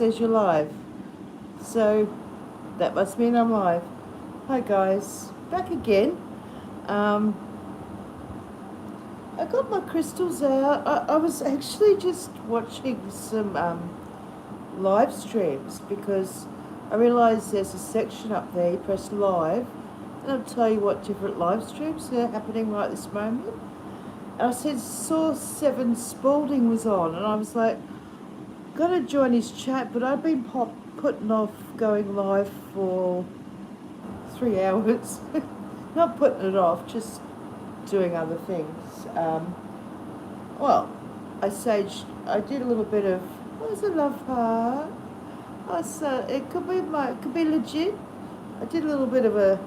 says you're live. So that must mean I'm live. Hi guys, back again. I got my crystals out. I was actually just watching some live streams because I realised there's a section up there, you press live, and it'll tell you what different live streams are happening right this moment. And I saw Seven Spalding was on, and I was like, gotta join his chat, but I've been putting off going live for 3 hours. Not putting it off, just doing other things. Well, I did a little bit of, what is a love heart? It could be legit. I did a little bit of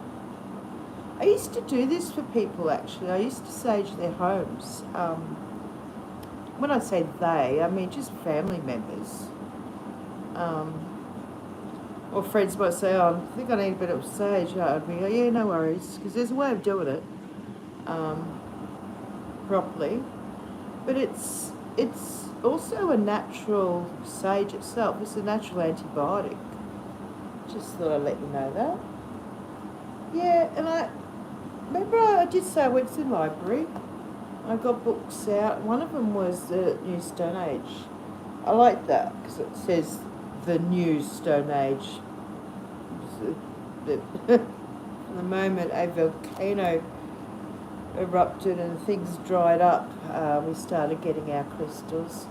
I used to do this for people actually. I used to sage their homes. When I say they, I mean just family members. Or friends might say, oh, I think I need a bit of sage. I'd be like, yeah, no worries, because there's a way of doing it properly. But it's also a natural, sage itself, it's a natural antibiotic. Just thought I'd let you know that. Yeah, and I did say I went to the library. I got books out. One of them was The New Stone Age. I like that because it says The New Stone Age. From the moment a volcano erupted and things dried up, we started getting our crystals.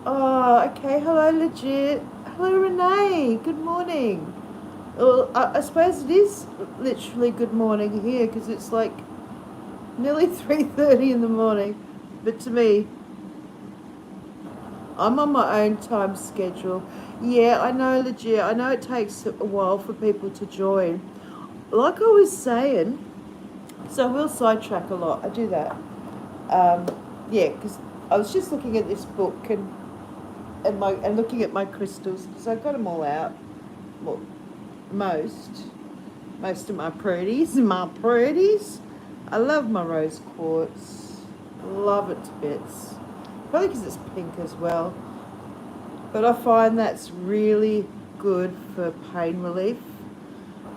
Oh, okay. Hello, legit. Hello, Renee. Good morning. Well, I suppose it is literally good morning here because it's like nearly 3:30 in the morning. But to me, I'm on my own time schedule. Yeah, I know, legit. I know it takes a while for people to join. Like I was saying, so I will sidetrack a lot. I do that. Yeah, because I was just looking at this book and looking at my crystals because I got them all out. Well, most of my pretties. I love my rose quartz. Love it to bits. Probably because it's pink as well. But I find that's really good for pain relief.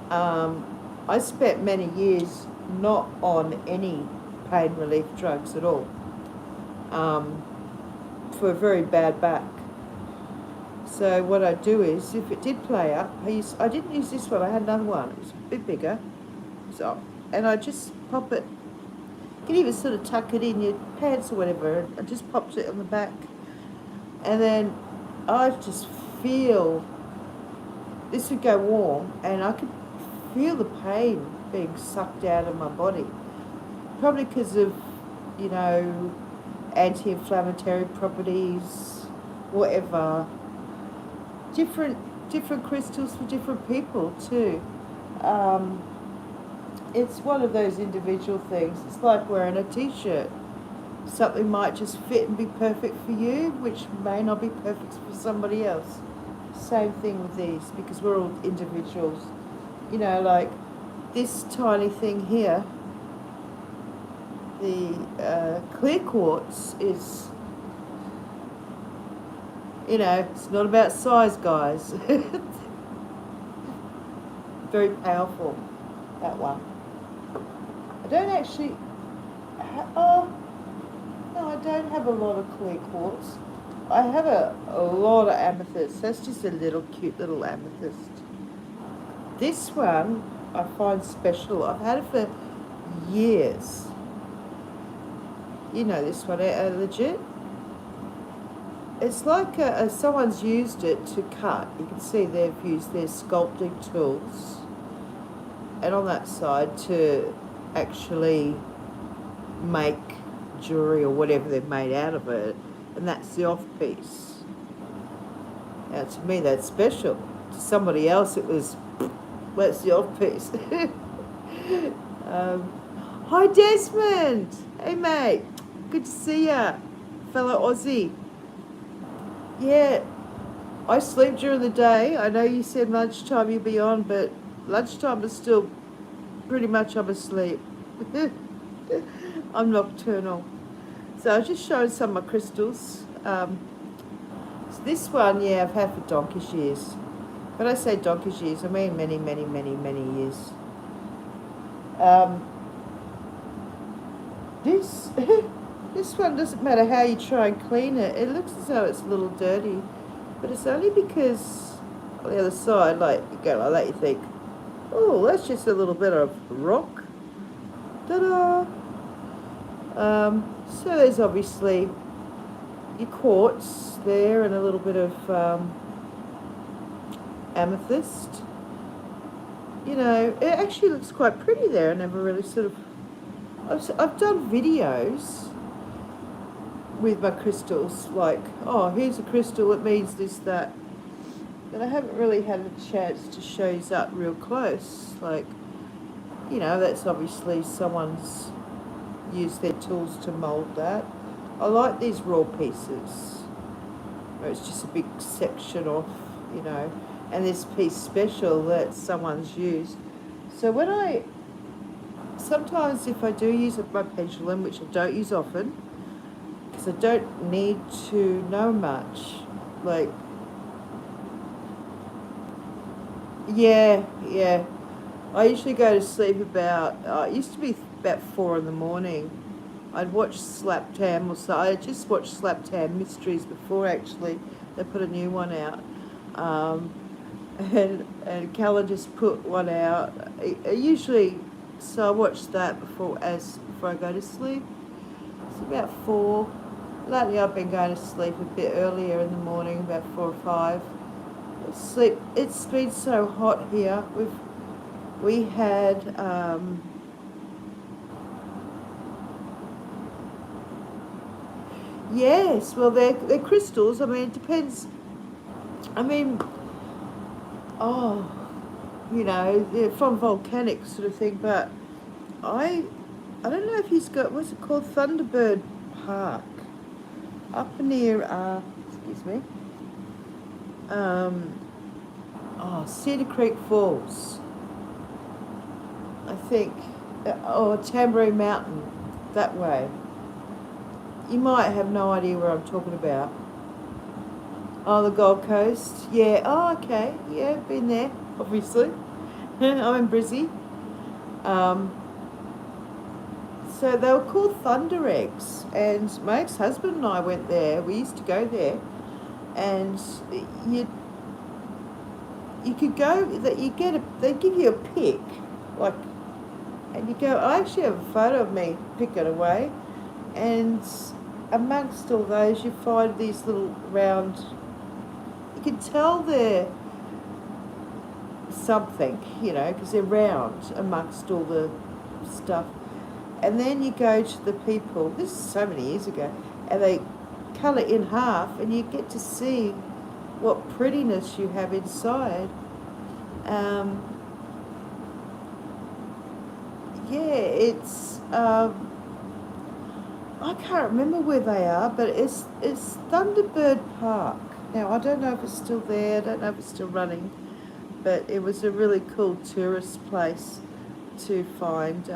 I spent many years not on any pain relief drugs at all for a very bad back. So what I do is, if it did play up, I didn't use this one, I had another one, it was a bit bigger. So, and I just pop it, you can even sort of tuck it in your pants or whatever, I just popped it on the back. And then I just feel, this would go warm, and I could feel the pain being sucked out of my body. Probably because of, you know, anti-inflammatory properties, whatever. Different crystals for different people too. It's one of those individual things. It's like wearing a t-shirt. Something might just fit and be perfect for you, which may not be perfect for somebody else. Same thing with these, because we're all individuals. You know, like this tiny thing here, the clear quartz is, you know, it's not about size, guys. Very powerful, that one. I don't actually, no, I don't have a lot of clear quartz. I have a lot of amethyst. That's just a little cute little amethyst. This one I find special. I've had it for years. You know this one, legit. It's like someone's used it to cut. You can see they've used their sculpting tools, and on that side to actually make jewellery or whatever they've made out of it, and that's the off piece. Now to me that's special. To somebody else it was, well, that's the off piece. Hi Desmond! Hey mate, good to see ya, fellow Aussie. Yeah, I sleep during the day. I know you said lunchtime you'll be on, but lunchtime is still pretty much I'm asleep. I'm nocturnal. So I was just showing some of my crystals. So this one, yeah, I've had for donkey's years. When I say donkey's years, I mean many, many, many, many years. Um, this this one doesn't matter how you try and clean it. It looks as though it's a little dirty, but it's only because on the other side, like you go like that, you think, oh, that's just a little bit of rock. Ta-da! So there's obviously your quartz there and a little bit of amethyst. You know, it actually looks quite pretty there. I never really sort of... I've done videos with my crystals, like, oh, here's a crystal, it means this, that. But I haven't really had a chance to show you up real close. Like, you know, that's obviously someone's used their tools to mould that. I like these raw pieces, where it's just a big section off, you know, and this piece special that someone's used. So when sometimes if I do use my pendulum, which I don't use often, because I don't need to know much, like, yeah, I usually go to sleep about, it used to be about 4 in the morning. I'd watch Slap Tam, or so. I just watched Slap Tam Mysteries before, actually. They put a new one out. And Calla just put one out. Usually, so I watch that before I go to sleep. It's about 4. Lately I've been going to sleep a bit earlier in the morning, about 4 or 5. Sleep. It's been so hot here. We had yes, well they're crystals. I mean, it depends. I mean, oh, you know, they're from volcanic sort of thing, but I don't know if he's got, what's it called, Thunderbird Park up near excuse me, Cedar Creek Falls, I think, or Tamborine Mountain, that way. You might have no idea where I'm talking about. Oh, the Gold Coast. Yeah. Oh, okay. Yeah, been there, obviously. I'm in Brizzy. So they were called Thunder Eggs, and my ex-husband and I went there. We used to go there, and you could go. That they give you a pick, like, and you go. I actually have a photo of me picking away, and amongst all those, you find these little round. You can tell they're something, you know, because they're round amongst all the stuff. And then you go to the people, this is so many years ago, and they cut it in half, and you get to see what prettiness you have inside. It's, I can't remember where they are, but it's Thunderbird Park. Now, I don't know if it's still there, I don't know if it's still running, but it was a really cool tourist place to find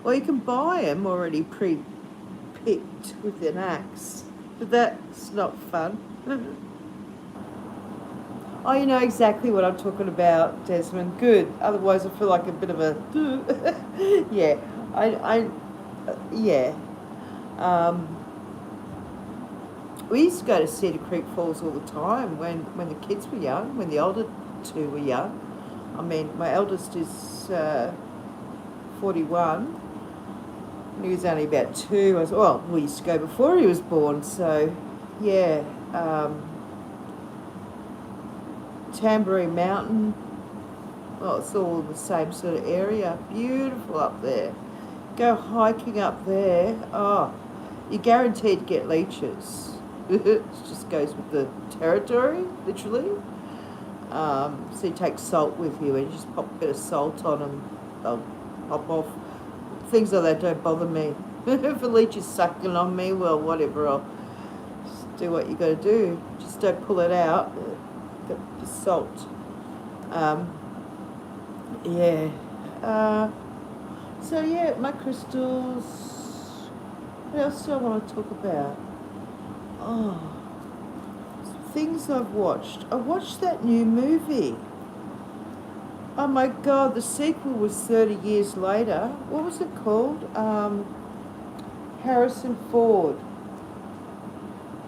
or you can buy them already pre-picked with an axe, but that's not fun. Oh, you know exactly what I'm talking about, Desmond. Good. Otherwise, I feel like a bit of a yeah. Yeah. We used to go to Cedar Creek Falls all the time when the kids were young, when the older two were young. I mean, my eldest is 41. He was only about 2. We used to go before he was born, so yeah. Tamborine Mountain, well, it's all the same sort of area. Beautiful up there. Go hiking up there. Oh, you're guaranteed to get leeches. It just goes with the territory, literally. So you take salt with you and you just pop a bit of salt on them. They'll pop off. Things like that don't bother me. If a leech is sucking on me, well, whatever, I'll just do what you got to do. Just don't pull it out. The salt. Yeah. So yeah, my crystals. What else do I want to talk about? Oh, things I've watched. I watched that new movie. Oh my God, the sequel was 30 years later. What was it called? Harrison Ford.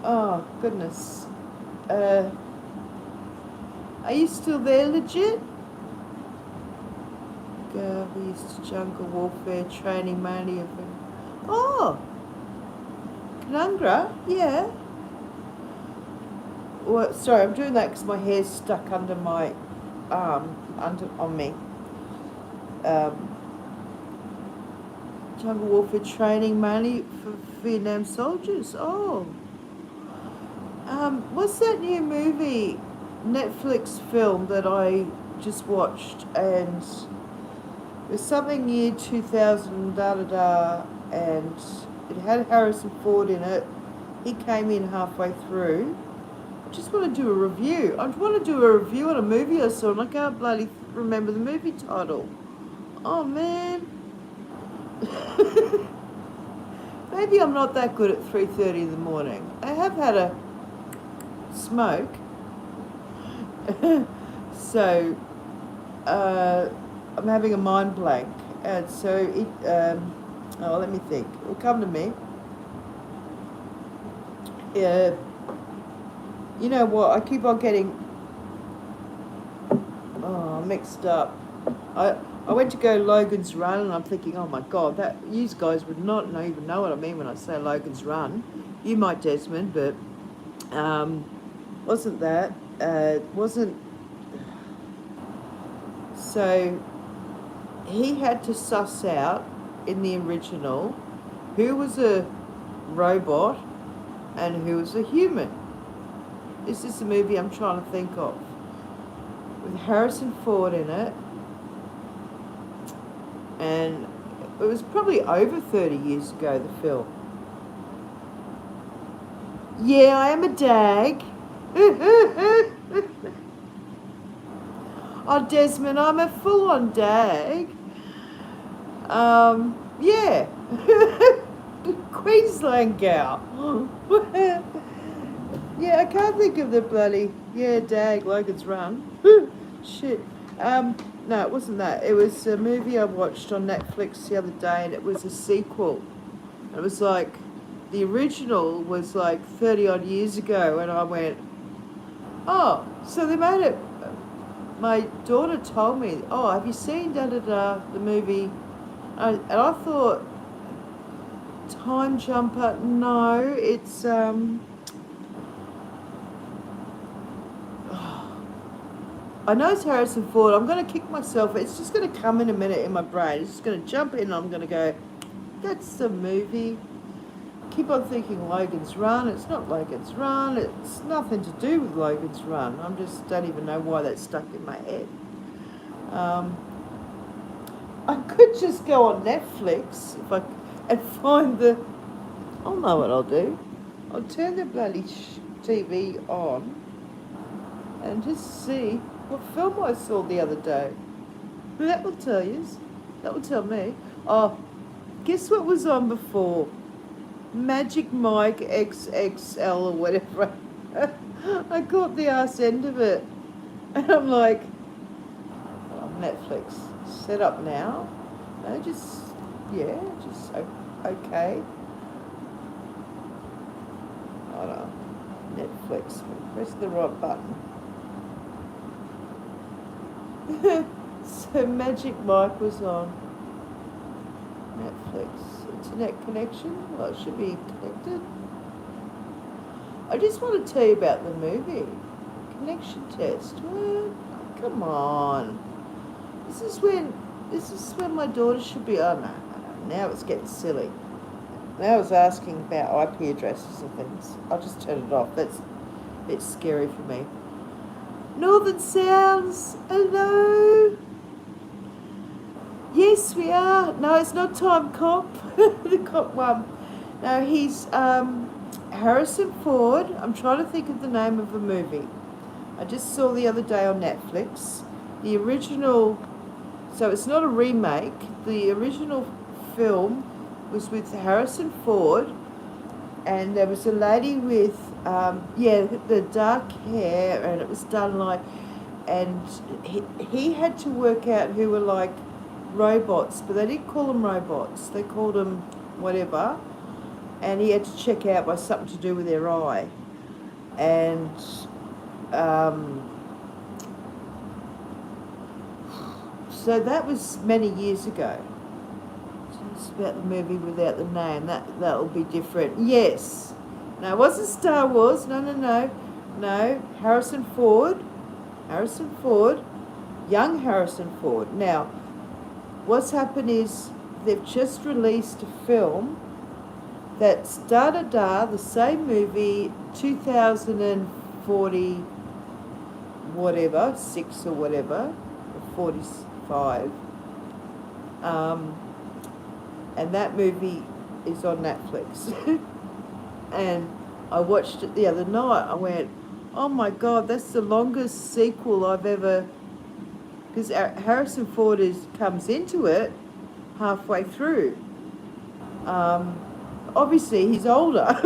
Oh, goodness. Are you still there, legit? We used to jungle warfare training mainly of him. Oh, Canungra, yeah. Well, sorry, I'm doing that because my hair's stuck under my on me. Jungle warfare training mainly for Vietnam soldiers. Oh, what's that new movie, Netflix film that I just watched? And it was something year 2000 da da da, and it had Harrison Ford in it. He came in halfway through. I just want to do a review. I want to do a review on a movie I saw, and I can't bloody remember the movie title. Oh man. Maybe I'm not that good at 3:30 in the morning. I have had a smoke. So I'm having a mind blank. And so it let me think. It will come to me. You know what? I keep on getting mixed up. I went to go Logan's Run, and I'm thinking, oh my God, that you guys would not even know what I mean when I say Logan's Run. You might, Desmond, but wasn't that? Wasn't. So he had to suss out in the original who was a robot and who was a human. This is the movie I'm trying to think of, with Harrison Ford in it, and it was probably over 30 years ago, the film. Yeah, I am a dag. Oh, Desmond, I'm a full-on dag. Yeah. Queensland gal. Yeah, I can't think of the bloody, dag, Logan's Run. Shit. No, it wasn't that. It was a movie I watched on Netflix the other day, and it was a sequel. It was like, the original was like 30 odd years ago, and I went, oh, so they made it. My daughter told me, oh, have you seen da-da-da, the movie? And I thought, Time Jumper, no, it's, I know it's Harrison Ford. I'm going to kick myself. It's just going to come in a minute in my brain. It's just going to jump in, and I'm going to go, that's the movie. Keep on thinking Logan's Run. It's not Logan's Run. It's nothing to do with Logan's Run. I just don't even know why that's stuck in my head. I could just go on Netflix and find the... I'll know what I'll do. I'll turn the bloody TV on and just see what film I saw the other day. That will tell you. That will tell me. Oh, guess what was on before? Magic Mike XXL or whatever. I caught the arse end of it. And I'm like, oh, Netflix, set up now. No, just okay. Hold on. Netflix, press the right button. So Magic Mike was on Netflix. Internet connection? Well, it should be connected. I just want to tell you about the movie. Connection test. Well, come on. This is when my daughter should be. Oh no. Now it's getting silly. Now it's asking about IP addresses and things. I'll just turn it off. That's a bit scary for me. Northern Sounds, hello. Yes, we are. No, it's not Time Cop. The cop one. No, he's Harrison Ford. I'm trying to think of the name of a movie. I just saw the other day on Netflix. The original, so it's not a remake. The original film was with Harrison Ford, and there was a lady with the dark hair, and it was done like, and he had to work out who were like robots, but they didn't call them robots, they called them whatever, and he had to check out by something to do with their eye. And so that was many years ago. It's about the movie without the name. That'll be different. Yes. No, it wasn't Star Wars. No. Harrison Ford. Young Harrison Ford. Now, what's happened is they've just released a film that's the same movie, 2040, whatever, 6 or whatever, or 45. And that movie is on Netflix. And I watched it the other night. I went, oh my God, that's the longest sequel I've ever... Because Harrison Ford comes into it halfway through. Obviously, he's older.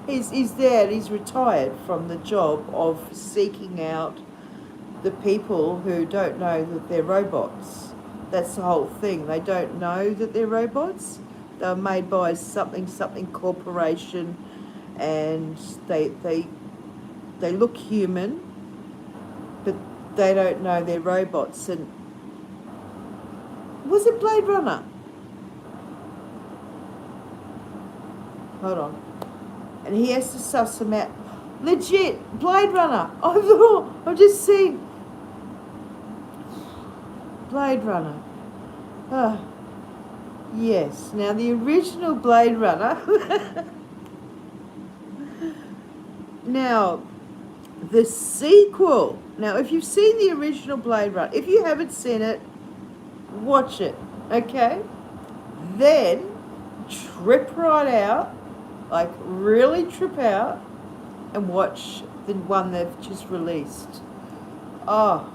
he's there, and he's retired from the job of seeking out the people who don't know that they're robots. That's the whole thing. They don't know that they're robots. They're made by something corporation, and they look human, but they don't know they're robots. And was it Blade Runner? Hold on. And he has to suss them out. Legit, Blade Runner. I've just seen Blade Runner. Yes. Now, the original Blade Runner. Now, the sequel. Now, if you've seen the original Blade Runner, if you haven't seen it, watch it, okay? Then trip right out, like really trip out, and watch the one they've just released. Oh.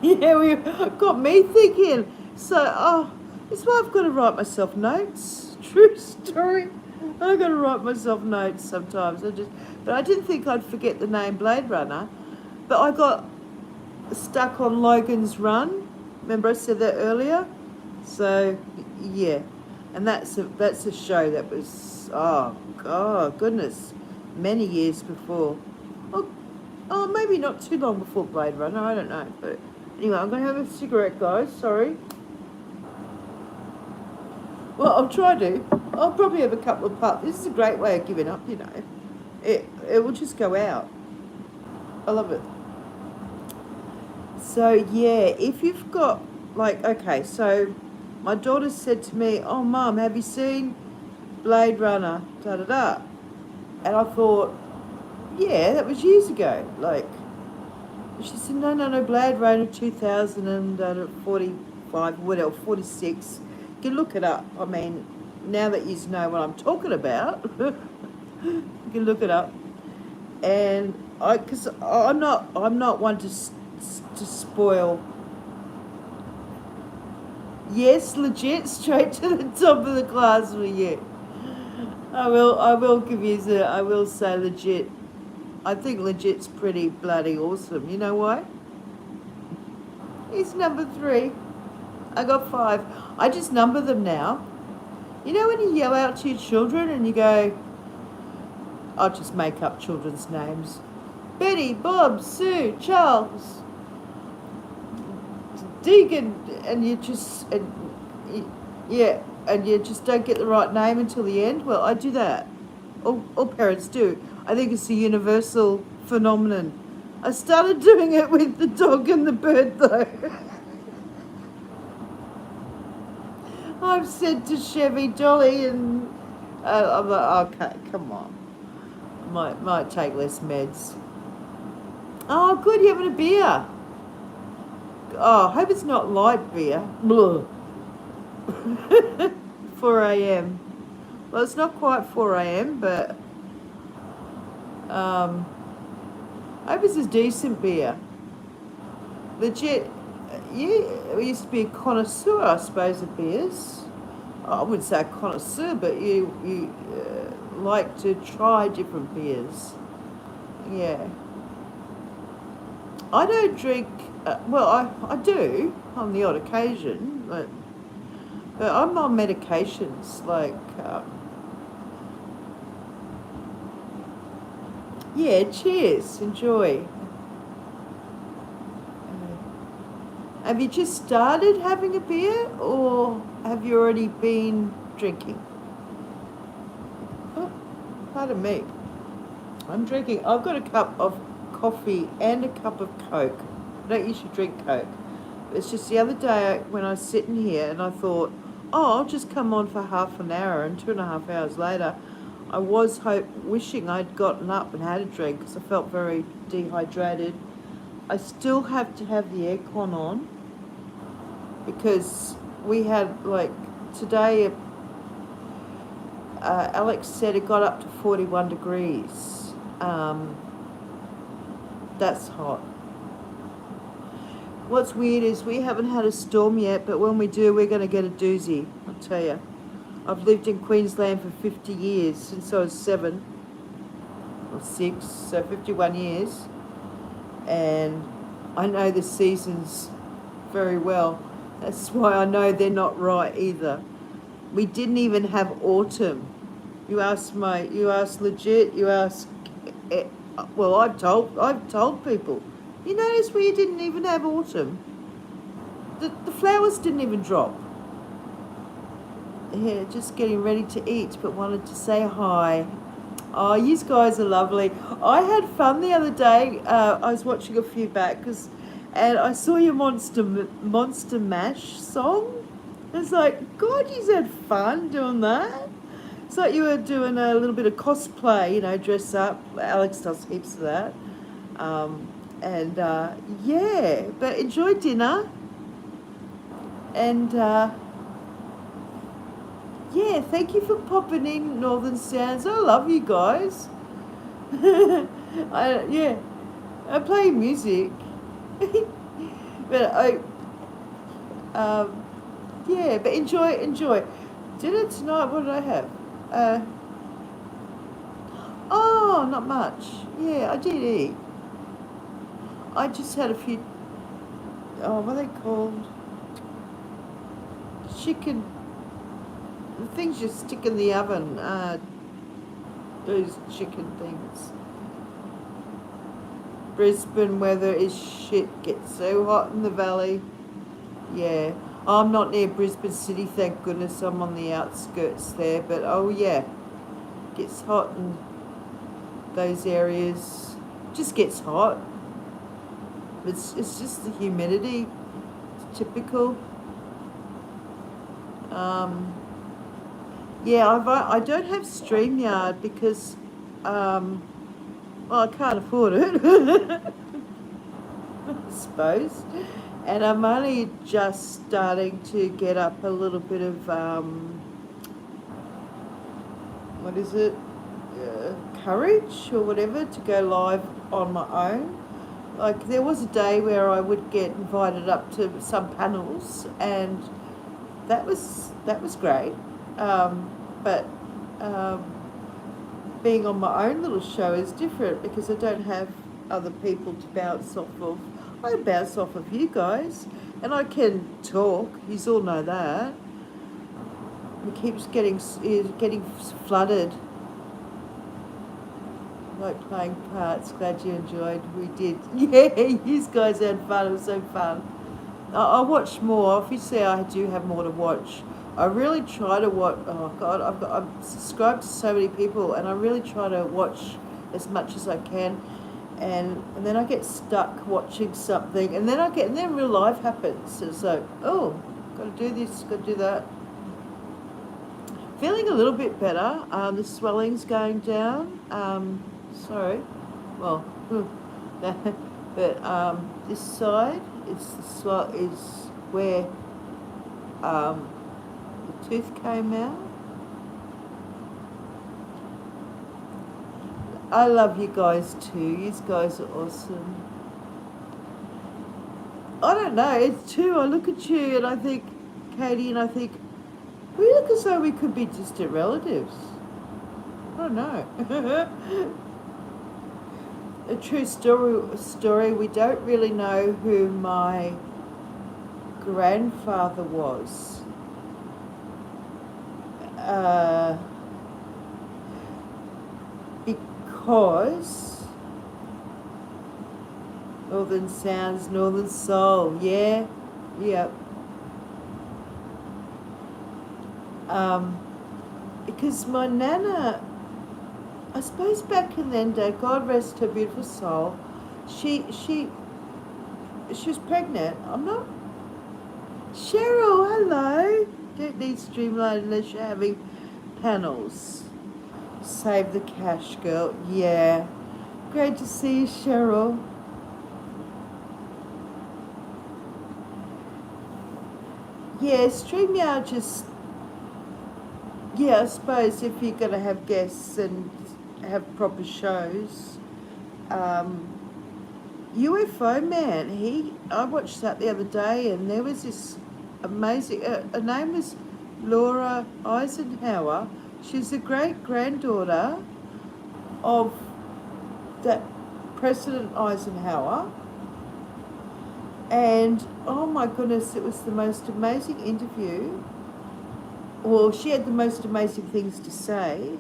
Yeah, we got me thinking. So, that's why I've got to write myself notes. True story. I've got to write myself notes sometimes. But I didn't think I'd forget the name Blade Runner. But I got stuck on Logan's Run. Remember I said that earlier? So, yeah. And that's a show that was, goodness, many years before. Oh, maybe not too long before Blade Runner, I don't know. But anyway, I'm going to have a cigarette, guys, sorry. Well, I'll try to. I'll probably have a couple of puffs. This is a great way of giving up, you know. It will just go out. I love it. So, yeah, if you've got, like, okay, so my daughter said to me, oh, Mum, have you seen Blade Runner, da-da-da? And I thought, yeah, that was years ago. Like, she said, no, Blade Runner 2045, whatever, 46. You can look it up. I mean, now that you know what I'm talking about, you can look it up. And because I'm not one to spoil. Yes, legit, straight to the top of the class for you. I will give you I will say legit. I think legit's pretty bloody awesome. You know why? He's number 3. I got 5. I just number them now. You know when you yell out to your children and you go, I'll just make up children's names. Betty, Bob, Sue, Charles, Deacon, and you just, and you just don't get the right name until the end. Well, I do that. All parents do. I think it's a universal phenomenon. I started doing it with the dog and the bird, though. I've said to Chevy, Dolly, and I'm like, okay, come on. Might take less meds. Oh, good, you're having a beer. Oh, I hope it's not light beer. 4 a.m. Well, it's not quite 4 a.m., but I hope it's a decent beer. Legit, we used to be a connoisseur, I suppose, of beers. I wouldn't say a connoisseur, but you like to try different beers. Yeah. I don't drink. Well, I do on the odd occasion, but I'm on medications. Like, yeah. Cheers. Enjoy. Have you just started having a beer, or have you already been drinking? Oh, pardon me. I'm drinking. I've got a cup of coffee and a cup of Coke. I don't usually drink Coke. It's just the other day when I was sitting here and I thought, oh, I'll just come on for half an hour, and 2.5 hours later, I was wishing I'd gotten up and had a drink because I felt very dehydrated. I still have to have the aircon on because we had, like, today, Alex said it got up to 41 degrees. That's hot. What's weird is we haven't had a storm yet, but when we do, we're going to get a doozy, I'll tell you. I've lived in Queensland for 50 years, since I was 7 or 6, so 51 years. And I know the seasons very well. That's why I know they're not right either. We didn't even have autumn. You ask legit, well, I've told people. You notice we didn't even have autumn. The flowers didn't even drop. Yeah, just getting ready to eat, but wanted to say hi. Oh, you guys are lovely. I had fun the other day. I was watching a few back, and I saw your Monster Mash song. It's like, God, you had fun doing that. It's like you were doing a little bit of cosplay, dress up. Alex does heaps of that. Yeah, but enjoy dinner. And, yeah, thank you for popping in, Northern Sounds. I love you guys. I play music. But but enjoy. Dinner tonight, what did I have? Not much. Yeah, I did eat. I just had a few, what are they called? Chicken, the things you stick in the oven, those chicken things. Brisbane weather is shit, gets so hot in the valley. Yeah, I'm not near Brisbane City, thank goodness, I'm on the outskirts there, but oh yeah, gets hot in those areas, just gets hot. It's just the humidity, it's typical. I don't have StreamYard because, well, I can't afford it, I suppose. And I'm only just starting to get up a little bit of, what is it, courage or whatever to go live on my own. Like, there was a day where I would get invited up to some panels, and that was great. But being on my own little show is different because I don't have other people to bounce off of. I bounce off of you guys, and I can talk. You all know that. It keeps getting flooded. Like playing parts. Glad you enjoyed. We did. Yeah, you guys had fun. It was so fun. I'll watch more. Obviously, I do have more to watch. I really try to watch. Oh God, I'm subscribed to so many people, and I really try to watch as much as I can. And then I get stuck watching something, and then real life happens. It's like, oh, got to do this, got to do that. Feeling a little bit better. The swelling's going down. Sorry. Well, but this side is where the tooth came out. I love you guys too. You guys are awesome. I don't don't know. It's true. I look at you and I think, Katie, and I think, we look as though we could be distant relatives. I don't know. A true story. We don't really know who my grandfather was. Because Northern Sounds, Northern Soul, yeah, yep. Because my nana, I suppose back in then day, God rest her beautiful soul, she was pregnant. I'm not. Cheryl, hello. Don't need Streamline unless you're having panels. Save the cash, girl. Yeah. Great to see you, Cheryl. Yeah, StreamYard just... Yeah, I suppose if you're going to have guests and have proper shows. UFO Man, I watched that the other day, and there was this amazing... her name was Laura Eisenhower. She's the great-granddaughter of that President Eisenhower. And, oh my goodness, it was the most amazing interview. Well, she had the most amazing things to say.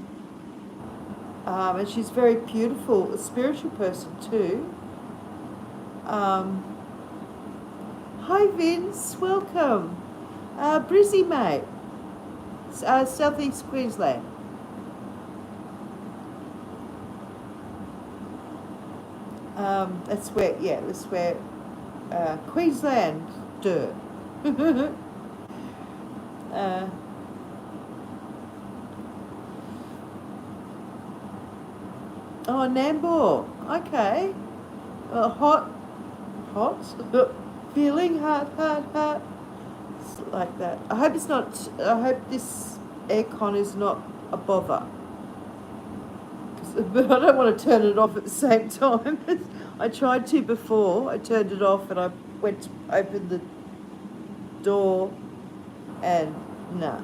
And she's very beautiful, a spiritual person too. Hi Vince, welcome. Brizzy mate, Southeast Queensland. That's where Queensland dirt. Oh, Nambour. Okay. Hot. Feeling hot. It's like that. I hope this aircon is not a bother. But I don't want to turn it off at the same time. I tried to before. I turned it off and I went to open the door and no.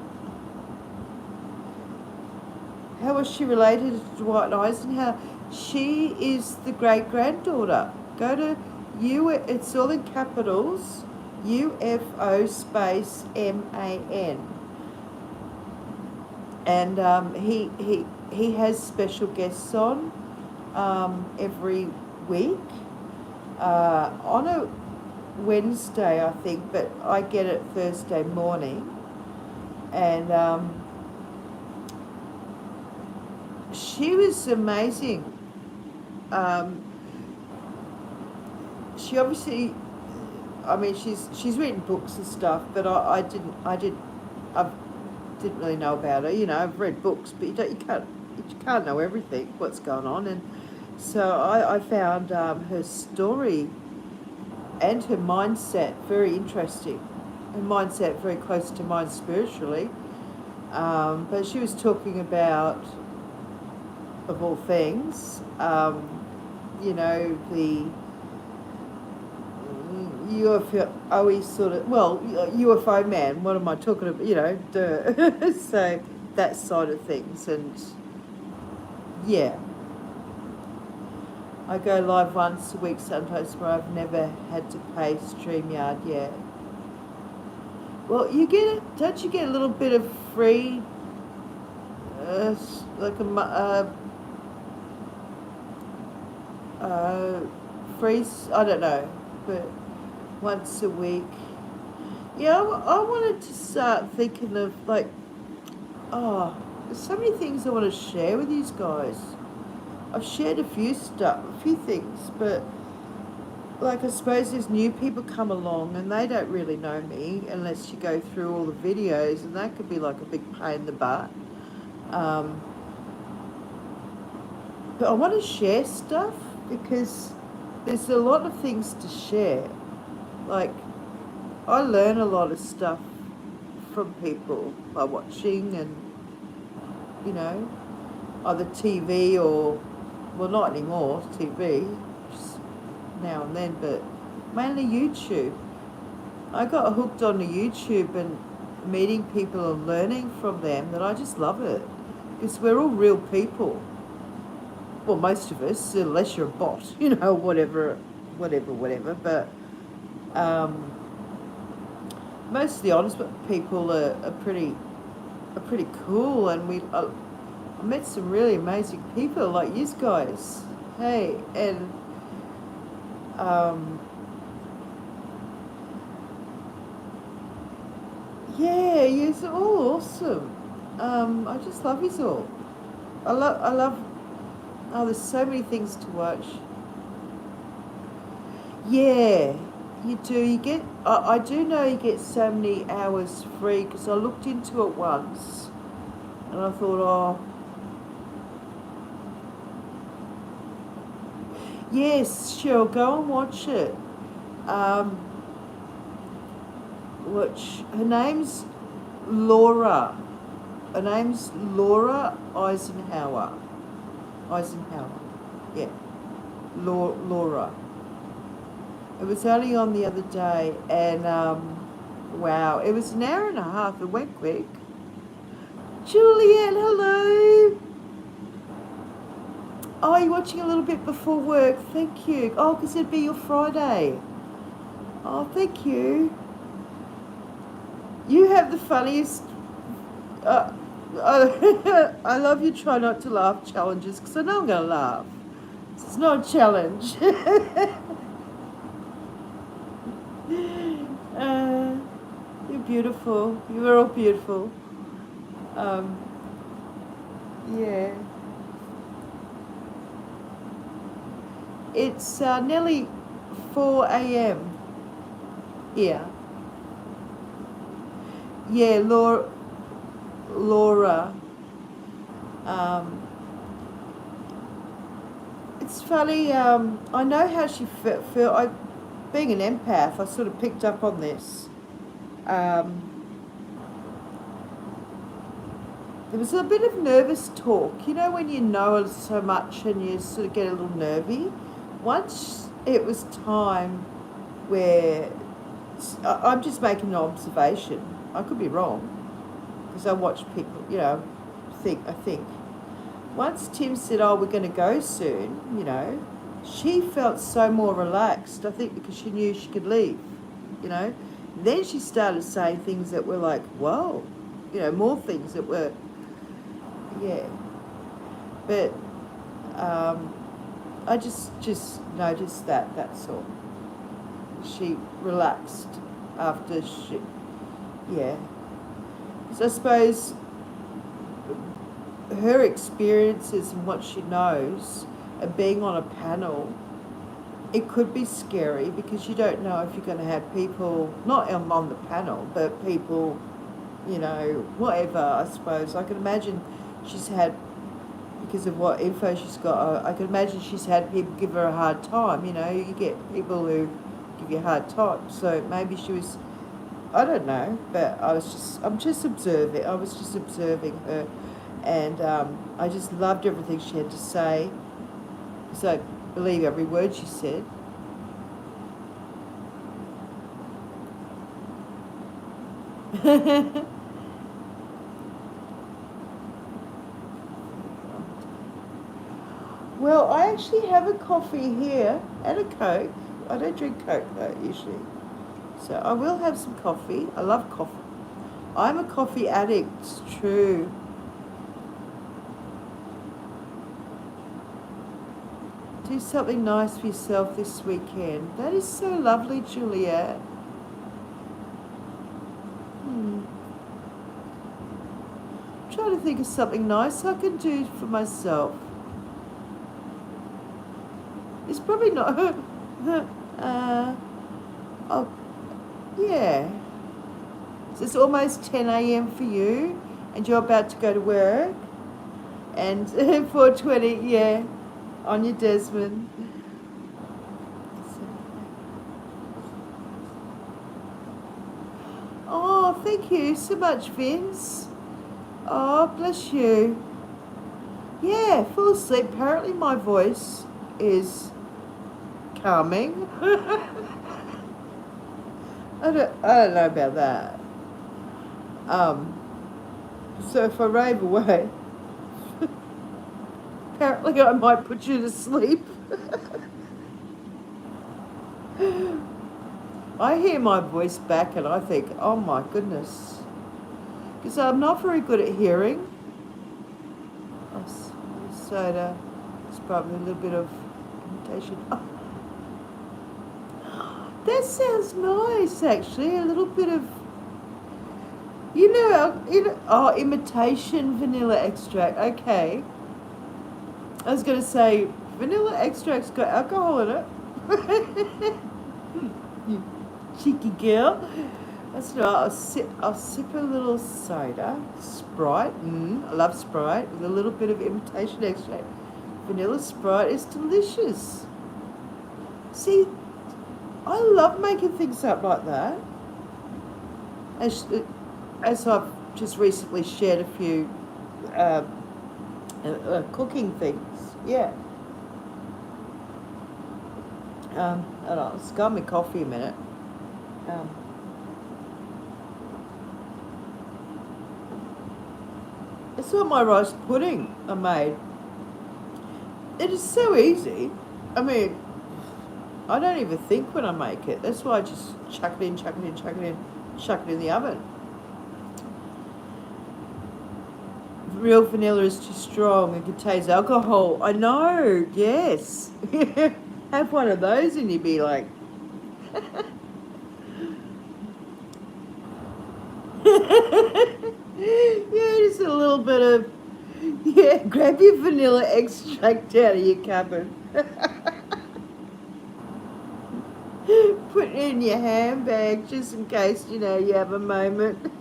How was she related to Dwight Eisenhower? She is the great-granddaughter. Go to it's all in capitals, UFO space MAN. And he has special guests on every week on a Wednesday, I think, but I get it Thursday morning. And she was amazing. She obviously, I mean, she's written books and stuff, but I didn't really know about her. You know, I've read books, but you can't know everything what's going on. And so I found her story and her mindset very interesting. Her mindset very close to mine spiritually. But she was talking about, of all things, you know, the UFO sort of, well, UFO man, what am I talking about, you know, duh. So that side of things. And yeah, I go live once a week sometimes, where I've never had to pay StreamYard yet. Well, don't you get a little bit of free, like free, I don't know, but once a week. Yeah, I wanted to start thinking of, like, there's so many things I want to share with you guys. I've shared a few things, but, like, I suppose there's new people come along and they don't really know me unless you go through all the videos, and that could be like a big pain in the butt. But I want to share stuff because there's a lot of things to share. Like, I learn a lot of stuff from people by watching and, you know, either TV or, well, not anymore, TV, just now and then, but mainly YouTube. I got hooked on the YouTube and meeting people and learning from them that I just love it. Because we're all real people. Well, most of us, unless you're a bot, whatever. But most of the honest people are pretty cool, and I met some really amazing people like you guys. Hey, and yeah, you're all awesome. I just love you all. I love. Oh, there's so many things to watch. Yeah, you do. You get. I do know you get so many hours free because I looked into it once, and I thought, oh, yes, sure, go and watch it. Um, which her name's Laura. Her name's Laura Eisenhower. Eisenhower. Yeah. Laura. It was only on the other day, and wow, it was an hour and a half. It went quick. Juliet, hello. Oh, you're watching a little bit before work. Thank you. Oh, because it'd be your Friday. Oh, thank you. You have the funniest. I love you try not to laugh challenges because I know I'm going to laugh. It's not a challenge. You're beautiful. You are all beautiful. Yeah. It's nearly 4 a.m. here. Yeah, Laura. It's funny. I know how she felt. Being an empath, I sort of picked up on this. There was a bit of nervous talk. You know when you know so much and you sort of get a little nervy? Once it was time where... I'm just making an observation. I could be wrong. Because I watch people, I think. Once Tim said, oh, we're going to go soon, she felt so more relaxed, I think, because she knew she could leave, Then she started saying things that were like, whoa, more things that were, yeah. But I just noticed that's all. She relaxed after yeah. So I suppose her experiences and what she knows and being on a panel, it could be scary because you don't know if you're going to have people, not on the panel, but people, whatever, I suppose. I can imagine she's had, because of what info she's got, I can imagine she's had people give her a hard time, You get people who give you a hard time. So maybe she was, I don't know, but I was just observing her, and I just loved everything she had to say, because I believe every word she said. Well, I actually have a coffee here and a Coke. I don't drink Coke though, usually. So I will have some coffee. I love coffee. I'm a coffee addict, it's true. Do something nice for yourself this weekend. That is so lovely, Juliet. I'm trying to think of something nice I can do for myself. It's probably not... oh, yeah. So it's almost 10 a.m. for you, and you're about to go to work. And 4:20, yeah, on your Desmond. Oh, thank you so much, Vince. Oh, bless you. Yeah, fall asleep. Apparently my voice is calming. I don't know about that. So if I rave away, apparently I might put you to sleep. I hear my voice back and I think, oh my goodness. Because I'm not very good at hearing. Soda. It's probably a little bit of imitation. Oh, that sounds nice, actually. A little bit of, imitation vanilla extract. Okay. I was going to say, vanilla extract's got alcohol in it. You cheeky girl. That's right. I'll sip a little soda, Sprite. I love Sprite with a little bit of imitation extract. Vanilla Sprite is delicious. See, I love making things up like that. As I've just recently shared a few cooking things. Yeah. I'll scum my coffee a minute. It's what my rice pudding I made. It is so easy. I mean, I don't even think when I make it. That's why I just chuck it in, chuck it in the oven. Real vanilla is too strong and contains alcohol. I know, yes. Have one of those and you'd be like... Yeah, just a little bit of... Yeah, grab your vanilla extract out of your cupboard. Put it in your handbag just in case, you have a moment.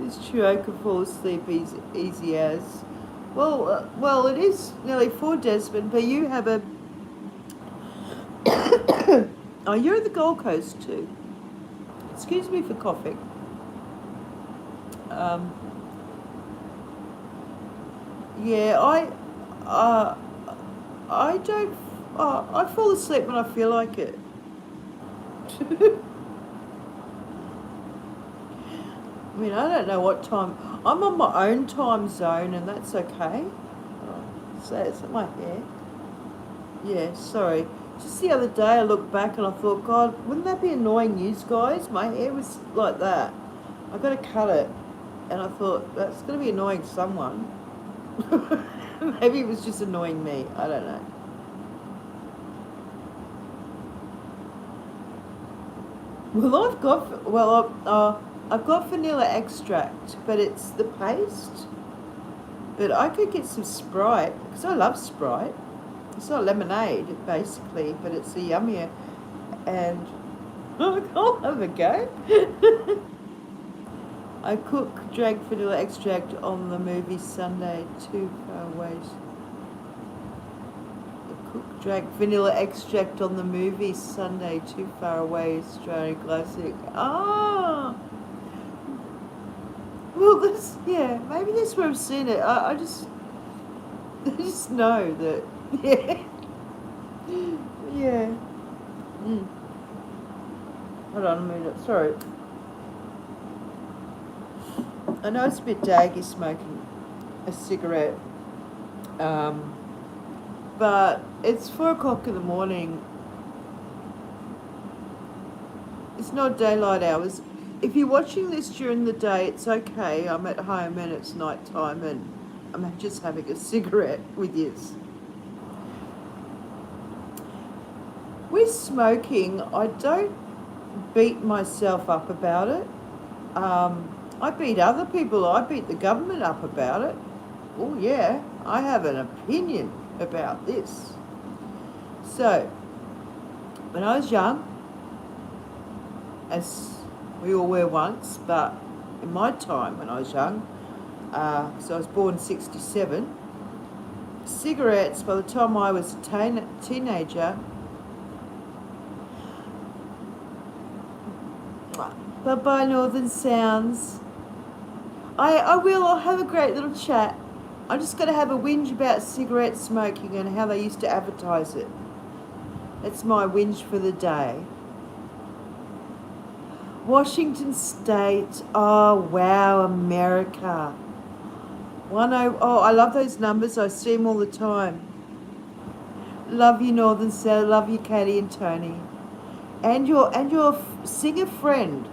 It's true, I could fall asleep easy as. Well, it is nearly 4, Desmond, but you have a... Oh, you're at the Gold Coast too. Excuse me for coughing. Yeah, I don't... I fall asleep when I feel like it. I mean, I don't know what time... I'm on my own time zone and that's okay. So it's my hair. Yeah, sorry. Just the other day I looked back and I thought, God, wouldn't that be annoying you guys? My hair was like that. I've got to cut it. And I thought, that's going to be annoying someone. Maybe it was just annoying me. I don't know. I've got vanilla extract, but it's the paste. But I could get some Sprite, because I love Sprite. It's not lemonade, basically, but it's a yummier. And I'll have a go. I drank vanilla extract on the movie Sunday, Too Far Away. Drank vanilla extract on the movie Sunday, Too Far Away, Australian classic. Ah! Well, maybe that's where I've seen it. I just know that, yeah. Yeah. Hold on a minute, sorry. I know it's a bit daggy smoking a cigarette, but it's 4 o'clock in the morning. It's not daylight hours. If you're watching this during the day, it's okay. I'm at home and it's night time and I'm just having a cigarette with you. With smoking, I don't beat myself up about it. I beat other people. I beat the government up about it. Oh yeah, I have an opinion about this. So, when I was young, as we all were once, but in my time when I was young, so I was born in 67, cigarettes, by the time I was a teenager, bye-bye Northern Sounds. I'll have a great little chat. I'm just going to have a whinge about cigarette smoking and how they used to advertise it. That's my whinge for the day. Washington State. Oh, wow, America. Oh, I love those numbers. I see them all the time. Love you, Northern South. Love you, Katie and Tony. And your singer friend.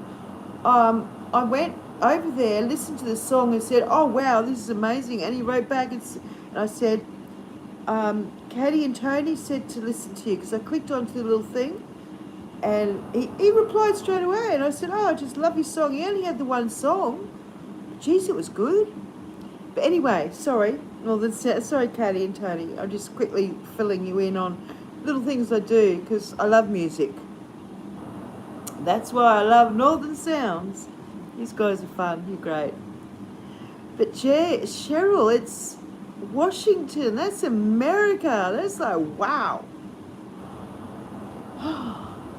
I went over there, listened to the song, and said, "Oh wow, this is amazing." And he wrote back, and I said, "Katie and Tony said to listen to you," because I clicked onto the little thing, and he replied straight away. And I said, "Oh, I just love your song." He only had the one song. Jeez, it was good. But anyway, sorry, sorry, Katie and Tony. I'm just quickly filling you in on little things I do because I love music. That's why I love Northern Sounds. These guys are fun. You're great. But Cheryl, it's Washington. That's America. That's like, wow.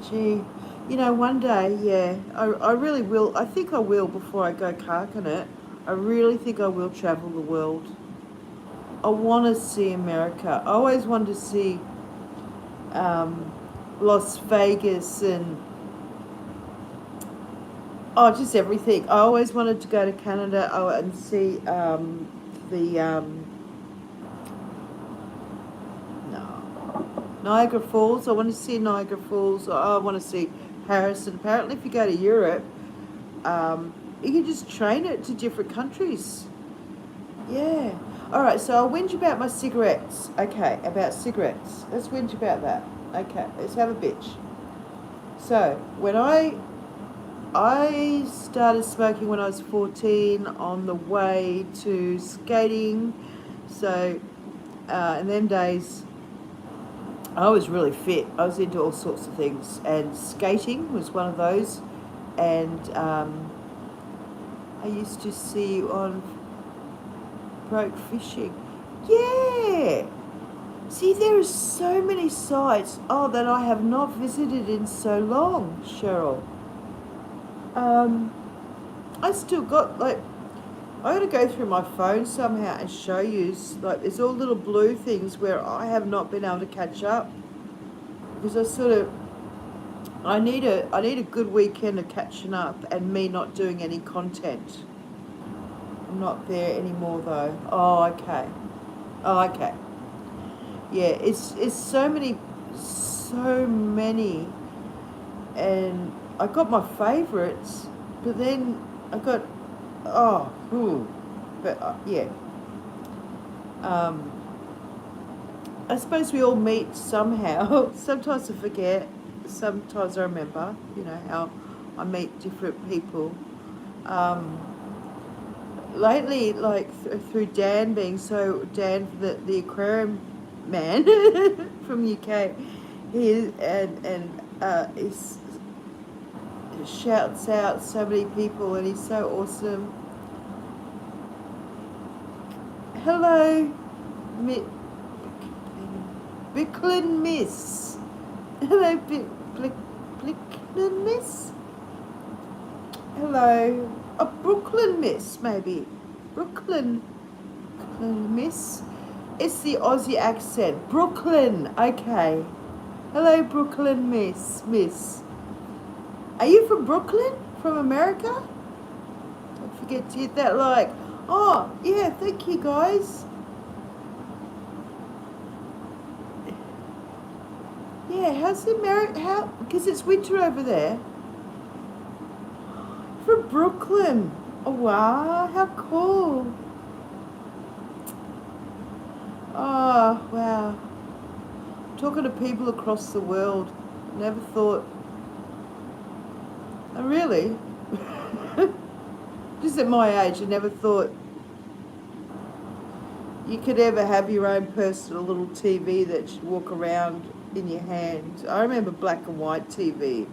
Gee. You know, one day, yeah, I really will. I think I will before I go carking it. I really think I will travel the world. I want to see America. I always wanted to see Las Vegas and just everything. I always wanted to go to Canada and see Niagara Falls. I want to see Niagara Falls. I want to see Paris. And apparently if you go to Europe, you can just train it to different countries. Yeah. All right, so I'll whinge about my cigarettes. Okay, about cigarettes. Let's whinge about that. Okay, let's have a bitch. So, when I started smoking when I was 14 on the way to skating. So, in them days, I was really fit. I was into all sorts of things, and skating was one of those. And I used to see you on Broke Fishing. Yeah! See, there are so many sites, that I have not visited in so long, Cheryl. I still got, I got to go through my phone somehow and show you, there's all little blue things where I have not been able to catch up. Because I need a good weekend of catching up and me not doing any content. I'm not there anymore though. Oh, okay. Yeah, it's so many, and I got my favourites, but then I got, yeah. I suppose we all meet somehow. Sometimes I forget, sometimes I remember, how I meet different people. Lately, through Dan Dan, the aquarium man from UK, he shouts out so many people, and he's so awesome. Hello, Brooklyn Miss. Hello, Brooklyn Miss. Hello. Brooklyn Miss, maybe. Brooklyn Miss. It's the Aussie accent. Brooklyn. Okay. Hello, Brooklyn Miss. Are you from Brooklyn? From America? Don't forget to hit that like. Oh, yeah, thank you, guys. Yeah, how's America? Because it's winter over there. From Brooklyn. Oh, wow, how cool. Oh, wow. Talking to people across the world. Never thought. Oh, really? Just at my age, I never thought you could ever have your own personal little TV that should walk around in your hand. I remember black and white TV.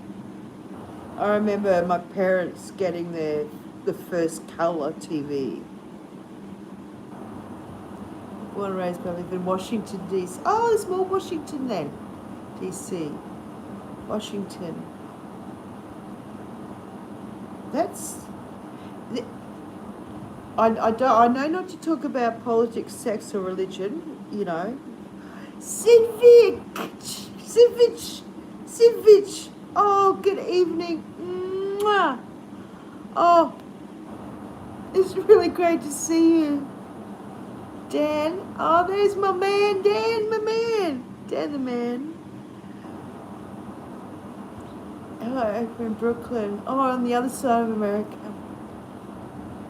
I remember my parents getting the first colour TV. Born and raised, but I live in Washington, D.C. Oh, there's more Washington then. D.C. Washington. I know not to talk about politics, sex or religion, Sidvich. Oh, good evening. Mwah. Oh, it's really great to see you, Dan. Oh, there's my man, Dan, my man. Dan the man. Hello, over in Brooklyn. Oh, on the other side of America.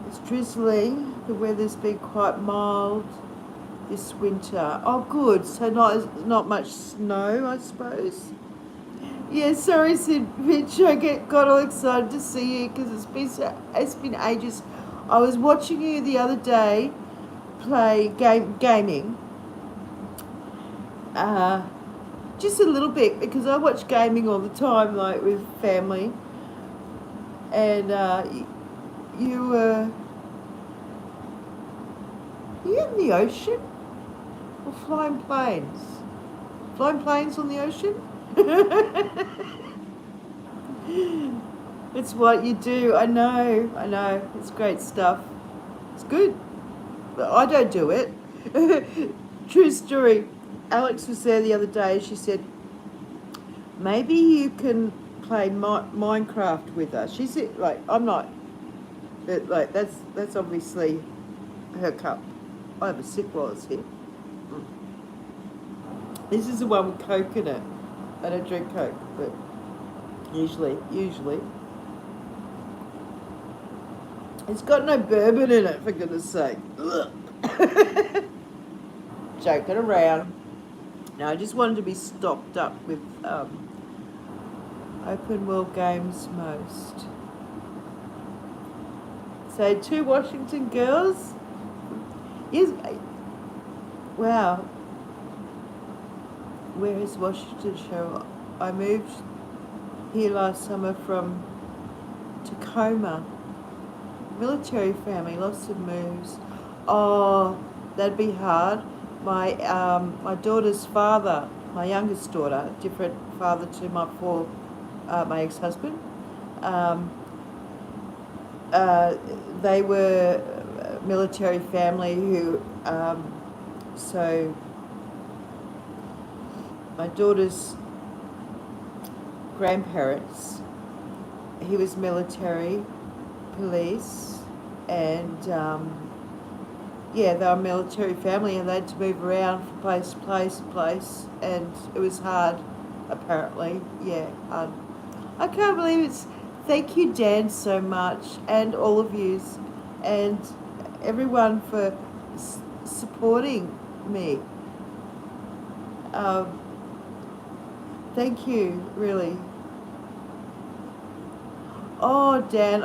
It's drizzling. The weather's been quite mild this winter. Oh, good. So not much snow, I suppose. Yeah, sorry, Sid Mitch. I got all excited to see you because it's been ages. I was watching you the other day play gaming. Just a little bit because I watch gaming all the time, like with family. And you were in the ocean or flying planes? Flying planes on the ocean? It's what you do. I know. It's great stuff. It's good. But I don't do it. True story. Alex was there the other day. She said, maybe you can play Minecraft with us. She said, like, I'm not, like, that's obviously her cup. I have a sip while it's here. This is the one with Coke in it. I don't drink Coke, but usually. It's got no bourbon in it, for goodness sake. Joking around. No, I just wanted to be stocked up with open world games most. So 2 Washington girls. Yes. Wow. Where is Washington show? I moved here last summer from Tacoma. Military family, lots of moves. Oh, that'd be hard. My daughter's father, my youngest daughter, different father to my ex-husband. They were a military family who, so my daughter's grandparents, he was military police, and yeah, they were a military family, and they had to move around from place to place, and it was hard, apparently. Yeah, hard. I can't believe it's. Thank you, Dan, so much, and all of yous, and everyone for supporting me. Thank you, really. Oh, Dan,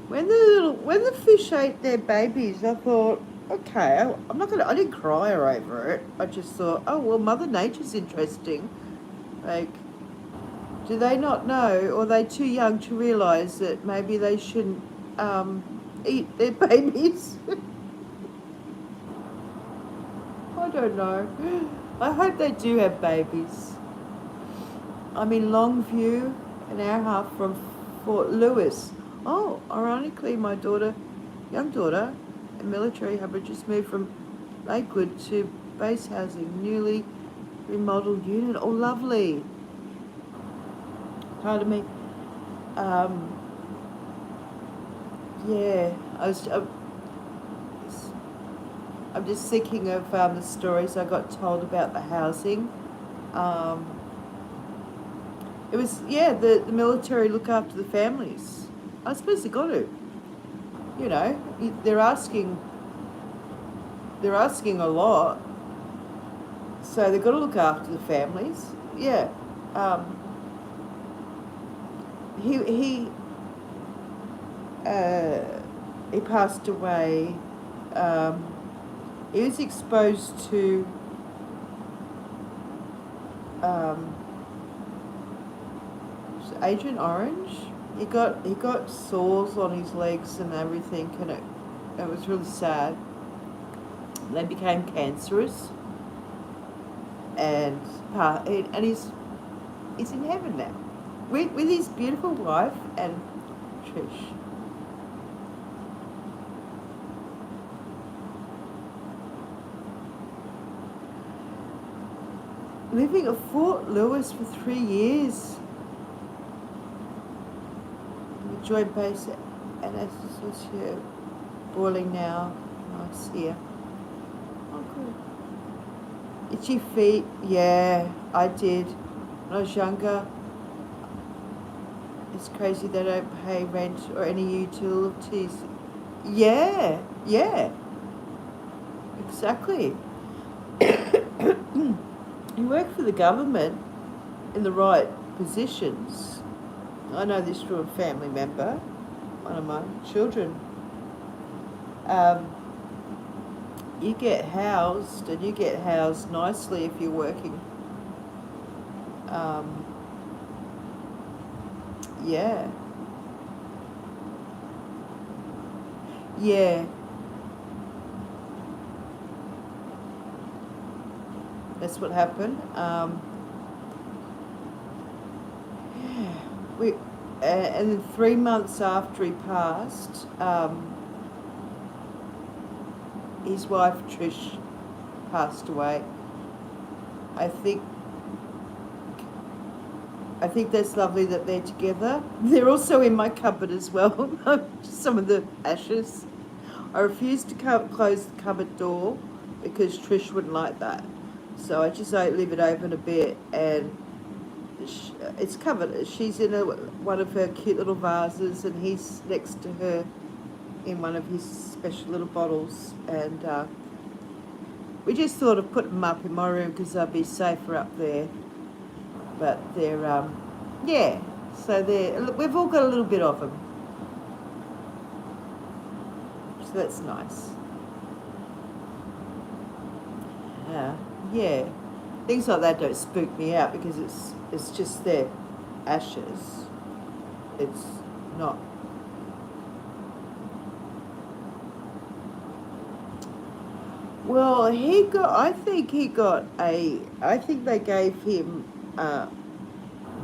when the fish ate their babies, I thought, okay, I didn't cry over it. I just thought, oh, well, Mother Nature's interesting. Like, do they not know, or are they too young to realise that maybe they shouldn't eat their babies? I don't know. I hope they do have babies. I'm in Longview, an hour and a half from Fort Lewis. Oh, ironically, my young daughter, a military hubber, just moved from Lakewood to base housing, newly remodeled unit. Oh, lovely. Pardon me. Yeah, I'm just thinking of the stories I got told about the housing. It was, yeah, the military look after the families. I suppose they got to. You know, they're asking a lot, so they've got to look after the families. Yeah. He passed away. He was exposed to Agent Orange. He got sores on his legs and everything, and it was really sad. They became cancerous, and he's in heaven now with his beautiful wife and Trish. Living at Fort Lewis for 3 years. joint base and as this here boiling now. Nice here. Oh, good. Itchy feet. Yeah, I did. When I was younger, it's crazy they don't pay rent or any utilities. Yeah, yeah, exactly. You work for the government in the right positions. I know this from a family member, one of my children. You get housed, and you get housed nicely if you're working. Yeah. Yeah. That's what happened. Yeah. And then 3 months after he passed, his wife Trish passed away. I think that's lovely that they're together. They're also in my cupboard as well. Some of the ashes. I refused to close the cupboard door because Trish wouldn't like that. So I just leave it open a bit, and it's covered. She's in one of her cute little vases, and he's next to her in one of his special little bottles. And we just thought of putting them up in my room because they'd be safer up there. But they're, yeah, so we've all got a little bit of them. So that's nice. Yeah, things like that don't spook me out because it's just their ashes. It's not. Well, I think they gave him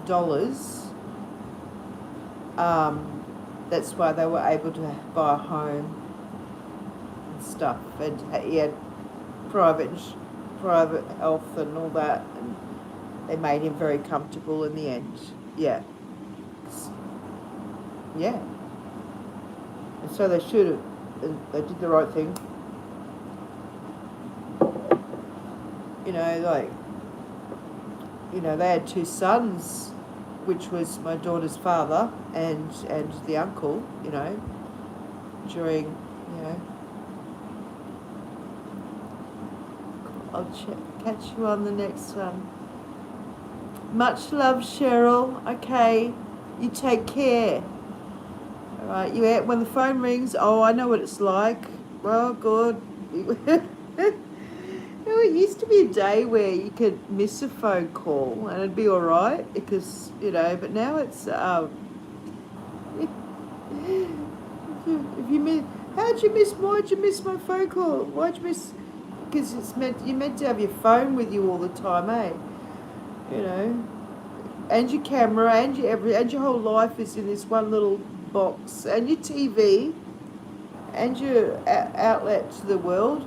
dollars. That's why they were able to buy a home and stuff, and he had private health and all that, and they made him very comfortable in the end. Yeah. Yeah. And so they should have, they did the right thing. They had 2 sons, which was my daughter's father and the uncle, during, I'll catch you on the next one. Much love, Cheryl. Okay, you take care. All right, when the phone rings, I know what it's like. Well, good. It used to be a day where you could miss a phone call and it'd be all right because, but now it's, if you miss, why'd you miss my phone call? Why'd you miss, because you're meant to have your phone with you all the time, eh? And your camera and your whole life is in this one little box, and your TV and your outlet to the world.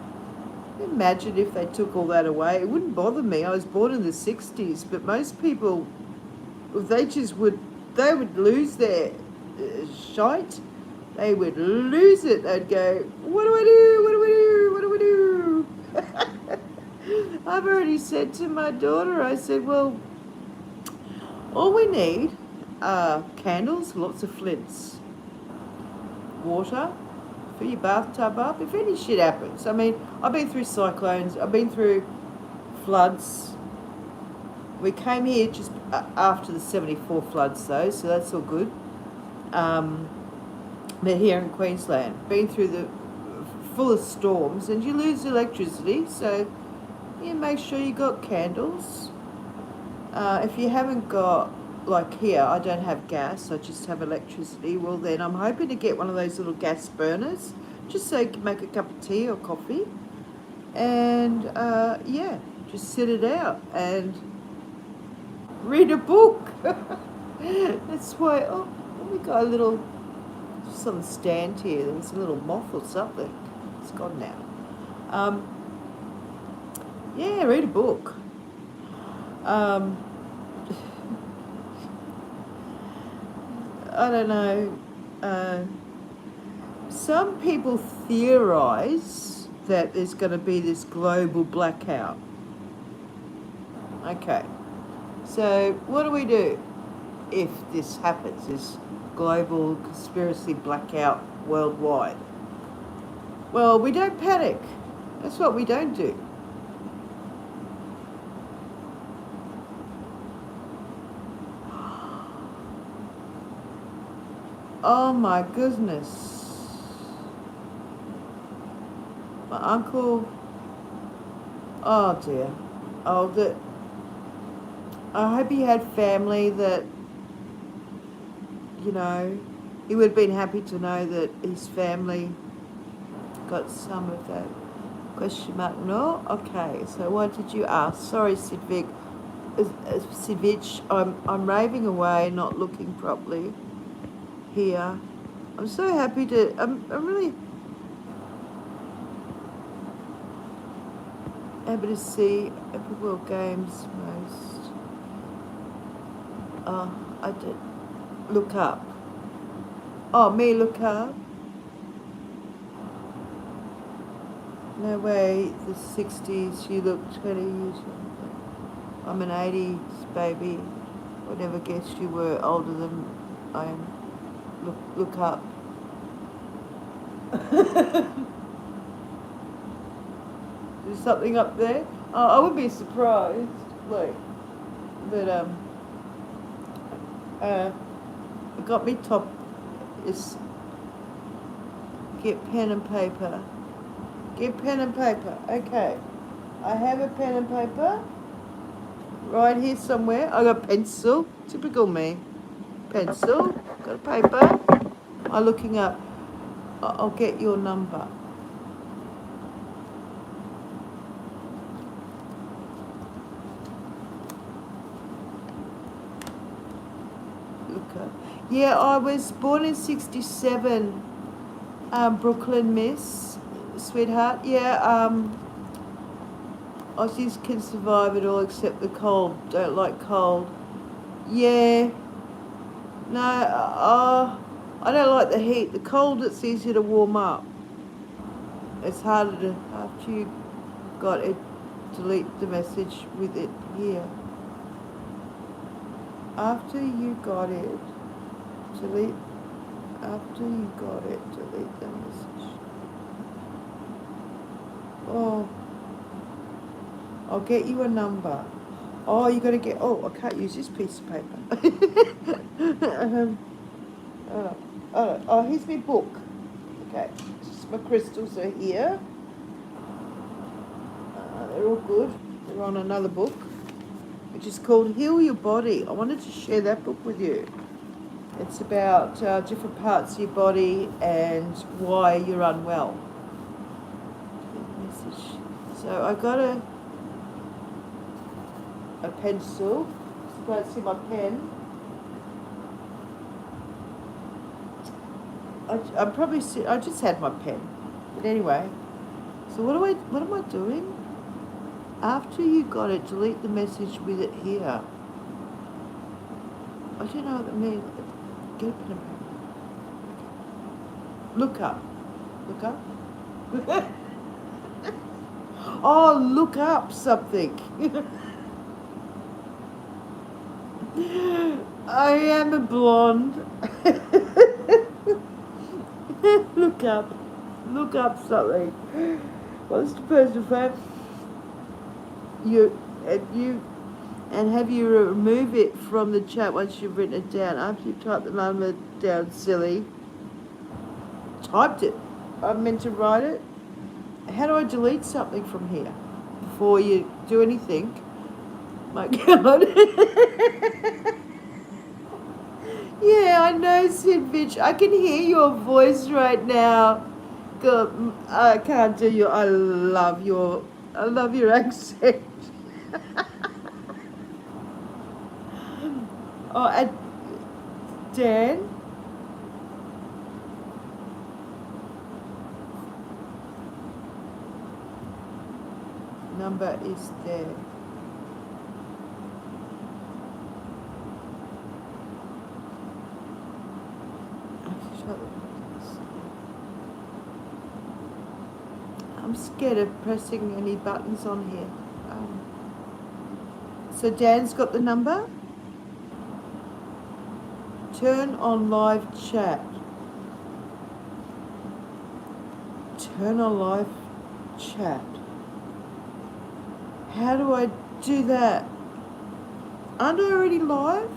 Imagine if they took all that away. It wouldn't bother me. I was born in the 60s, but most people, if they would lose their shite. They would lose it. They'd go, what do I do? What do I do? What do I do? I've already said to my daughter, I said, well, all we need are candles, lots of flints, water, fill your bathtub up if any shit happens. I mean, I've been through cyclones, I've been through floods. We came here just after the 74 floods though, so that's all good. But here in Queensland, been through the full of storms, and you lose electricity, so you make sure you got candles. If you haven't got, like here, I don't have gas, I just have electricity. Well then, I'm hoping to get one of those little gas burners, just so you can make a cup of tea or coffee, and yeah, just sit it out and read a book. That's why. Oh, we got a little, just on the stand here. There was a little moth or something. It's gone now. Yeah, read a book. I don't know. Uh, some people theorize that there's going to be this global blackout. Okay, so what do we do if this happens, this global conspiracy blackout worldwide? Well, we don't panic. That's what we don't do. Oh my goodness. My uncle, oh dear. Oh, I hope he had family that, you know, he would have been happy to know that his family got some of that. Question mark, no? Okay, so what did you ask? Sorry, Sidvig. Sidvich, I'm raving away, not looking properly here. I'm so happy to, I'm really happy to see Epic World Games most. Oh, I did look up. Oh, me look up? No way, the 60s, you look 20 years younger. I'm an 80s baby. I never guessed you were older than I am. Look up. There's something up there? Oh, I would be surprised. Like, but, it got me top is get pen and paper. Get pen and paper. Okay. I have a pen and paper. Right here somewhere. I got pencil. Typical me. Pencil. Got a paper. I'm looking up. I'll get your number. Look up. Yeah, I was born in 67. Brooklyn, Miss. Sweetheart. Yeah, Aussies can survive it all except the cold. Don't like cold. Yeah. No, I don't like the heat. The cold, it's easier to warm up. It's harder to, after you got it, delete the message with it here. After you got it, delete the message. Oh, I'll get you a number. Oh, you got to get, oh, I can't use this piece of paper. Here's my book. Okay, my crystals are here. They're all good. They're on another book, which is called Heal Your Body. I wanted to share that book with you. It's about different parts of your body and why you're unwell. So I got a pencil. So don't see my pen. I just had my pen. But anyway, so what am I doing? After you got it, delete the message with it here. I don't know what that means. Get a pen and paper. Look up. Look up? Oh, look up something. I am a blonde. Look up something. What's the person for? And have you remove it from the chat once you've written it down. After you've typed the number down, silly. Typed it. I meant to write it. How do I delete something from here before you do anything? My God. Yeah, I know, Sid Bitch. I can hear your voice right now. God, I can't do you. I love your accent. Oh, and Dan. Number is there. I'm scared of pressing any buttons on here. So Dan's got the number. Turn on live chat. Turn on live chat. How do I do that? Aren't I already live?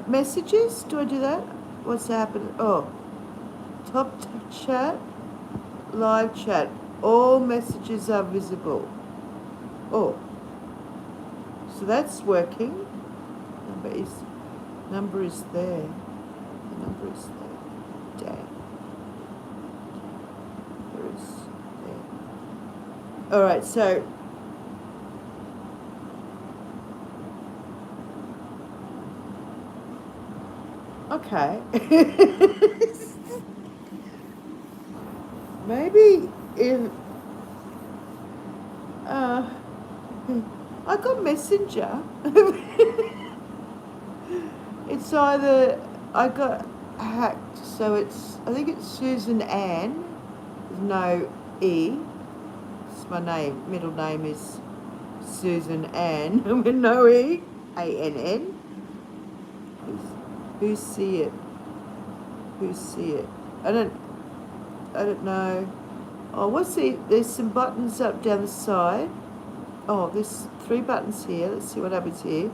Messages? Do I do that? What's happening? Oh, top chat, live chat. All messages are visible. Oh, so that's working. Number is there. The number is there. Damn. Number is there. All right, so. Okay. Maybe if I got Messenger. It's either I got hacked, so I think it's Susan Ann with no E. It's my name. Middle name is Susan Ann with no E. ANN. Who see it? Who see it? I don't know. Oh, there's some buttons up down the side. Oh, there's 3 buttons here. Let's see what happens here.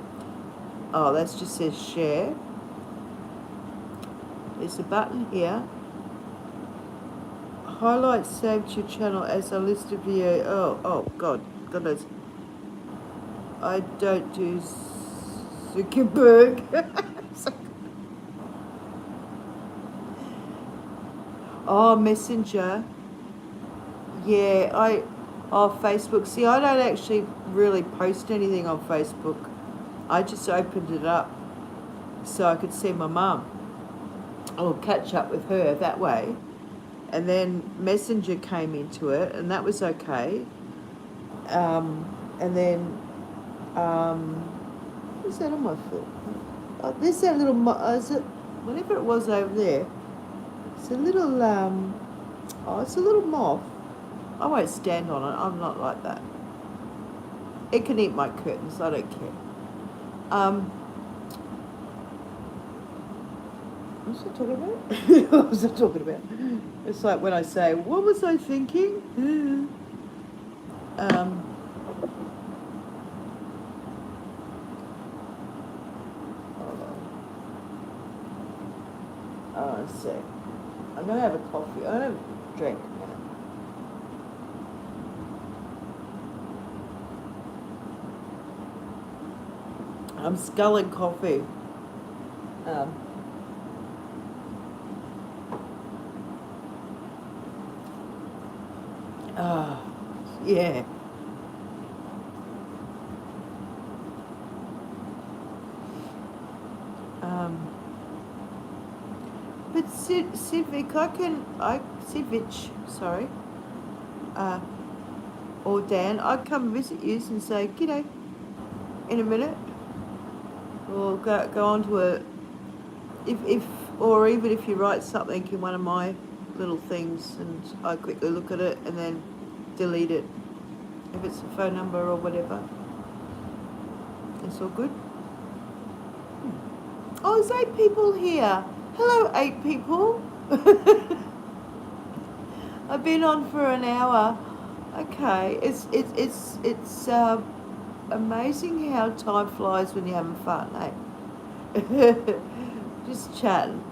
Oh, that just says share. There's a button here. Highlight saved to your channel as a list of video. Oh, God knows. I don't do Zuckerberg. Oh, Messenger. Yeah, Facebook. See, I don't actually really post anything on Facebook. I just opened it up so I could see my mum or catch up with her that way. And then Messenger came into it, and that was okay. And then, what's that on my foot? Oh, there's that little, whatever it was over there. It's a little, it's a little moth. I won't stand on it. I'm not like that. It can eat my curtains. I don't care. What was I talking about? What was I talking about? It's like when I say, what was I thinking? Let's see. I'm going to have a coffee. I'm going to have a drink. I'm sculling coffee. Yeah. But Civic, sorry, or Dan, I'd come visit you and say, g'day, in a minute. Or go on to or even if you write something in one of my little things and I quickly look at it and then delete it. If it's a phone number or whatever. It's all good. Oh, there's 8 people here. Hello, 8 people. I've been on for an hour. Okay, it's amazing how time flies when you're having fun, eh? Just chatting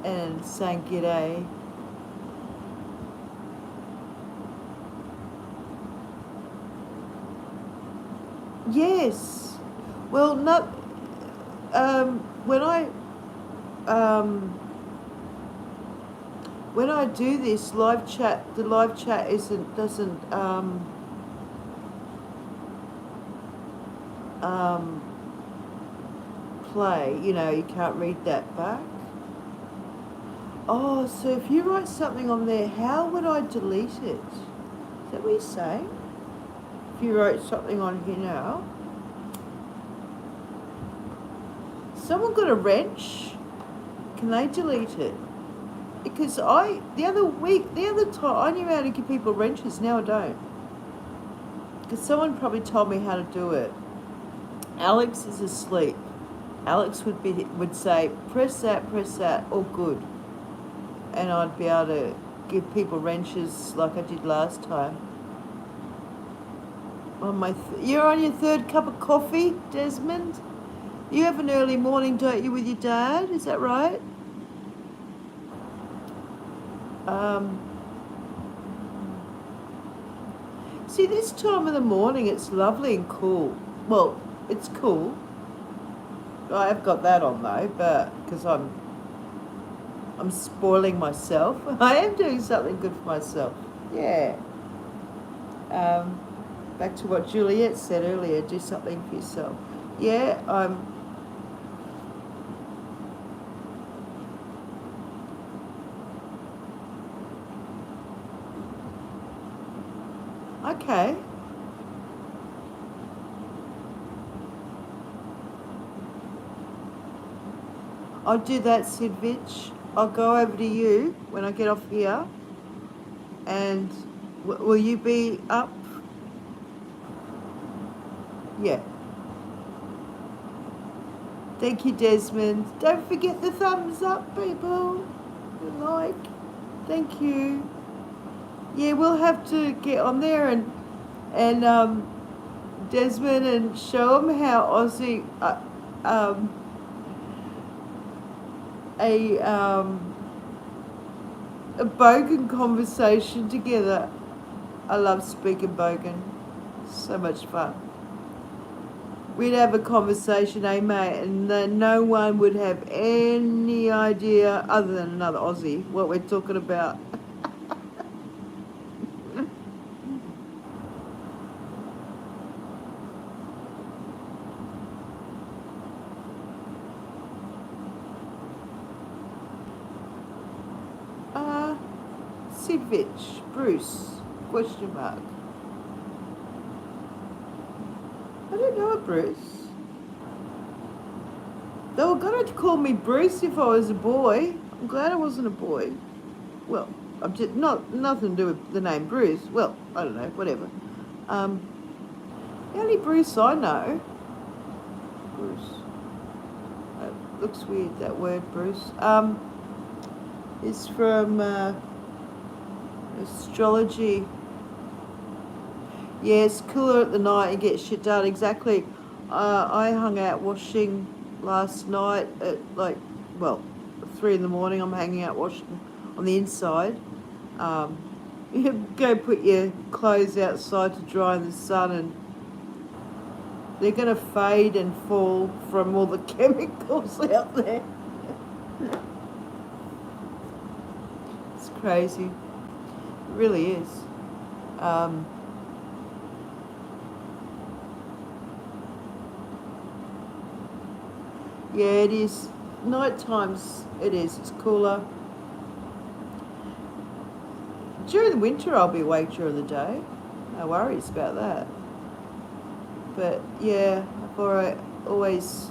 and saying g'day. Yes. Well, no. When I do this live chat, the live chat doesn't play. You know, you can't read that back. Oh, so if you write something on there, how would I delete it? Is that what you're saying? If you wrote something on here now. Someone got a wrench? Can they delete it? Because the other time, I knew how to give people wrenches, now I don't. Because someone probably told me how to do it. Alex is asleep. Alex would say, press that, all good. And I'd be able to give people wrenches like I did last time. You're on your third cup of coffee, Desmond? You have an early morning, don't you, with your dad? Is that right? See, this time of the morning, it's lovely and cool. Well, it's cool. I have got that on though, but because I'm spoiling myself. I am doing something good for myself. Yeah. Back to what Juliet said earlier, do something for yourself. Yeah, okay. I'll do that, Sid Vitch. I'll go over to you when I get off here. And will you be up? Yeah. Thank you, Desmond. Don't forget the thumbs up, people. Like. Thank you. Yeah, we'll have to get on there and Desmond, and show them how Aussie a Bogan conversation together. I love speaking Bogan. So much fun. We'd have a conversation, eh, mate, and no one would have any idea, other than another Aussie, what we're talking about. Sid Vitch, Bruce, question mark. I don't know a Bruce. They were going to call me Bruce if I was a boy. I'm glad I wasn't a boy. Well, I'm just nothing to do with the name Bruce. Well, I don't know, whatever. The only Bruce I know, Bruce. It looks weird, that word, Bruce. Is from astrology. Yeah, it's cooler at the night and get shit done. Exactly. I hung out washing last night at 3 in the morning. I'm hanging out washing on the inside. You go put your clothes outside to dry in the sun, and they're going to fade and fall from all the chemicals out there. It's crazy. It really is. Yeah, it is. Night times, it is. It's cooler. During the winter, I'll be awake during the day. No worries about that. But yeah, I always.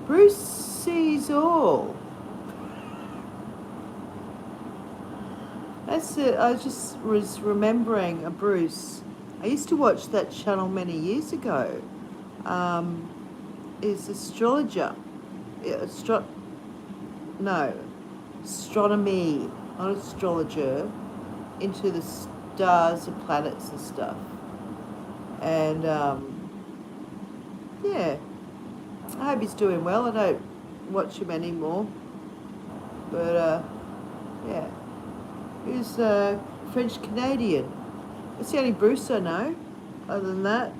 Bruce sees all. That's it. I just was remembering a Bruce. I used to watch that channel many years ago. Is astrologer. Astronomy, not astrologer, into the stars and planets and stuff. And yeah, I hope he's doing well. I don't watch him anymore, but yeah, he's French Canadian. That's the only Bruce I know. Other than that,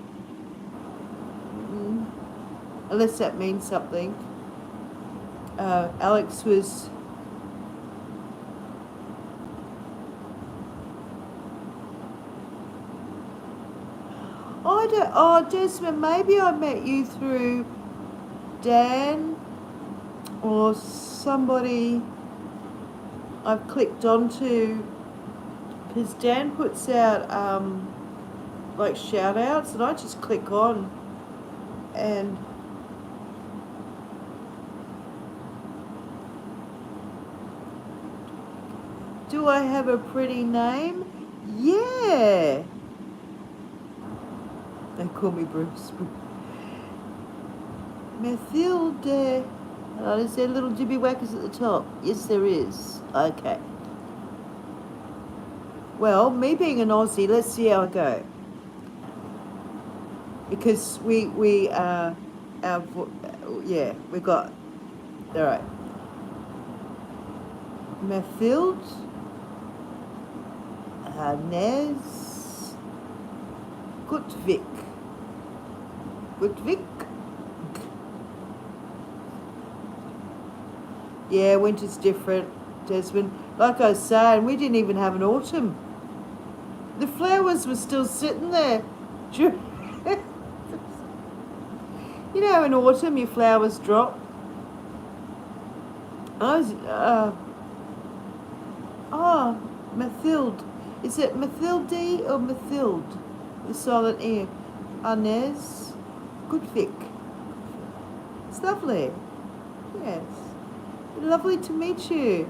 unless that means something. Alex was. Desmond, maybe I met you through Dan or somebody I've clicked onto, because Dan puts out like shout outs, and I just click on and Do I have a pretty name? Yeah. They call me Bruce. Mathilde. Oh, is there little dibby whackers at the top? Yes, there is. Okay. Well, me being an Aussie, let's see how I go. Because yeah, we got, all right. Mathilde, Nez, Gutvik. Gutvik? Yeah, winter's different, Desmond. Like I was saying, we didn't even have an autumn. The flowers were still sitting there. You know, in autumn, your flowers drop. I was, Mathilde. Is it Mathilde or Mathilde? The silent E. Inez Goodvick. It's lovely. Yes. Lovely to meet you.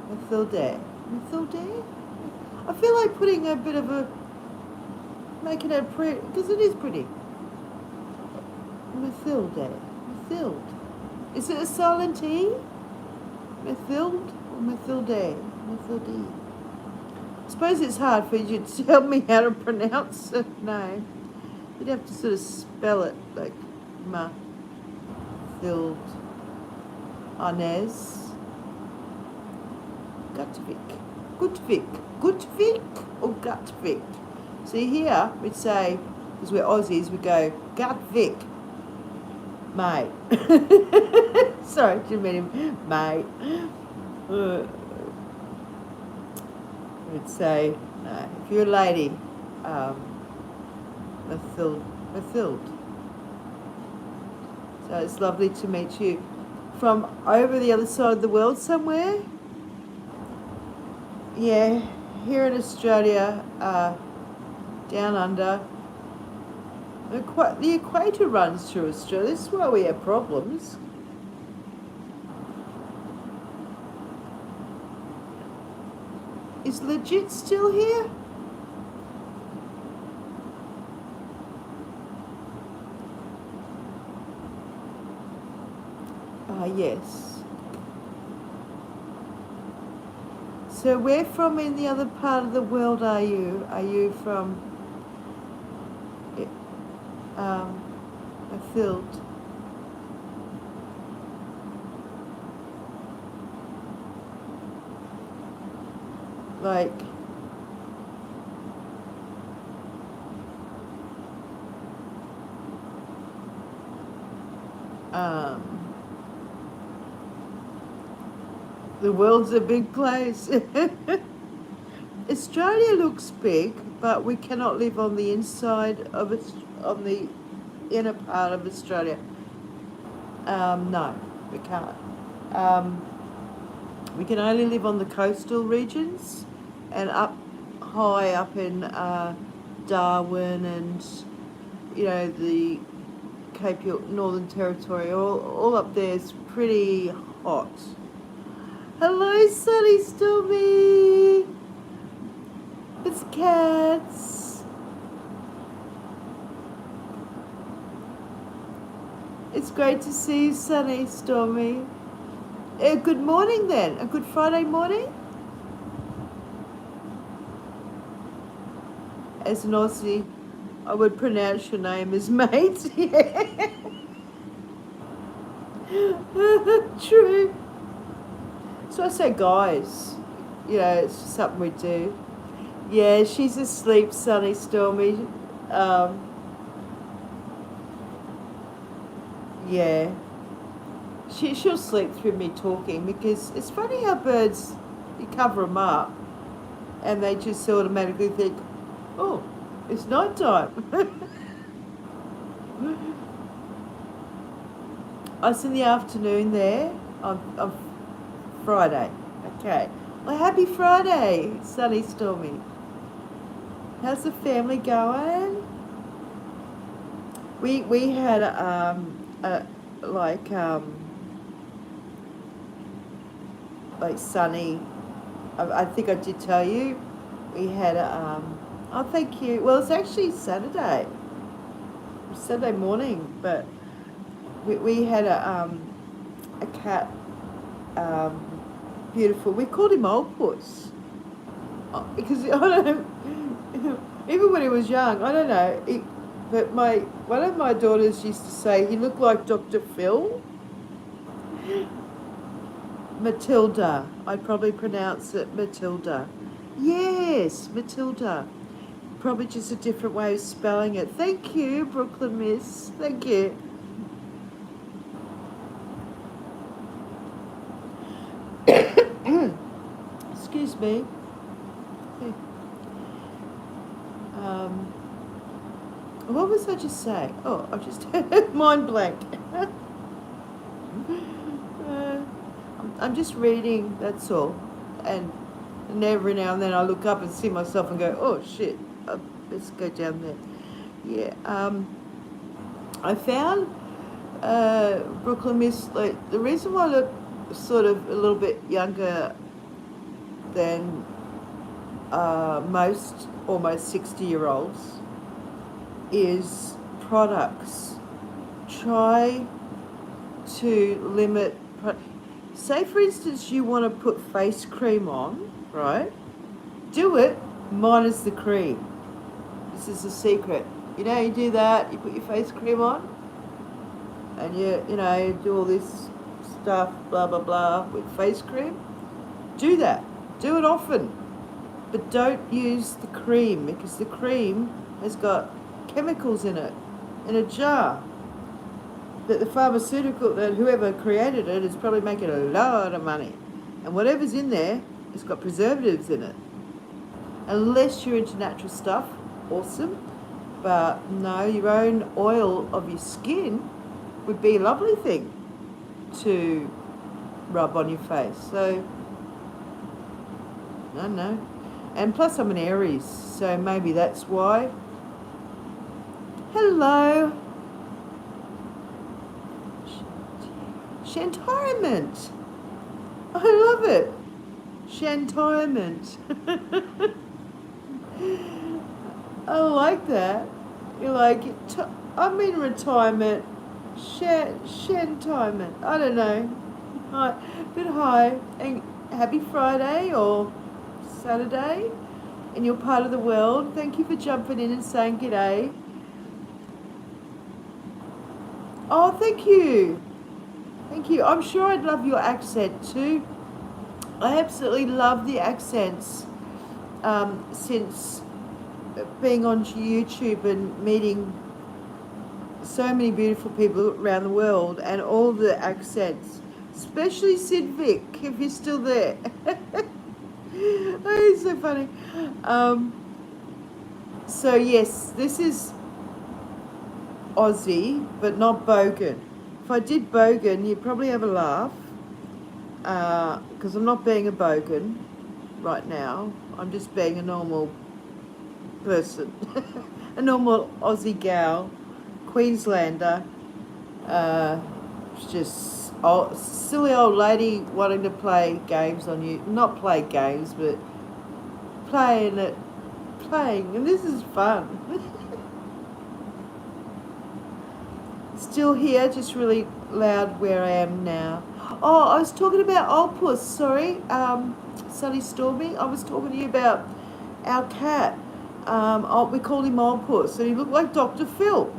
Mathilde. Mathilde? I feel like putting a bit of a, making it pretty, because it is pretty. Mathilde. Mathilde. Is it a silent E? Mathilde or Mathilde? Mathilde. I suppose it's hard for you to tell me how to pronounce the name. You'd have to sort of spell it like Mathilde. Inez Gutvik. Gutvik. Gutvik or Gutvik? See here, we'd say, because we're Aussies, we go Gutvik. Mate. Sorry, didn't mean him. Mate. We'd say, no, if you're a lady, Mathilde. Mathilde. So it's lovely to meet you. From over the other side of the world somewhere? Yeah, here in Australia, down under. The equator runs through Australia. This is why we have problems. Is Legit still here? Yes. So where from in the other part of the world are you? Are you from Mathilde? Like the world's a big place. Australia looks big, but we cannot live on the inside of it, on the inner part of Australia. No, we can't. We can only live on the coastal regions and up high up in Darwin and, you know, the Cape York, Northern Territory, all up there is pretty hot. Hello, Sunny Stormy. It's cats. It's great to see you, Sunny Stormy. Good morning then. A good Friday morning. As an Aussie, I would pronounce your name as mate. Yeah. True. So I say guys. You know, it's just something we do. Yeah, she's asleep, Sunny Stormy. Yeah. She'll sleep through me talking, because it's funny how birds, you cover them up and they just automatically think, oh, it's night time. I was in the afternoon there on Friday. Okay. Well, happy Friday, Sunny Stormy. How's the family going? We had like sunny I think I did tell you we had a, oh, thank you. Well, it's actually Saturday morning, but we had a cat, um, beautiful. We called him Old Puss because I don't know, even when he was young, I don't know. But one of my daughters used to say he looked like Dr. Phil. Matilda. I'd probably pronounce it Matilda. Yes, Matilda. Probably just a different way of spelling it. Thank you, Brooklyn Miss. Thank you. Excuse me. What was I just saying? Oh, I just mind blank. uh, I'm just reading, that's all. And every now and then I look up and see myself and go, oh shit, let's go down there. Yeah, I found Brooklyn Miss, like, the reason why I look sort of a little bit younger than most almost 60-year-olds is products. Try to limit. Say, for instance, you want to put face cream on, right? Do it minus the cream. This is the secret. You know, you do that, you put your face cream on, and you do all this stuff, blah, blah, blah, with face cream. Do that. Do it often. But don't use the cream, because the cream has got chemicals in it, in a jar, that the pharmaceutical, that whoever created it is probably making a lot of money. And whatever's in there has got preservatives in it. Unless you're into natural stuff, awesome. But no, your own oil of your skin would be a lovely thing to rub on your face. So, I don't know. And plus I'm an Aries, so maybe that's why. Hello. Shantirement. I love it. Shantirement. I like that. You're like, I'm in retirement. Shantirement. I don't know. Hi. But hi. And happy Friday or Saturday in your part of the world. Thank you for jumping in and saying g'day. Oh, thank you. Thank you. I'm sure I'd love your accent too. I absolutely love the accents since being on YouTube and meeting so many beautiful people around the world, and all the accents, especially Sid Vic, if you're still there. Oh, he's so funny. So yes, this is Aussie, but not Bogan. If I did Bogan, you'd probably have a laugh, because I'm not being a Bogan right now. I'm just being a normal person, a normal Aussie gal, Queenslander, just silly old lady wanting to play games on you. Not play games, but playing, and this is fun. Still here, just really loud where I am now. Oh, I was talking about Old Puss, sorry, Sunny Stormy. I was talking to you about our cat. We called him Old Puss, and he looked like Dr. Phil.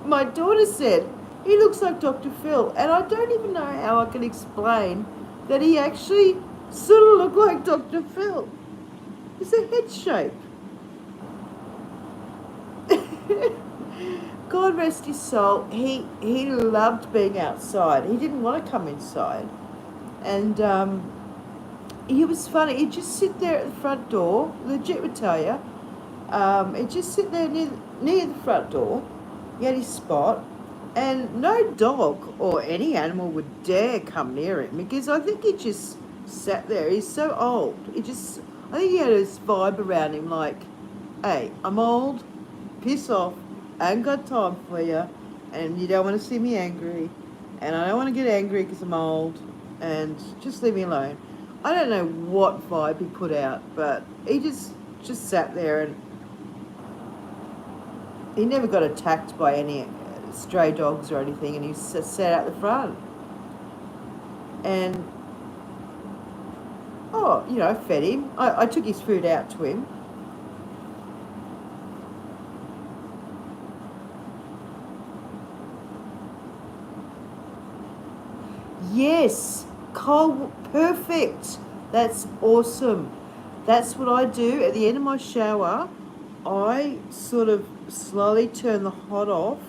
My daughter said, he looks like Dr. Phil, and I don't even know how I can explain that he actually sort of looked like Dr. Phil. It's a head shape. God rest his soul, he loved being outside. He didn't want to come inside. And he was funny. He'd just sit there at the front door, legit would tell you. He'd just sit there near the front door. He had his spot. And no dog or any animal would dare come near him, because I think he just sat there. He's so old. I think he had this vibe around him like, hey, I'm old, piss off. I ain't got time for you, and you don't want to see me angry, and I don't want to get angry because I'm old, and just leave me alone. I don't know what vibe he put out, but he just sat there, and he never got attacked by any stray dogs or anything, and he sat out the front. And, oh, you know, I fed him. I took his food out to him. Yes, cold, perfect. That's awesome. That's what I do at the end of my shower. I sort of slowly turn the hot off,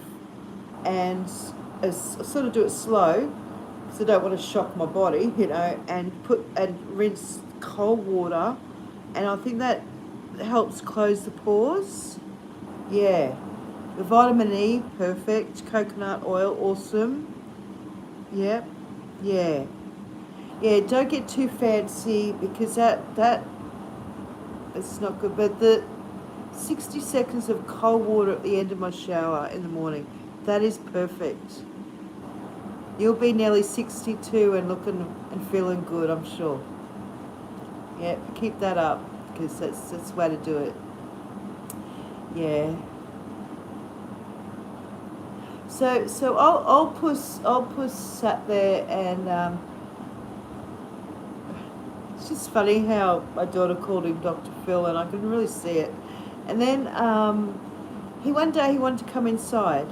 and I sort of do it slow because I don't want to shock my body, you know, and rinse cold water, and I think that helps close the pores. Yeah, the vitamin E, perfect. Coconut oil, awesome. Yep, yeah. Yeah, don't get too fancy because that it's not good. But the 60 seconds of cold water at the end of my shower in the morning, that is perfect. You'll be nearly 62 and looking and feeling good, I'm sure. Yeah, keep that up because that's the way to do it. Yeah. So I'll push sat there, and it's just funny how my daughter called him Dr. Phil, and I can really see it. And then one day he wanted to come inside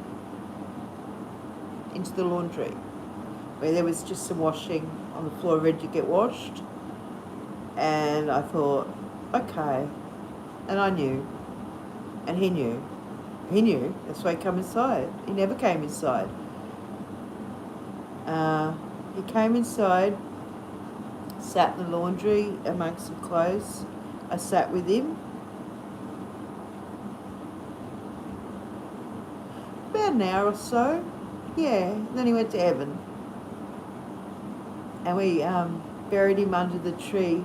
into the laundry where there was just some washing on the floor ready to get washed. And I thought, okay. And I knew. And he knew. He knew. That's why he came inside. He never came inside. He came inside, sat in the laundry amongst some clothes. I sat with him. About an hour or so. Yeah. And then he went to heaven. And we buried him under the tree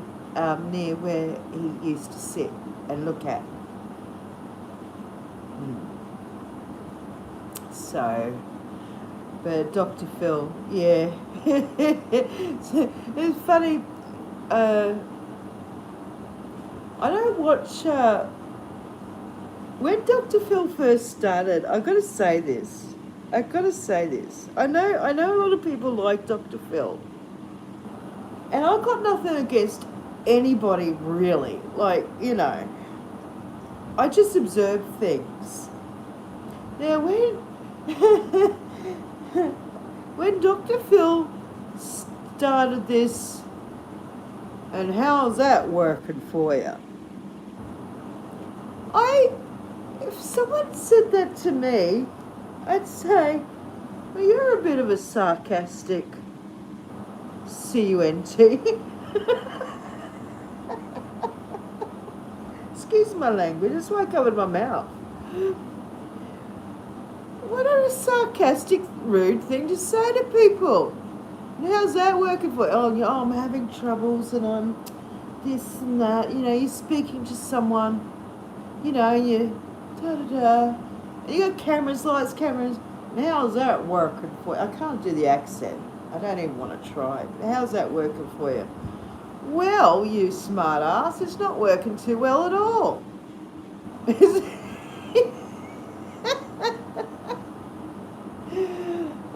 near where he used to sit and look at. So, but Dr. Phil, yeah. It's funny. I don't watch. When Dr. Phil first started, I've got to say this. I know a lot of people like Dr. Phil. And I've got nothing against anybody, really. Like, you know, I just observe things. Now, when Dr. Phil started this, and how's that working for you? If someone said that to me, I'd say, well, you're a bit of a sarcastic C-U-N-T. Excuse my language, that's why I covered my mouth. What a sarcastic, rude thing to say to people. How's that working for you? Oh, yeah, I'm having troubles and I'm this and that. You know, you're speaking to someone, you know, you da-da-da. And you got cameras, lights, cameras. How's that working for you? I can't do the accent. I don't even want to try. How's that working for you? Well, you smart ass, it's not working too well at all.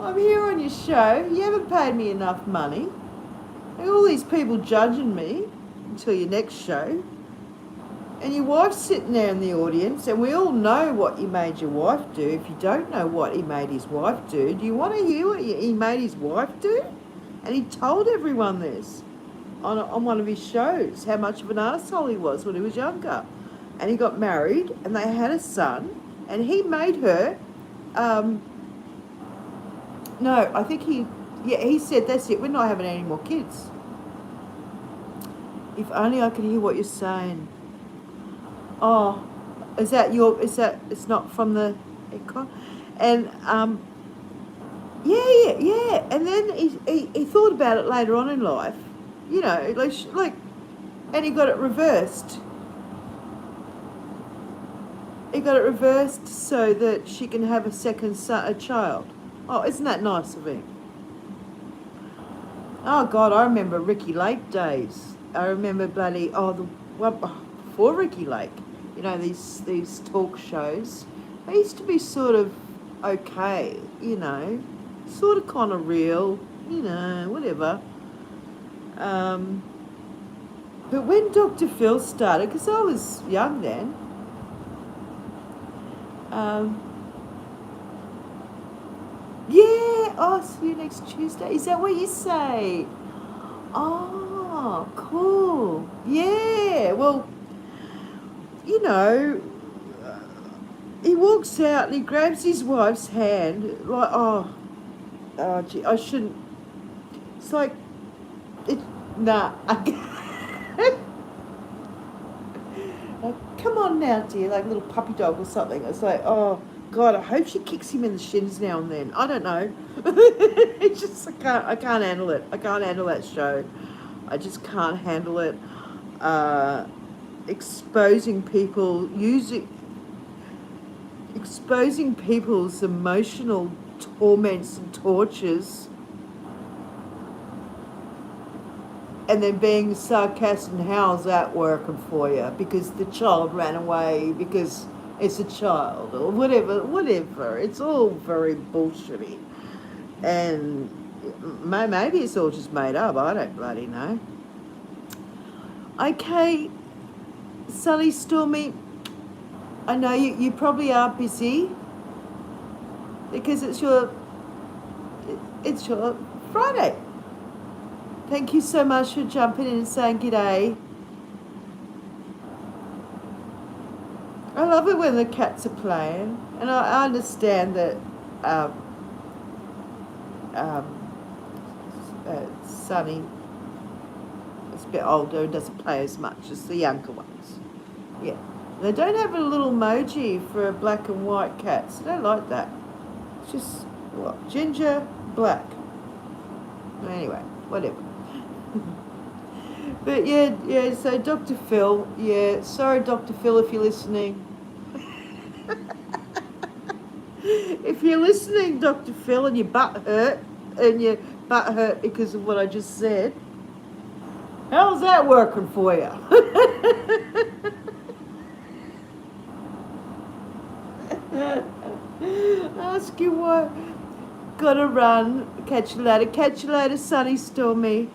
I'm here on your show. You haven't paid me enough money. And all these people judging me until your next show. And your wife's sitting there in the audience, and we all know what you made your wife do. If you don't know what he made his wife do you want to hear what he made his wife do? And he told everyone this on one of his shows, how much of an arsehole he was when he was younger. And he got married, and they had a son, and he made her... no, I think he said, that's it, we're not having any more kids. If only I could hear what you're saying. Oh, it's not from the econ? And, yeah. And then he thought about it later on in life, you know, like, and he got it reversed. He got it reversed so that she can have a child. Oh, isn't that nice of him? Oh God, I remember Ricky Lake days. I remember bloody the one before Ricky Lake. You know, these talk shows. They used to be sort of okay. You know, sort of kind of real. You know, whatever. Um, but when Dr. Phil started, because I was young then. Yeah. Oh, see you next Tuesday. Is that what you say? Oh, cool. Yeah. Well, you know, he walks out and he grabs his wife's hand, like, gee, I shouldn't. It's like, it, nah. Like, come on now, dear, like a little puppy dog or something. It's like, oh, God, I hope she kicks him in the shins now and then. I don't know. It's just, I can't handle it. I can't handle that show. I just can't handle it. Exposing people, exposing people's emotional torments and tortures, and then being sarcastic and how's that working for you because the child ran away because it's a child or whatever. It's all very bullshitty, and maybe it's all just made up. I don't bloody know. Okay, Sally Stormy, I know you probably are busy because it's your Friday. Thank you so much for jumping in and saying g'day. I love it when the cats are playing, and I understand that Sunny is a bit older and doesn't play as much as the younger ones. Yeah. They don't have a little emoji for a black and white cat, so I don't like that. It's just, what, ginger, black. Anyway, whatever. But yeah, so Dr. Phil, sorry Dr. Phil if you're listening. If you're listening, Dr. Phil, and your butt hurt because of what I just said, how's that working for you? Ask you what. Gotta run. Catch you later, Sunny Stormy.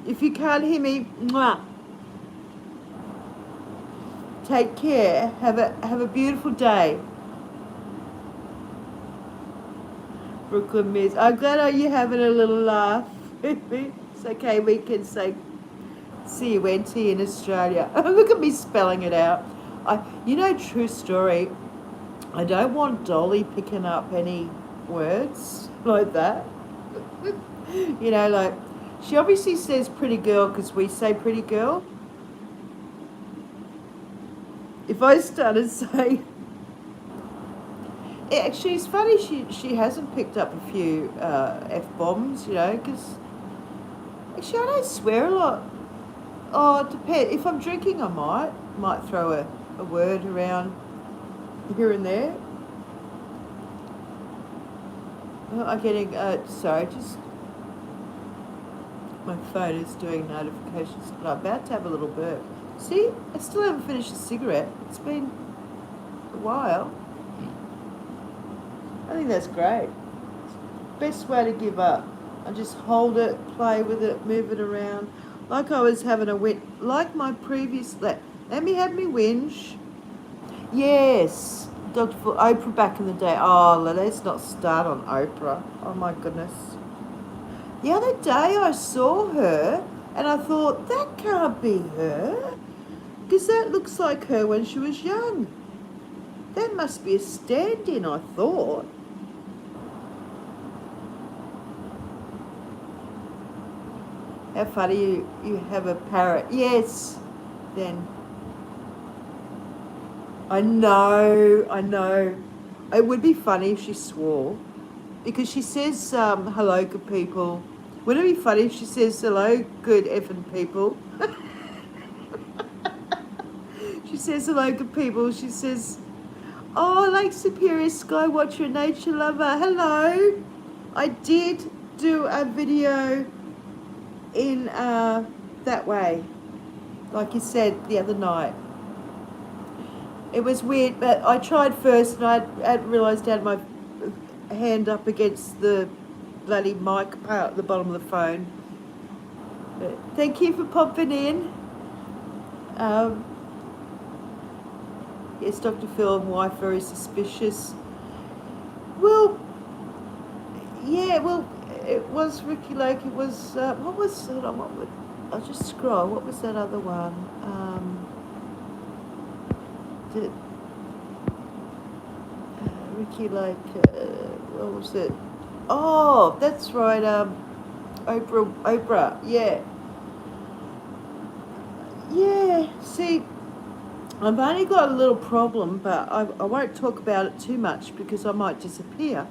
If you can't hear me, mwah. Take care. Have a beautiful day. Brooklyn Miss. I'm glad you're having a little laugh. It's okay, we can say CUNT in Australia. Look at me spelling it out. True story, I don't want Dolly picking up any words like that. Like, she obviously says pretty girl because we say pretty girl. If I started saying... Actually, it's funny she hasn't picked up a few F-bombs, because... Actually, I don't swear a lot. Oh, it depends. If I'm drinking, I might throw a word around here and there. I'm getting... sorry, just... My phone is doing notifications, but I'm about to have a little burp. See, I still haven't finished a cigarette. It's been a while. I think that's great. Best way to give up. I just hold it, play with it, move it around. Like I was having a like my previous... Let me have me whinge. Yes, Dr. Oprah back in the day. Oh, let's not start on Oprah. Oh my goodness. The other day I saw her and I thought, that can't be her, because that looks like her when she was young. That must be a stand-in, I thought. How funny you have a parrot. Yes, then. I know. It would be funny if she swore, because she says hello, good people. Wouldn't it be funny if she says hello, good effing people? She says hello, good people. She says, oh, Lake Superior Sky Watcher, Nature Lover. Hello. I did do a video in that way, like you said the other night. It was weird, but I tried first and I hadn't realised I had my hand up against the bloody mic part at the bottom of the phone. But thank you for popping in. Yes, Dr. Phil and wife very suspicious. Well, yeah, well, it was Ricky Lake. It was, what was, hold on, what would, I'll just scroll. What was that other one? Ricky Lake, what was it? Oh, that's right, Oprah, yeah. Yeah, see, I've only got a little problem, but I won't talk about it too much because I might disappear.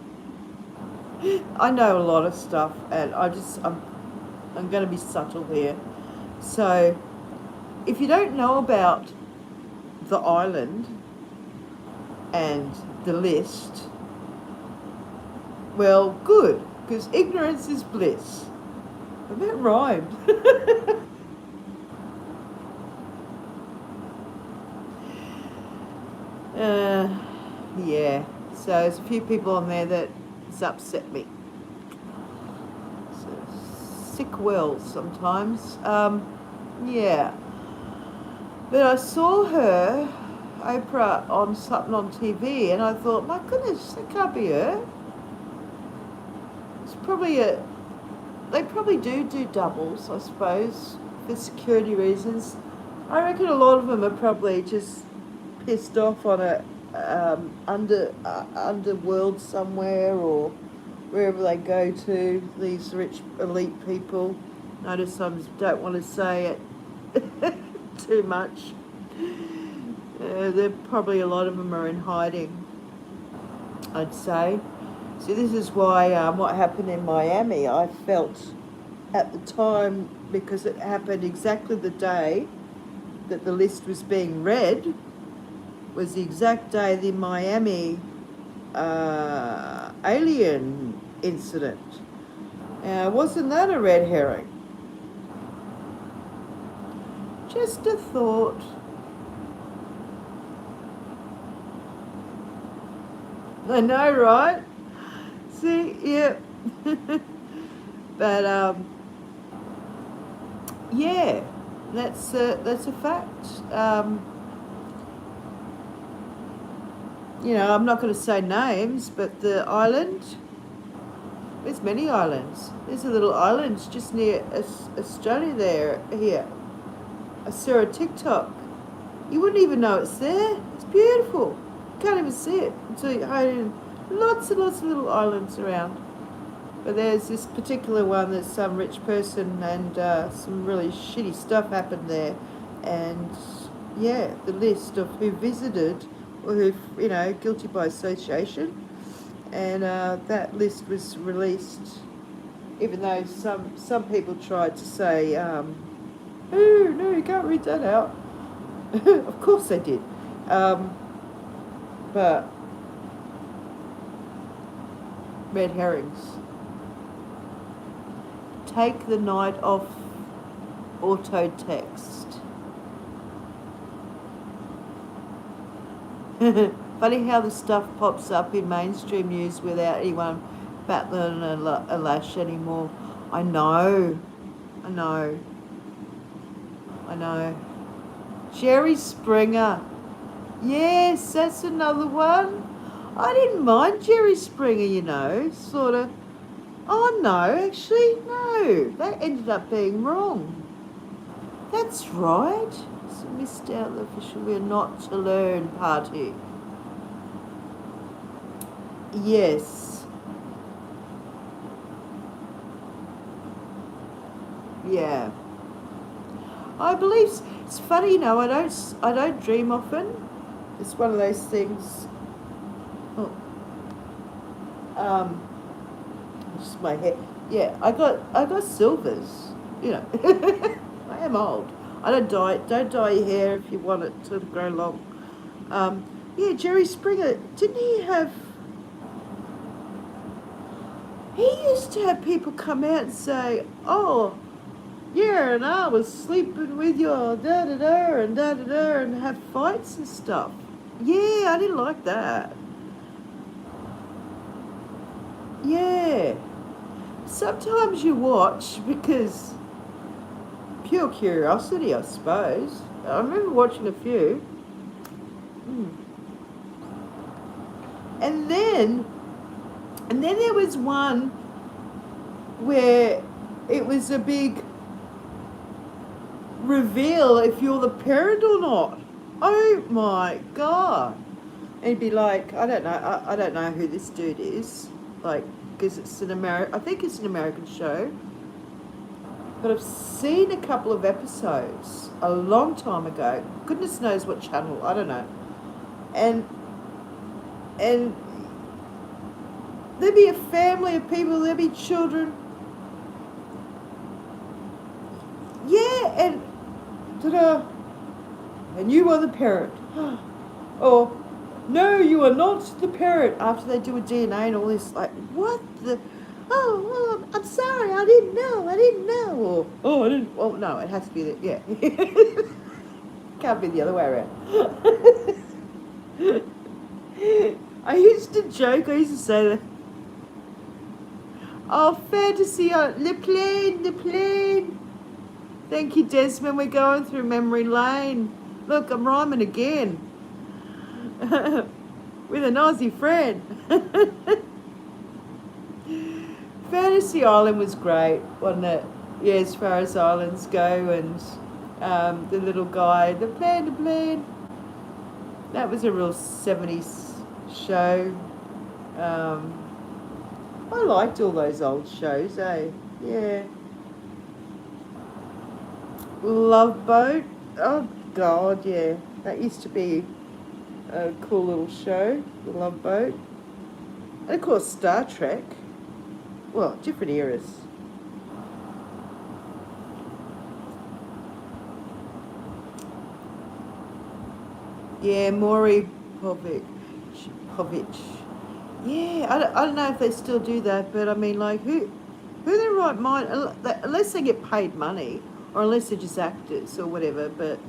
I know a lot of stuff, and I'm going to be subtle here. So, if you don't know about the island and the list, well, good, because ignorance is bliss. And that rhymed. Yeah, so there's a few people on there that has upset me. So, sick wills sometimes. Yeah. But I saw her, Oprah, on something on TV, and I thought, my goodness, that can't be her. It's probably they probably do doubles, I suppose, for security reasons. I reckon a lot of them are probably just pissed off on a underworld somewhere or wherever they go to, these rich elite people. Notice I don't want to say it too much. Probably a lot of them are in hiding, I'd say. See, this is why what happened in Miami, I felt at the time, because it happened exactly the day that the list was being read, was the exact day the Miami alien incident. Wasn't that a red herring? Just a thought. I know, right? See, yeah. But yeah, that's a fact. You know, I'm not going to say names, but the island, there's many islands. There's a little island just near Australia here. I saw a TikTok. You wouldn't even know it's there. It's beautiful. You can't even see it until you hone in. Lots and lots of little islands around. But there's this particular one that's some rich person and some really shitty stuff happened there. And yeah, the list of who visited or who, you know, guilty by association. And that list was released, even though some people tried to say, oh, no, you can't read that out. Of course they did. But red herrings. Take the night off auto text. Funny how the stuff pops up in mainstream news without anyone battling a lash anymore. I know. Jerry Springer. Yes, that's another one. I didn't mind Jerry Springer, you know, sort of. Oh, no, actually, no. That ended up being wrong. That's right. So missed out the official We're Not to Learn party. Yes. Yeah. I believe it's funny, you know. I don't dream often. It's one of those things. Oh. Just my hair. Yeah, I got silvers. You know, I am old. Don't dye your hair if you want it to grow long. Yeah, Jerry Springer, didn't he have? He used to have people come out and say, "Oh, Yeah, and I was sleeping with your da-da-da and da-da-da and have fights and stuff. Yeah, I didn't like that. Yeah. Sometimes you watch because pure curiosity, I suppose. I remember watching a few. Mm. And then, and then there was one where it was a big reveal if you're the parent or not. Oh my God. And he'd be like, I don't know, I don't know who this dude is. Like, because it's I think it's an American show. But I've seen a couple of episodes a long time ago. Goodness knows what channel, I don't know. And there'd be a family of people, there'd be children. Yeah, and ta-da, and you are the parent. Or, no, you are not the parent. After they do a DNA and all this, like, what the? Oh, I'm sorry, I didn't know. Or, oh, I didn't. Well, no, it has to be that. Yeah, can't be the other way around. I used to joke. I used to say that. Oh, fantasy! The plane. Thank you, Desmond. We're going through memory lane. Look, I'm rhyming again. With an Aussie friend. Fantasy Island was great, wasn't it? Yeah, as far as islands go, and the little guy, the plane. That was a real 70s show. I liked all those old shows, eh? Yeah. Love Boat. Oh, God, yeah. That used to be a cool little show, The Love Boat. And, of course, Star Trek. Well, different eras. Yeah, Maury Povich. Yeah, I don't know if they still do that, but I mean, like, who in their right mind, unless they get paid money, or unless they're just actors or whatever, but,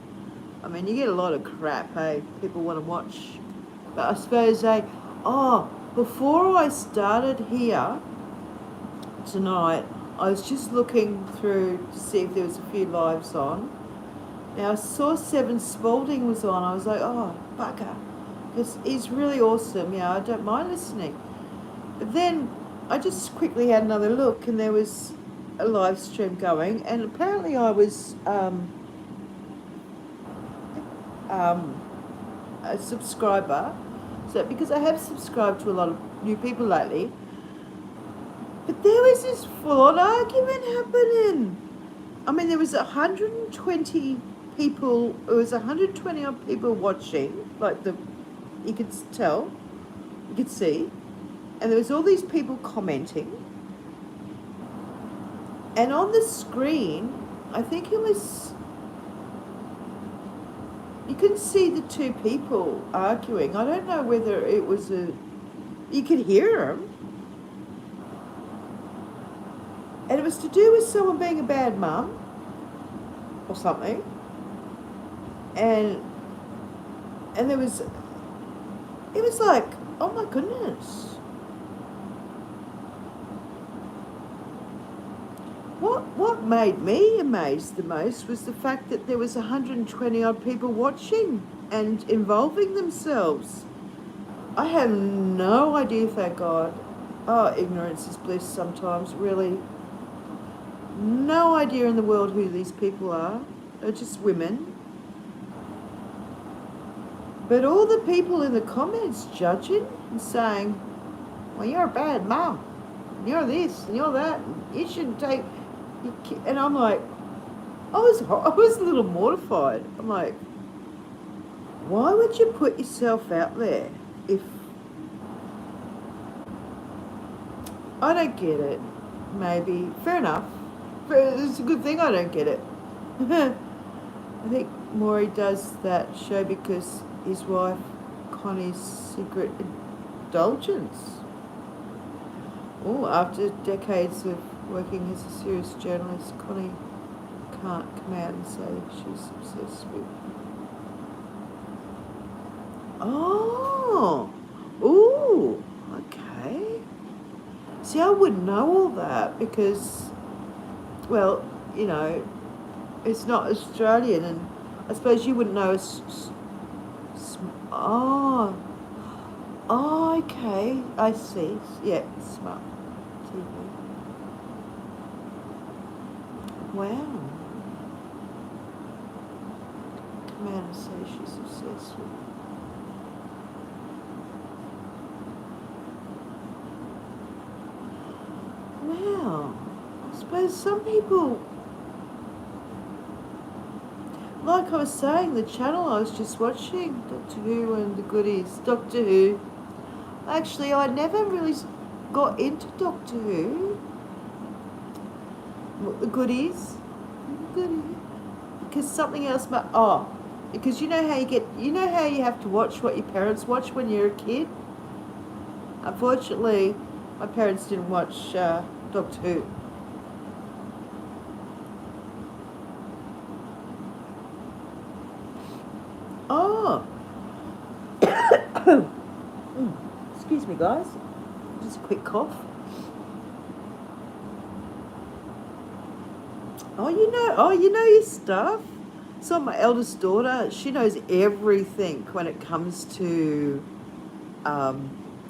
I mean, you get a lot of crap, hey, people want to watch. But I suppose before I started here tonight, I was just looking through to see if there was a few lives on. Now, I saw Seven Spalding was on. I was like, oh, bugger. Because he's really awesome. I don't mind listening. But then I just quickly had another look and there was a live stream going. And apparently I was a subscriber. So because I have subscribed to a lot of new people lately. But there was this full-on argument happening. I mean, there was 120 people, it was 120 odd people watching, like you could tell, you could see, and there was all these people commenting, and on the screen, I think it was, you could see the two people arguing. I don't know whether it was you could hear them, and it was to do with someone being a bad mum, or something. And it was like, oh my goodness. What made me amazed the most was the fact that there was 120 odd people watching and involving themselves. I have no idea, thank God. Oh, ignorance is bliss sometimes, really. No idea in the world who these people are. They're just women. But all the people in the comments judging and saying, well, you're a bad mum. You're this and you're that. And you shouldn't take... And I'm like, I was a little mortified. I'm like, why would you put yourself out there if... I don't get it. Maybe. Fair enough. It's a good thing I don't get it. I think Maury does that show because his wife Connie's secret indulgence. Oh, after decades of working as a serious journalist, Connie can't come out and say she's obsessed with. Oh, ooh, okay. See, I wouldn't know all that because, well, you know, it's not Australian, and I suppose you wouldn't know. Oh, oh, okay, I see. Yeah, smart TV. Wow. Come out and say she's obsessed with. Wow. I suppose some people, like I was saying, the channel I was just watching, Doctor Who and the goodies. Doctor Who. Actually, I never really got into Doctor Who. The goodies. Goodies. Because something else, because you know how you have to watch what your parents watch when you're a kid? Unfortunately, my parents didn't watch Doctor Who. Oh. Excuse me, guys. Just a quick cough. Oh, you know your stuff. So my eldest daughter, she knows everything when it comes to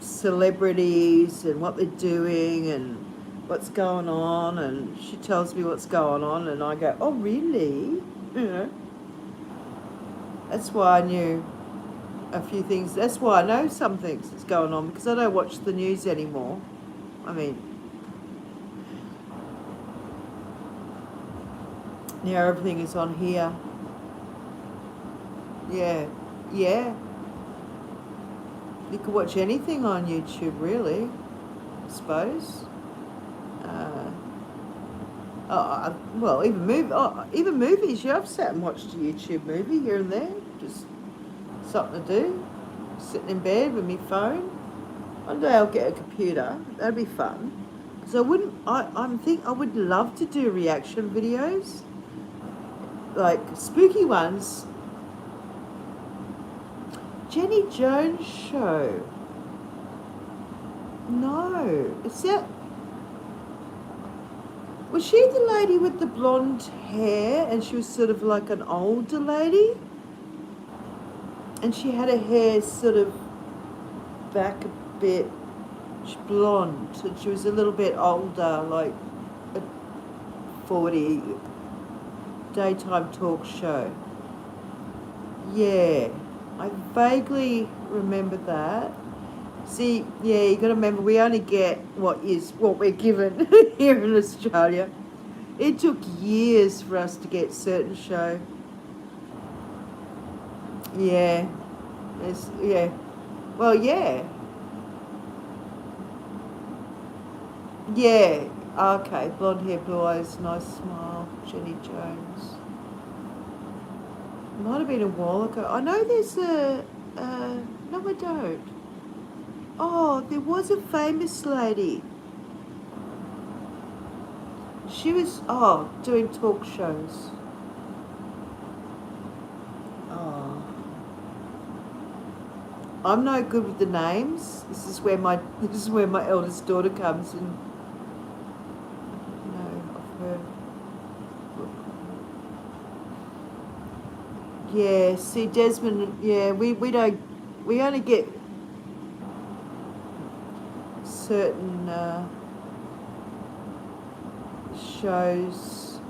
celebrities and what they're doing and what's going on, and she tells me what's going on, and I go, oh, really? You know. That's why I knew a few things. That's why I know some things that's going on, because I don't watch the news anymore. I mean, now everything is on here. Yeah, yeah. You can watch anything on YouTube, really, I suppose. Well, even movies. Yeah, I've sat and watched a YouTube movie here and there. Just something to do. Sitting in bed with my phone. One day I'll get a computer. That'd be fun. Because I would love to do reaction videos, like spooky ones. Jenny Jones show. No, is that? Was she the lady with the blonde hair, and she was sort of like an older lady? And she had her hair sort of back a bit, blonde, and she was a little bit older, like a 40, daytime talk show. Yeah, I vaguely remember that. See, yeah, you got to remember, we only get what we're given here in Australia. It took years for us to get certain show. Yeah, yeah. Well, yeah. Yeah. Okay, blonde hair, blue eyes, nice smile, Jenny Jones. Might have been a while ago. I know there's no, I don't. Oh, there was a famous lady. She was, doing talk shows. Oh. I'm no good with the names. This is where my eldest daughter comes in. No, of her. Yeah, see Desmond, yeah, we only get certain shows.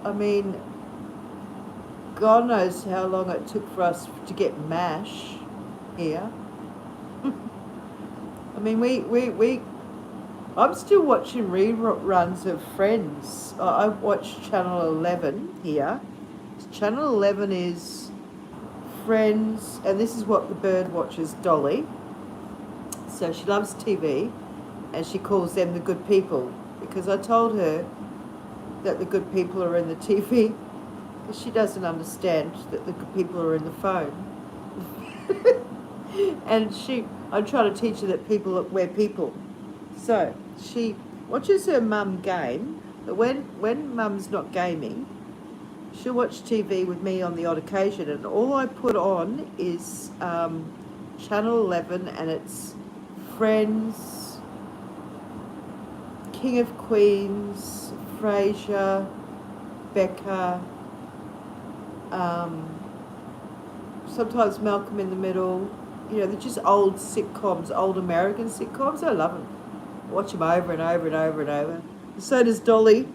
I mean, God knows how long it took for us to get MASH here. I mean, I'm still watching reruns of Friends. I watch Channel 11 here. Channel 11 is Friends, and this is what the bird watches, Dolly. So she loves TV, and she calls them the good people, because I told her that the good people are in the TV, because she doesn't understand that the good people are in the phone. And I'm trying to teach her that we're people. So she watches her mum game, but when mum's not gaming, she'll watch TV with me on the odd occasion, and all I put on is Channel 11, and it's Friends, King of Queens, Frasier, Becca, sometimes Malcolm in the Middle. You know, they're just old sitcoms, old American sitcoms. I love them. Watch them over and over and over and over. So does Dolly.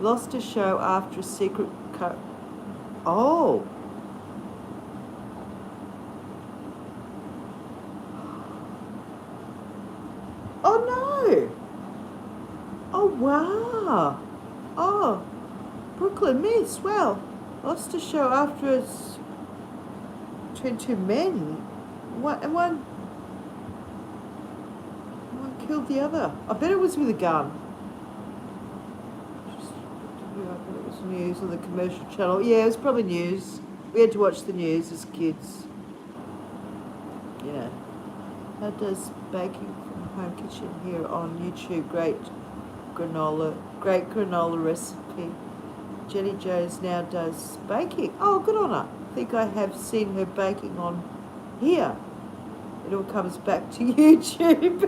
Lost a show after a secret Oh. Oh no. Oh wow. Oh. Brooklyn Miss. Well, lost a show after it's between two men. One killed the other. I bet it was with a gun. It was news on the commercial channel. Yeah, it was probably news. We had to watch the news as kids. Yeah. How does baking from home kitchen here on YouTube? Great granola recipe. Jenny Jones now does baking. Oh, good on her. I think I have seen her baking on here. It all comes back to YouTube.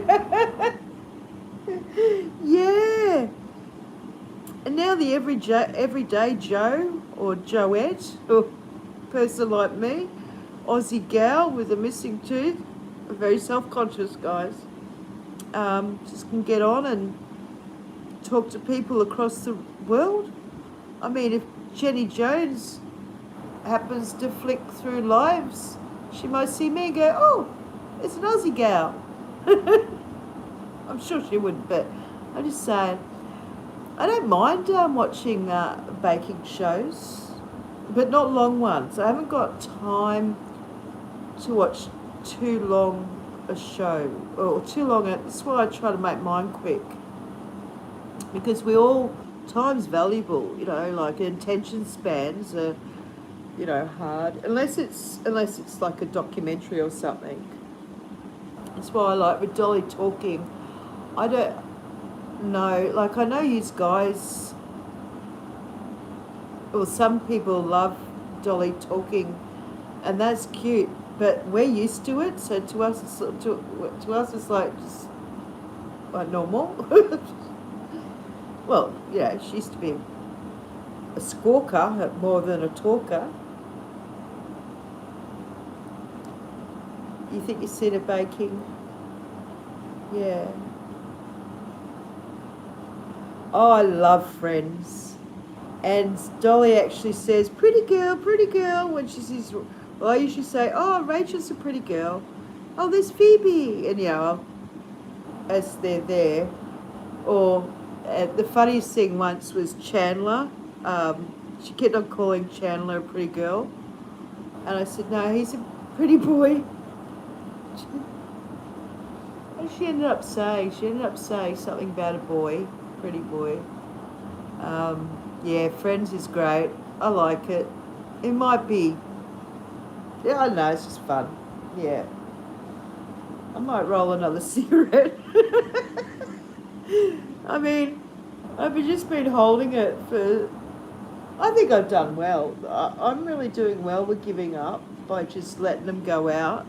Yeah. And now the everyday Joe or Joette, or person like me, Aussie gal with a missing tooth, very self-conscious, guys, just can get on and talk to people across the world. I mean, if Jenny Jones happens to flick through lives, she might see me and go, oh, it's an Aussie gal. I'm sure she wouldn't, but I'm just saying, I don't mind watching baking shows, but not long ones. I haven't got time to watch too long a show, or too long. That's why I try to make mine quick, because time's valuable. You know, like attention spans are, you know, hard unless it's like a documentary or something. That's why I like with Dolly talking. I don't know, like I know you guys, well, some people love Dolly talking, and that's cute. But we're used to it, so to us it's like just like normal. Well, yeah, she used to be a squawker more than a talker. You think you've seen her baking? Yeah. Oh, I love Friends. And Dolly actually says, pretty girl, when she sees, well, I usually say, oh, Rachel's a pretty girl. Oh, there's Phoebe. And, you know, as they're there. Or the funniest thing once was Chandler. She kept on calling Chandler a pretty girl. And I said, no, he's a pretty boy. And she ended up saying something about a boy, pretty boy. Yeah, Friends is great. I like it. It might be, yeah, I don't know, it's just fun. Yeah. I might roll another cigarette. I mean, I've just been holding it for, I think I've done well. I'm really doing well with giving up by just letting them go out.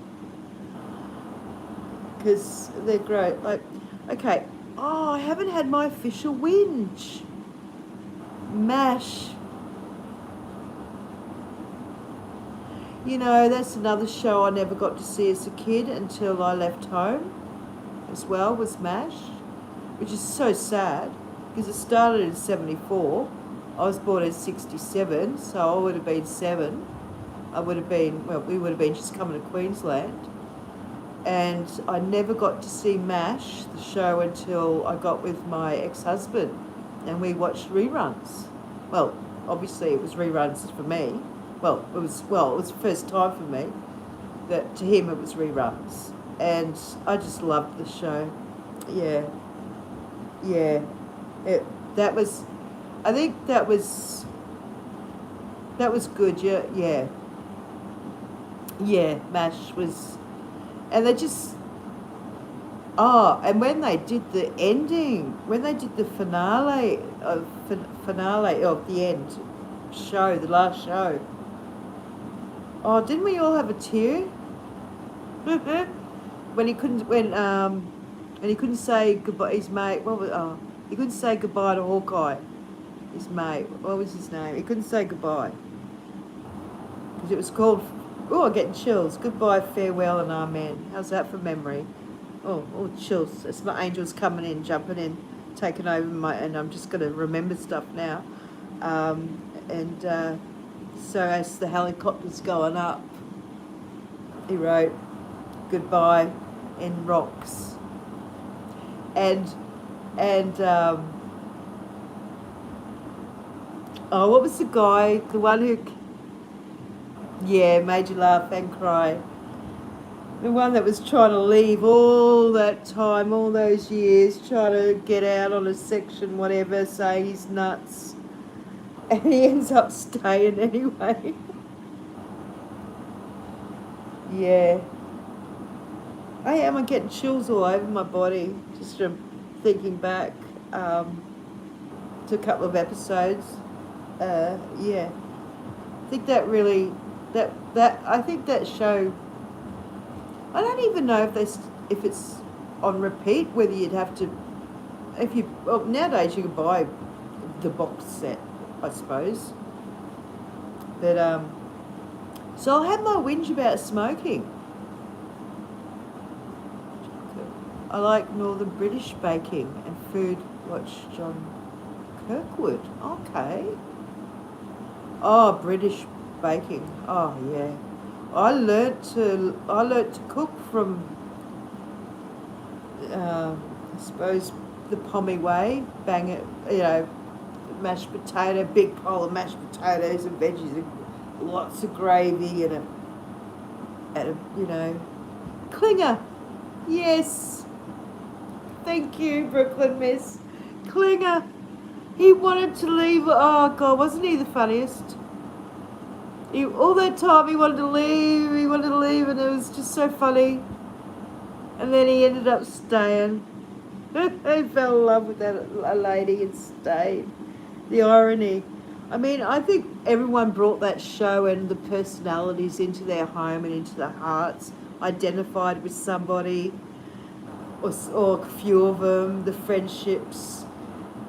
Because they're great. Like, okay, oh, I haven't had my official whinge. MASH. You know, that's another show I never got to see as a kid until I left home as well, was MASH, which is so sad because it started in 74. I was born in 67, so I would have been 7. We would have been just coming to Queensland. And I never got to see MASH, the show, until I got with my ex-husband and we watched reruns. Well, obviously it was reruns for me. It was the first time for me, but to him it was reruns. And I just loved the show. Yeah. I think that was good. Yeah, MASH was, and they just, and when they did the ending, when they did the finale of the end, show, the last show. Oh, didn't we all have a tear? when he couldn't, and he couldn't say goodbye. His mate, he couldn't say goodbye to Hawkeye. His mate, what was his name? He couldn't say goodbye because it was called. Oh, I'm getting chills. Goodbye, farewell, and amen. How's that for memory? Oh, chills. It's my angels coming in, jumping in, taking over and I'm just going to remember stuff now. So as the helicopter's going up, he wrote goodbye in rocks. What was the guy, the one who, made you laugh and cry? The one that was trying to leave all that time, all those years, trying to get out on a section, whatever, saying he's nuts. And he ends up staying anyway. Yeah. I'm getting chills all over my body just from thinking back to a couple of episodes. I think that really, I think that show, I don't even know if it's on repeat, whether you'd have to, nowadays you can buy the box set, I suppose. But, so I'll have my whinge about smoking. I like Northern British baking and food. Watch John Kirkwood. Okay. Oh, British baking. Oh, yeah. I learnt to cook from, I suppose, the Pommy way. Bang it, mashed potato, big bowl of mashed potatoes and veggies, and lots of gravy and a clinger. Yes. Thank you, Brooklyn Miss. Klinger. He wanted to leave. Oh, God, wasn't he the funniest? All that time he wanted to leave, and it was just so funny. And then he ended up staying. He fell in love with a lady and stayed. The irony. I mean, I think everyone brought that show and the personalities into their home and into their hearts, identified with somebody, or a few of them, the friendships.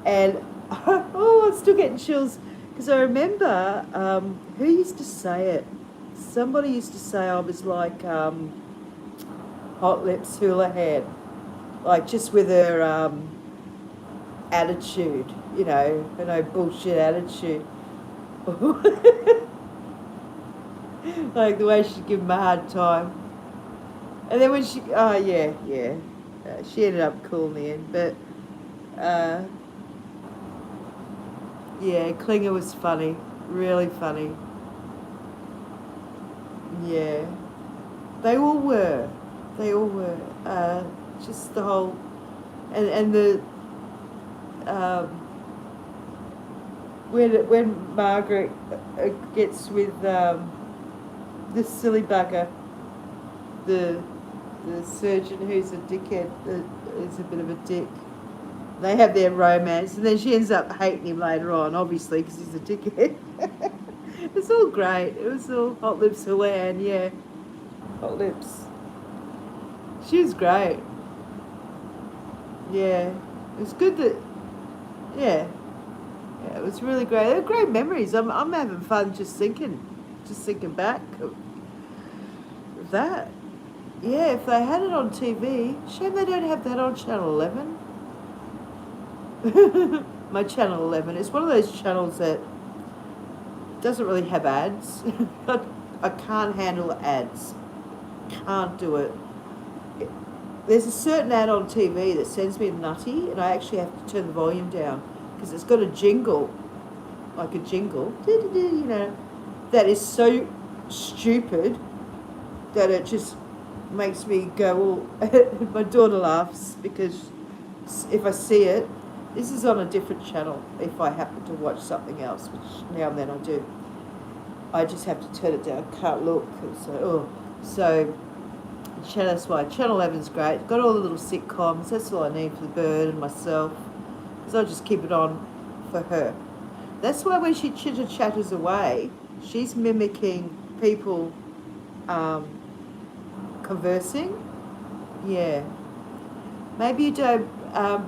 And, I'm still getting chills, because I remember, who used to say it? Somebody used to say I was like Hot Lips Houlihan, like just with her attitude, her no bullshit attitude. Like the way she'd give him a hard time. And then when she ended up cool in the end, but Klinger was funny, really funny. Yeah, they all were. Just the whole, and the when Margaret gets with this silly bugger, the surgeon who's a dickhead, is a bit of a dick. They have their romance, and then she ends up hating him later on, obviously, because he's a dickhead. It's all great. It was all Hot Lips Houlihan, yeah. Hot Lips. She was great. Yeah. It was good that, yeah, it was really great. They were great memories. I'm having fun just thinking back of that. Yeah, if they had it on TV, shame they don't have that on Channel 11. My Channel 11, it's one of those channels that doesn't really have ads. I can't handle ads. Can't do it. There's a certain ad on TV that sends me nutty, and I actually have to turn the volume down because it's got a jingle, like a jingle, that is so stupid that it just makes me go all... My daughter laughs because if I see it, this is on a different channel. If I happen to watch something else, which now and then I do, I just have to turn it down. Can't look. So that's why Channel 11's great. Got all the little sitcoms. That's all I need for the bird and myself. So I'll just keep it on for her. That's why when she chitter chatters away, she's mimicking people conversing. Yeah. Maybe you don't,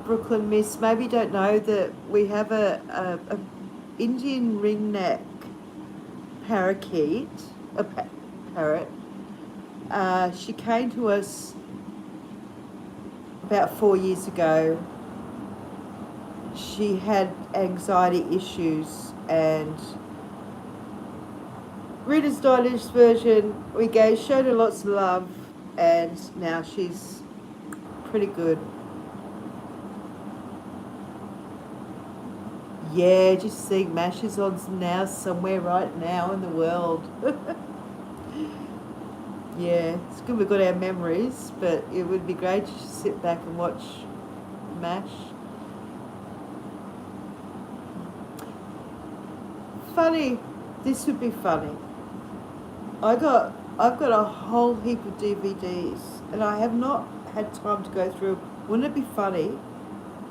Brooklyn Miss, maybe you don't know that we have a Indian ringneck parakeet, parrot. She came to us about 4 years ago. She had anxiety issues, and Reader's Digest version, showed her lots of love, and now she's pretty good. Yeah, just seeing MASH is on now somewhere right now in the world. Yeah, it's good we've got our memories, but it would be great to just sit back and watch MASH. Funny, this would be funny. I've got a whole heap of DVDs, and I have not had time to go through. Wouldn't it be funny?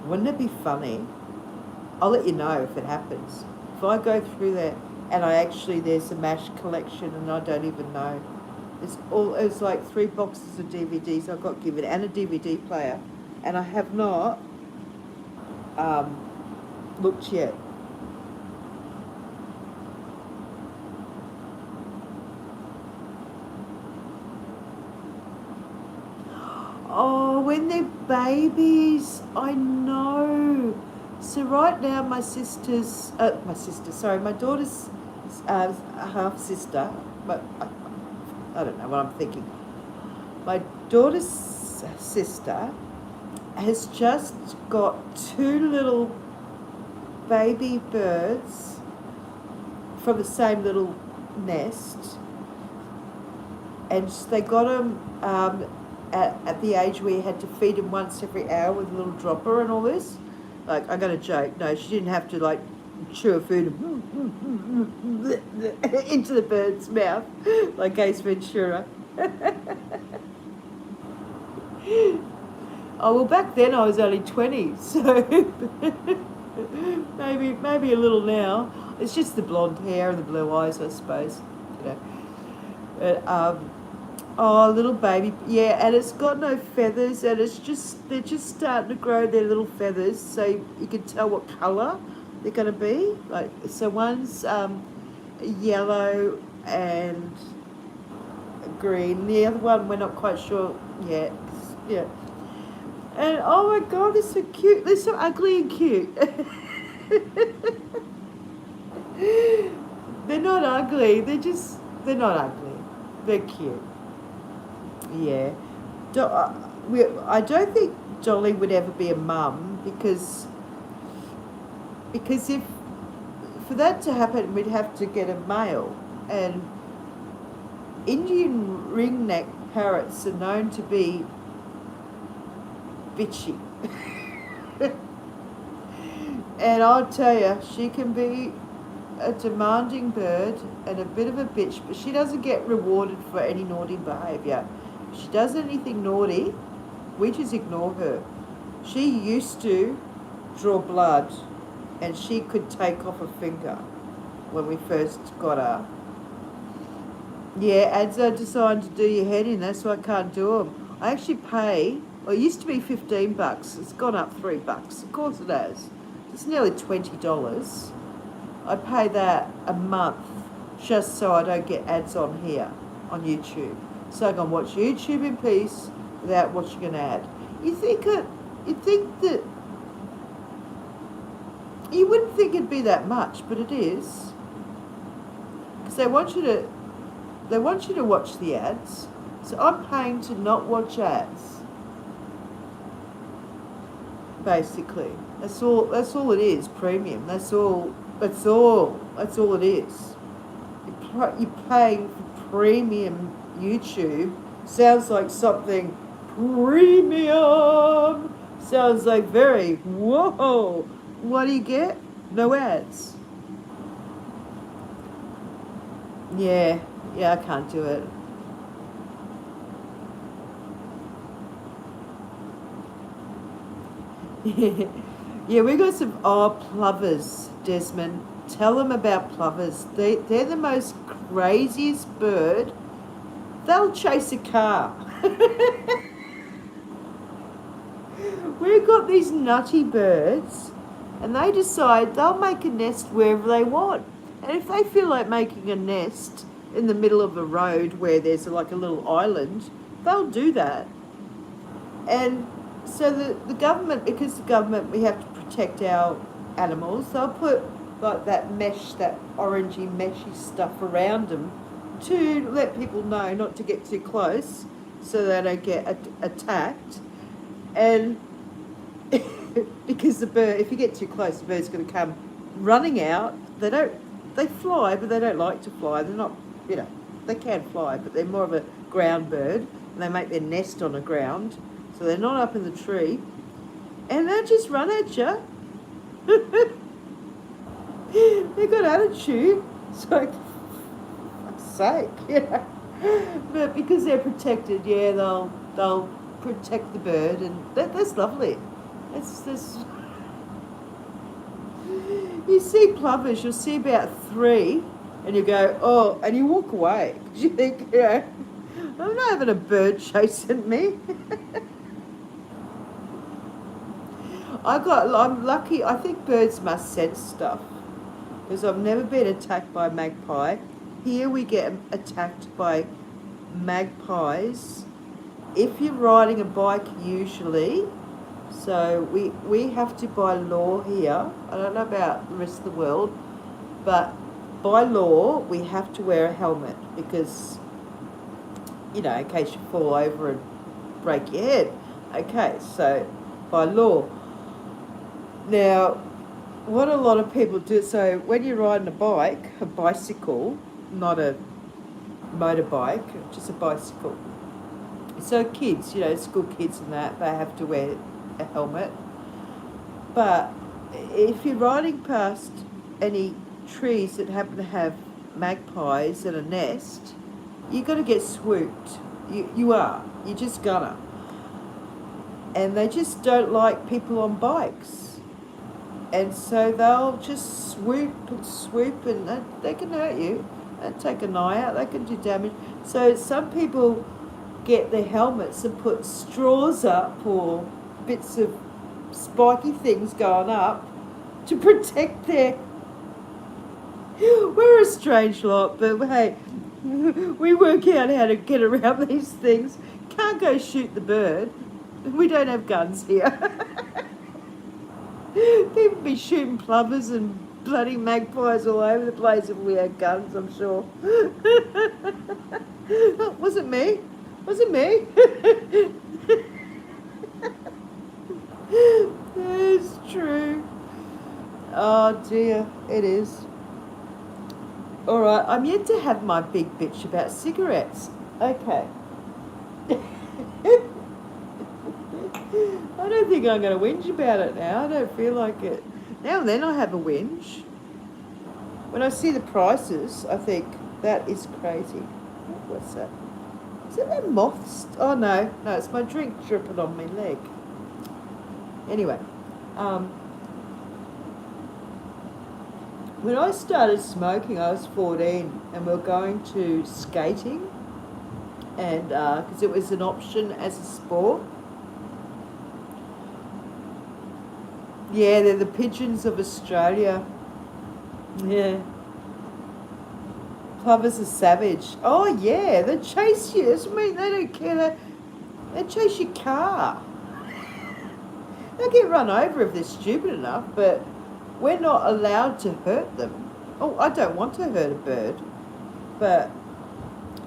Wouldn't it be funny? I'll let you know if it happens. If I go through there and there's a MASH collection and I don't even know. It's like 3 boxes of DVDs I got given and a DVD player, and I have not looked yet. Oh, when they're babies, I know. So right now, my daughter's half sister, but I don't know what I'm thinking. My daughter's sister has just got 2 little baby birds from the same little nest, and they got them at the age where you had to feed them once every hour with a little dropper and all this. Like, I'm going to joke. No, she didn't have to, like, chew a food into the bird's mouth like Ace Ventura. Oh, well, back then I was only 20, so maybe a little now. It's just the blonde hair and the blue eyes, I suppose. You know. But, oh, little baby, yeah, and it's got no feathers, and they're just starting to grow their little feathers, so you can tell what colour they're going to be. Like, so one's yellow and green. The other one we're not quite sure yet. Yeah. And oh my God, they're so cute. They're so ugly and cute. They're not ugly. They're not ugly. They're cute. Yeah. I don't think Dolly would ever be a mum because if for that to happen, we'd have to get a male, and Indian ringneck parrots are known to be bitchy. And I'll tell you, she can be a demanding bird and a bit of a bitch, but she doesn't get rewarded for any naughty behaviour. If she does anything naughty, we just ignore her. She used to draw blood, and she could take off a finger when we first got her. Yeah, ads are designed to do your head in. That's why I can't do them. I actually pay. Well, it used to be $15. It's gone up $3. Of course it has. It's nearly $20. I pay that a month just so I don't get ads on here on YouTube. So I can watch YouTube in peace without watching an ad. You think that you wouldn't think it'd be that much, but it is. Because they want you to watch the ads. So I'm paying to not watch ads. Basically, that's all it is. Premium. That's all it is. You're paying for premium YouTube. Sounds like something premium. Sounds like very whoa. What do you get? No ads. Yeah, I can't do it. Yeah, we got some plovers, Desmond. Tell them about plovers. They're the most craziest bird. They'll chase a car. We've got these nutty birds, and they decide they'll make a nest wherever they want. And if they feel like making a nest in the middle of a road where there's like a little island, they'll do that. And so the government, because the government, we have to protect our animals, they'll put like that mesh, that orangey meshy stuff around them to let people know not to get too close so they don't get attacked. And because the bird, if you get too close, the bird's going to come running out. They fly, but they don't like to fly. They're not, they can fly, but they're more of a ground bird. And they make their nest on the ground, so they're not up in the tree. And they just run at you. They've got attitude. So, for fuck's sake, But because they're protected, they'll protect the bird, and that's lovely. That's you see plovers, you'll see about 3, and you go, oh, and you walk away because you think, I'm not having a bird chasing me. I'm lucky. I think birds must sense stuff because I've never been attacked by a magpie. Here we get attacked by magpies if you're riding a bike usually. So we have to, by law here, I don't know about the rest of the world, but by law we have to wear a helmet because, in case you fall over and break your head. Okay, so by law. Now, what a lot of people do, so when you're riding a bicycle, not a motorbike, just a bicycle. So kids, school kids and that, they have to wear a helmet. But if you're riding past any trees that happen to have magpies in a nest, you're going to get swooped. You're just gonna. And they just don't like people on bikes. And so they'll just swoop, and they can hurt you and take an eye out. They can do damage. So some people get their helmets and put straws up or bits of spiky things going up to protect their... We're a strange lot, but hey, we work out how to get around these things. Can't go shoot the bird. We don't have guns here. People be shooting plovers and bloody magpies all over the place if we had guns, I'm sure. Wasn't me. It's true. Oh dear, it is. Alright, I'm yet to have my big bitch about cigarettes. Okay. I don't think I'm going to whinge about it now. I don't feel like it. Now and then I have a whinge. When I see the prices, I think, that is crazy. What's that? Is it that moths? Oh, no, it's my drink dripping on my leg. Anyway, when I started smoking, I was 14, and we were going to skating, and because it was an option as a sport. Yeah, they're the pigeons of Australia. Yeah. Plovers are savage. Oh, yeah, they chase you. That's what I mean, they don't care. They chase your car. They'll get run over if they're stupid enough, but we're not allowed to hurt them. Oh, I don't want to hurt a bird, but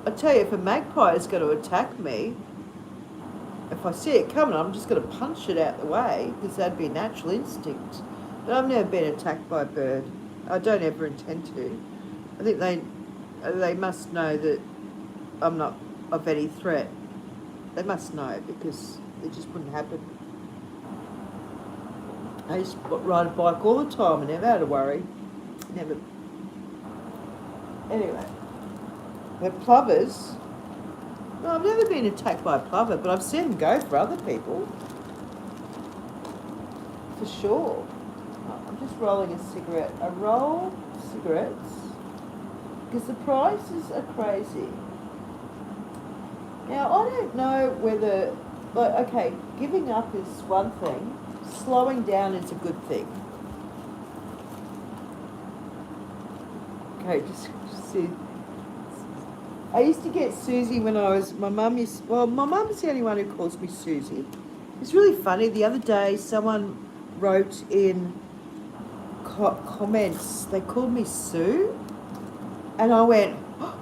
I tell you, if a magpie is going to attack me, if I see it coming, I'm just going to punch it out the way, because that'd be a natural instinct. But I've never been attacked by a bird. I don't ever intend to. I think they must know that I'm not of any threat. They must know, because it just wouldn't happen. I used to ride a bike all the time and never had to worry. Never. Anyway, the plovers. No, I've never been attacked by a plover, but I've seen them go for other people. For sure. I'm just rolling a cigarette. A roll cigarettes because the prices are crazy. Now, I don't know whether, like, okay, giving up is one thing, slowing down is a good thing. Okay, just see. I used to get Susie when I was, my mum's the only one who calls me Susie. It's really funny, the other day someone wrote in comments, they called me Sue, and I went, oh,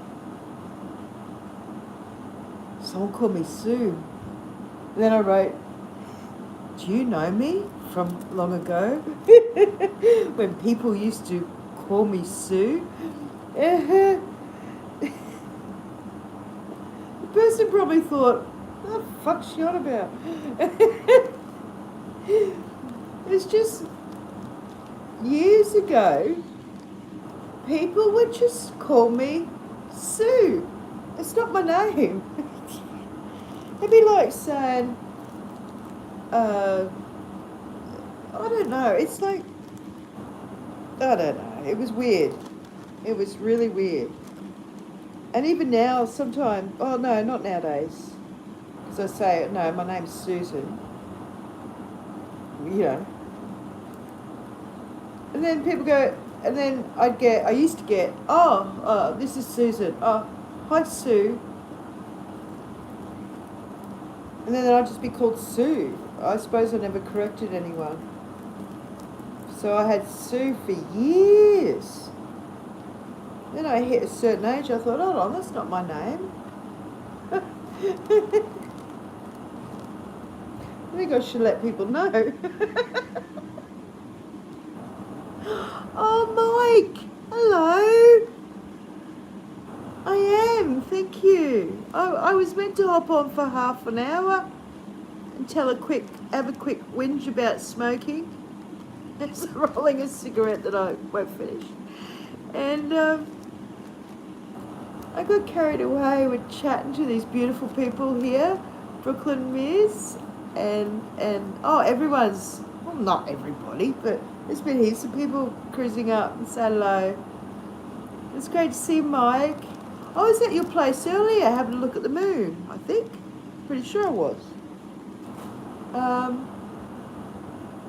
someone called me Sue. And then I wrote, do you know me from long ago? When people used to call me Sue. The person probably thought, what the fuck's she on about? It's just years ago, people would just call me Sue. It's not my name. It'd be like saying, I don't know, it's like, I don't know, it was weird. It was really weird. And even now, sometimes, oh no, not nowadays, because I say, no, my name's Susan, you know. And then people go, and then I used to get, this is Susan, oh, hi Sue. And then I'd just be called Sue. I suppose I never corrected anyone. So I had Sue for years. Then I hit a certain age, I thought, hold on, that's not my name. I think I should let people know. Oh, Mike, hello. I am, thank you. I was meant to hop on for half an hour and have a quick whinge about smoking. It's rolling a cigarette that I won't finish. And I got carried away with chatting to these beautiful people here, Brooklyn Miss, and everyone's, well, not everybody, but there's been heaps of people cruising up and say hello. It's great to see Mike. I was at your place earlier having a look at the moon, I think. Pretty sure I was.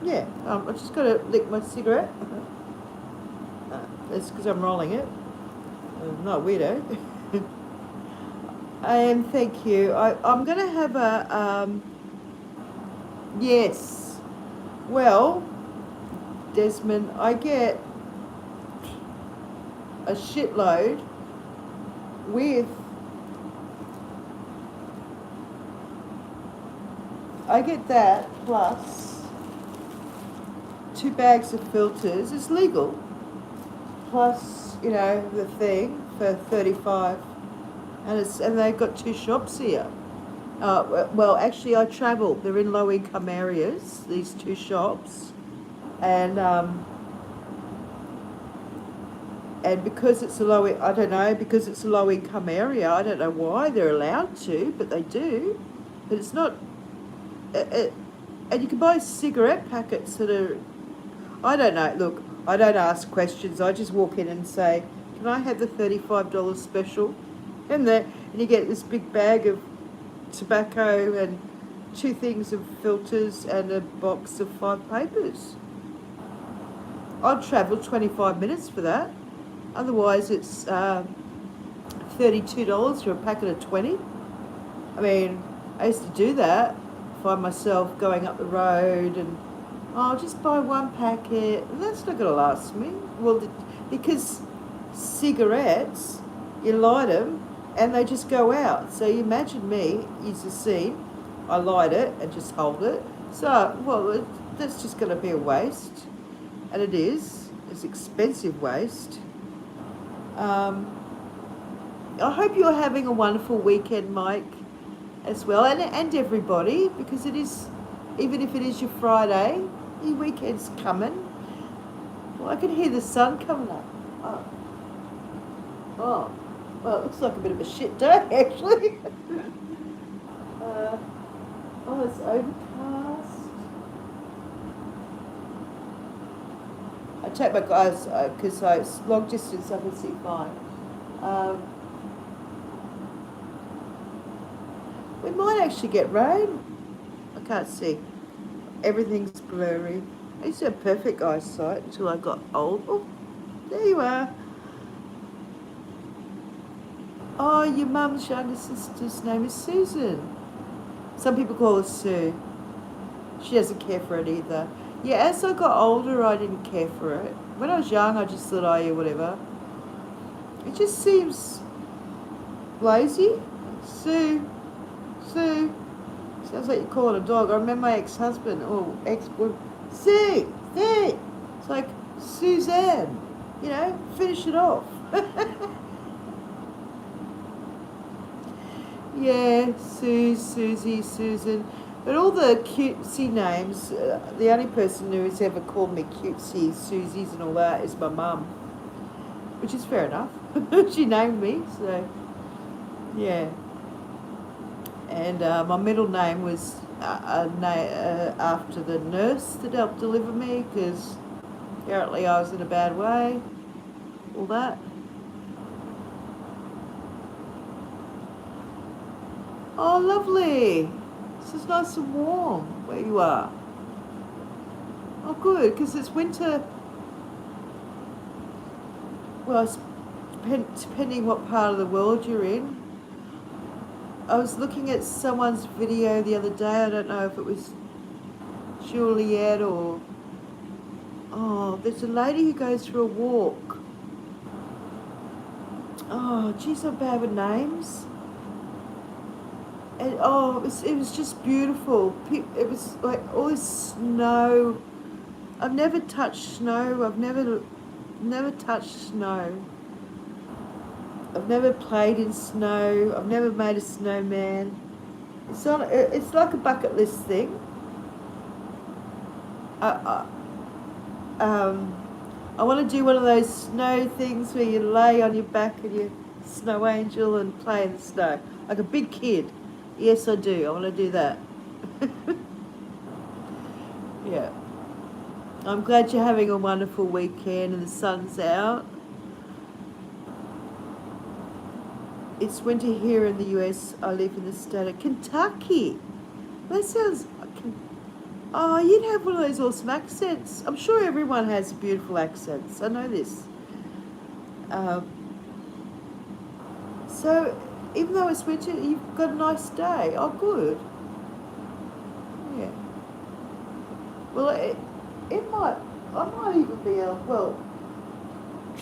Yeah, I just got to lick my cigarette. That's because I'm rolling it. I'm not a weirdo. And thank you. I'm going to have a, yes. Well, Desmond, I get a shitload with, I get that plus 2 bags of filters. It's legal. Plus, you know, the thing for $35, and they've got 2 shops here. Well, actually, I travel. They're in low-income areas. These 2 shops, and because it's a because it's a low-income area, I don't know why they're allowed to, but they do. But it's not. And you can buy cigarette packets that are, I don't know. Look, I don't ask questions. I just walk in and say, "Can I have the $35 special?" And you get this big bag of tobacco and 2 things of filters and a box of 5 papers. I'd travel 25 minutes for that. Otherwise, it's $32 for a packet of 20. I mean, I used to do that. Find myself going up the road and, I'll just buy 1 packet. And that's not going to last me. Well, because cigarettes, you light them and they just go out. So you imagine me, use the scene, I light it and just hold it. So, well, that's just going to be a waste. And it is. It's expensive waste. I hope you're having a wonderful weekend, Mike, as well, and everybody, because it is, even if it is your Friday, your weekend's coming. Well, I can hear the sun coming up. Oh, well, it looks like a bit of a shit day, actually. It's overcast. I take my guys because it's long distance. I can see fine. We might actually get rain. I can't see. Everything's blurry. I used to have perfect eyesight until I got old. Oh, there you are. Oh, your mum's younger sister's name is Susan. Some people call her Sue. She doesn't care for it either. Yeah, as I got older, I didn't care for it. When I was young, I just thought, oh, yeah, whatever. It just seems lazy. Sue. Sue. Sounds like you're calling a dog. I remember my ex-husband, or ex-boyfriend, Sue. Sue. It's like, Suzanne. You know, finish it off. Yeah, Sue, Susie, Susan. But all the cutesy names, the only person who has ever called me cutesy, Susies and all that is my mum. Which is fair enough. She named me, so yeah. And my middle name was after the nurse that helped deliver me, because apparently I was in a bad way. All that. Oh, lovely. This is nice and warm where you are. Oh, good, because it's winter. Well, depending what part of the world you're in. I was looking at someone's video the other day. I don't know if it was Juliet or... Oh, there's a lady who goes for a walk. Oh, geez, I'm bad with names. And oh, it was just beautiful. It was like all this snow. I've never touched snow. I've never touched snow. I've never played in snow. I've never made a snowman. It's like a bucket list thing. I want to do one of those snow things where you lay on your back and you snow angel and play in the snow like a big kid. Yes, I do. I want to do that. Yeah. I'm glad you're having a wonderful weekend and the sun's out. It's winter here in the US. I live in the state of Kentucky. That sounds... Oh, you'd have one of those awesome accents. I'm sure everyone has beautiful accents. I know this. So... Even though it's winter, you've got a nice day. Oh, good. Yeah. Well, I might even be well,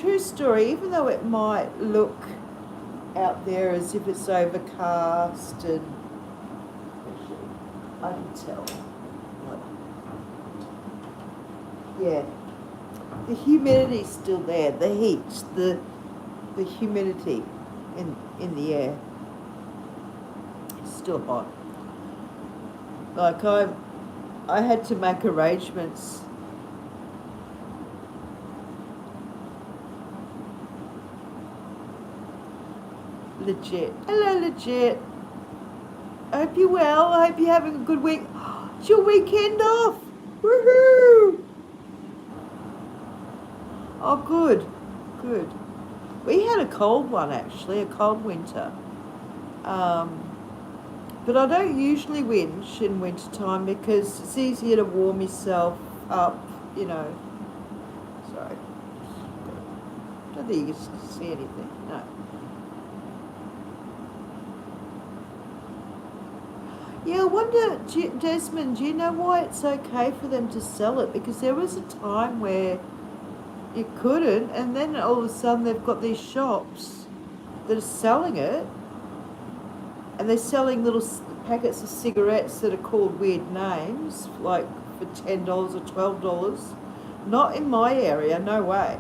true story, even though it might look out there as if it's overcast and, I can tell. Yeah. The humidity's still there, the heat, the humidity in the air. It's still hot. Like I had to make arrangements. Legit. Hello, Legit. I hope you're well. I hope you're having a good week. It's your weekend off. Woohoo! Oh, good. Good. We had a cold one, actually, a cold winter. But I don't usually whinge in winter time because it's easier to warm yourself up, you know. Sorry. I don't think you can see anything. No. Yeah, I wonder, Desmond, do you know why it's okay for them to sell it? Because there was a time where you couldn't, and then all of a sudden they've got these shops that are selling it, and they're selling little packets of cigarettes that are called weird names, like for $10 or $12. Not in my area, no way.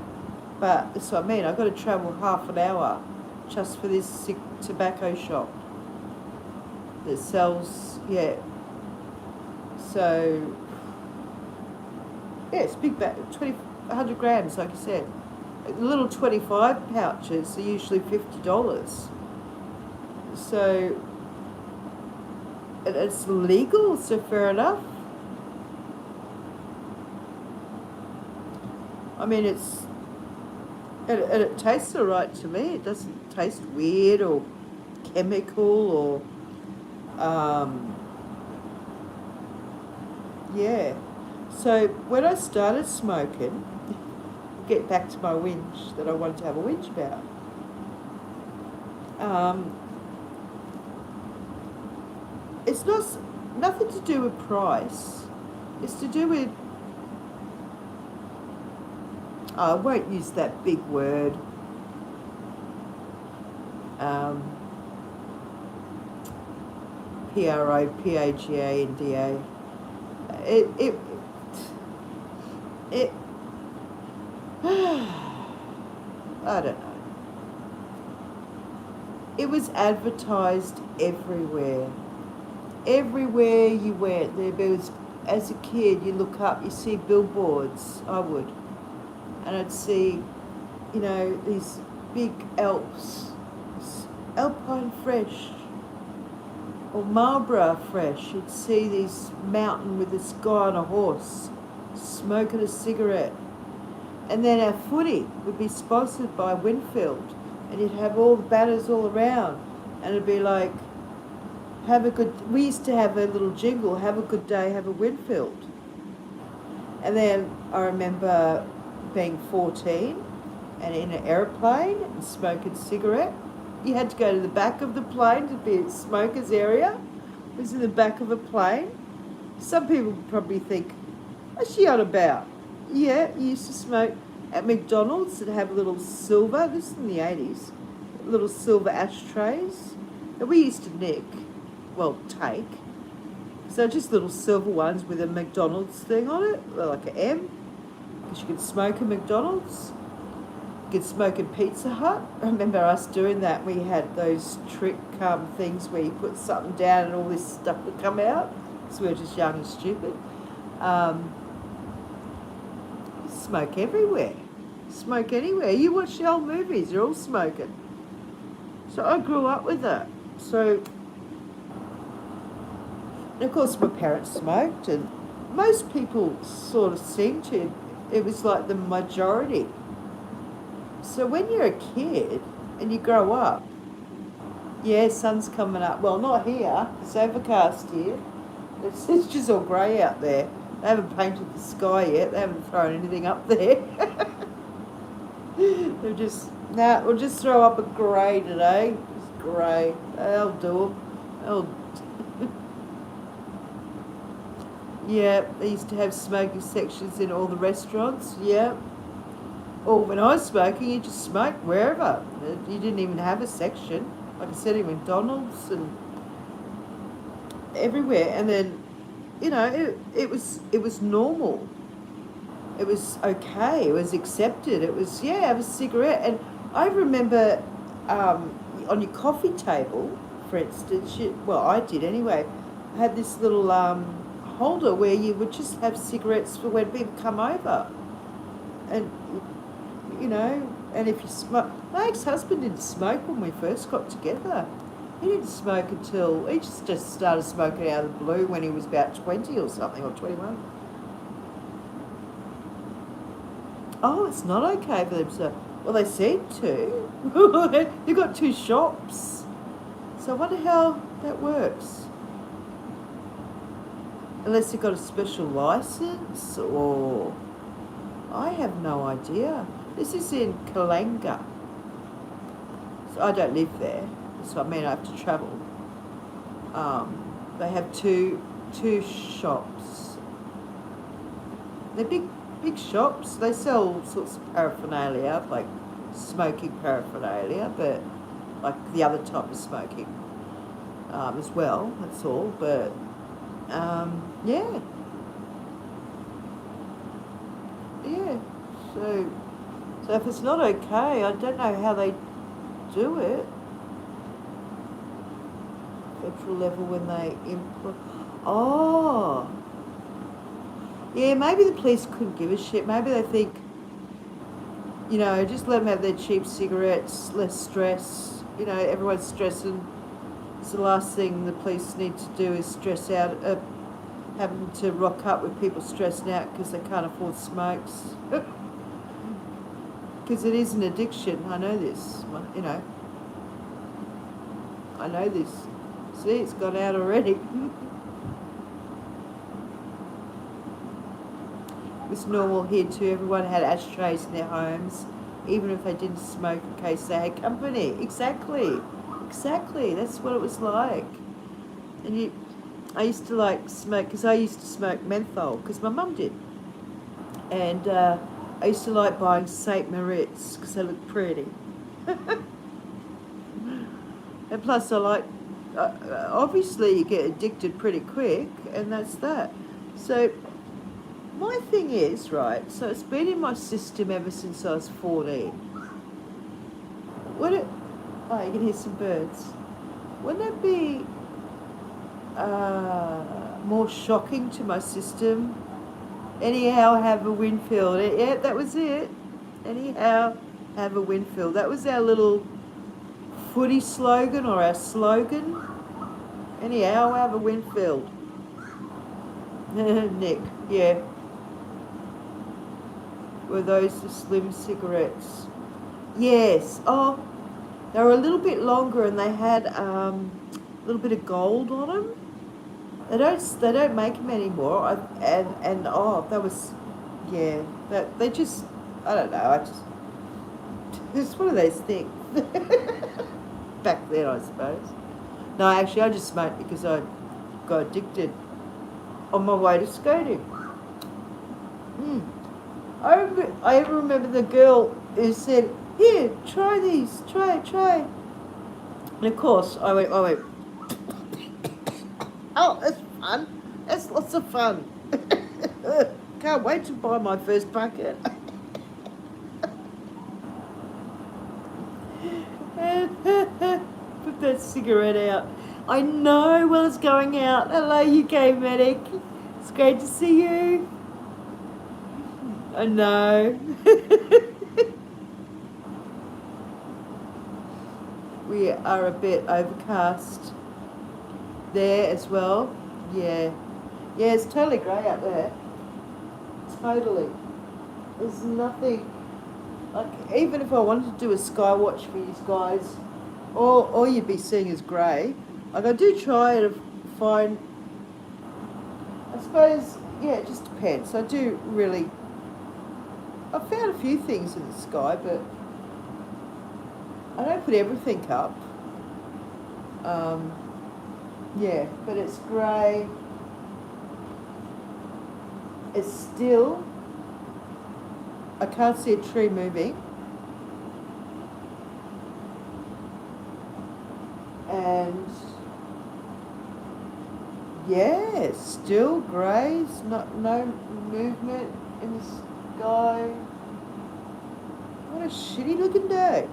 But that's what I mean. I've got to travel half an hour just for this tobacco shop that sells, yeah. So, yeah, it's big bag, 100 grams, like you said. The little 25 pouches are usually $50. So, and it's legal, so fair enough. I mean, and it tastes all right to me. It doesn't taste weird or chemical or, yeah. So when I started smoking, get back to my whinge that I wanted to have a whinge about. It's nothing to do with price. It's to do with, I won't use that big word. PROPAGANDA. It I don't know. It was advertised everywhere. Everywhere you went, there was, as a kid, you look up, you see billboards, I would, and I'd see, you know, these big Alps, Alpine Fresh, or Marlborough Fresh. You'd see this mountain with this guy on a horse, smoking a cigarette. And then our footy would be sponsored by Winfield, and you'd have all the banners all around, and it'd be like, have a good, we used to have a little jingle, have a good day, have a Winfield. And then I remember being 14 and in an aeroplane and smoking a cigarette. You had to go to the back of the plane to be a smoker's area. It was in the back of a plane. Some people probably think, what's she on about? Yeah, you used to smoke at McDonald's and have little silver, this is in the 80s, little silver ashtrays that we used to nick. Well, take. So just little silver ones with a McDonald's thing on it, like an M, because you could smoke at McDonald's. You could smoke in Pizza Hut. I remember us doing that. We had those trick things where you put something down and all this stuff would come out. So we were just young and stupid. Smoke everywhere. Smoke anywhere. You watch the old movies, you're all smoking. So I grew up with that. So, and of course my parents smoked, and most people sort of seemed to. It was like the majority. So when you're a kid and you grow up, yeah, sun's coming up. Well, not here. It's overcast here. It's just all grey out there. They haven't painted the sky yet. They haven't thrown anything up there. They're just, we'll just throw up a grey today. Just grey. They'll do it. Yeah, they used to have smoking sections in all the restaurants. Yeah. Or when I was smoking, you just smoked wherever. You didn't even have a section. Like I said, in McDonald's and everywhere. And then, you know, it was normal. It was okay. It was accepted. It was, yeah, have a cigarette. And I remember on your coffee table, for instance, I did anyway, I had this little holder where you would just have cigarettes for when people come over. And, you know, and if you smoke, my ex-husband didn't smoke when we first got together. He didn't smoke until, he just started smoking out of the blue when he was about 20 or something, or 21. Oh, it's not okay for them to, well, they seem to. You've got two shops. So I wonder how that works. Unless you've got a special license, or I have no idea. This is in Kalanga. So I don't live there, so I mean I have to travel. They have two shops. They're big shops. They sell all sorts of paraphernalia, like smoking paraphernalia, but like the other type of smoking as well. That's all. But yeah. So if it's not okay, I don't know how they do it. Federal level when they implement. Oh. Yeah, maybe the police couldn't give a shit. Maybe they think, you know, just let them have their cheap cigarettes, less stress. You know, everyone's stressing. It's the last thing the police need to do is stress out, having to rock up with people stressing out because they can't afford smokes. Because it is an addiction. I know this. You know. I know this. See, it's gone out already. It was normal here too. Everyone had ashtrays in their homes, even if they didn't smoke in case they had company. Exactly. Exactly. That's what it was like. And I used to like smoke, because I used to smoke menthol, because my mum did. And I used to like buying Saint Moritz, because they look pretty. And plus I like, obviously you get addicted pretty quick, and that's that. So my thing is, right, so it's been in my system ever since I was 14. Oh, you can hear some birds. Wouldn't it be more shocking to my system? Anyhow, have a Winfield. Yeah, that was it. Anyhow, have a Winfield. That was our little footy slogan, or our slogan. Anyhow, have a Winfield. Nick, yeah. Were those the slim cigarettes? Yes. Oh, they were a little bit longer, and they had a little bit of gold on them. They don't make them anymore. That was, yeah. They just, I don't know. It's one of those things. Back then, I suppose. No, actually, I just smoked because I got addicted on my way to skating. I even remember the girl who said, "Here, try these, try." And of course, I went, oh, that's fun. That's lots of fun. Can't wait to buy my first bucket. Put that cigarette out. I know, well, it's going out. Hello, UK medic. It's great to see you. I know. We are a bit overcast there as well. Yeah. Yeah, it's totally grey out there. Totally. There's nothing. Like, even if I wanted to do a sky watch for you guys, all you'd be seeing is grey. Like, I do try to find, I suppose, yeah, it just depends. I do really, I found a few things in the sky, but I don't put everything up. Yeah, but it's grey. It's still, I can't see a tree moving. And yeah, still grey. No movement in the sky. What a shitty looking day.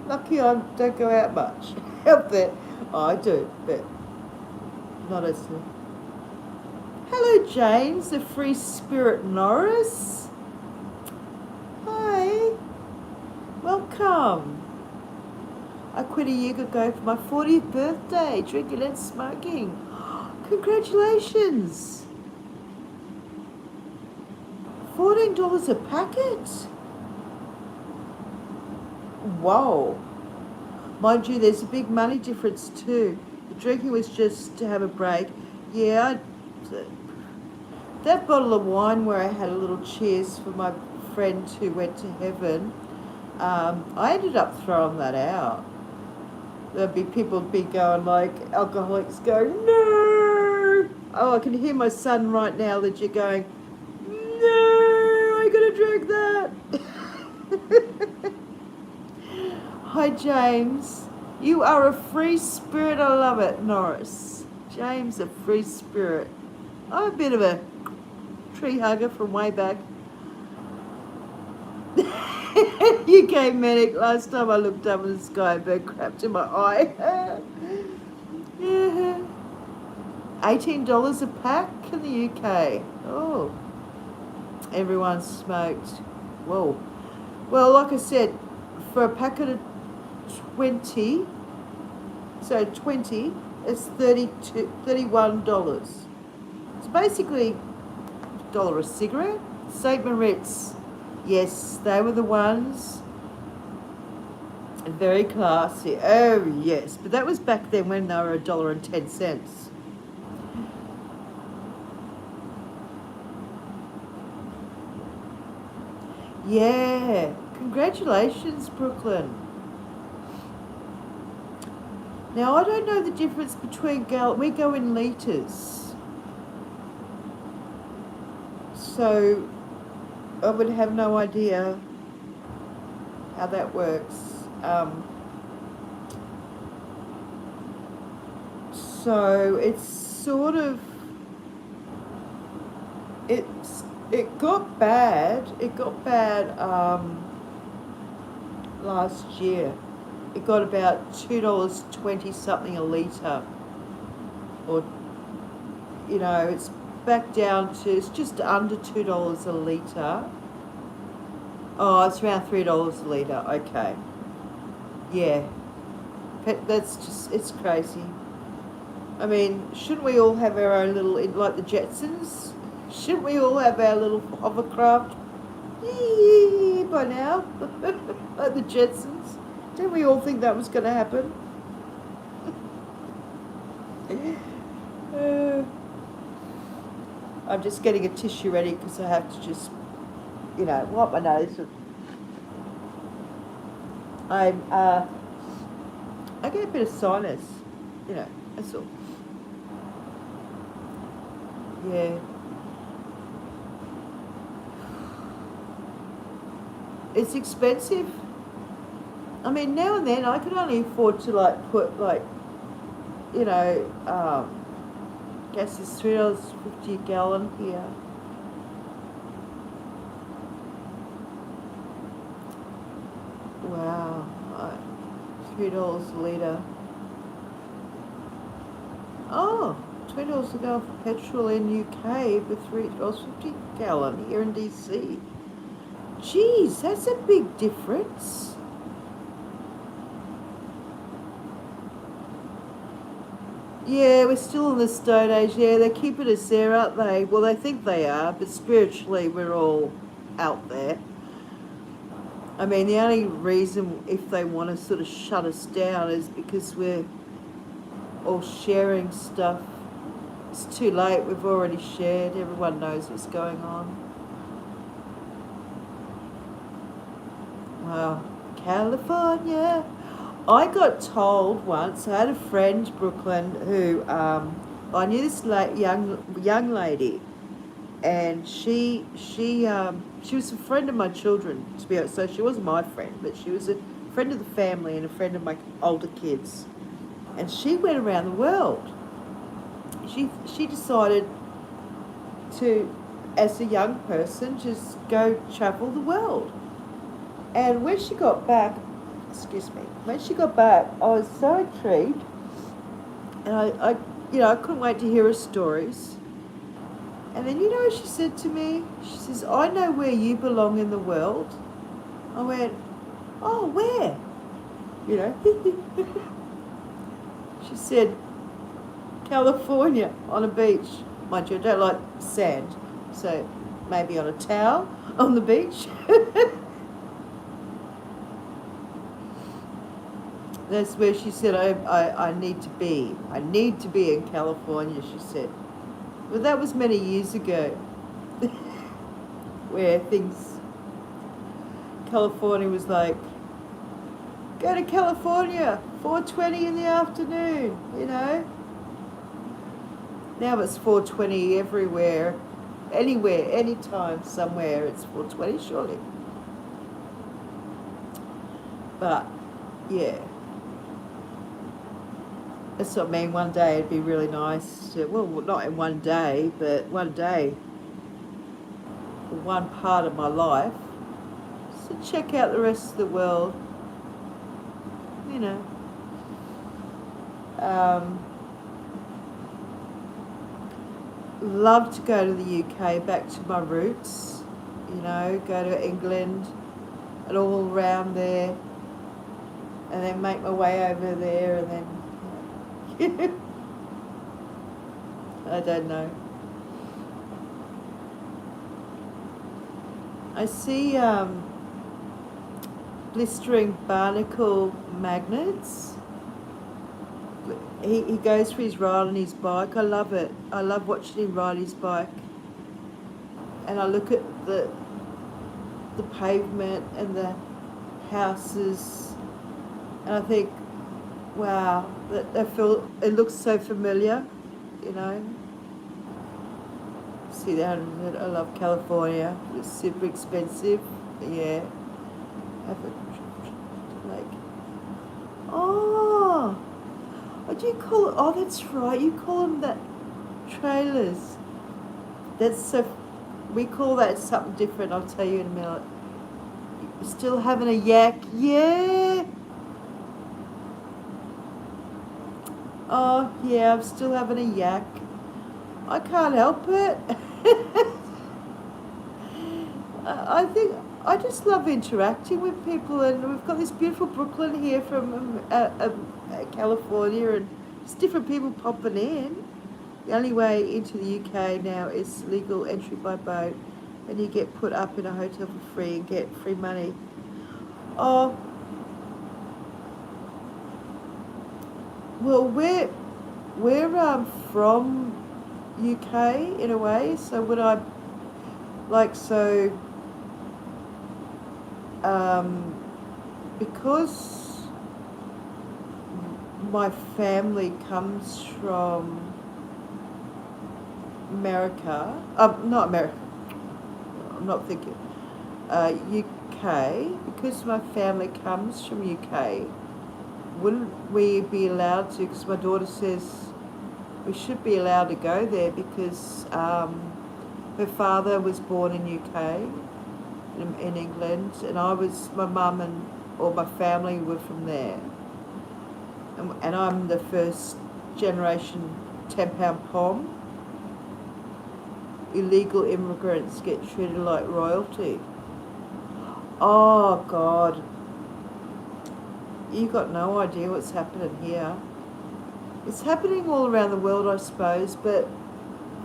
Lucky I don't go out much. Out there. Oh, I do, but not as. Hello, James, the free spirit Norris. Hi. Welcome. I quit a year ago for my 40th birthday, drinking and smoking. Congratulations. $14 a packet? Whoa. Mind you, there's a big money difference too. The drinking was just to have a break. Yeah, that bottle of wine where I had a little cheers for my friend who went to heaven, I ended up throwing that out. There'd be people be going like, alcoholics going, no! Oh, I can hear my son right now, legit going, no, I gotta drink that. Hi, James. You are a free spirit. I love it, Norris. James, a free spirit. I'm a bit of a tree hugger from way back. UK medic. Last time I looked up in the sky, a bird crapped in my eye. Yeah. $18 a pack in the UK. Oh. Everyone smoked. Whoa. Well, like I said, for a packet of 20, so 20, it's $31. It's basically $1 a cigarette. St. Moritz. Yes, they were the ones. Very classy. Oh, yes. But that was back then when they were $1.10. Yeah. Congratulations, Brooklyn. Now, I don't know the difference between we go in litres. So, I would have no idea how that works. So, it's sort of... It got bad. It got bad last year. It got about $2.20 something a litre. Or, you know, it's back down to, it's just under $2 a litre. Oh, it's around $3 a litre. Okay. Yeah. That's just, it's crazy. I mean, shouldn't we all have our own little, like the Jetsons? Shouldn't we all have our little hovercraft by now? Like the Jetsons? Didn't we all think that was going to happen? I'm just getting a tissue ready because I have to just, you know, wipe my nose. I get a bit of sinus, you know, that's all. Yeah. It's expensive. I mean, now and then I could only afford to like put like, you know, gas is $3.50 a gallon here. Wow, $3 a litre. Oh, $20 a gallon for petrol in UK for $3.50 a gallon here in DC. Geez, that's a big difference. Yeah, we're still in the Stone Age. Yeah, they're keeping us there, aren't they? Well, they think they are, but spiritually we're all out there. I mean, the only reason if they want to sort of shut us down is because we're all sharing stuff. It's too late. We've already shared. Everyone knows what's going on. Wow. California. I got told once, I had a friend, Brooklyn, who, I knew this young lady, and she was a friend of my children, to be honest. So she wasn't my friend, but she was a friend of the family and a friend of my older kids. And she went around the world. She decided to, as a young person, just go travel the world. And when she got back, when she got back, I was so intrigued, and I couldn't wait to hear her stories. And then, you know what she said to me? She says, I know where you belong in the world. I went, oh, where? You know? She said, California, on a beach. Mind you, I don't like sand, so maybe on a towel on the beach. That's where she said, I need to be. I need to be in California, she said. Well, that was many years ago, where California was like, go to California, 4:20 in the afternoon, you know. Now it's 4:20 everywhere, anywhere, anytime, somewhere, it's 4:20 surely. But, yeah. That's what I mean, one day it'd be really nice to, well, not in one day, but one day, one part of my life, to check out the rest of the world, you know. Love to go to the UK, back to my roots, you know, go to England and all around there, and then make my way over there, and then I don't know. I see blistering barnacle magnets. He goes for his ride on his bike. I love it. I love watching him ride his bike. And I look at the pavement and the houses, and I think, wow, it looks so familiar, you know. See that? I love California. It's super expensive. Yeah. Have a like. Oh, what do you call it? Oh, that's right. You call them that trailers. That's so. We call that something different. I'll tell you in a minute. Still having a yak? Yeah. Oh, yeah. I'm still having a yak. I can't help it. I think I just love interacting with people, and we've got this beautiful Brooklyn here from California, and just different people popping in. The only way into the UK now is legal entry by boat, and you get put up in a hotel for free and get free money. Oh, well, we're from UK in a way, so would I like so. Because my family comes from America, not America, I'm not thinking, UK, because my family comes from UK, wouldn't we be allowed to, because my daughter says we should be allowed to go there because her father was born in UK, in England, and my mum or my family were from there. And I'm the first generation £10 POM. Illegal immigrants get treated like royalty. Oh, God. You got no idea what's happening here. It's happening all around the world, I suppose, but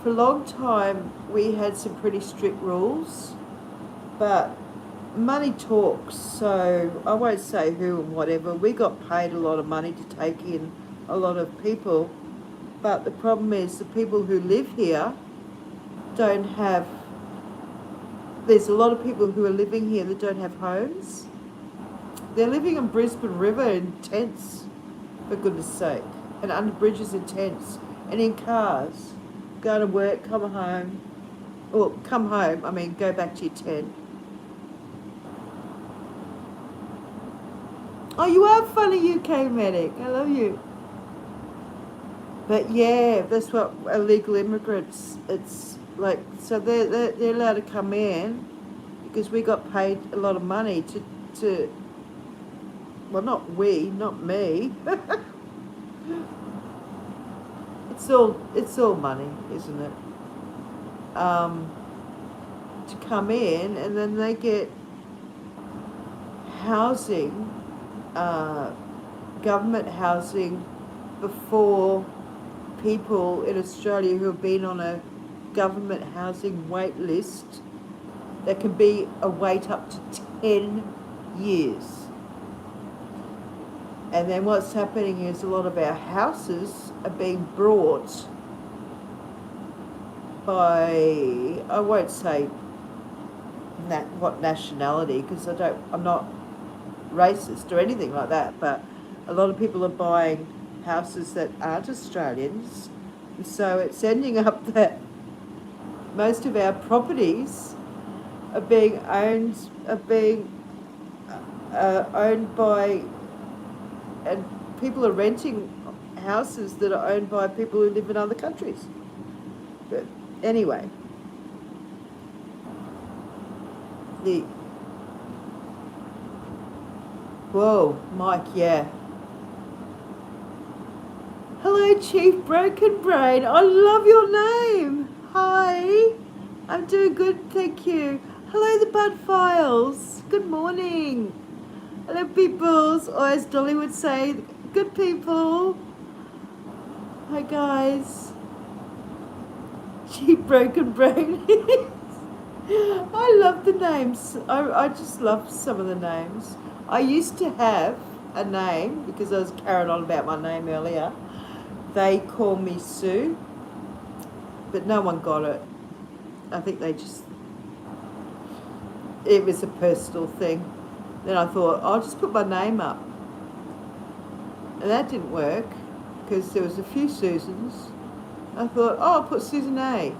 for a long time we had some pretty strict rules. But money talks, so I won't say who and whatever. We got paid a lot of money to take in a lot of people, but the problem is the people who live here don't have, there's a lot of people who are living here that don't have homes. They're living in Brisbane River in tents, for goodness sake, and under bridges in tents, and in cars, going to work, come home, go back to your tent. Oh, you are funny, UK medic. I love you. But yeah, that's what illegal immigrants. It's like, so they're allowed to come in because we got paid a lot of money to. Well, not me. It's all money, isn't it? To come in, and then they get housing. Government housing before people in Australia who have been on a government housing wait list. There can be a wait up to 10 years. And then what's happening is a lot of our houses are being brought by, I won't say what nationality, because I'm not racist or anything like that, but a lot of people are buying houses that aren't Australians, and so it's ending up that most of our properties are being owned by, and people are renting houses that are owned by people who live in other countries. But anyway, whoa, Mike, yeah. Hello, Chief Broken Brain. I love your name. Hi. I'm doing good, thank you. Hello, the Bud Files. Good morning. Hello, peoples. Or as Dolly would say, good people. Hi, guys. Chief Broken Brain. I love the names. I just love some of the names. I used to have a name because I was carrying on about my name earlier. They call me Sue, but no one got it. I think it was a personal thing. Then I thought, I'll just put my name up. And that didn't work because there was a few Susans. I thought, oh, I'll put Susan A.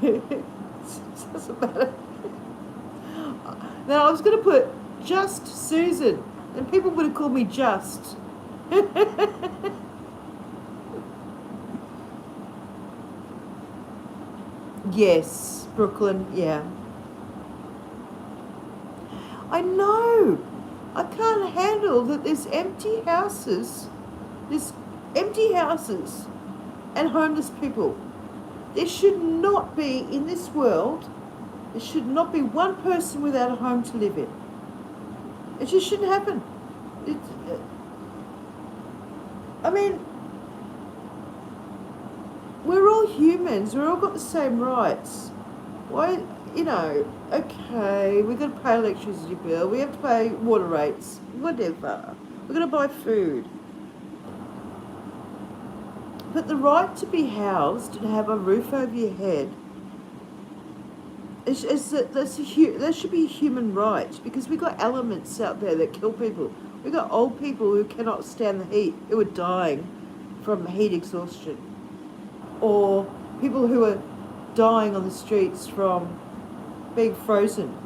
It doesn't matter. Then I was going to put just Susan, and people would have called me Just. Yes, Brooklyn, yeah. I know. I can't handle that there's empty houses. There's empty houses and homeless people. There should not be, in this world, there should not be one person without a home to live in. It just shouldn't happen. I mean, we're all humans. We've all got the same rights. Why, okay, we've got to pay electricity bill. We have to pay water rates. Whatever. We're going to buy food. But the right to be housed and have a roof over your head, that should be a human right, because we've got elements out there that kill people. We've got old people who cannot stand the heat, who are dying from heat exhaustion. Or people who are dying on the streets from being frozen.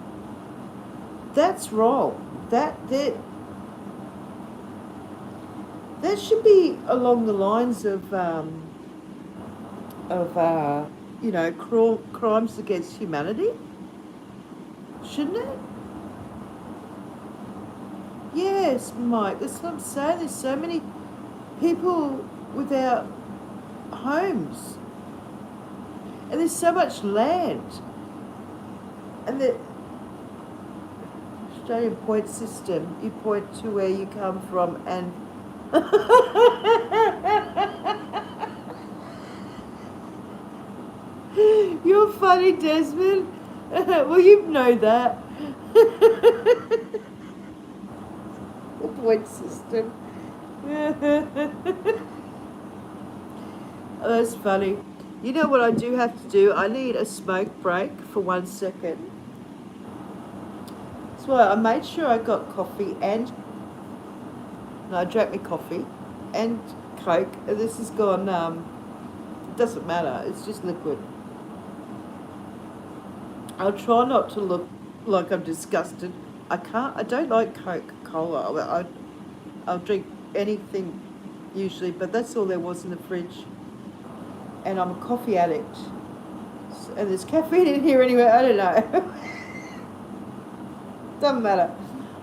That's wrong. That should be along the lines of crimes against humanity, shouldn't it? Yes, Mike, that's what I'm saying. There's so many people without homes, and there's so much land, and the Australian point system, you point to where you come from and you're funny, Desmond. Well, you know that. The point system. Oh, that's funny. You know what I do have to do? I need a smoke break for 1 second. That's why I made sure I got coffee and... No, I drank my coffee and Coke. And this has gone... it doesn't matter. It's just liquid. I'll try not to look like I'm disgusted. I don't like Coca-Cola. I'll drink anything usually, but that's all there was in the fridge. And I'm a coffee addict. And there's caffeine in here anyway, I don't know. Doesn't matter.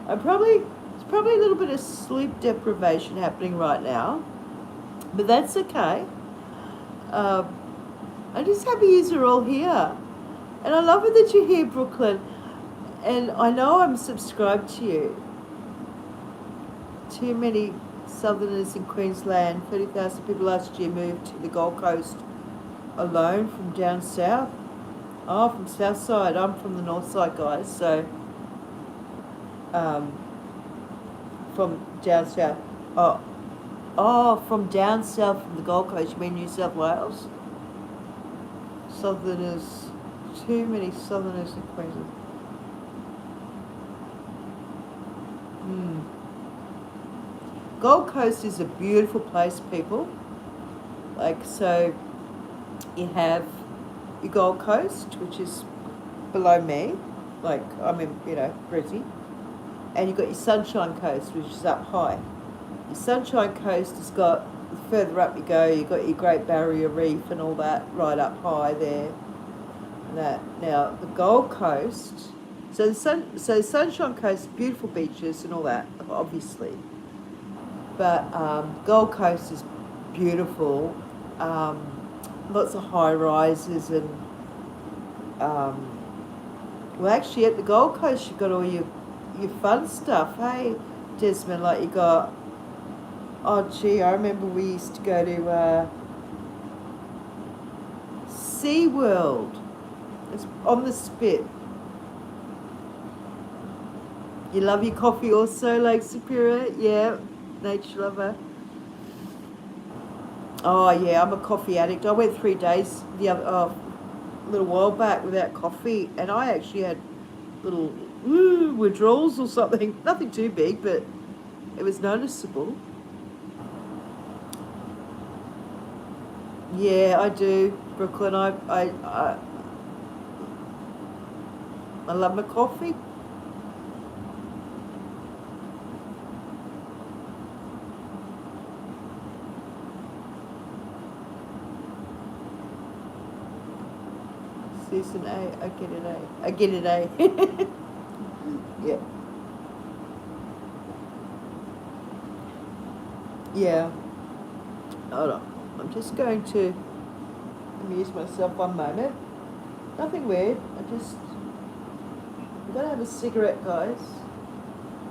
It's probably a little bit of sleep deprivation happening right now. But that's okay. I'm just happy you're all here. And I love it that you're here, Brooklyn. And I know I'm subscribed to you. Too many Southerners in Queensland, 30,000 people last year moved to the Gold Coast alone from down south. Oh, from south side. I'm from the north side, guys. So, from down south. From down south from the Gold Coast. You mean New South Wales? Southerners. Too many Southerners in Queensland. Gold Coast is a beautiful place, people. So you have your Gold Coast, which is below me, I'm in, Brizzy, and you've got your Sunshine Coast, which is up high. Your Sunshine Coast has got, the further up you go, you've got your Great Barrier Reef and all that right up high there. Now the Gold Coast, so Sunshine Coast, beautiful beaches and all that, obviously. But Gold Coast is beautiful, lots of high rises and actually at the Gold Coast you've got all your fun stuff. Hey, Desmond, you got, I remember we used to go to SeaWorld. It's on the Spit. You love your coffee also, Lake Superior? Yeah, nature lover. Oh yeah, I'm a coffee addict. I went 3 days a little while back without coffee, and I actually had little withdrawals or something. Nothing too big, but it was noticeable. Yeah, I do, Brooklyn. I love my coffee. Susan A. I get it, A. I get it, A. Yeah. Yeah. Hold on. I'm just going to amuse myself one moment. Nothing weird. I'm going to have a cigarette, guys.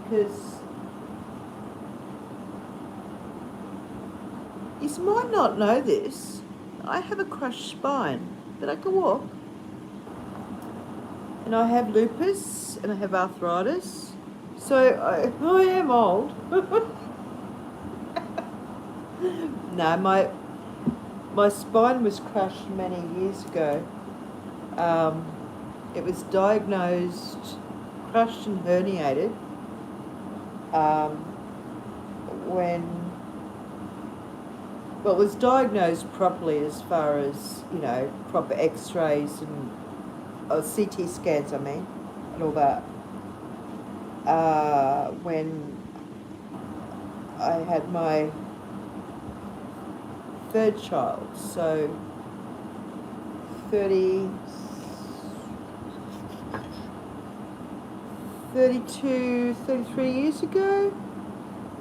Because you might not know this. I have a crushed spine, but I can walk. And I have lupus and I have arthritis. So I am old. No, my spine was crushed many years ago. It was diagnosed crushed and herniated it was diagnosed properly as far as, proper x-rays and CT scans, and all that. When I had my third child, so 32, 33 years ago.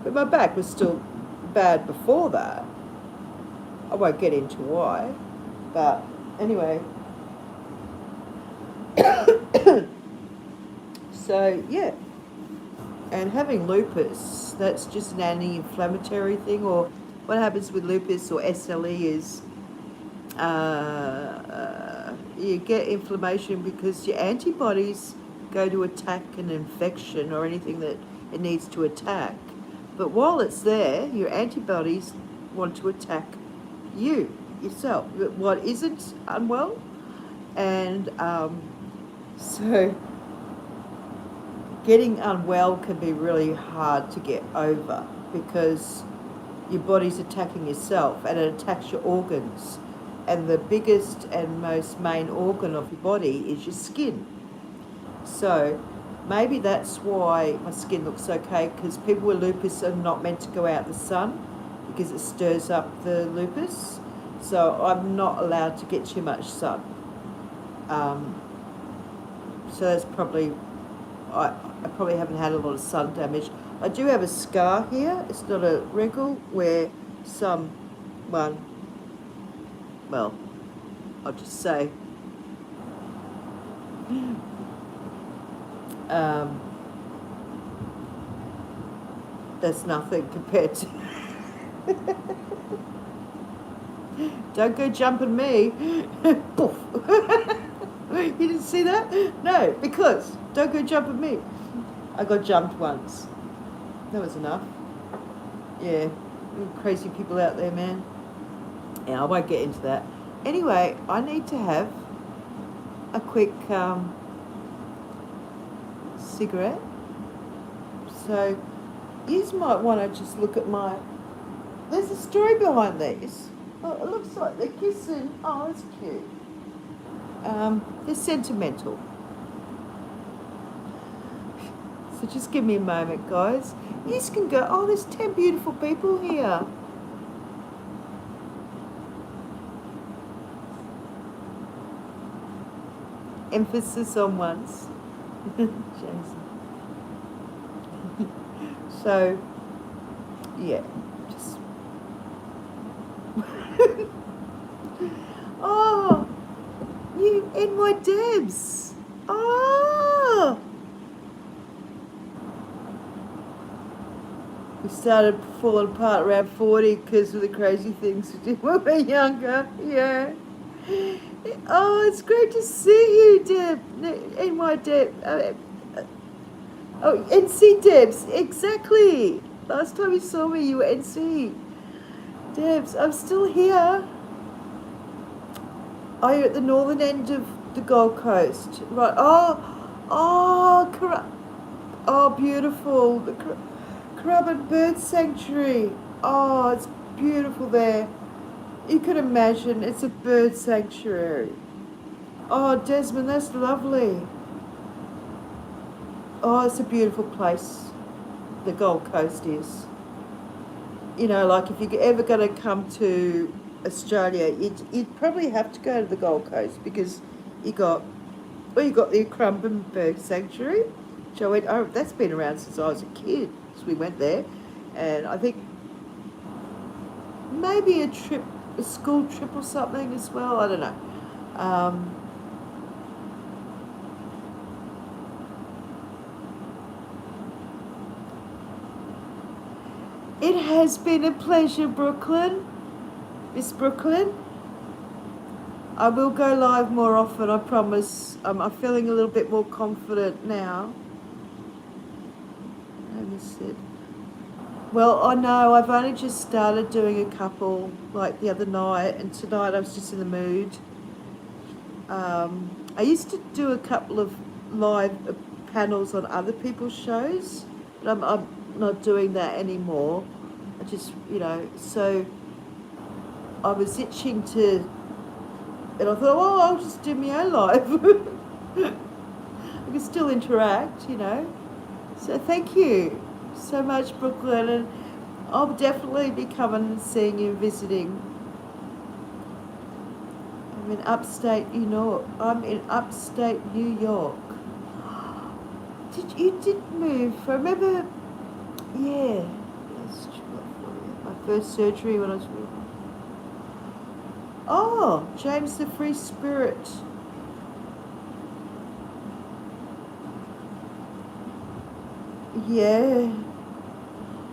But my back was still bad before that. I won't get into why, but anyway. So, yeah. And having lupus, that's just an anti-inflammatory thing, or what happens with lupus or SLE is you get inflammation because your antibodies go to attack an infection or anything that it needs to attack. But while it's there, your antibodies want to attack yourself, what isn't unwell. And so getting unwell can be really hard to get over because your body's attacking yourself and it attacks your organs. And the biggest and most main organ of your body is your skin. So maybe that's why my skin looks okay, because people with lupus are not meant to go out in the sun because it stirs up the lupus. So I'm not allowed to get too much sun. So that's probably, I probably haven't had a lot of sun damage. I do have a scar here. It's not a wrinkle where I'll just say, that's nothing compared to don't go jumping me. Poof. You didn't see that? No, because don't go jumping me. I got jumped once. That was enough. Yeah, crazy people out there, man. Yeah, I won't get into that. Anyway, I need to have a quick cigarette. So you might want to just look at there's a story behind these. Oh, it looks like they're kissing. Oh, it's cute. They're sentimental. So just give me a moment, guys. You can go, oh, there's 10 beautiful people here. Emphasis on once. Jason. So, yeah, just... Oh, you and my Debs. Oh! We started falling apart around 40 because of the crazy things we did when we were younger. Yeah. Oh, it's great to see you, Deb. NY Deb. Oh, NC Debs. Exactly. Last time you saw me, you were NC. Debs, I'm still here. Are you at the northern end of the Gold Coast? Right. Oh, beautiful. The Currumbin Bird Sanctuary. Oh, it's beautiful there. You can imagine it's a bird sanctuary. Oh, Desmond, that's lovely. Oh, it's a beautiful place. The Gold Coast is. You know, like if you're ever going to come to Australia, you'd probably have to go to the Gold Coast because you got the Currumbin Bird Sanctuary, which I went. Oh, that's been around since I was a kid. So we went there, and I think maybe a school trip or something as well. I don't know. It has been a pleasure, Brooklyn. Miss Brooklyn. I will go live more often, I promise. I'm feeling a little bit more confident now. I miss it. Well, I know I've only just started doing a couple, like the other night, and tonight I was just in the mood. I used to do a couple of live panels on other people's shows, but I'm not doing that anymore. I just, so I was itching to, and I thought, oh, I'll just do my own live. I can still interact, So thank you so much, Brooklyn, and I'll definitely be coming and seeing you, visiting. I'm in upstate New York. You did move? I remember. Yeah, that's true. My first surgery when I was. Oh, James the Free Spirit. Yeah.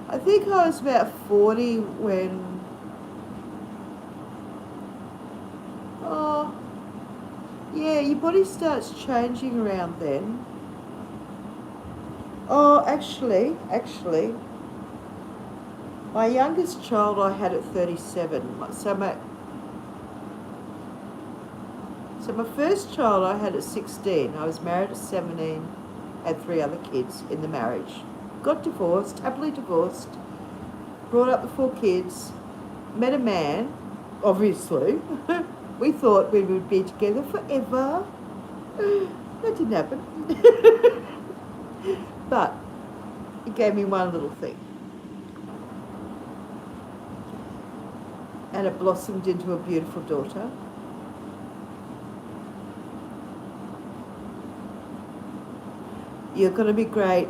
I think I was about 40 when. Oh, yeah, your body starts changing around then. Oh, actually, my youngest child I had at 37. So my first child I had at 16. I was married at 17, had 3 other kids in the marriage. Got divorced, happily divorced, brought up the 4 kids, met a man, obviously. We thought we would be together forever. That didn't happen. But he gave me one little thing. And it blossomed into a beautiful daughter. You're going to be great,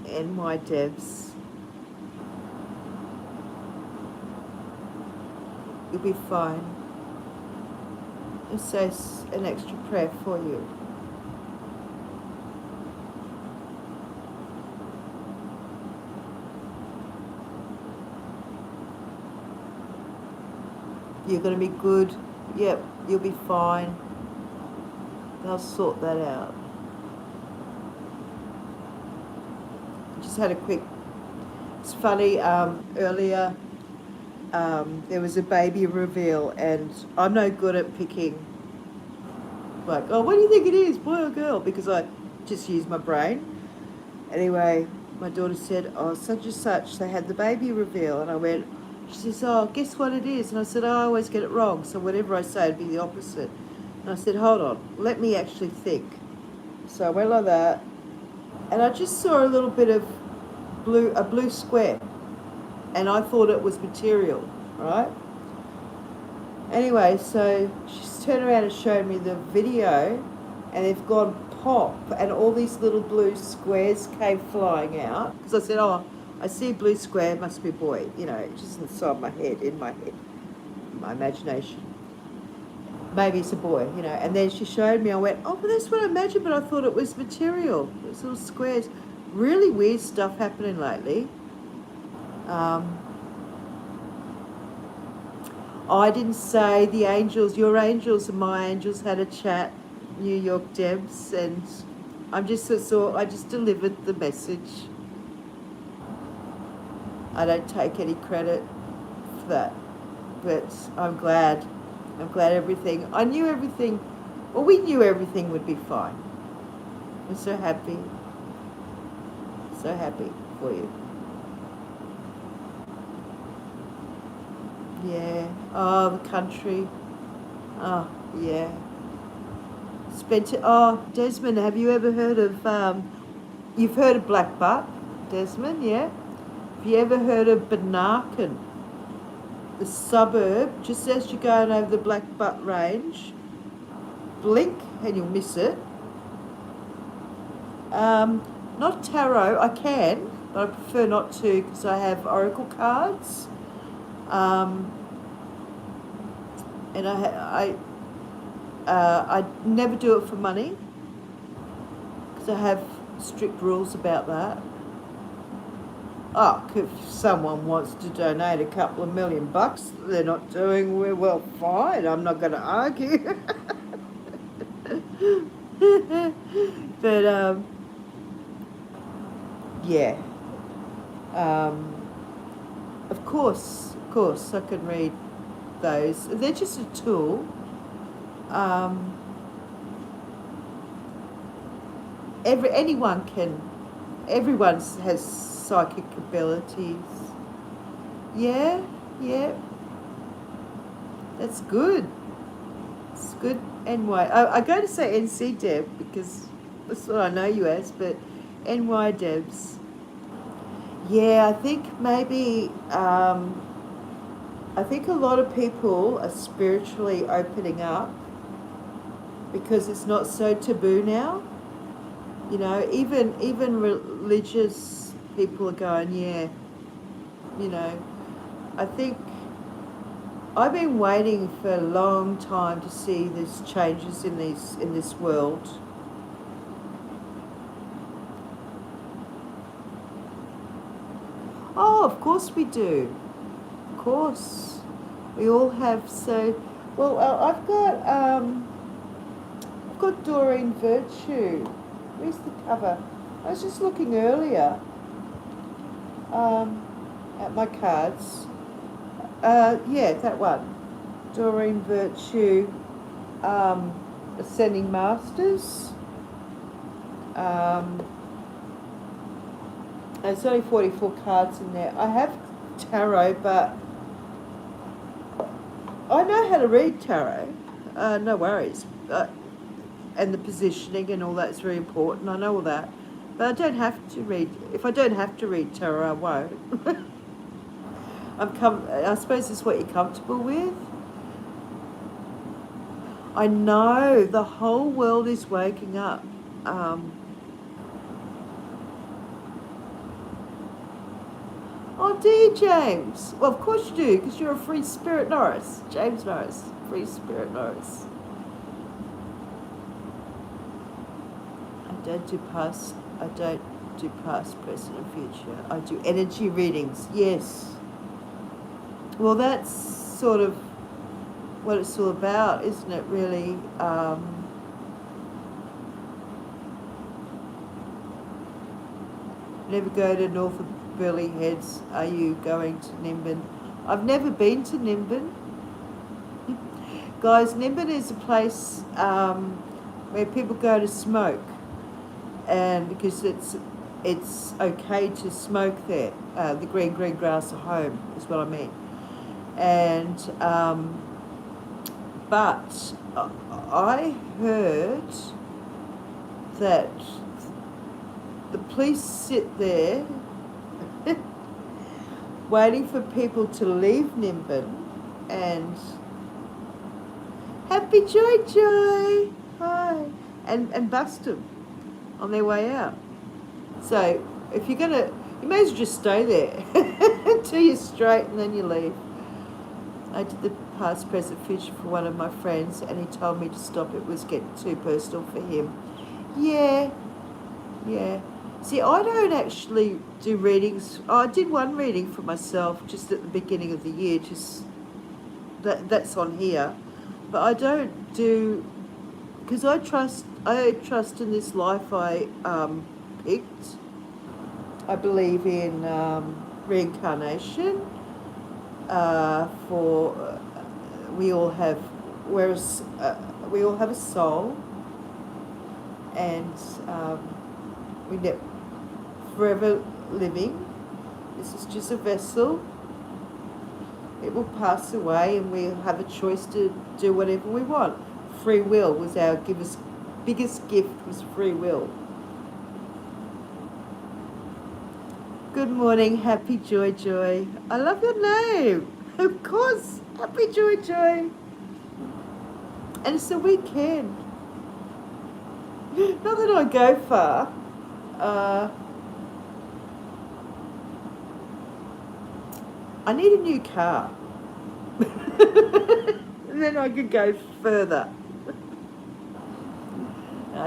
NY Debs. You'll be fine. I'll say an extra prayer for you. You're going to be good. Yep, you'll be fine. They'll sort that out. Just had a quick. It's funny. Earlier, there was a baby reveal, and I'm no good at picking. Like, oh, what do you think it is, boy or girl? Because I just use my brain. Anyway, my daughter said, oh, such and such. They had the baby reveal, and I went. She says, oh, guess what it is? And I said, oh, I always get it wrong. So whatever I say, it'd be the opposite. And I said, hold on, let me actually think. So I went like that, and I just saw a little bit of a blue square, and I thought it was material, right? Anyway, so she's turned around and showed me the video, and they've gone pop, and all these little blue squares came flying out. Because I said, oh, I see a blue square, it must be a boy, just inside my head, in my head, my imagination. Maybe it's a boy, And then she showed me, I went, oh, but that's what I imagined, but I thought it was material. Those little squares. Really weird stuff happening lately. I didn't say the angels, your angels and my angels had a chat, New York Debs, and I just delivered the message. I don't take any credit for that, but I'm glad. I'm glad everything. I knew everything. Well, we knew everything would be fine. I'm so happy. So happy for you. Yeah. Oh, the country. Oh, yeah. Spent it. Oh, Desmond, have you ever heard of? You've heard of Black Butt, Desmond, yeah? Have you ever heard of Benarkan, the suburb, just as you're going over the Black Butt Range? Blink and you'll miss it. Not tarot, I can, but I prefer not to because I have oracle cards. And I never do it for money because I have strict rules about that. Oh, if someone wants to donate a couple of $1,000,000, they're not doing well, fine. I'm not going to argue. But yeah. Of course, I can read those. They're just a tool. Everyone has psychic abilities. Yeah, yeah. That's good. It's good. NY. I go to say NC Deb because that's what I know you as, but NY Debs. Yeah, I think maybe. I think a lot of people are spiritually opening up because it's not so taboo now. You know, even religious people are going, yeah. You know, I think I've been waiting for a long time to see these changes in this world. Oh, of course we do. Of course, we all have. So, well, I've got Doreen Virtue. Where's the cover? I was just looking earlier at my cards. Yeah, that one. Doreen Virtue, Ascending Masters. There's only 44 cards in there. I have tarot, but I know how to read tarot. No worries. And the positioning and all that's very important. I know all that. But I don't have to read. If I don't have to read tarot, I won't. I suppose it's what you're comfortable with. I know the whole world is waking up. Oh, do you, James? Well, of course you do, because you're a free spirit Norris. James Norris, free spirit Norris. I don't do past, present, and future. I do energy readings, yes. Well, that's sort of what it's all about, isn't it, really? Never go to North of Burley Heads. Are you going to Nimbin? I've never been to Nimbin. Guys, Nimbin is a place where people go to smoke, and because it's okay to smoke there. The green grass of home is what I mean. And but I heard that the police sit there waiting for people to leave Nimbin and happy Joy, hi, and bust them on their way out. So if you're gonna, you may as well just stay there until you're straight and then you leave. I did the past, present, future for one of my friends, and he told me to stop. It was getting too personal for him. Yeah. See, I don't actually do readings. Oh, I did one reading for myself just at the beginning of the year, just that's on here, but I don't do, because I trust in this life I picked. I believe in reincarnation. For we all have, whereas we all have a soul, and we get forever living. This is just a vessel. It will pass away, and we'll have a choice to do whatever we want. Free will was our biggest gift, was free will. Good morning, Happy Joy Joy. I love your name. Of course, Happy Joy Joy. And it's the weekend. Not that I go far. I need a new car. And then I could go further.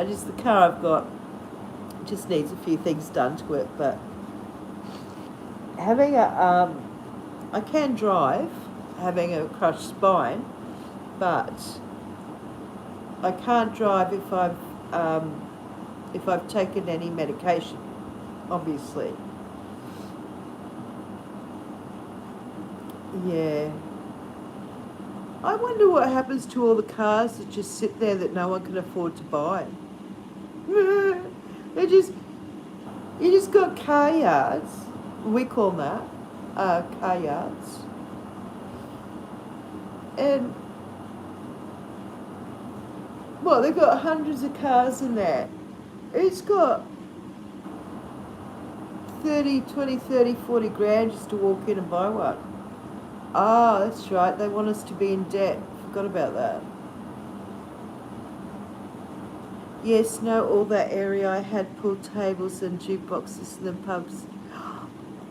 Just the car I've got just needs a few things done to it, but having I can drive, having a crushed spine, but I can't drive if I've taken any medication, obviously. Yeah. I wonder what happens to all the cars that just sit there that no one can afford to buy. You just got car yards. We call them that, car yards. And, well, they've got hundreds of cars in there. It's got 40 grand just to walk in and buy one. Ah, that's right, they want us to be in debt. Forgot about that. Yes, no, all that area I had pool tables and jukeboxes in the pubs.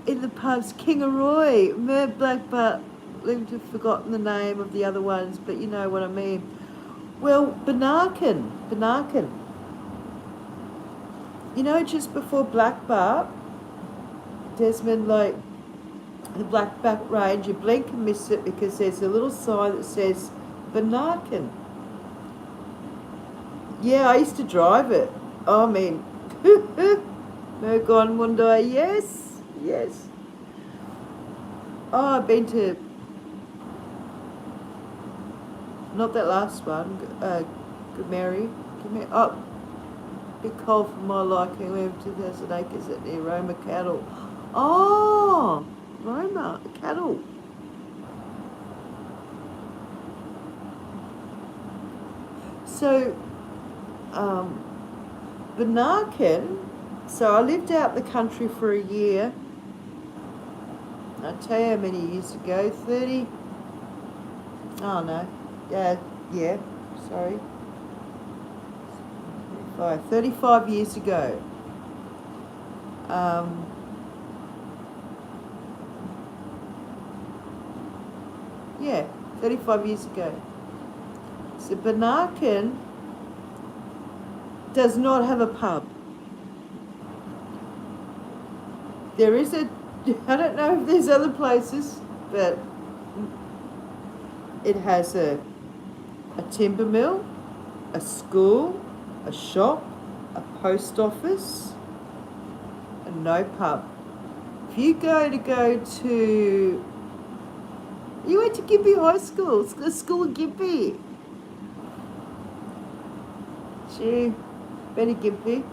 In the pubs, Kingaroy, Merv Blackbutt, I've forgotten the name of the other ones, but you know what I mean. Well, Benarkin. You know, just before Blackbutt, Desmond, like, the Blackbutt Range, you blink and miss it because there's a little sign that says Benarkin. Yeah, I used to drive it. I mean, Mergon Mundai, yes. Oh, I've been to, not that last one, Goodmary. Oh, bit cold for my liking. We have 2,000 acres at near Roma Cattle. Oh, Roma Cattle. So, Benarkin, so I lived out the country for a year. I'll tell you how many years ago, 30, oh no, yeah, sorry, 35 years ago. Yeah, 35 years ago. So Benarkin does not have a pub. There is I don't know if there's other places, but it has a timber mill, a school, a shop, a post office, and no pub. If you go to, you went to Gympie High School, the school in Gympie. Gee, Betty Gympie.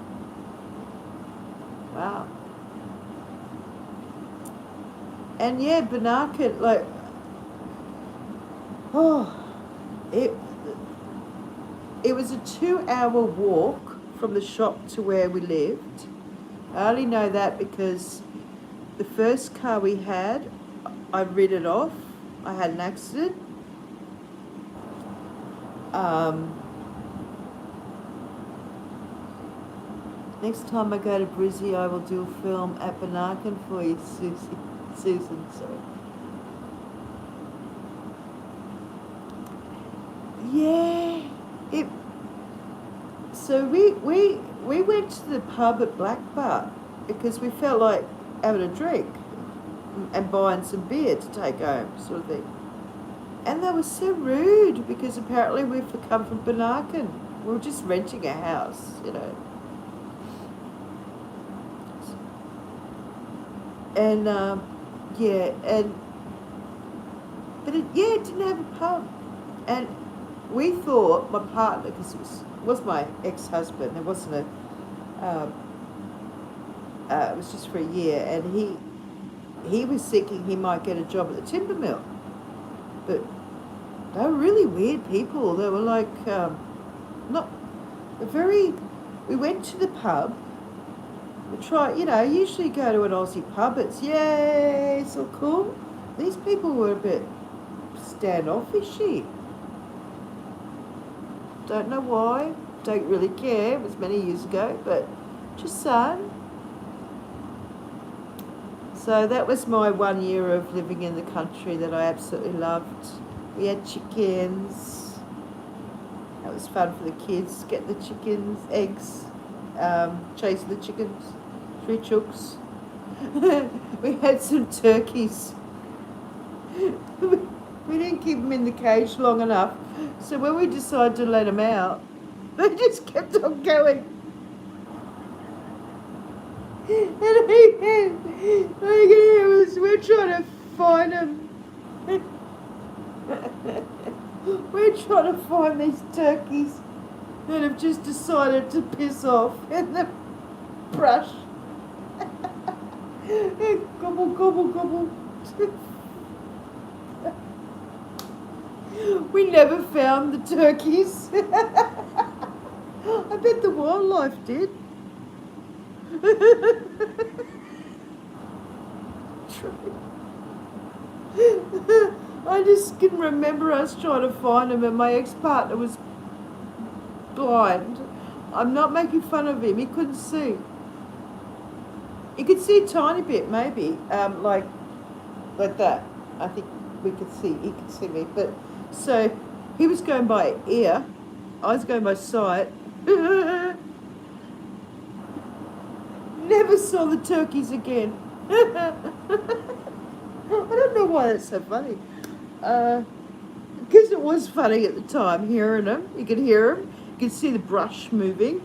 Wow. And yeah, Benarkin, like, it was a 2-hour walk from the shop to where we lived. I only know that because the first car we had, I rid it off. I had an accident. Next time I go to Brizzy, I will do a film at Benarkin for you, Susan, sorry. Yeah, so we went to the pub at Blackbutt because we felt like having a drink and buying some beer to take home, sort of thing. And they were so rude because apparently we've come from Bunaken. We were just renting a house, you know. And yeah, but it didn't have a pub. And we thought, my partner, because it was my ex-husband, it wasn't it was just for a year, and he was thinking he might get a job at the timber mill. But they were really weird people. They were like, not very. We went to the pub. We try, usually go to an Aussie pub. It's yay, it's all cool. These people were a bit standoffishy. Don't know why. Don't really care. It was many years ago, but just saying. So that was my 1 year of living in the country that I absolutely loved. We had chickens. That was fun for the kids. Get the chickens, eggs, chase the chickens, 3 chooks. We had some turkeys. We didn't keep them in the cage long enough. So when we decided to let them out, they just kept on going. And we're trying to find them. We're trying to find these turkeys that have just decided to piss off in the brush. Gobble, gobble, gobble. We never found the turkeys. I bet the wildlife did. I just can remember us trying to find him, and my ex-partner was blind. I'm not making fun of him. He couldn't see. He could see a tiny bit, maybe, like that. I think we could see. He could see me, but so he was going by ear. I was going by sight. Never saw the turkeys again. I don't know why that's so funny. Because it was funny at the time, hearing them. You could hear them. You could see the brush moving.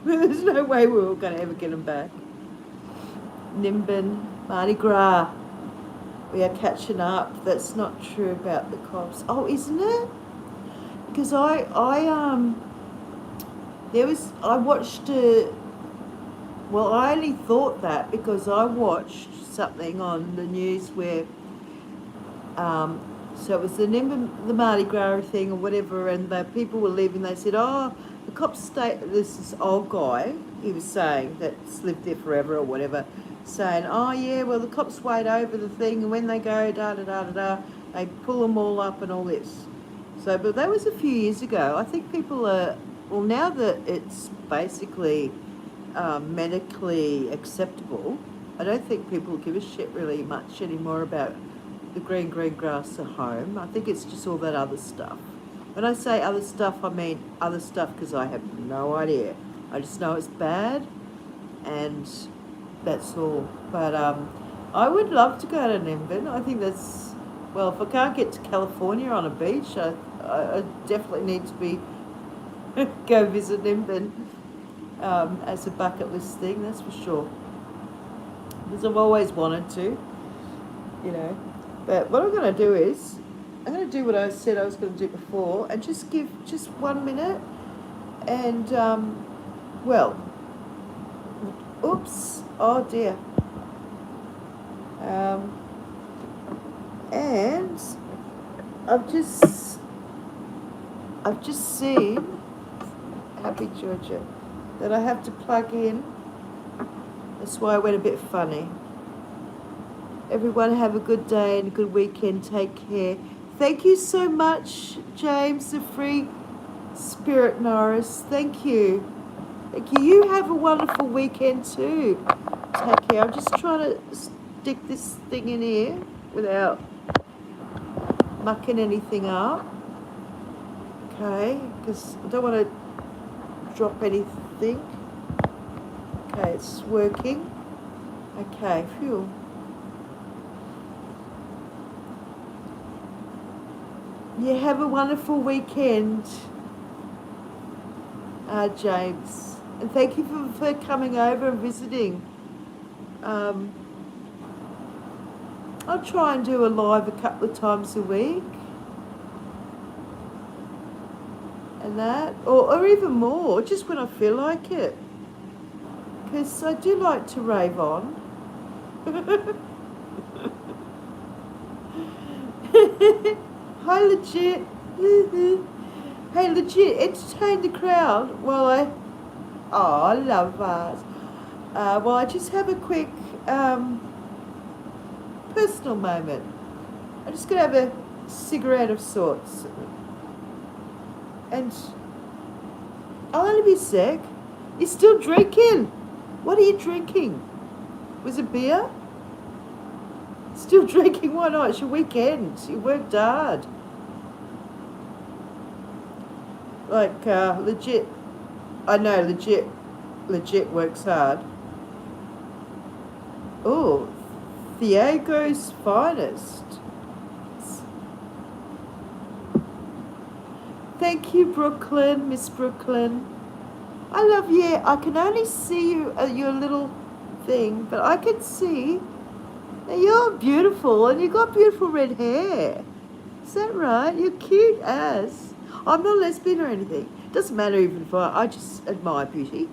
There's no way we were going to ever get them back. Nimbin, Mardi Gras. We are catching up. That's not true about the cops. Oh, isn't it? Because I watched a. Well, I only thought that because I watched something on the news where, so it was the Mardi Gras thing or whatever, and the people were leaving. They said, "Oh, the cops this is old guy." He was saying that's lived there forever or whatever, saying, "Oh yeah, well the cops wait over the thing, and when they go da da da da da, they pull them all up and all this." So, but that was a few years ago. I think people are now that it's basically medically acceptable, I don't think people give a shit really much anymore about the green grass at home. I think it's just all that other stuff. When I say other stuff, I mean other stuff because I have no idea. I just know it's bad, and that's all. But I would love to go to Nimbin. I think that's, well, if I can't get to California on a beach, I definitely need to be go visit Nimbin. As a bucket list thing, that's for sure. Because I've always wanted to, But what I'm going to do is, I'm going to do what I said I was going to do before, and just give just 1 minute, and, oops, oh dear. And I've just seen, Happy Georgia, that I have to plug in. That's why I went a bit funny. Everyone have a good day and a good weekend. Take care. Thank you so much, James, the Free Spirit Norris. Thank you. Thank you. You have a wonderful weekend too. Take care. I'm just trying to stick this thing in here without mucking anything up. Okay, because I don't want to drop anything. Okay, it's working. Okay, phew. You have a wonderful weekend, James. And thank you for coming over and visiting. Um, I'll try and do a live a couple of times a week. And that, or even more, just when I feel like it. Because I do like to rave on. Hi, legit. Hey, legit, entertain the crowd while I love us. Well, I just have a quick personal moment. I'm just going to have a cigarette of sorts. And I'll only be sec. You're still drinking? What are you drinking? Was it beer? Still drinking? Why not? It's your weekend. You worked hard. Like, legit. I know, legit works hard. Oh, Diego's finest. Thank you, Brooklyn, Miss Brooklyn. I love you. I can only see you, your little thing, but I can see that you're beautiful and you got beautiful red hair. Is that right? You're cute as. I'm not a lesbian or anything. Doesn't matter even if I just admire beauty.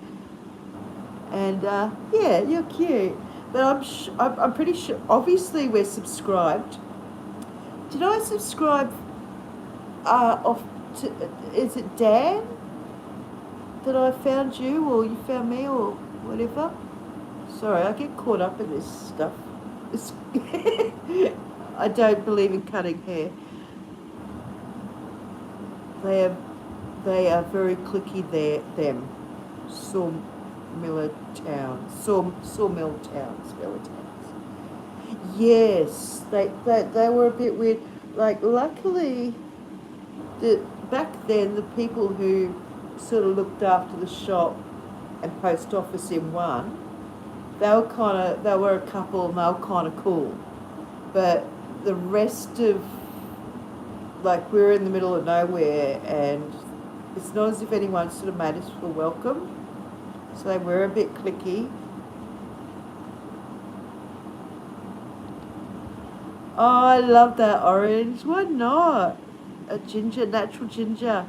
And yeah, you're cute. But I'm pretty sure. Obviously, we're subscribed. Did I subscribe? Off to, is it Dan? That I found you, or you found me, or whatever. Sorry, I get caught up in this stuff. I don't believe in cutting hair. They are very clicky there, them. Sawmill towns. Yes, they were a bit weird. Like, luckily, back then, the people who sort of looked after the shop and post office in one, they were a couple and they were kind of cool. But the rest of, like, we're in the middle of nowhere and it's not as if anyone sort of made us feel welcome. So they were a bit cliquey. Oh, I love that orange. Why not? A ginger, natural ginger.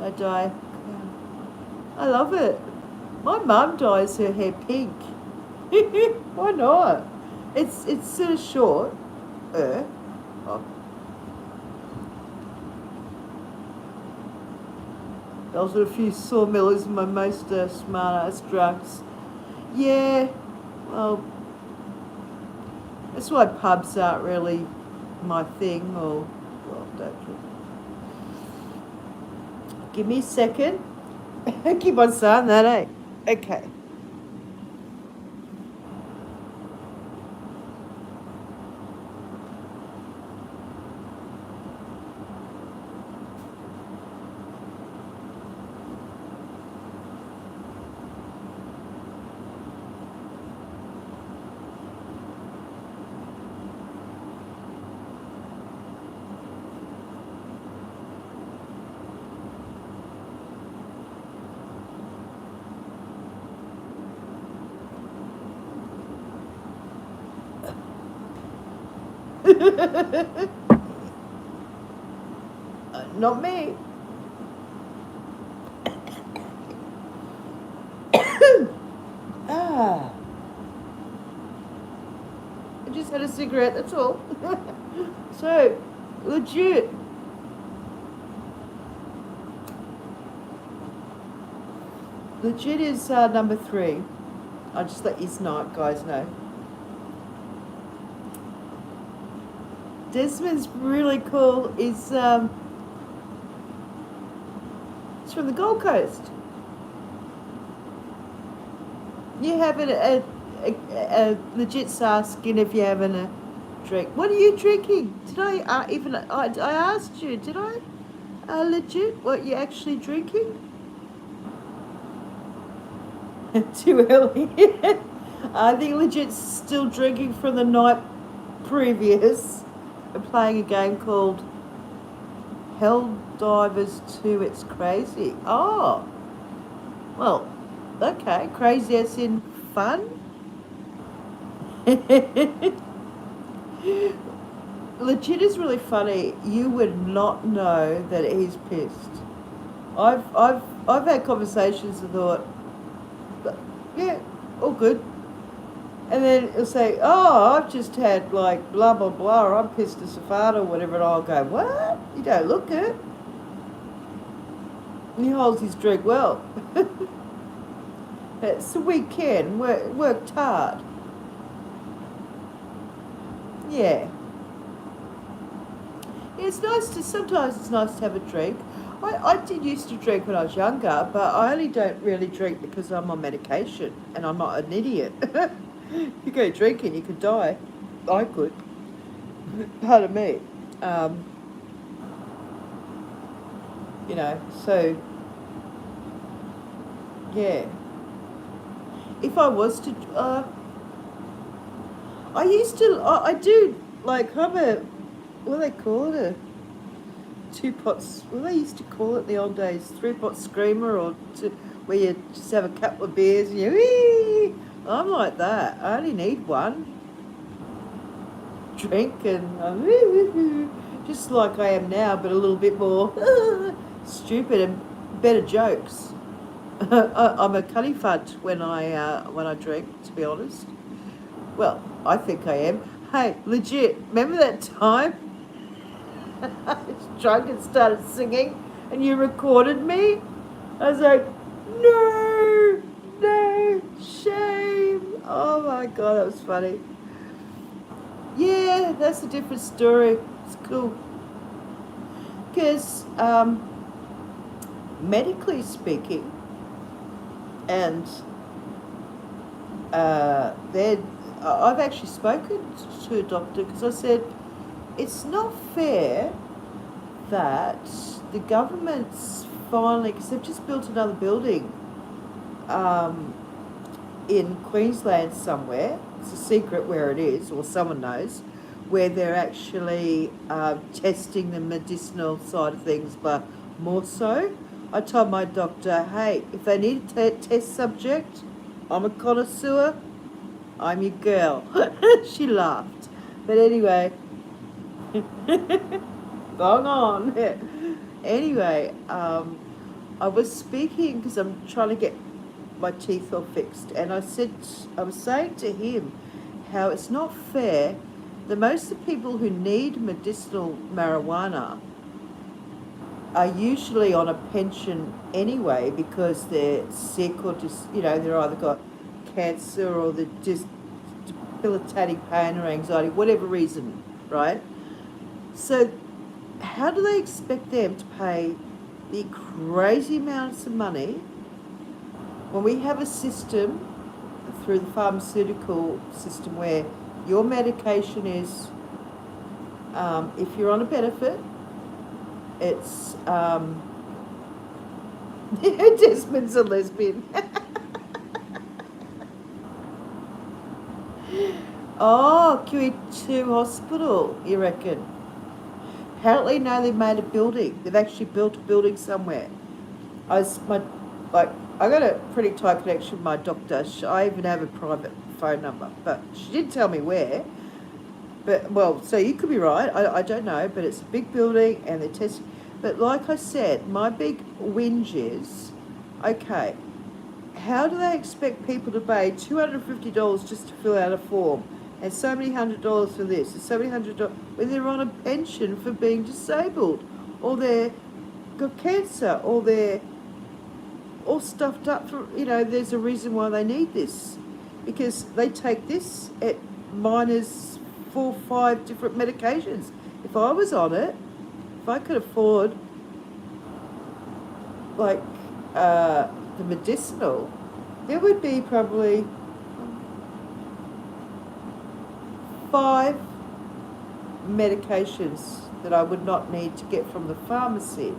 I dye. I love it. My mum dyes her hair pink. Why not? It's sort of short. Oh. Those are a few sawmillers and my most smart ass drugs. Yeah, well, that's why pubs aren't really my thing, or, well, don't you? Give me a second. Keep on saying that, eh? Okay. Not me. I just had a cigarette, that's all. So, legit. Legit is number 3. I'll just let you guys know. Desmond's really cool. It's from the Gold Coast. You having a legit asking if you're having a drink. What are you drinking? Did I asked you? Did I? Legit, what you actually drinking? Too early. I think legit's still drinking from the night previous. playing a game called Hell Divers 2. It's crazy. Oh, well, okay. Crazy as in fun? Legit is really funny. You would not know that he's pissed. I've had conversations and thought, yeah, all good. And then it'll say, oh, I've just had like blah blah blah, or I'm pissed as a fart or whatever, and I'll go, what? You don't look it. And he holds his drink well. It's the weekend. Worked hard. Yeah. It's nice to, sometimes it's nice to have a drink. I did used to drink when I was younger, but I only don't really drink because I'm on medication and I'm not an idiot. You go drinking, you could die. I could. Pardon me. You know, so, yeah. If I was to, I used to, I do, like, have a, what do they call it? Two pots, what they used to call it in the old days, 3-pot screamer, or where you just have a couple of beers and you, wee! I'm like that. I only need one drink and just like I am now, but a little bit more stupid and better jokes. I'm a cunny funt when I drink, to be honest. Well, I think I am. Hey, legit, remember that time I was drunk and started singing and you recorded me? I was like, no, shame. Oh my God, that was funny. Yeah, that's a different story. It's cool. Because medically speaking, and I've actually spoken to a doctor because I said, it's not fair that the government's finally, because they've just built another building in Queensland somewhere. It's a secret where it is, or someone knows, where they're actually testing the medicinal side of things, but more so. I told my doctor, hey, if they need a test subject, I'm a connoisseur, I'm your girl. She laughed. But anyway, going on. Anyway, I was speaking because I'm trying to get my teeth all fixed, and I was saying to him how it's not fair that most of the people who need medicinal marijuana are usually on a pension anyway because they're sick or just, they're either got cancer or they're just debilitating pain or anxiety, whatever reason, right? So how do they expect them to pay the crazy amounts of money when we have a system through the pharmaceutical system where your medication is, if you're on a benefit, it's, Desmond's a lesbian. Oh, QE2 hospital, you reckon? Apparently now they've made a building. They've actually built a building somewhere. I got a pretty tight connection with my doctor. I even have a private phone number, but she didn't tell me where. But, well, so you could be right. I don't know, but it's a big building and they're testing. But like I said, my big whinge is, okay, how do they expect people to pay $250 just to fill out a form, and so many $100 for this, and so many $100 when they're on a pension for being disabled, or they've got cancer, or they're all stuffed up for, there's a reason why they need this, because they take this at minus 4 or 5 different medications. If I was on it, if I could afford like the medicinal, there would be probably 5 medications that I would not need to get from the pharmacy.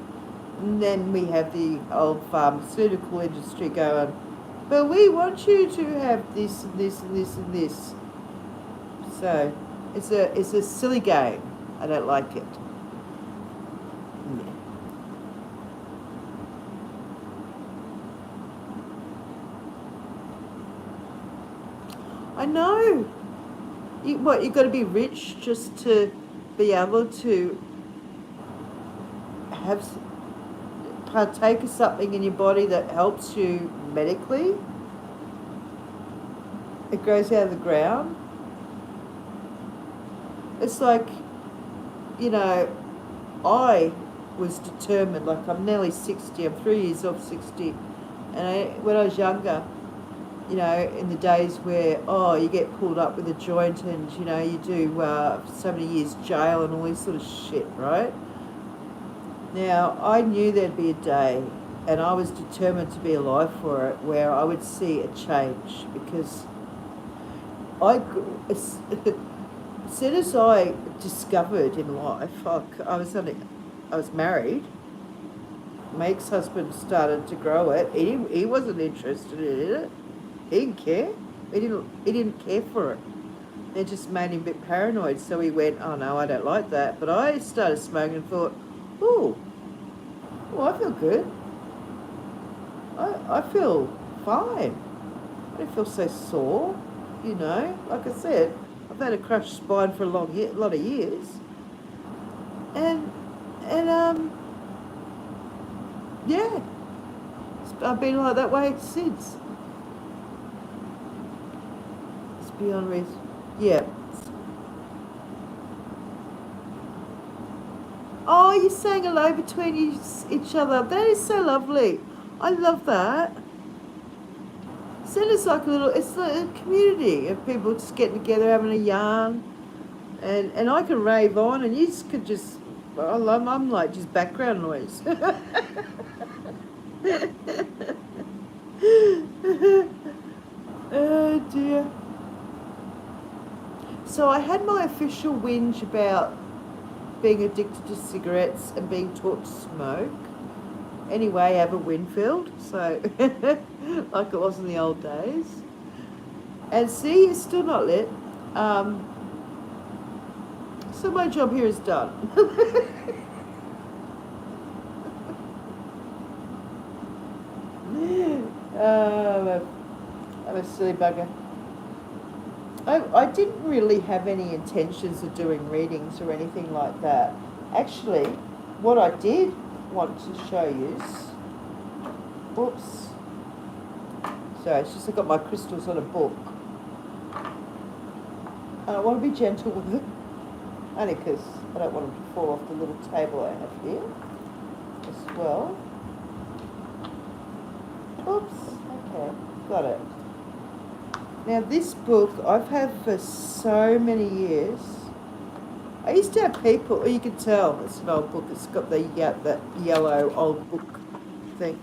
And then we have the old pharmaceutical industry going, but we want you to have this and this and this and this. So it's a silly game. I don't like it. Yeah. I know. You got to be rich just to be able to have partake of something in your body that helps you medically. It grows out of the ground. It's like, you know, I was determined, like I'm nearly 60, I'm 3 years off 60. And when I was younger, you know, in the days where, oh, you get pulled up with a joint and, you know, you do so many years jail and all this sort of shit, right? Now, I knew there'd be a day, and I was determined to be alive for it, where I would see a change, because as soon as I discovered in life, I was married. My ex-husband started to grow it. He wasn't interested in it. He didn't care. He didn't care for it. It just made him a bit paranoid. So he went, oh no, I don't like that. But I started smoking and thought, oh, I feel good. I feel fine. I don't feel so sore, you know. Like I said, I've had a crushed spine for a lot of years. And yeah, I've been like that way since. It's beyond reason. Yeah. Oh, you're saying hello between each other. That is so lovely. I love that. So it's like it's like a community of people just getting together, having a yarn. And I can rave on, and you could just, I'm like just background noise. Oh dear. So I had my official whinge about being addicted to cigarettes and being taught to smoke. Anyway, Ava Winfield, so like it was in the old days. And see, it's still not lit. So my job here is done. I'm a silly bugger. I didn't really have any intentions of doing readings or anything like that. Actually, what I did want to show you is, oops, sorry, it's just I got my crystals on a book. I want to be gentle with it, only because I don't want them to fall off the little table I have here as well. Oops, okay, got it. Now this book I've had for so many years. I used to have people, or you can tell it's an old book, it's got that yellow old book thing.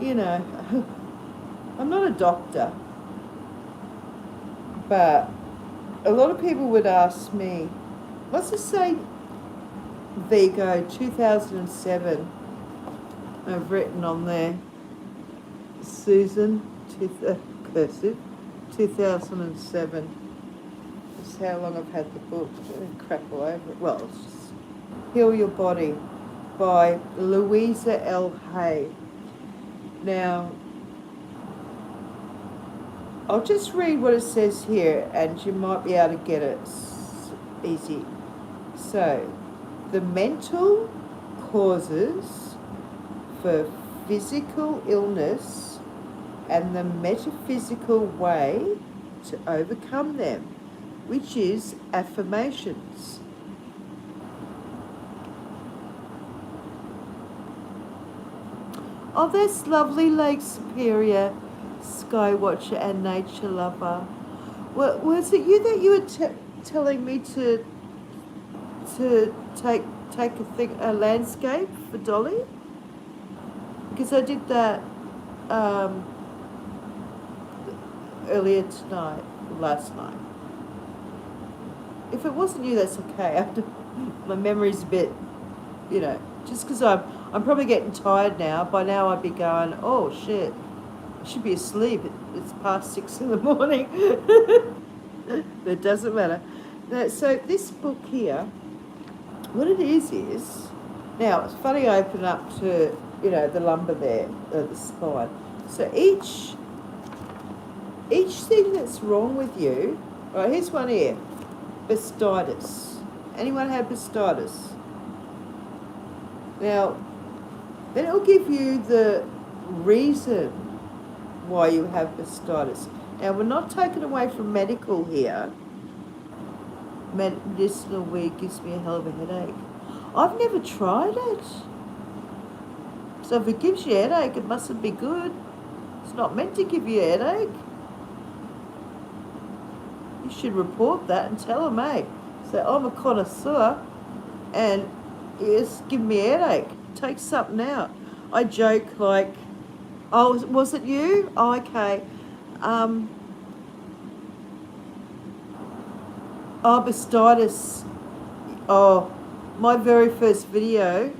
You know, I'm not a doctor, but a lot of people would ask me, let's just say Vigo 2007, I've written on there, Susan, cursive, 2007. This is how long I've had the book. I'm going to crap all over it. Well, it's just Heal Your Body by Louisa L. Hay. Now, I'll just read what it says here and you might be able to get it easy. So, the mental causes for physical illness and the metaphysical way to overcome them, which is affirmations. Oh, that's lovely, Lake Superior, Skywatcher and Nature Lover. Well, was it you that you were telling me to take a landscape for Dolly? Because I did that earlier tonight, last night. If it wasn't you, that's okay. My memory's a bit, you know, just because I'm probably getting tired now. By now I'd be going, oh shit, I should be asleep. It's past 6 in the morning. But it doesn't matter. Now, so this book here, what it is, now it's funny I open up to, you know, the lumbar there, the spine. So each thing that's wrong with you, right, here's one here, bursitis. Anyone had bursitis? Now, then it'll give you the reason why you have bursitis. Now, we're not taking away from medical here. Medicinal weed gives me a hell of a headache. I've never tried it. So if it gives you a headache, it mustn't be good. It's not meant to give you a headache. You should report that and tell them, hey, say, I'm a connoisseur and it's giving me a headache. Take something out. I joke like, oh, was it you? Oh, okay. Bursitis. Oh, my very first video,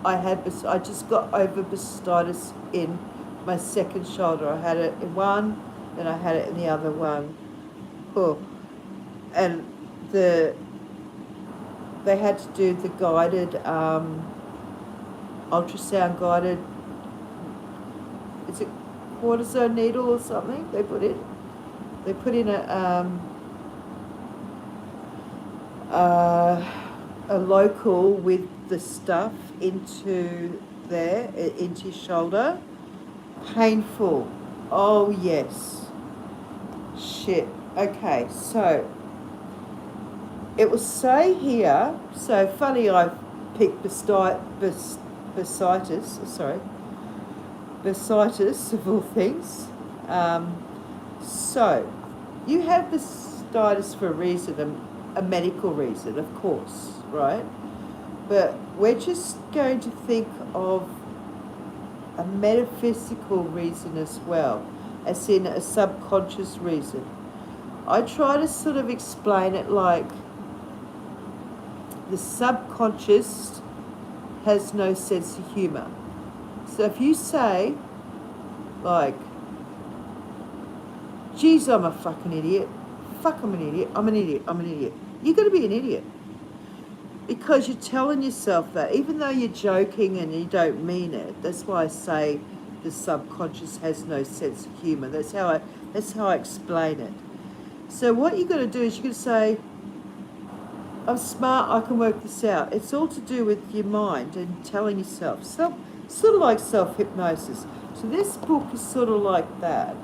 I just got over bursitis in my second shoulder. I had it in one, then I had it in the other one. Oh, and they had to do the guided ultrasound guided. Is it cortisone needle or something? They put in a local with the stuff into there, into your shoulder. Painful. Oh yes. Shit. Okay, so it will say here, so funny I picked bursitis of all things. So you have bursitis for a reason, a medical reason, of course, right? But we're just going to think of a metaphysical reason as well, as in a subconscious reason. I try to sort of explain it like the subconscious has no sense of humour. So if you say, like, geez, I'm a fucking idiot. Fuck, I'm an idiot. I'm an idiot. I'm an idiot. You're going to be an idiot. Because you're telling yourself that, even though you're joking and you don't mean it. That's why I say the subconscious has no sense of humour. That's how I explain it. So what you're going to do is you're going to say, I'm smart, I can work this out. It's all to do with your mind and telling yourself. Sort of like self-hypnosis. So this book is sort of like that.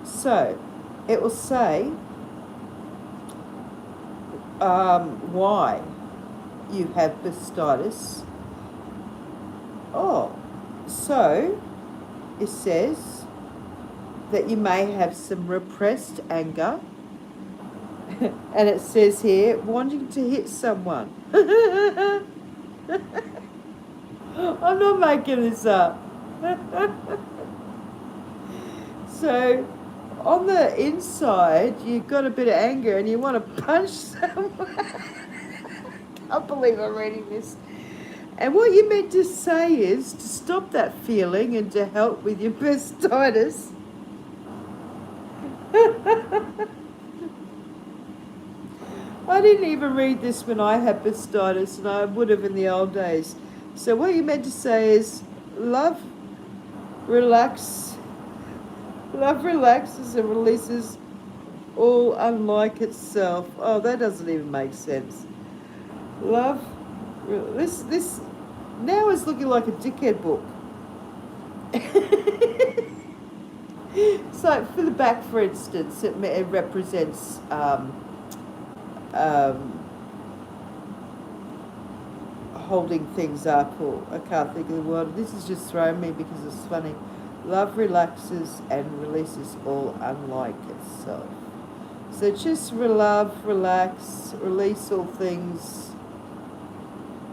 So it will say why you have bursitis. Oh, so it says that you may have some repressed anger. And it says here, wanting to hit someone. I'm not making this up. So, on the inside, you've got a bit of anger and you want to punch someone. I can't believe I'm reading this. And what you're meant to say is to stop that feeling and to help with your bursitis. I didn't even read this when I had bursitis, and I would have in the old days. So what you're meant to say is, love relaxes and releases all unlike itself. Oh, that doesn't even make sense. This now is looking like a dickhead book. So for the back, for instance, it represents holding things up, or I can't think of the word. This is just throwing me because it's funny. Love relaxes and releases all unlike itself. So just love, relax, release all things.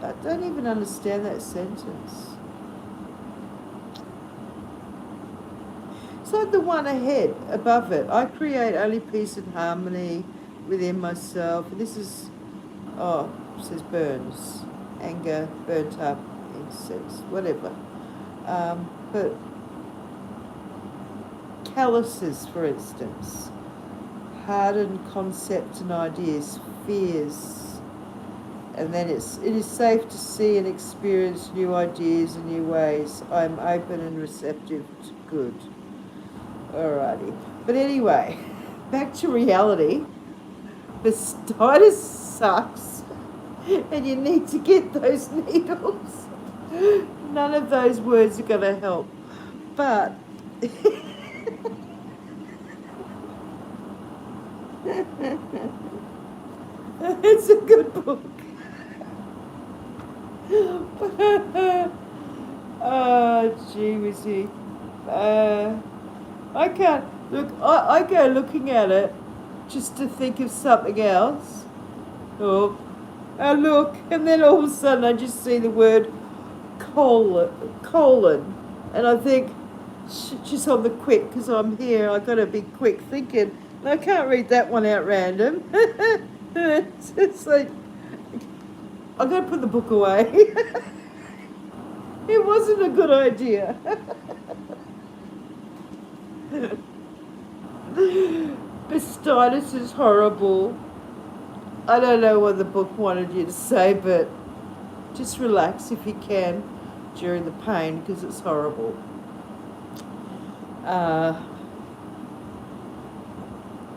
I don't even understand that sentence. It's like the one ahead, above it. I create only peace and harmony within myself. This is, it says burns, anger, burnt up, incense, whatever. But calluses, for instance, hardened concepts and ideas, fears, and then it is safe to see and experience new ideas and new ways. I'm open and receptive to good. Alrighty. But anyway, back to reality. Mastitis sucks, and you need to get those needles. None of those words are going to help. But it's a good book. Oh, gee whiz. I can't look. I go looking at it just to think of something else. Oh, I look, and then all of a sudden I just see the word colon, and I think just on the quick, because I'm here, I got to be quick thinking. And I can't read that one out random. It's like I'm going to put the book away. It wasn't a good idea. Mastitis is horrible. I don't know what the book wanted you to say, but just relax if you can during the pain, because it's horrible.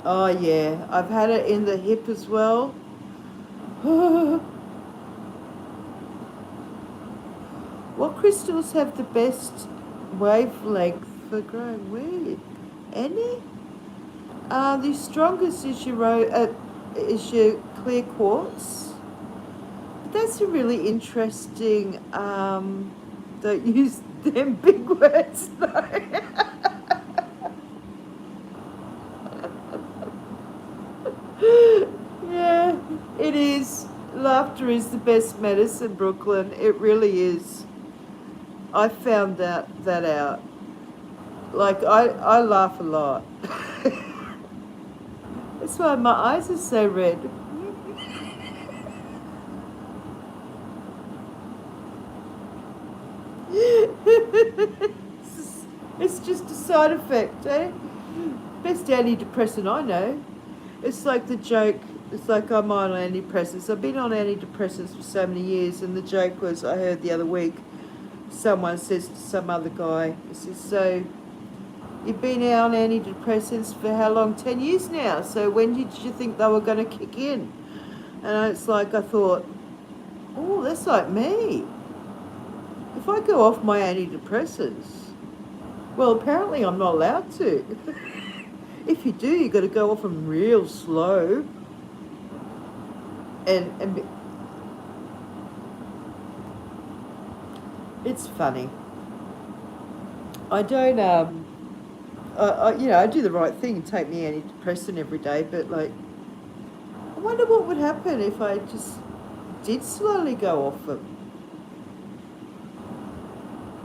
Oh yeah, I've had it in the hip as well. What crystals have the best wavelength for growing weed? Any? The strongest is your clear quartz. But that's a really interesting. Don't use them big words though. Yeah, it is. Laughter is the best medicine, Brooklyn. It really is. I found that out. Like, I laugh a lot. That's why my eyes are so red. It's just a side effect, eh? Best antidepressant I know. It's like the joke, it's like I'm on antidepressants. I've been on antidepressants for so many years, and the joke was, I heard the other week, someone says to some other guy, he says, so you've been on antidepressants for how long? 10 years now. So when did you think they were going to kick in? And it's like, I thought, oh, that's like me. If I go off my antidepressants, well, apparently I'm not allowed to. If you do, you've got to go off them real slow. And it's funny. I don't, I do the right thing and take my antidepressant every day, but like, I wonder what would happen if I just did slowly go off them.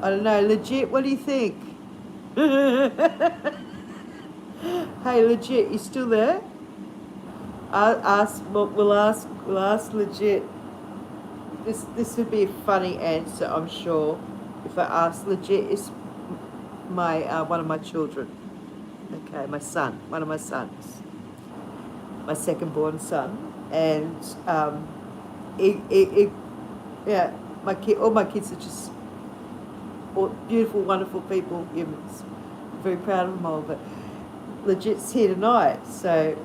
I don't know, legit, what do you think? Hey, legit, you still there? We'll ask legit. This would be a funny answer, I'm sure. If I ask legit, is my one of my children. Okay, my son, one of my sons, my second-born son, and yeah, all my kids are just beautiful, wonderful people, humans. I'm very proud of them all, but legit's here tonight, so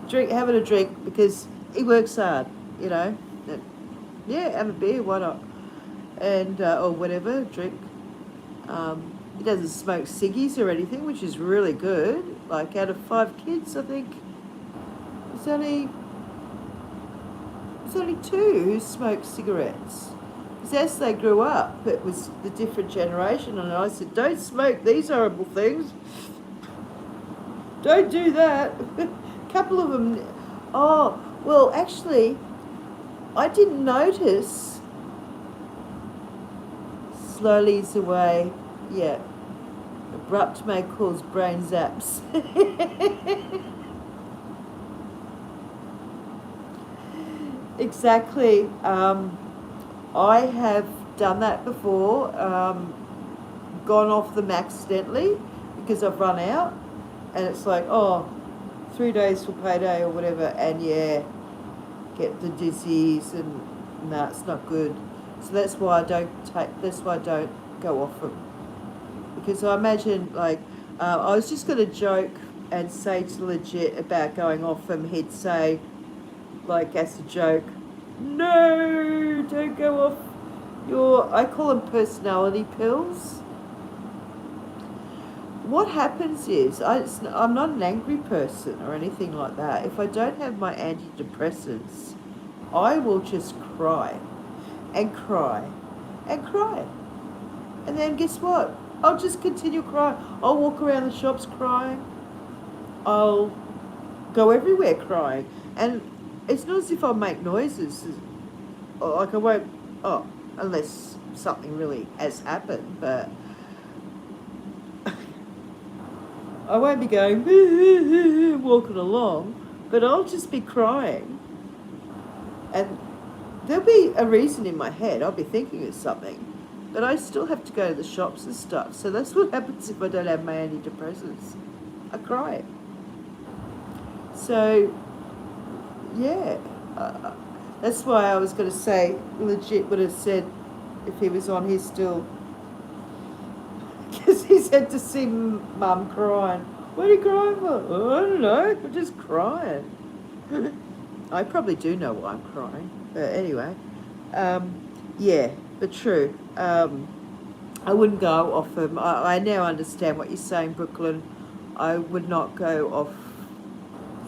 having a drink because he works hard, you know. Yeah, have a beer, why not? And or whatever, drink. He doesn't smoke ciggies or anything, which is really good. Like, out of 5 kids, I think there's only 2 who smoke cigarettes. Because as they grew up, it was the different generation, and I said, don't smoke these horrible things. Don't do that. A couple of them. Oh, well, actually, I didn't notice. Slowly is away. Yeah. Abrupt may cause brain zaps. Exactly. I have done that before. Gone off them accidentally because I've run out, and it's like, oh, 3 days till payday or whatever, and yeah, get the dizzies, and no, it's not good. So that's why I don't go off them, because I imagine, like, I was just going to joke and say to Legit about going off them. He'd say, like, as a joke, no, don't go off I call them personality pills. What happens is, I'm not an angry person or anything like that. If I don't have my antidepressants, I will just cry and cry and cry. And then guess what? I'll just continue crying. I'll walk around the shops crying. I'll go everywhere crying. And it's not as if I'll make noises. Like I won't, unless something really has happened, but I won't be going walking along, but I'll just be crying. And there'll be a reason in my head. I'll be thinking of something, but I still have to go to the shops and stuff. So that's what happens if I don't have my antidepressants. I cry. So, yeah. That's why I was going to say, Legit would have said, if he was on here still, because he said to see Mum crying. What are you crying for? Oh, I don't know, I'm just crying. I probably do know why I'm crying, but anyway. Yeah, but true. I wouldn't go off them. I now understand what you're saying, Brooklyn. I would not go off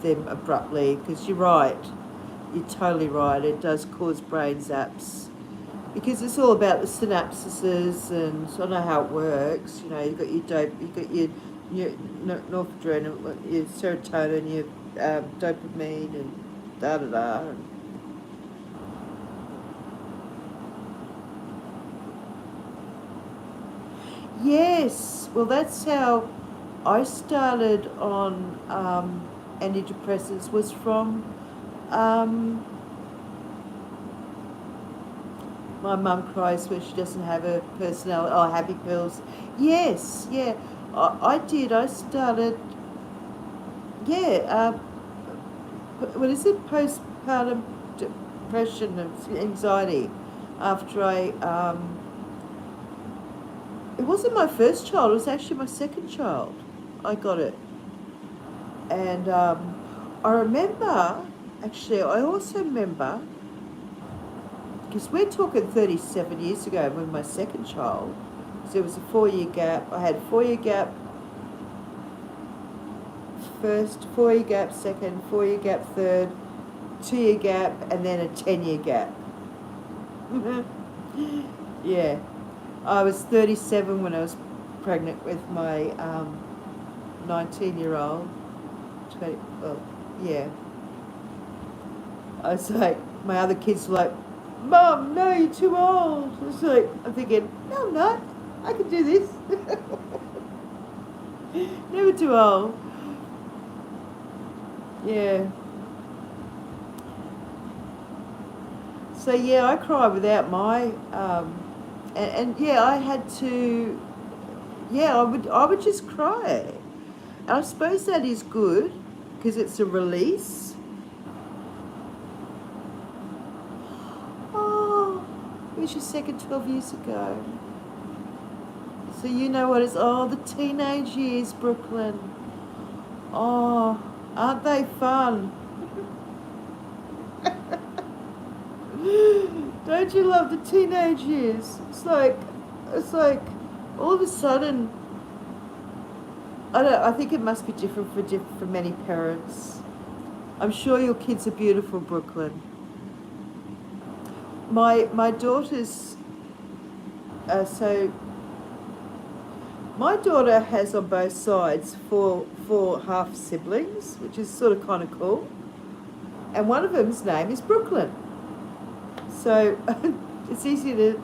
them abruptly, because you're right. You're totally right. It does cause brain zaps, because it's all about the synapses, and I know how it works. You know, you've got your dope, you've got your norepinephrine, your serotonin, your dopamine, and da da da. Yes, well, that's how I started on antidepressants. Was from my mum cries when she doesn't have her personality. Oh, happy pills. Yes, yeah, I did. I started. Yeah, what is it? Postpartum depression and anxiety. After it wasn't my first child. It was actually my second child. I got it, and I remember. Actually, I also remember, because we're talking 37 years ago with my second child. So there was a 4-year gap. I had a 4-year gap first, 4-year gap second, 4-year gap third, 2-year gap, and then a 10-year gap. Yeah. I was 37 when I was pregnant with my 19-year-old. Well, yeah. I was like, my other kids were like, Mum, no, you're too old. It's like, I'm thinking, no, I'm not. I can do this. Never too old. Yeah. So yeah, I cry without my, and yeah, I had to. Yeah, I would just cry, and I suppose that is good because it's a release. Oh, it was your second 12 years ago. So you know what it's, the teenage years, Brooklyn. Oh, aren't they fun? Don't you love the teenage years? It's like all of a sudden, I think it must be different for many parents. I'm sure your kids are beautiful, Brooklyn. My daughter's, so my daughter has on both sides four half siblings, which is sort of kind of cool. And one of them's name is Brooklyn. So it's easy to,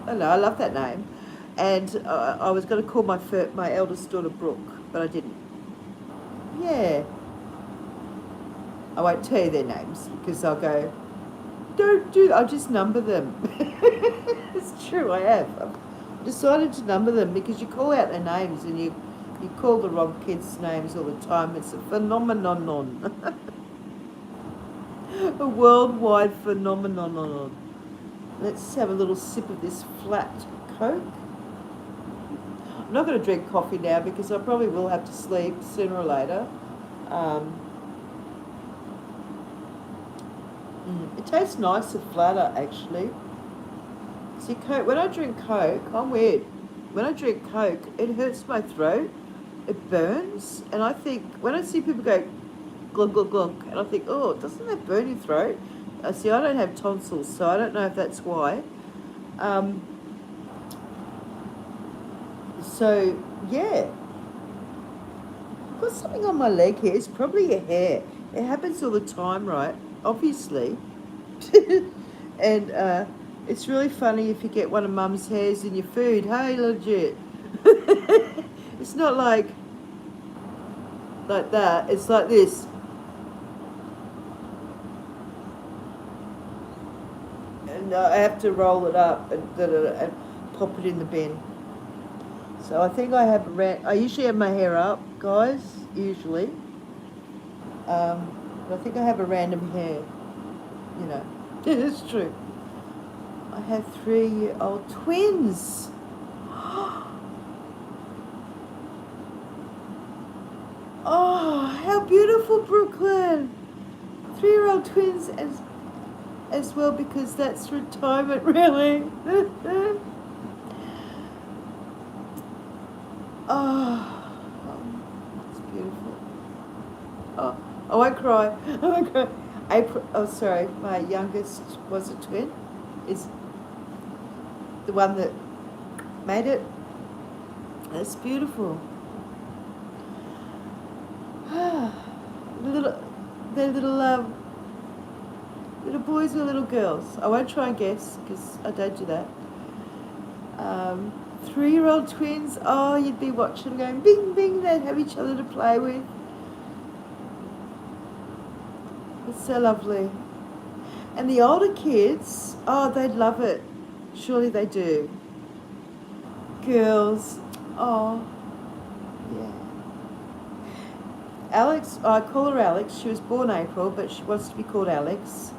I don't know, I love that name. And I was going to call my eldest daughter Brooke, but I didn't. Yeah. I won't tell you their names because I'll go, don't do that. I'll just number them. It's true, I have. I've decided to number them because you call out their names and You call the wrong kids' names all the time. It's a phenomenon. A worldwide phenomenon. Let's have a little sip of this flat Coke. I'm not going to drink coffee now because I probably will have to sleep sooner or later. It tastes nicer, flatter, actually. See, Coke, when I drink Coke, I'm weird. When I drink Coke, it hurts my throat. It burns. And I think, when I see people go glug, glug, glug, and I think, oh, doesn't that burn your throat? I see, I don't have tonsils, so I don't know if that's why. So, yeah. I've got something on my leg here. It's probably your hair. It happens all the time, right? Obviously. And it's really funny if you get one of Mum's hairs in your food. Hey, legit. It's not like that. It's like this. And I have to roll it up and pop it in the bin. So I think I have I usually have my hair up, guys, usually. But I think I have a random hair, you know. It's true. I have 3-year-old twins. Oh, how beautiful, Brooklyn. 3-year-old twins as well, because that's retirement, really. Oh, it's beautiful. Oh, I won't cry. I won't cry. April. Oh, sorry. My youngest was a twin. Is the one that made it. That's beautiful. They're little boys or little girls. I won't try and guess because I don't do that. 3-year-old twins. Oh, you'd be watching them going bing, bing. They'd have each other to play with. It's so lovely. And the older kids, oh, they'd love it. Surely they do. Girls. Oh, yeah. Alex, I call her Alex. She was born April, but she wants to be called Alex.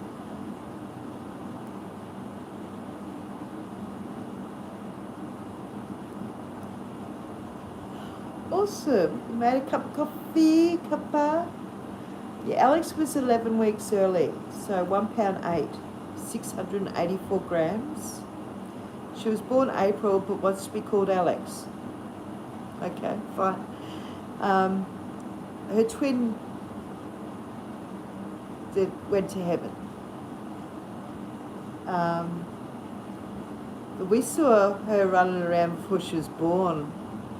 Awesome. You made a cup of coffee, cuppa. Yeah, Alex was 11 weeks early, so 1 pound 8, 684 grams. She was born April, but wants to be called Alex. Okay, fine. Her twin went to heaven. But we saw her running around before she was born.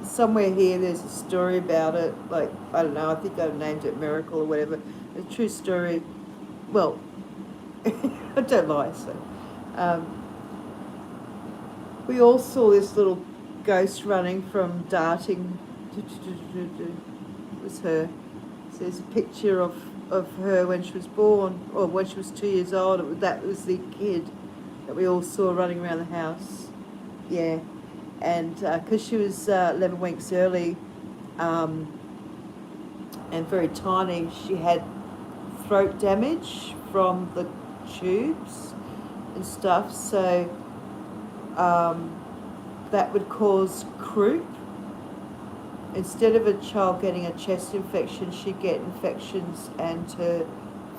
Somewhere here there's a story about it, like, I don't know, I think I've named it Miracle or whatever. A true story. Well, I don't lie, so. We all saw this little ghost running from darting. It was her. So there's a picture of her when she was born, or when she was 2 years old. That was the kid that we all saw running around the house. Yeah. And because she was 11 weeks early and very tiny, she had throat damage from the tubes and stuff, so that would cause croup. Instead of a child getting a chest infection, she'd get infections and her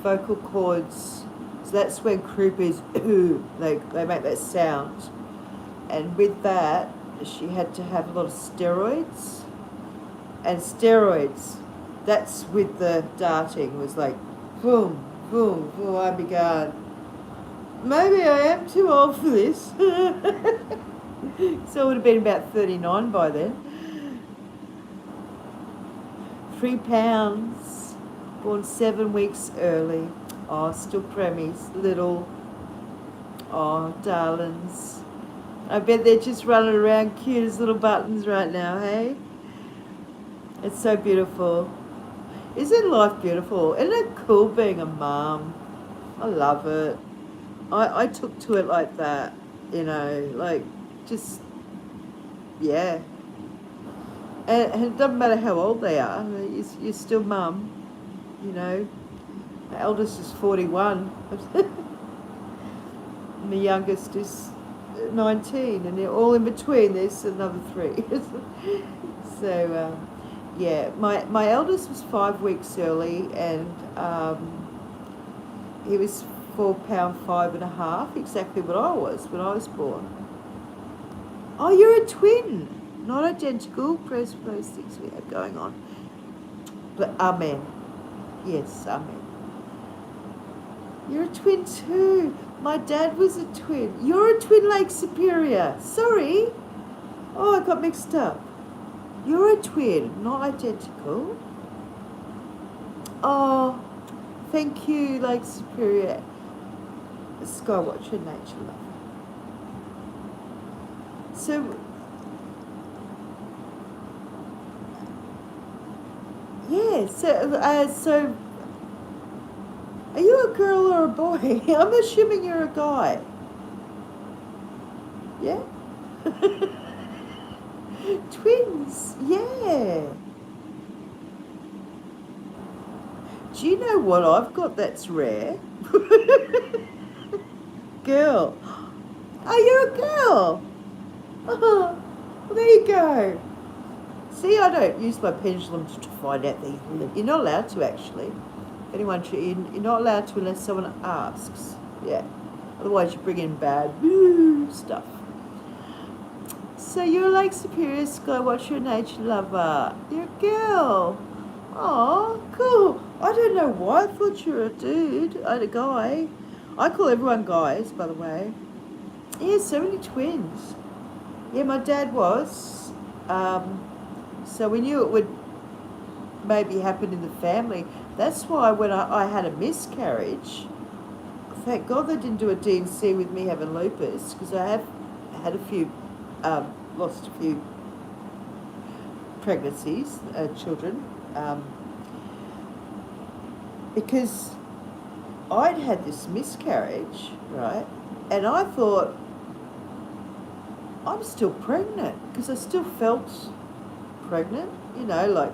vocal cords. So that's when croup is, they make that sound. And with that, she had to have a lot of steroids. And steroids, that's with the darting, was like, boom, boom, boom, I began. Maybe I am too old for this. So I would have been about 39 by then. 3 pounds, born 7 weeks early. Oh, still preemies, little. Oh, darlings. I bet they're just running around cute as little buttons right now, hey? It's so beautiful. Isn't life beautiful? Isn't it cool being a mum? I love it. I took to it like that, you know, like, just, yeah. And it doesn't matter how old they are, you're still mum, you know. My eldest is 41. And the youngest is 19, and they're all in between. There's another 3. So, yeah, my eldest was 5 weeks early, and he was £4 5.5, exactly what I was when I was born. Oh, you're a twin, not identical. Press those things we have going on. But amen. Yes, amen. You're a twin too. My dad was a twin. You're a twin, Lake Superior. Sorry. Oh, I got mixed up. You're a twin, not identical. Oh, thank you, Lake Superior. Skywatcher Nature Love. So, yeah, so are you a girl or a boy? I'm assuming you're a guy. Yeah? Twins, yeah. Do you know what I've got that's rare? Girl. Oh, you're a girl. Oh, well, there you go. See, I don't use my pendulum to find out things. You're not allowed to, actually. You're not allowed to unless someone asks. Yeah. Otherwise, you bring in bad stuff. So you're Lake Superior Skywatcher Nature Lover. You're a girl. Oh, cool. I don't know why I thought you were a dude. A guy. I call everyone guys, by the way. Yeah, so many twins. Yeah, my dad was. So we knew it would maybe happen in the family. That's why when I had a miscarriage, thank God they didn't do a D&C with me having lupus, because I have had a few, lost a few pregnancies, children, because I'd had this miscarriage, right, and I thought, I'm still pregnant, because I still felt pregnant, you know, like,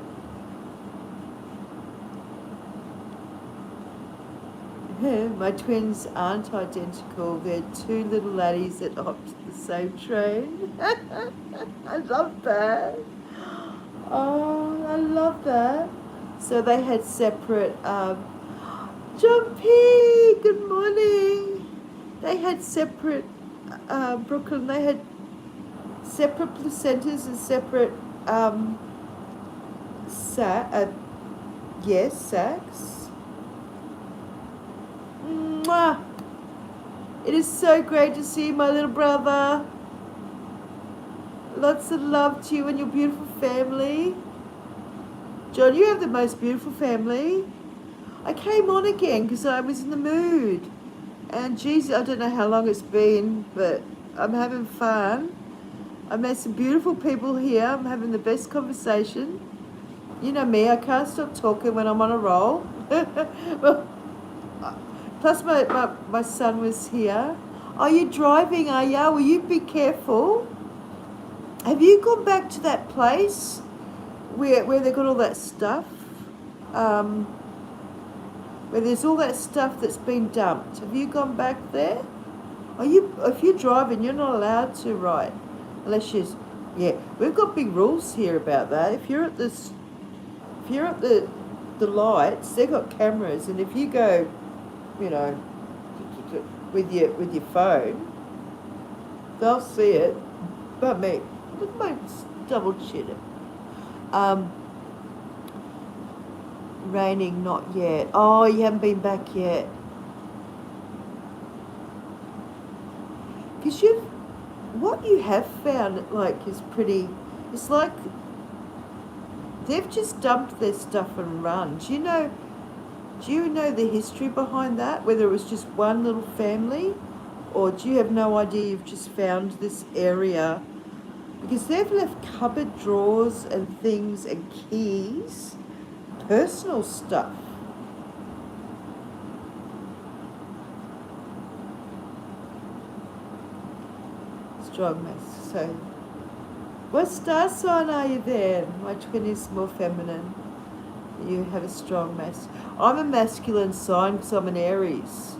my twins aren't identical. They're 2 little laddies that hopped the same train. I love that. Oh, I love that. So they had separate, John P, good morning. They had separate, Brooklyn, they had separate placentas and separate, sacs. Mwah. It is so great to see you, my little brother. Lots of love to you and your beautiful family. John, you have the most beautiful family. I came on again because I was in the mood. And geez, I don't know how long it's been, but I'm having fun. I met some beautiful people here. I'm having the best conversation. You know me, I can't stop talking when I'm on a roll. Well, plus my son was here. Are you driving, are ya? Will you be careful? Have you gone back to that place where they got all that stuff? Where there's all that stuff that's been dumped. Have you gone back there? If you're driving, you're not allowed to, right? Unless yeah, we've got big rules here about that. If you're at the lights, they've got cameras, and if you go, you know, with your phone, they'll see it. But me, look, my double chin. Raining, not yet. Oh, you haven't been back yet. Because what you have found, like, is pretty, it's like, they've just dumped their stuff and run. Do you know the history behind that? Whether it was just one little family, or do you have no idea you've just found this area? Because they've left cupboard drawers and things and keys, personal stuff. Strong mess. So What star sign are you then? My twin is more feminine. You have a strong I'm a masculine sign because I'm an Aries.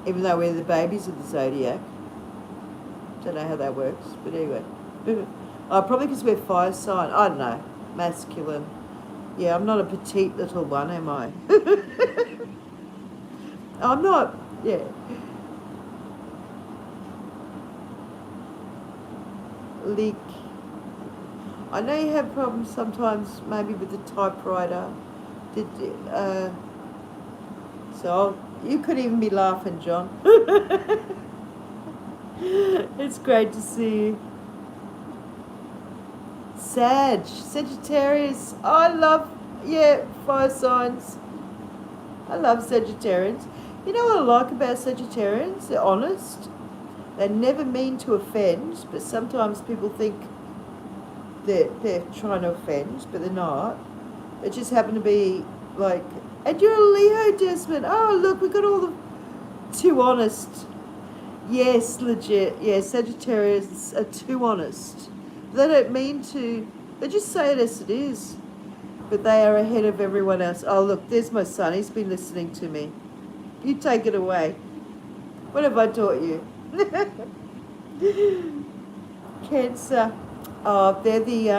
Even though we're the babies of the zodiac. Don't know how that works, but anyway. Probably because we're fire sign. I don't know. Masculine. Yeah, I'm not a petite little one, am I? I'm not. Yeah. Leak. I know you have problems sometimes, maybe with the typewriter. You could even be laughing, John. It's great to see you. Sagittarius. I love, fire signs. I love Sagittarians. You know what I like about Sagittarians? They're honest. They never mean to offend, but sometimes people think they're trying to offend, but they're not. They just happen to be like, and you're a Leo, Desmond. Oh, look, we got all the too honest. Yes, legit. Yeah, Sagittarius are too honest. They don't mean to. They just say it as it is. But they are ahead of everyone else. Oh, look, there's my son. He's been listening to me. You take it away. What have I taught you? Cancer. Oh, they're the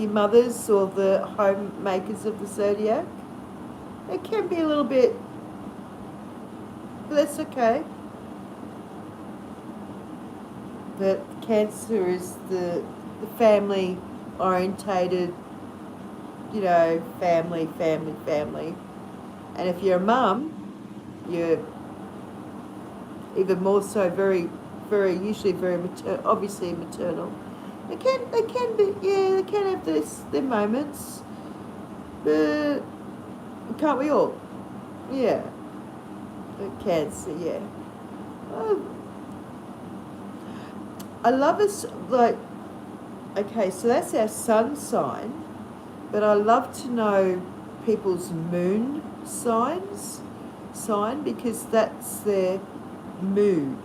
mothers or the homemakers of the zodiac. It can be a little bit, but that's okay. But Cancer is the family orientated, family. And if you're a mum, you're even more so usually very obviously maternal. They can have their moments, but can't we all? Yeah. Cancer, yeah. I love us, okay, so that's our sun sign, but I love to know people's moon sign, because that's their mood.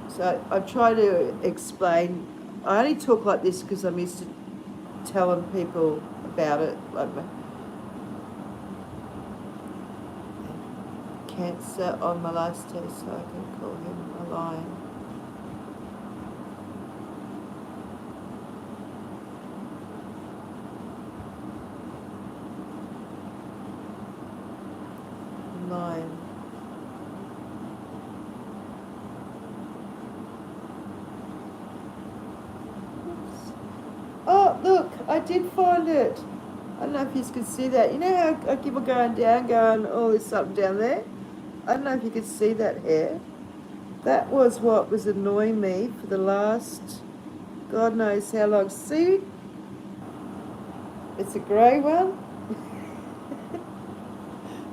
So I try to explain. I only talk like this because I'm used to telling people about it. Like Cancer on my last day, so I can call him a lion. Lion. Oh, look, I did find it. I don't know if you can see that. You know how I keep on going, oh, there's something down there? I don't know if you can see that hair. That was what was annoying me for the last, God knows how long. See? It's a grey one.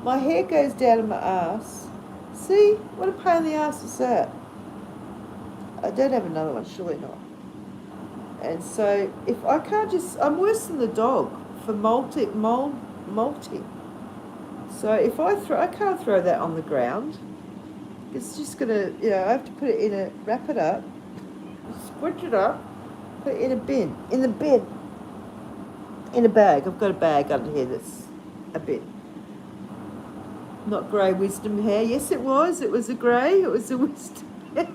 My hair goes down to my ass. See? What a pain in the ass is that? I don't have another one, surely not. And so, if I can't I'm worse than the dog for molting. So if I can't throw that on the ground. It's just gonna, I have to put it wrap it up, squidge it up, put it in a bin, in a bag. I've got a bag under here that's a bin. Not grey wisdom hair. Yes, it was. It was a grey. It was a wisdom hair.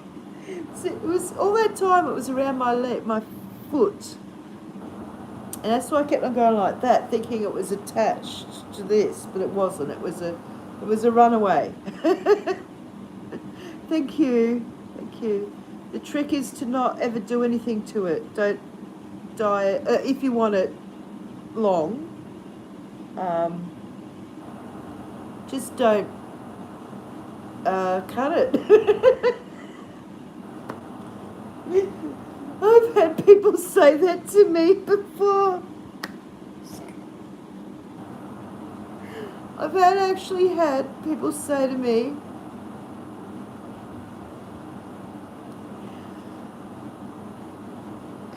It was all that time. It was around my leg, my foot, and that's why I kept on going like that, thinking it was attached to this, but it wasn't. It was a runaway. Thank you. The trick is to not ever do anything to it. Don't dye it if you want it long. Just don't cut it. I've had people say that to me before. I've actually had people say to me,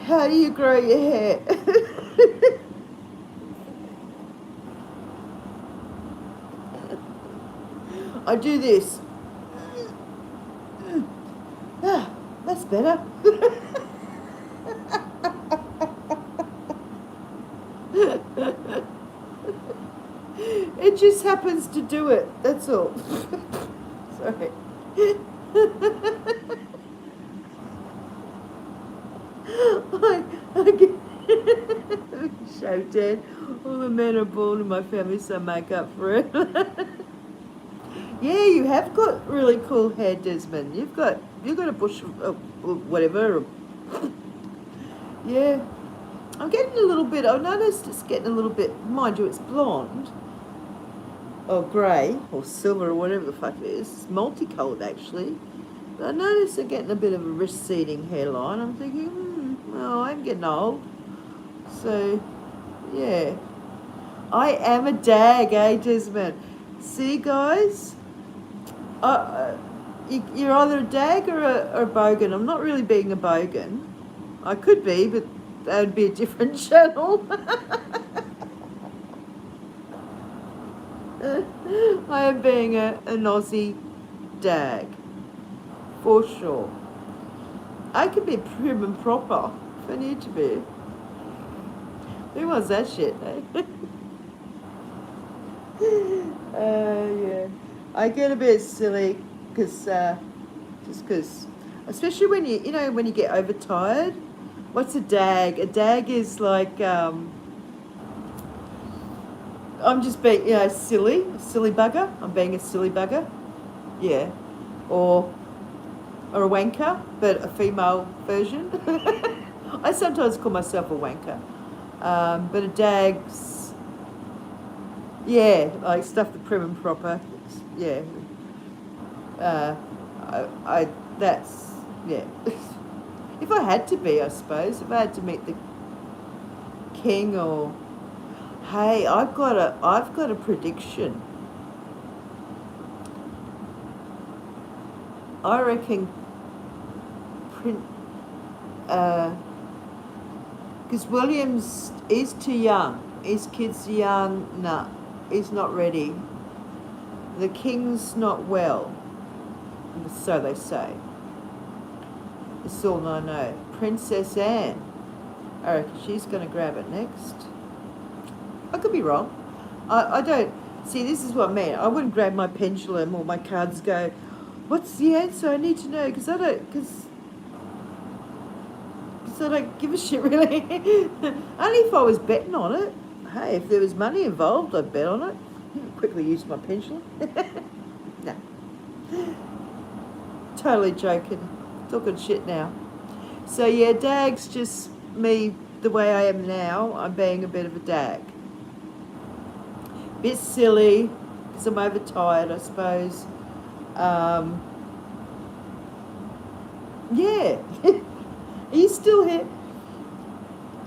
how do you grow your hair? I do this. better. It just happens to do it. That's all. Sorry. I get show dead. All the men are born in my family, so make up for it. Yeah, you have got really cool hair, Desmond. You've got a bush of whatever. Yeah, I'm getting a little bit. I noticed it's getting a little bit. Mind you, it's blonde or grey or silver or whatever the fuck it is. It's multicoloured actually. But I noticed I'm getting a bit of a receding hairline. I'm thinking, well, I'm getting old. So, yeah. I am a dag, eh, Desmond? See, guys? You're either a dag or a bogan. I'm not really being a bogan. I could be, but that would be a different channel. I am being an Aussie dag. For sure. I could be prim and proper if I need to be. Who wants that shit, eh? Yeah. I get a bit silly because, just because, especially when when you get overtired. What's a dag? A dag is like, I'm just being, silly, a silly bugger. I'm being a silly bugger. Yeah. Or a wanker, but a female version. I sometimes call myself a wanker. But a dag's, yeah, like stuff the prim and proper. Yeah. That's, yeah. If I had to be, I suppose, if I had to meet the king or, hey, I've got a prediction. I reckon because Williams is too young. His kid's young. Nah, he's not ready. The king's not well. So they say. That's all I know. Princess Anne. I reckon she's going to grab it next. I could be wrong. I don't... See, this is what I mean. I wouldn't grab my pendulum or my cards go, what's the answer? I need to know, because I don't give a shit, really. Only if I was betting on it. Hey, if there was money involved, I'd bet on it. Quickly use my pendulum. No. Totally joking. Talking shit now. So, yeah, dag's just me the way I am now. I'm being a bit of a dag. Bit silly, because I'm overtired, I suppose. Yeah. Are you still here?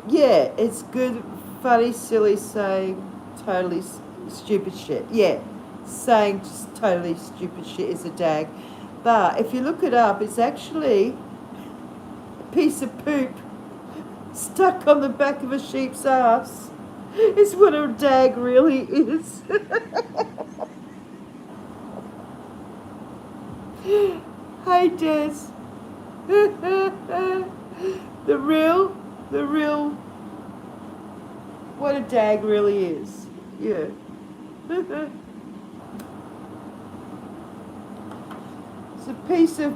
Yeah, it's good, funny, silly, saying totally stupid shit. Yeah, saying just totally stupid shit is a dag. But if you look it up, it's actually a piece of poop stuck on the back of a sheep's ass. It's what a dag really is. Hey, Des. The real, what a dag really is. Yeah. It's a piece of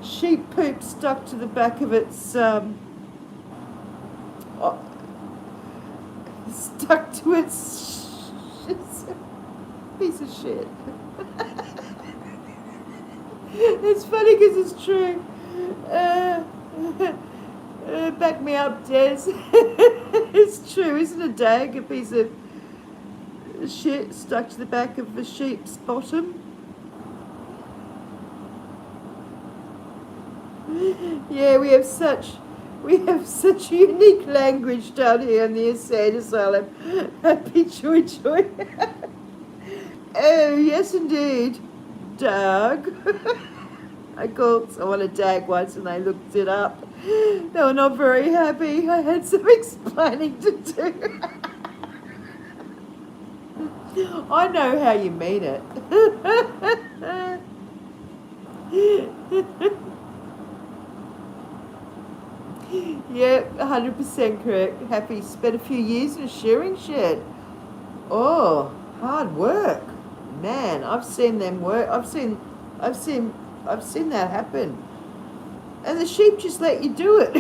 sheep poop stuck to the back of its, stuck to its piece of shit. It's funny because it's true. Back me up, Des. It's true, isn't a dag a piece of shit stuck to the back of a sheep's bottom? Yeah, we have such unique language down here in the insane asylum. Happy joy. Oh, yes indeed. Dag. I called someone a dag once and they looked it up. They were not very happy. I had some explaining to do. I know how you mean it. Yeah, 100% correct. Happy spent a few years in a shearing shed. Oh, hard work. Man, I've seen them work. I've seen, I've seen that happen. And the sheep just let you do it.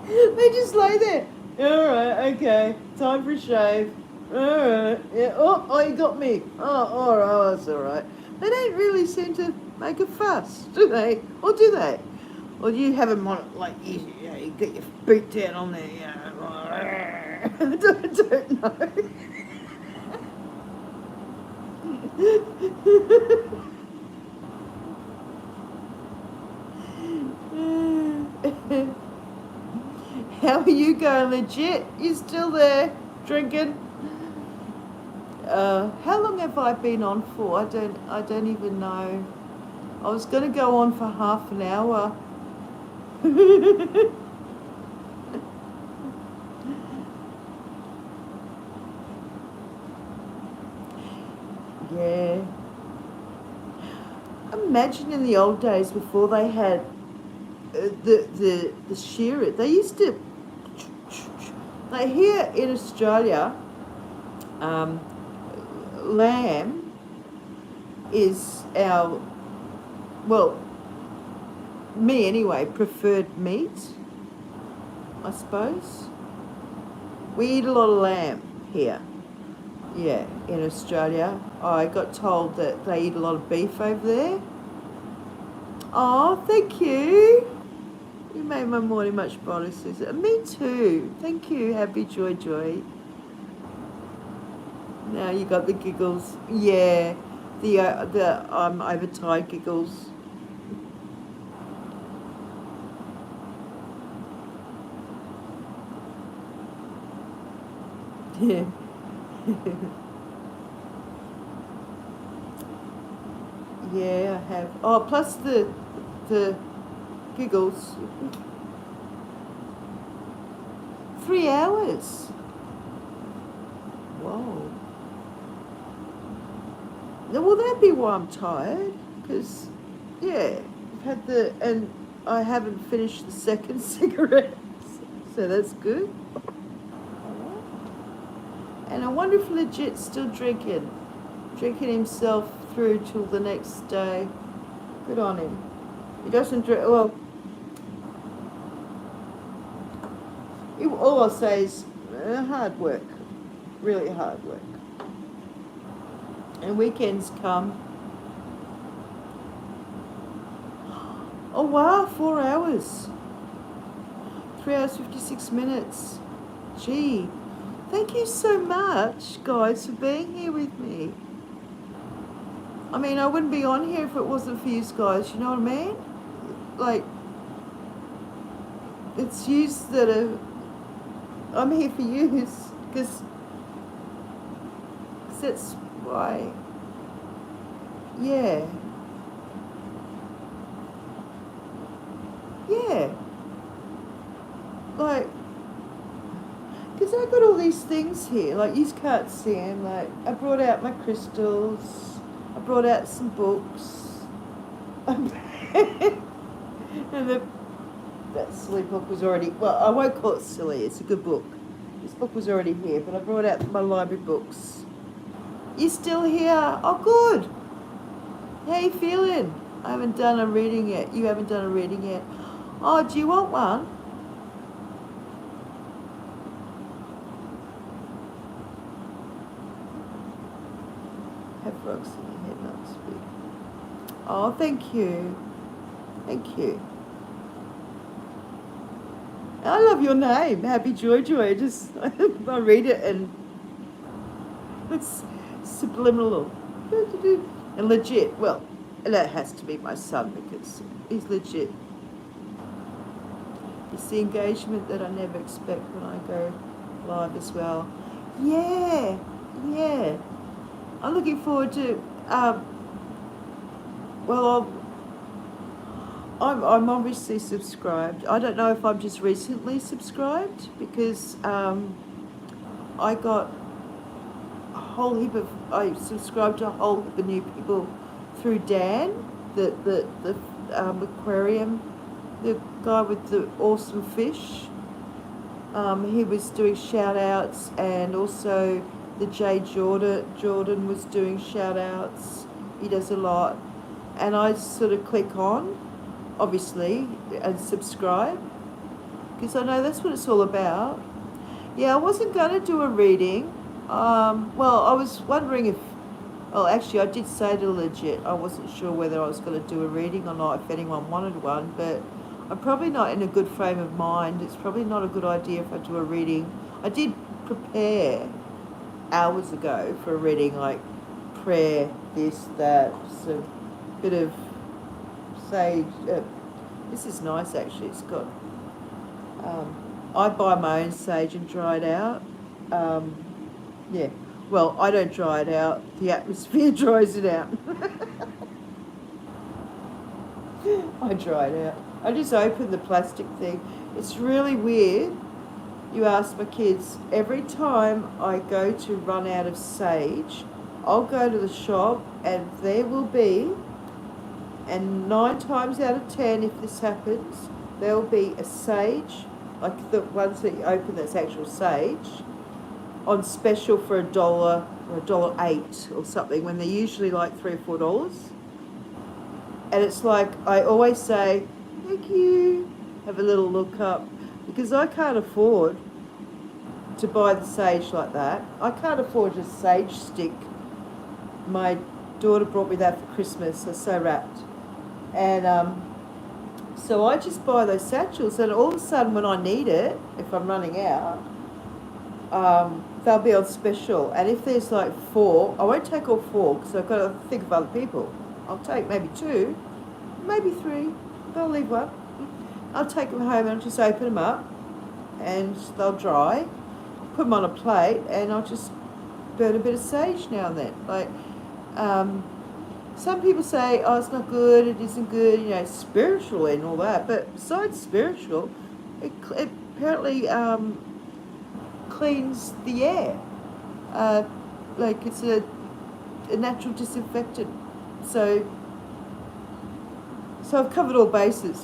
They just lay there. All right, okay, time for a shave. All right, yeah. Oh, you got me. Oh, all right, oh, that's all right. They don't really seem to make a fuss, do they? Or do they? Or do you have them on it like you get your boot down on there? I don't know. How are you going, legit? You still there, drinking? How long have I been on for? I don't even know. I was going to go on for half an hour. Yeah. Imagine in the old days before they had the shearer. They used to. Like here in Australia, lamb is our, well, me anyway, preferred meat, I suppose. We eat a lot of lamb here. Yeah, in Australia. I got told that they eat a lot of beef over there. Oh, thank you. You made my morning much brighter, Susan. Me too. Thank you. Happy joy. Now you got the giggles. Yeah, the overtired giggles. Yeah. Yeah, I have. Oh, plus the giggles. 3 hours. Whoa. Well, that'd be why I'm tired. Because, yeah, I've had and I haven't finished the second cigarette. So that's good. And I wonder if Legit's still drinking himself through till the next day. Good on him. He doesn't drink, well, all I'll say is hard work, really hard work. And weekends come. Oh wow, 4 hours. 3 hours, 56 minutes. Gee, thank you so much, guys, for being here with me. I mean, I wouldn't be on here if it wasn't for you guys, you know what I mean? Like, it's yous that are, I'm here for yous, because that's why, yeah. Yeah. Like, because I got all these things here, like, you can't see them, like, I brought out my crystals, I brought out some books, and that silly book was already, well, I won't call it silly, it's a good book. This book was already here, but I brought out my library books. You still here? Oh, good. How you feeling? I haven't done a reading yet. You haven't done a reading yet. Oh, do you want one? Have rocks in your head, not speak. Oh, thank you. Thank you. I love your name, Happy Joy. Just I read it and it's subliminal. And legit. Well, that has to be my son because he's legit. It's the engagement that I never expect when I go live as well. Yeah. I'm looking forward to. Well, I'm obviously subscribed. I don't know if I'm just recently subscribed because I got a whole heap of. I subscribed to a whole heap of new people through Dan, the aquarium, the guy with the awesome fish. He was doing shout outs, and also the Jay Jordan was doing shout outs. He does a lot. And I sort of click on, obviously, and subscribe, because I know that's what it's all about. Yeah, I wasn't going to do a reading. Well, I was wondering if, well, actually, I did say to Legit, I wasn't sure whether I was going to do a reading or not, if anyone wanted one, but I'm probably not in a good frame of mind. It's probably not a good idea if I do a reading. I did prepare hours ago for a reading, like prayer, this, that, some bit of sage. This is nice, actually. It's got, I buy my own sage and dry it out. Yeah, well, I don't dry it out. The atmosphere dries it out. I dry it out. I just open the plastic thing. It's really weird. You ask my kids, every time I go to run out of sage, I'll go to the shop and there will be, and 9 times out of 10 if this happens, there will be a sage, like the ones that you open that's actual sage, on special for $1 or $1.08 or something, when they're usually like $3 or $4. And it's like, I always say, thank you, have a little look up, because I can't afford to buy the sage like that. I can't afford a sage stick. My daughter brought me that for Christmas, they're so wrapped. And so I just buy those satchels, and all of a sudden when I need it, if I'm running out, they'll be on special. And if there's like 4, I won't take all 4 because I've got to think of other people. I'll take maybe 2, maybe 3, but I'll leave 1. I'll take them home and I'll just open them up and they'll dry, put them on a plate, and I'll just burn a bit of sage now and then. Like, some people say, oh, it's not good, it isn't good, you know, spiritually and all that, but besides spiritual, it apparently cleans the air. Like, it's a natural disinfectant. So I've covered all bases.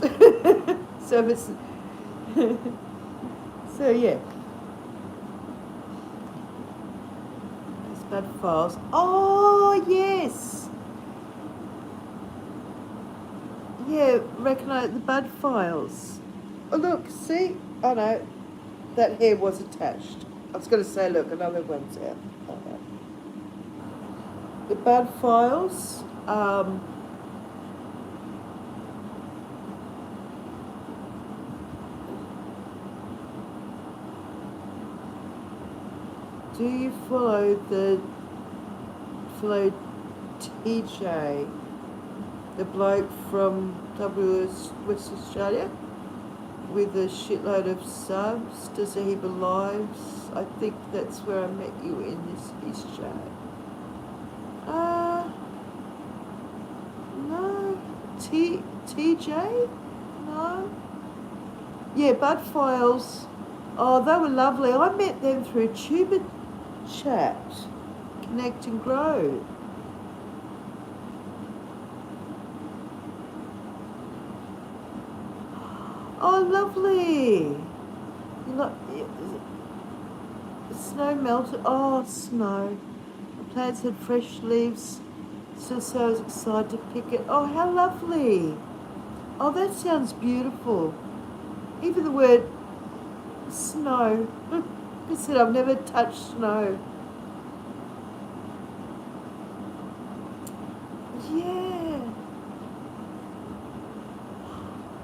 So if it's so yeah. There's bud files. Oh yes. Yeah, recognise the bud files. Oh look, see? Oh no, that hair was attached. I was going to say, look, another one's out. Okay. The bud files. Do you follow TJ, the bloke from West Australia, with a shitload of subs? Does he have lives? I think that's where I met you in his chat. No. TJ? No. Yeah, Bud Files. Oh, they were lovely. I met them through Tuber Chat, Connect and Grow. Oh, lovely. You know, snow melted. Oh, snow. The plants had fresh leaves, so I was excited to pick it. Oh, how lovely. Oh, that sounds beautiful. Even the word snow. I said I've never touched snow. Yeah.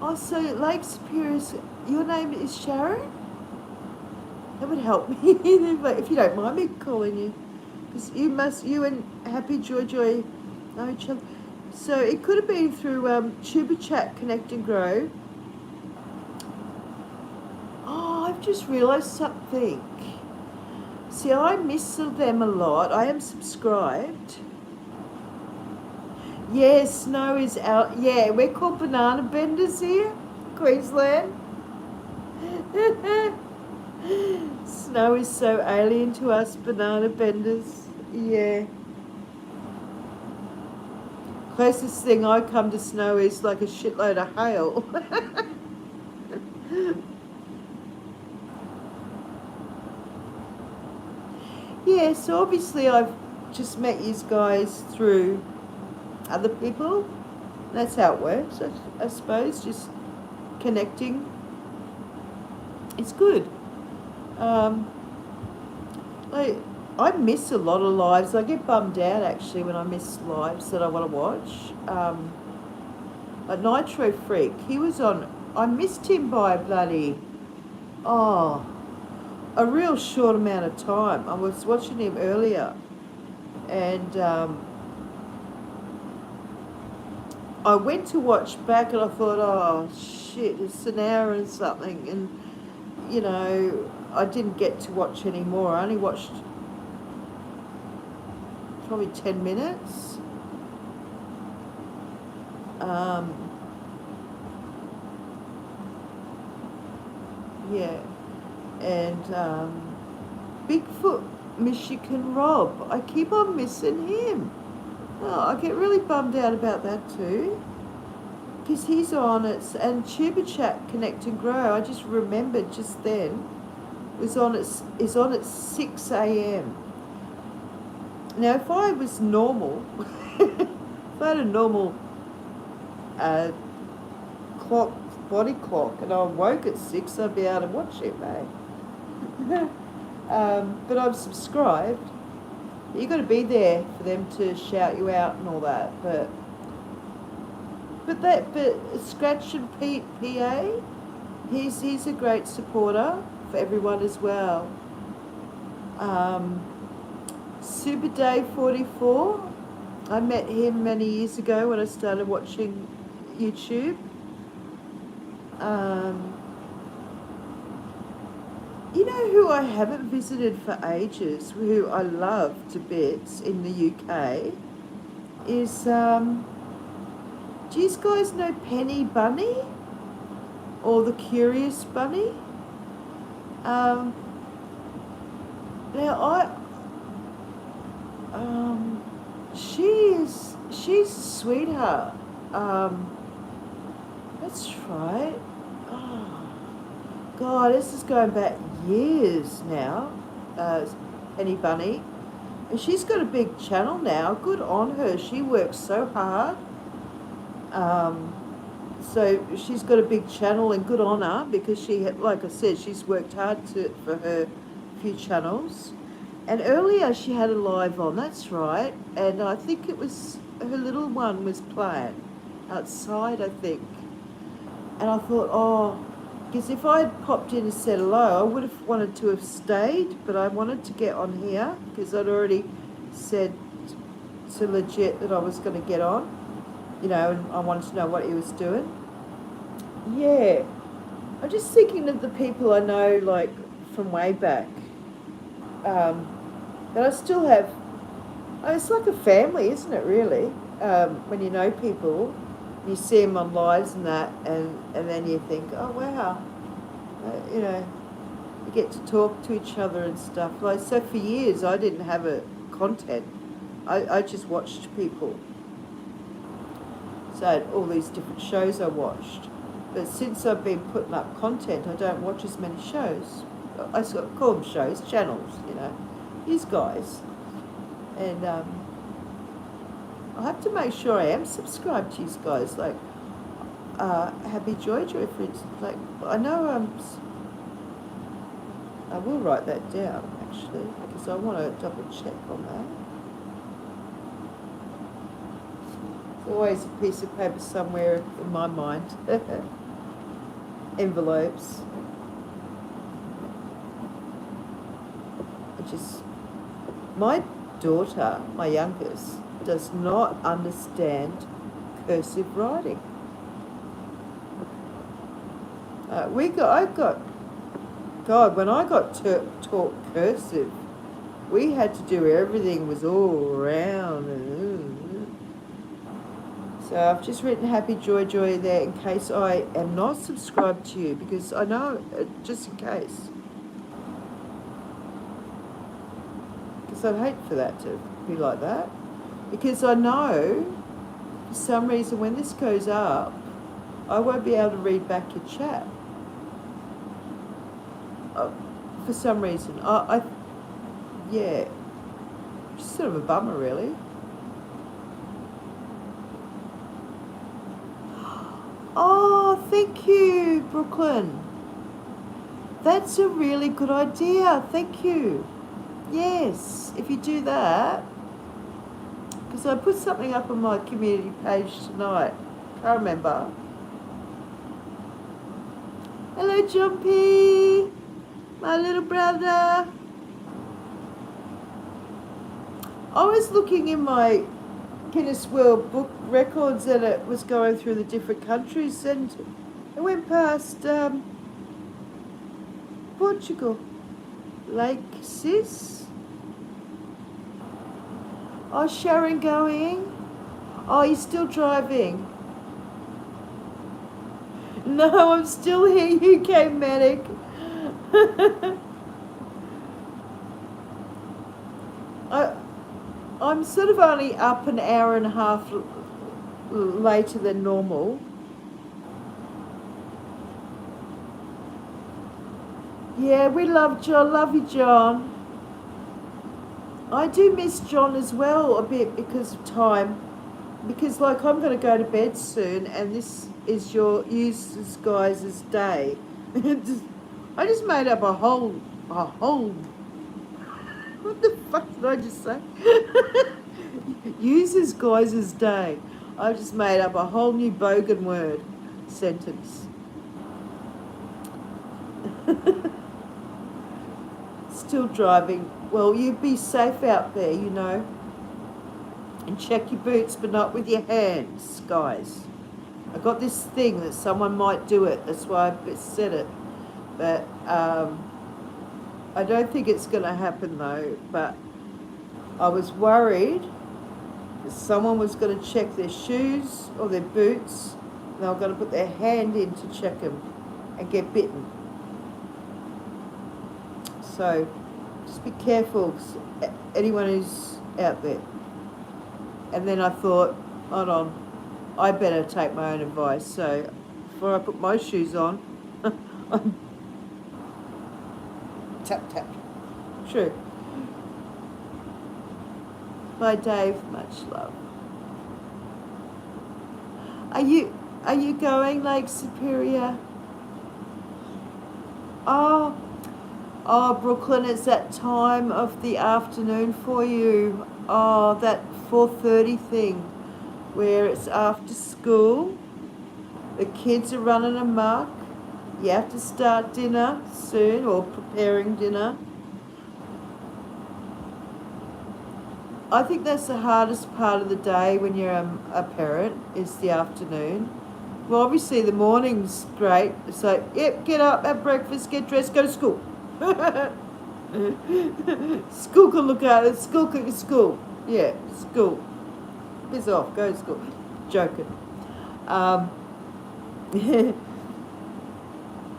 Oh, so Lake Superior's, your name is Sharon? That would help me if you don't mind me calling you, because you and Happy Joy know each other. So it could have been through Tuber Chat, Connect and Grow. Oh, I've just realised something. See, I miss them a lot. I am subscribed. Yeah, snow is out. Yeah, we're called banana benders here, Queensland. Snow is so alien to us, banana benders. Yeah. Closest thing I come to snow is like a shitload of hail. Yeah, so obviously I've just met you guys through other people. That's how it works, I suppose, just connecting. It's good. Um, I, I miss a lot of lives. I get bummed out, actually, when I miss lives that I want to watch. Like Nitro Freak, he was on... I missed him by oh, a real short amount of time. I was watching him earlier, and I went to watch back, and I thought, oh shit, it's an hour and something, and you know, I didn't get to watch any more. I only watched probably 10 minutes. Yeah, and Bigfoot Michigan Rob, I keep on missing him. Oh, I get really bummed out about that too, because he's on it, and Tuba Chat Connect and Grow, I just remembered just then, is on at 6 a.m. Now, if I was normal, if I had a normal body clock, and I woke at 6, I'd be able to watch it, mate. But I'm subscribed. You've got to be there for them to shout you out and all that. But Scratch and Pete PA, he's a great supporter for everyone as well. Super Day 44, I met him many years ago when I started watching YouTube. You know who I haven't visited for ages, who I love to bits in the UK, is, do you guys know Penny Bunny? Or the Curious Bunny? Now she's a sweetheart. That's right. Oh, God, this is going back years now. Penny Bunny. And she's got a big channel now. Good on her. She works so hard. So she's got a big channel, and good on her, because she, like I said, she's worked hard for her few channels. And earlier she had a live on, that's right. And I think it was, her little one was playing outside, I think. And I thought, oh, because if I had popped in and said hello, I would have wanted to have stayed, but I wanted to get on here because I'd already said to Legit that I was going to get on, you know, and I wanted to know what he was doing. Yeah, I'm just thinking of the people I know, like, from way back, that I still have. It's like a family, isn't it, really? When you know people, you see them on lives and that, and then you think, oh, wow, you know, you get to talk to each other and stuff. Like, so for years, I didn't have a content. I just watched people. So I had all these different shows I watched. But since I've been putting up content, I don't watch as many shows. I call them shows, channels, you know, these guys. And I have to make sure I am subscribed to these guys, like Happy Joy, for instance. Like, I know I will write that down, actually, because I want to double check on that. There's always a piece of paper somewhere in my mind. Envelopes. My daughter, my youngest, does not understand cursive writing. When I got taught cursive, we had to do everything was all around. So I've just written Happy Joy there in case I am not subscribed to you, because I know, just in case. Because I'd hate for that to be like that. Because I know For some reason, when this goes up, I won't be able to read back your chat. For some reason. Yeah, sort of a bummer, really. Oh, thank you, Brooklyn. That's a really good idea. Thank you. Yes, if you do that, because I put something up on my community page tonight. Can't remember. Hello, Jumpy, my little brother. I was looking in my Guinness World Book records and it was going through the different countries, and it went past Portugal. Lake Sis. Oh, Sharon going? Oh, you're still driving? No, I'm still here, UK medic. I'm sort of only up an hour and a half later than normal. Yeah, we love John. Love you, John. I do miss John as well a bit because of time. Because, like, I'm going to go to bed soon, and this is your useless guys' day. I just made up a whole. What the fuck did I just say? Users guys' day. I just made up a whole new bogan word sentence. Still driving. Well, you be safe out there, you know. And check your boots, but not with your hands, guys. I got this thing that someone might do it. That's why I said it. But I don't think it's going to happen, though. But I was worried that someone was going to check their shoes or their boots. And they were going to put their hand in to check them and get bitten. So just be careful, anyone who's out there. And then I thought, hold on, I better take my own advice. So before I put my shoes on, I'm tap, tap. True. Bye, Dave. Much love. Are you going, Lake Superior? Oh, Brooklyn, it's that time of the afternoon for you. Oh, that 4:30 thing where it's after school. The kids are running amok. You have to start dinner soon or preparing dinner. I think that's the hardest part of the day when you're a parent, is the afternoon. Well, obviously the morning's great. It's like, yep, get up, have breakfast, get dressed, go to school. School can look at it. School. Yeah, school. Piss off, go to school. Joking.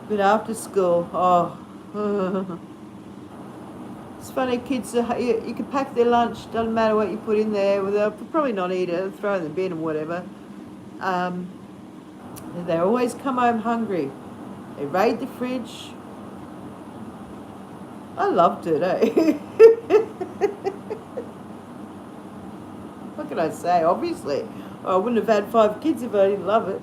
But after school, oh. It's funny, kids, you can pack their lunch, doesn't matter what you put in there. Well, they'll probably not eat it, throw it in the bin or whatever. They always come home hungry. They raid the fridge. I loved it, eh? What can I say? Obviously, I wouldn't have had 5 kids if I didn't love it.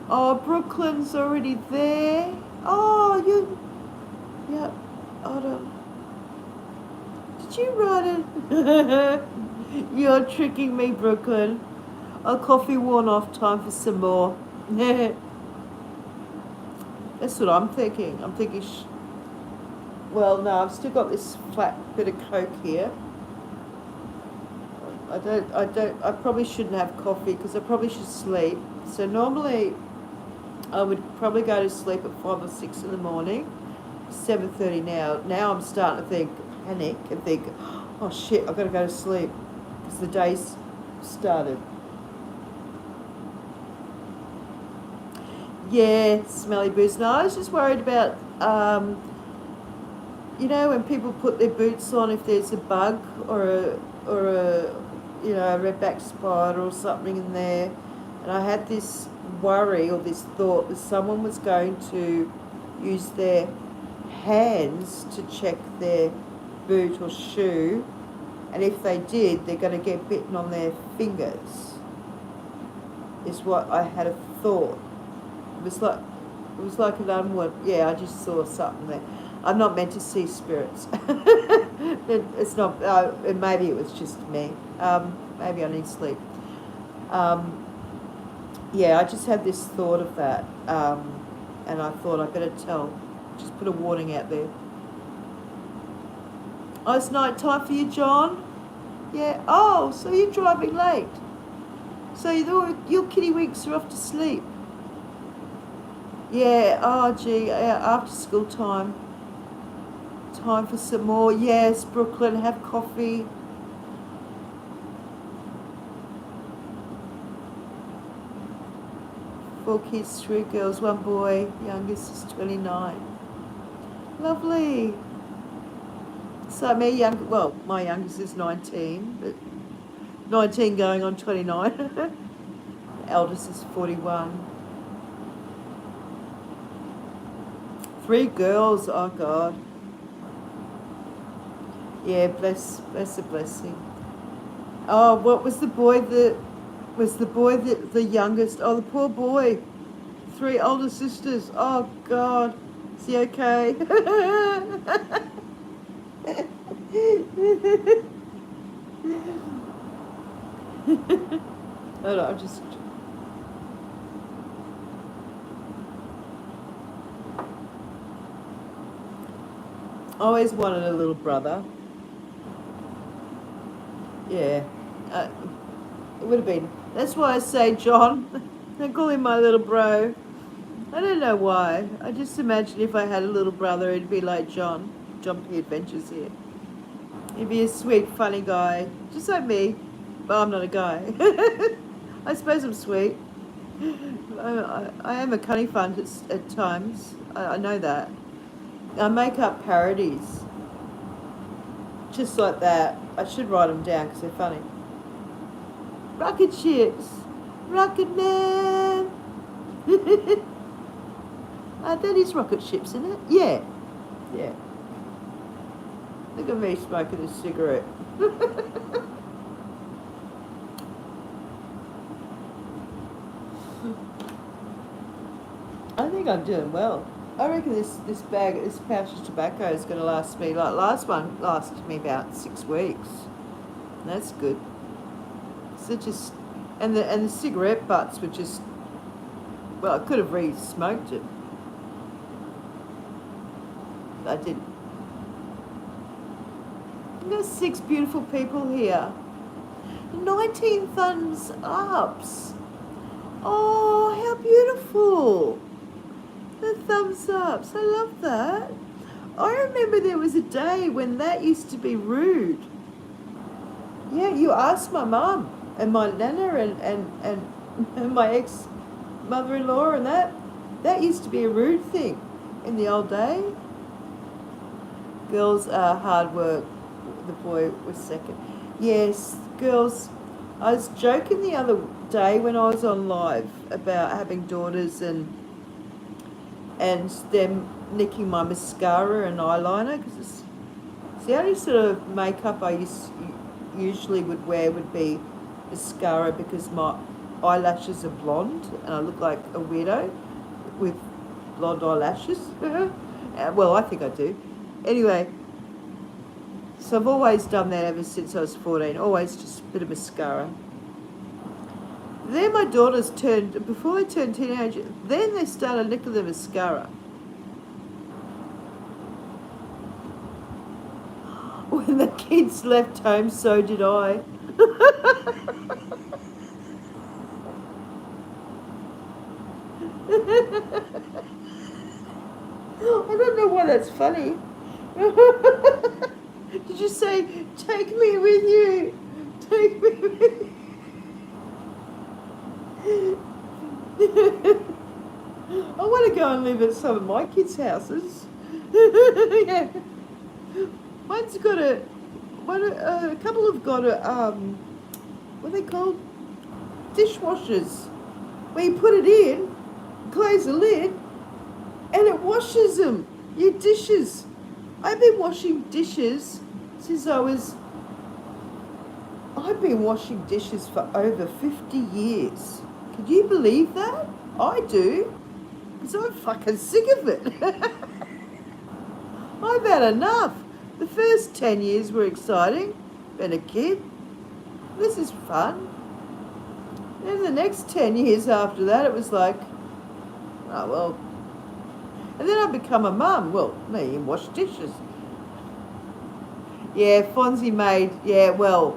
Oh, Brooklyn's already there. Oh, yeah, hold on. Did you write it? You're tricking me, Brooklyn. Our coffee worn off, time for some more. That's what I'm thinking. I'm thinking, well, no, I've still got this flat bit of Coke here. I probably shouldn't have coffee because I probably should sleep. So normally I would probably go to sleep at 5 or 6 in the morning. 7:30 now. Now I'm starting to panic and think, oh shit, I've got to go to sleep because the day's started. Yeah, smelly booze. No, I was just worried about you know, when people put their boots on, if there's a bug or a you know, a redback spider or something in there, and I had this worry or this thought that someone was going to use their hands to check their boot or shoe, and if they did, they're going to get bitten on their fingers. Is what I had a thought. It was like an unword. Yeah, I just saw something there. I'm not meant to see spirits. It's not. Maybe it was just me. Maybe I need sleep. Yeah, I just had this thought of that, and I thought I better just put a warning out there. Oh, it's night time for you, John? Yeah. Oh, so you're driving late. So your kitty-winks are off to sleep. Yeah, oh gee, after school time. Time for some more. Yes, Brooklyn, have coffee. Four kids, 3 girls, 1 boy. Youngest is 29. Lovely. So my youngest is 19, but 19 going on 29. Eldest is 41. 3 girls, oh God. Yeah, bless a blessing. Oh, what was the boy the youngest? Oh, the poor boy. 3 older sisters. Oh God. Is he okay? Hold on, I'm just. I always wanted a little brother. Yeah. It would have been. That's why I say John. I call him my little bro. I don't know why. I just imagine if I had a little brother, it'd be like John. John P. Adventures here. He'd be a sweet, funny guy. Just like me. But I'm not a guy. I suppose I'm sweet. I am a cunning fun at times. I know that. I make up parodies. Just like that. I should write them down because they're funny. Rocket ships. Rocket man. That is rocket ships, isn't it? Yeah. Yeah. Look at me smoking a cigarette. I think I'm doing well. I reckon this pouch of tobacco is going to last me, like last one lasted me about 6 weeks. That's good. So just, and the cigarette butts were just, well, I could have re-smoked it. I didn't. There's 6 beautiful people here. 19 thumbs ups. Oh, how beautiful. The thumbs ups. I love that. I remember there was a day when that used to be rude. Yeah, you asked my mum and my nana and my ex-mother-in-law and that used to be a rude thing in the old day. Girls are hard work. The boy was second. Yes, girls. I was joking the other day when I was on live about having daughters and them nicking my mascara and eyeliner because it's the only sort of makeup I usually would wear would be mascara because my eyelashes are blonde and I look like a weirdo with blonde eyelashes. Well, I think I do. Anyway, so I've always done that ever since I was 14, always just a bit of mascara. Then my daughters before they turned teenagers, then they started nicking the mascara. When the kids left home, so did I. I don't know why that's funny. Did you say, take me with you? Take me with you. I want to go and live at some of my kids' houses. Yeah. One's got a couple have got what are they called? Dishwashers. Where you put it in, close the lid, and it washes them. Your dishes. I've been washing dishes since I've been washing dishes for over 50 years. Could you believe that? I do. Because I'm fucking sick of it. I've had enough. The first 10 years were exciting. Been a kid. This is fun. Then the next 10 years after that, it was like, oh, well. And then I become a mum. Well, me, and wash dishes. Yeah, Fonzie made, yeah, well,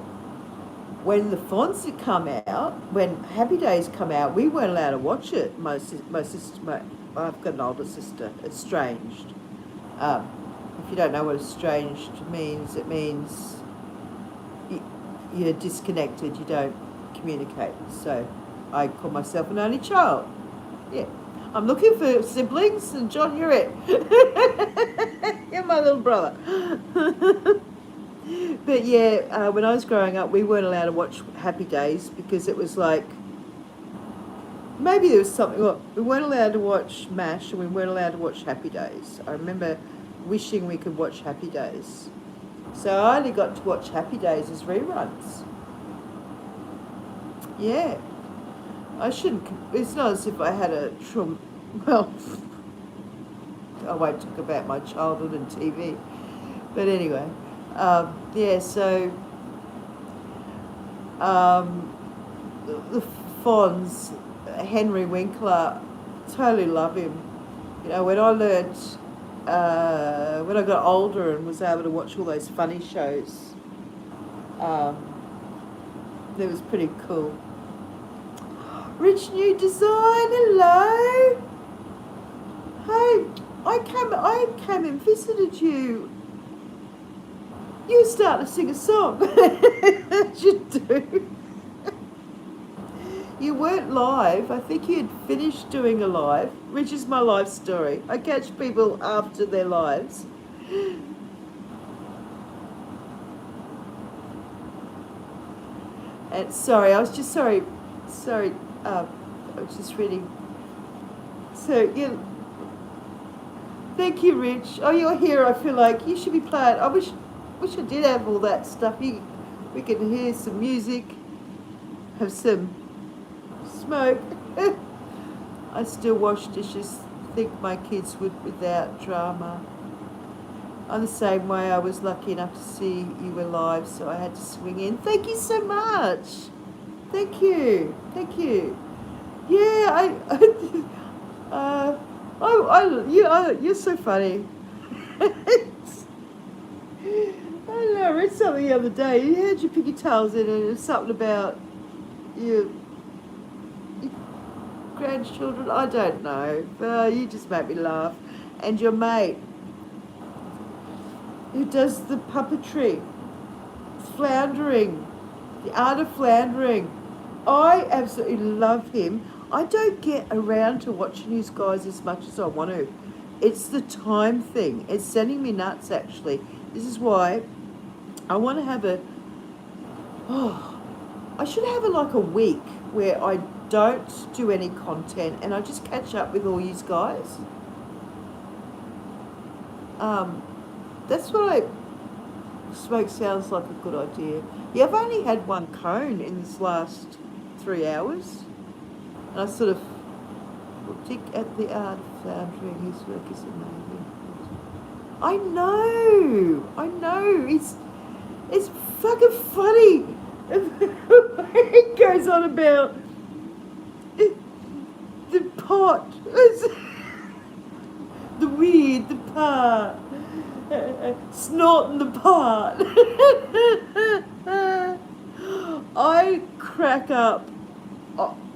when the Fonzie come out, when Happy Days come out, we weren't allowed to watch it. My sister, I've got an older sister, estranged. If you don't know what estranged means, it means you're disconnected, you don't communicate. So I call myself an only child. Yeah. I'm looking for siblings, and John, you're it. You're my little brother. But yeah, when I was growing up, we weren't allowed to watch Happy Days because it was like, maybe there was something, well, we weren't allowed to watch MASH and we weren't allowed to watch Happy Days. I remember wishing we could watch Happy Days. So I only got to watch Happy Days as reruns. Yeah. I shouldn't, it's not as if I had a trauma, well, I won't talk about my childhood and TV. But anyway, yeah, so the Fonz, Henry Winkler, totally love him. You know, when I learnt, when I got older and was able to watch all those funny shows, that was pretty cool. Rich New Design, hello. Hey, I came and visited you. You were starting to sing a song. You do. You weren't live. I think you had finished doing a live. Rich is my live story. I catch people after their lives. And sorry, I was just sorry, I was just reading. So, yeah. Thank you, Rich. Oh, you're here. I feel like you should be playing. I wish I did have all that stuff. We can hear some music, have some smoke. I still wash dishes. Think my kids would without drama. I'm the same way. I was lucky enough to see you were live, so I had to swing in. Thank you so much. Thank you. Thank you. Yeah, you're so funny. I don't know, I read something the other day. You had your piggy tails in it, and it's something about your grandchildren. I don't know. But you just make me laugh. And your mate, who does the puppetry, floundering, the art of floundering. I absolutely love him. I don't get around to watching these guys as much as I want to. It's the time thing. It's sending me nuts, actually. This is why I want to have I should have like a week where I don't do any content and I just catch up with all you guys. That's what smoke sounds like a good idea. Yeah, I've only had one cone in this last 3 hours. And I sort of looked at the art of floundering. His work is amazing. I know. It's fucking funny. It goes on about the pot, the weed, the part, snorting the part. I crack up.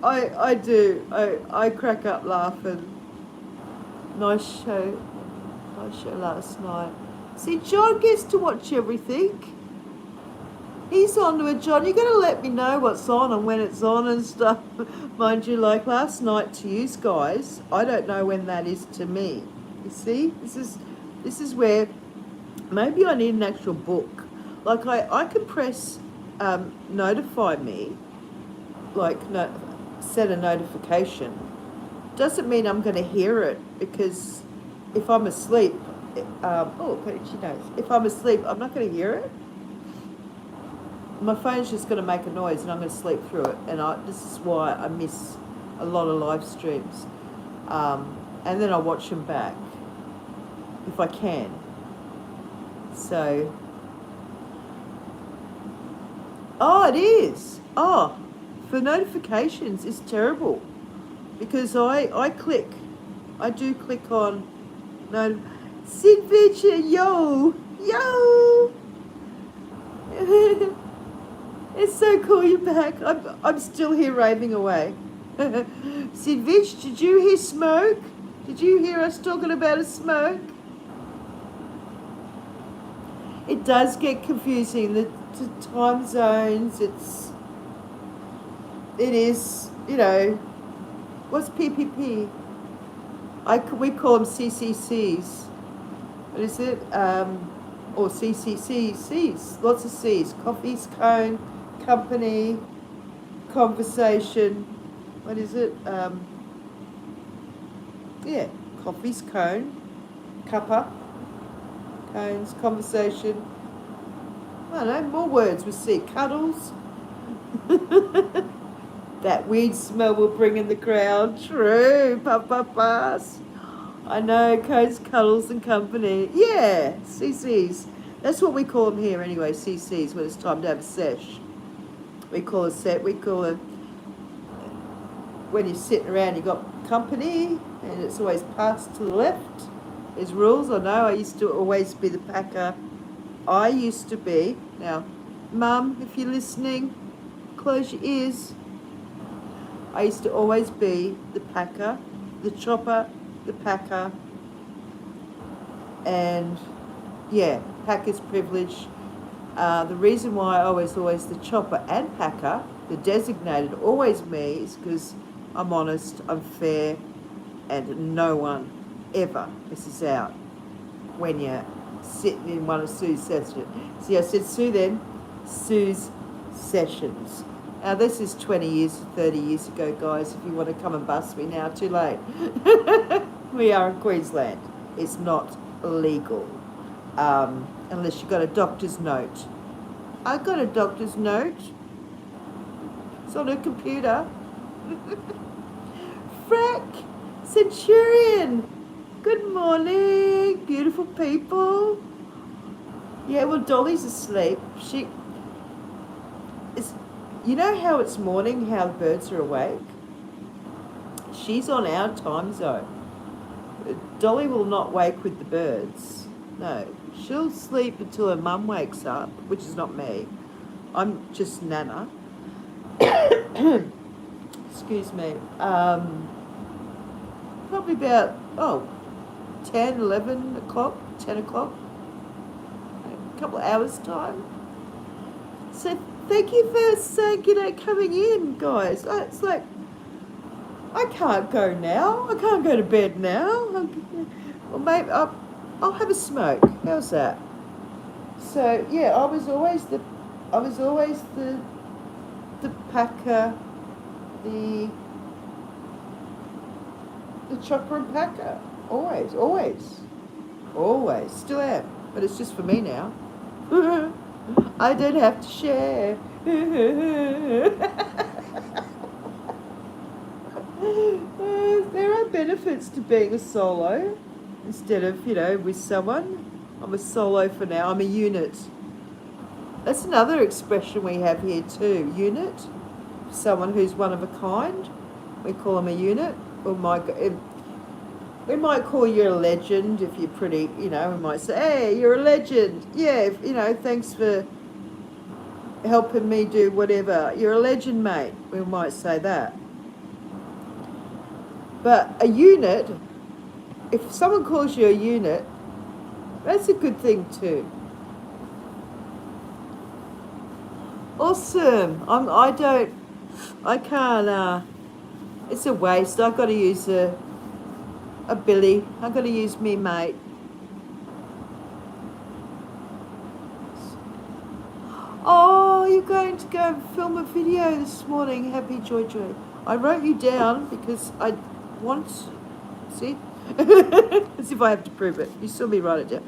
I do. I crack up laughing. Nice show last night. See, John gets to watch everything. He's on to it, John. You're going to let me know what's on and when it's on and stuff. Mind you, like last night to you guys, I don't know when that is to me. You see? This is where Maybe I need an actual book. Like I can press notify me, like set a notification. Doesn't mean I'm going to hear it, because if I'm asleep, oh, she knows. If I'm asleep, I'm not going to hear it. My phone's just going to make a noise, and I'm going to sleep through it. And this is why I miss a lot of live streams. And then I watch them back if I can. So, oh, it is. Oh, for notifications, it's terrible, because I do click on no. Sid Vicious, yo. It's so cool you're back. I'm still here raving away. Sid Vich, did you hear smoke? Did you hear us talking about a smoke? It does get confusing. The time zones. It is. You know, what's PPP? We call them CCCs. What is it? Or CCCs. Lots of C's. Coffees, cone, company, conversation. What is it? Yeah, coffees, cone, cuppa, cones, conversation. I don't know, more words with C. Cuddles. That weed smell will bring in the crowd. True, pass. I know, cones, cuddles and company. Yeah, CCs. That's what we call them here anyway, CCs, when it's time to have a sesh. We call when you're sitting around, you've got company, and it's always passed to the left. There's rules. I know, I used to always be the packer. I used to be, now, Mum, if you're listening, close your ears. I used to always be the packer, the chopper, the packer, and yeah, packer's privilege. The reason why I was always the chopper and packer, the designated, always me, is because I'm honest, I'm fair, and no one ever misses out when you're sitting in one of Sue's sessions. See, I said Sue then, Sue's sessions. Now, this is 20 years, 30 years ago, guys. If you want to come and bust me now, too late. We are in Queensland. It's not legal, unless you've got a doctor's note. I got a doctor's note. It's on a computer. Frack, Centurion, good morning, beautiful people. Yeah, well, Dolly's asleep. You know how it's morning, how the birds are awake? She's on our time zone. Dolly will not wake with the birds. No, she'll sleep until her mum wakes up, which is not me. I'm just Nana. Excuse me. Probably about, 10, 11 o'clock, 10 o'clock. A couple of hours' time. So thank you for saying, coming in, guys. It's like, I can't go now. I can't go to bed now. Well, maybe I'll have a smoke. How's that? So yeah, I was always the packer, the chopper and packer. Always. Still am, but it's just for me now. I don't have to share. There are benefits to being a solo instead of, with someone. I'm a solo for now. I'm a unit. That's another expression we have here too. Unit. Someone who's one of a kind. We call them a unit. Or we might call you a legend if you're pretty, we might say, hey, you're a legend. Yeah, thanks for helping me do whatever. You're a legend, mate. We might say that. But a unit, if someone calls you a unit, that's a good thing too. Awesome. I can't, it's a waste. I've got to use a Billy. I've got to use me, mate. going to go and film a video this morning, Happy Joy Joy. I wrote you down because I want, see, as if I have to prove it. You saw me write it down.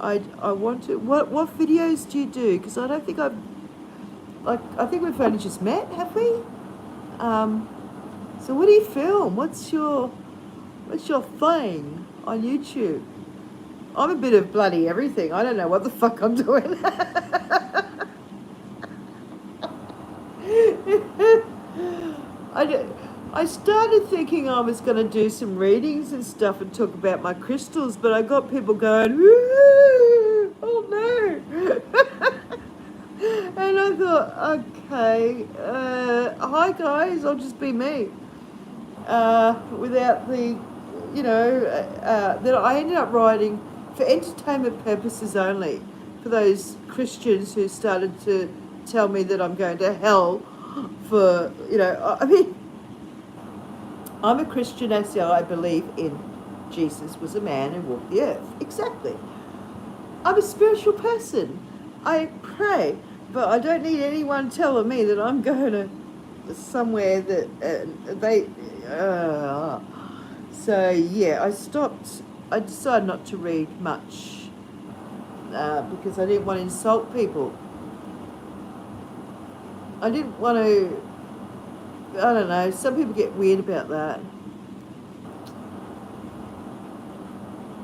I want to. What videos do you do? Because I don't think I've, like, I think we've only just met, have we? So what do you film? What's your thing on YouTube? I'm a bit of bloody everything. I don't know what the fuck I'm doing. I started thinking I was going to do some readings and stuff and talk about my crystals, but I got people going, "Woo! Oh no." And I thought, okay, hi guys, I'll just be me. Without the, that I ended up writing for entertainment purposes only, for those Christians who started to tell me that I'm going to hell for, I mean, I'm a Christian as I believe in Jesus was a man who walked the earth. Exactly. I'm a spiritual person. I pray, but I don't need anyone telling me that I'm going to somewhere that they... So, yeah, I decided not to read much because I didn't want to insult people. I didn't want to... I don't know, some people get weird about that.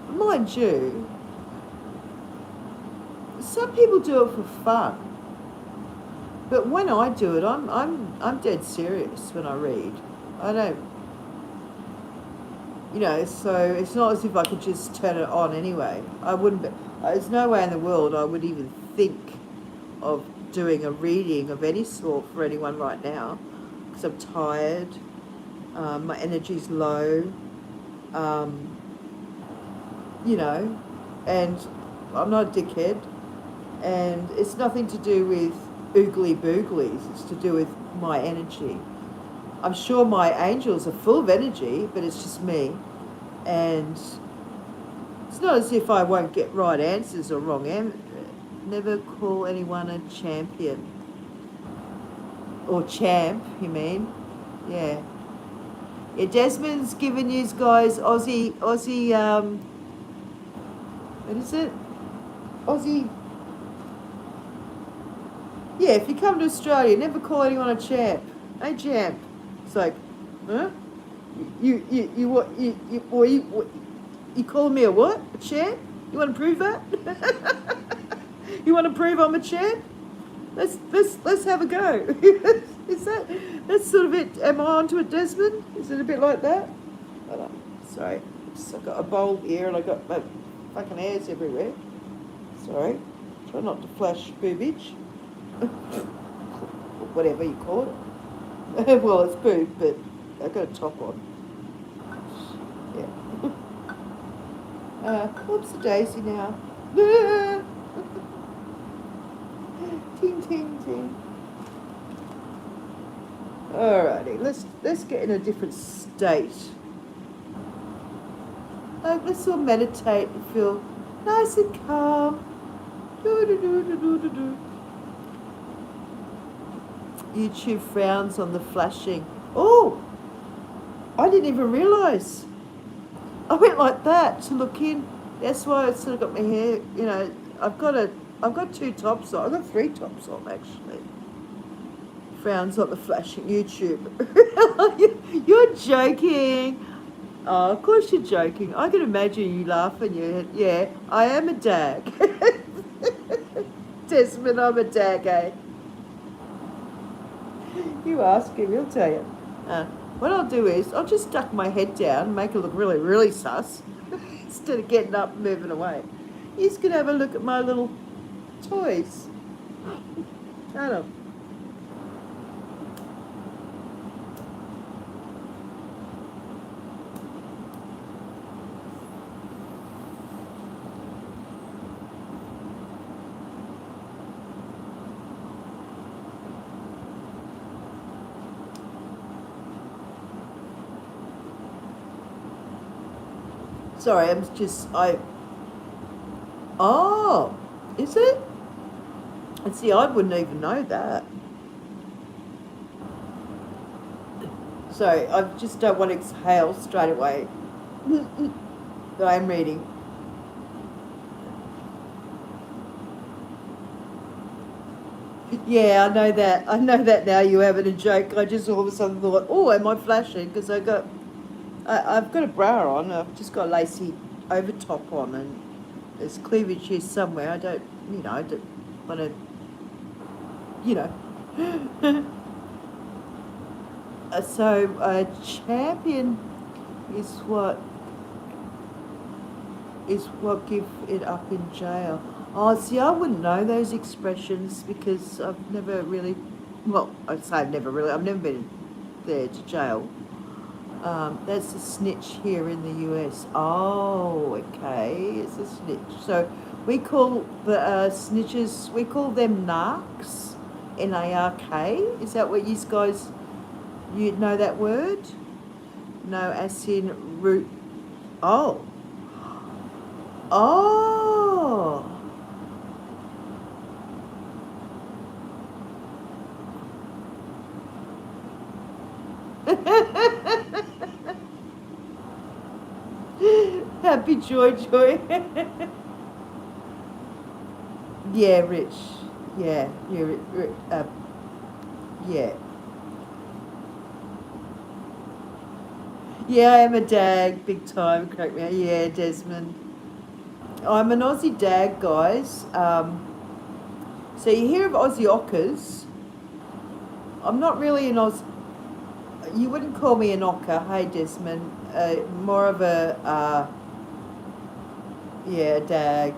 Mind you, some people do it for fun. But when I do it, I'm dead serious when I read. I don't, so it's not as if I could just turn it on anyway. I wouldn't, there's no way in the world I would even think of doing a reading of any sort for anyone right now. Because I'm tired, my energy's low, and I'm not a dickhead, and it's nothing to do with oogly booglies, it's to do with my energy. I'm sure my angels are full of energy, but it's just me, and it's not as if I won't get right answers or wrong never call anyone a champion. Or champ, you mean? Yeah. Yeah, Desmond's given you guys Aussie, what is it? Aussie. Yeah, if you come to Australia, never call anyone a champ. Hey, champ. It's like, huh? You call me a what? A champ? You want to prove that? You want to prove I'm a champ? Let's have a go. Is that's sort of it? Am I onto it, Desmond? Is it a bit like that? I don't know. Sorry, I've got a bowl here and I got my fucking hairs everywhere. Sorry, try not to flash boobage. Whatever you call it. Well, it's boob, but I've got a top on. Yeah. Whoops, a daisy now. Ting, ting, ting. Alrighty, let's get in a different state. Let's all meditate and feel nice and calm. YouTube frowns on the flashing. Oh, I didn't even realise. I went like that to look in. That's why I sort of got my hair. I've got two tops on. I've got three tops on actually. Frowns on the flashing YouTube. You're joking. Oh, of course you're joking. I can imagine you laughing. Yeah, I am a dag. Desmond, I'm a dag, eh? You ask him, he'll tell you. What I'll do is, I'll just duck my head down and make it look really, really sus instead of getting up and moving away. He's going to have a look at my little toys. I don't know. Sorry, Oh, is it? And see, I wouldn't even know that. So I just don't want to exhale straight away. That I'm reading. Yeah, I know that. I know that now. You have it a joke. I just all of a sudden thought, oh, am I flashing? Because I've got a bra on. I've just got a lacy overtop on, and there's cleavage here somewhere. I don't want to, you know. So a champion is what give it up in jail. Oh, see, I wouldn't know those expressions because I've never really, well, I'd say I've never been there to jail. That's a snitch here in the US. Oh, okay, it's a snitch. So we call the snitches, we call them narcs, N-A-R-K. Is that what you guys, you know that word? No, as in root. Oh. Oh. Happy joy. Yeah, rich. Yeah, yeah. Yeah, I am a dag, big time. Correct me. Yeah, Desmond. I'm an Aussie dag, guys. So you hear of Aussie ockers. I'm not really an Oz. You wouldn't call me an ocker, hey Desmond. More of a yeah, dag.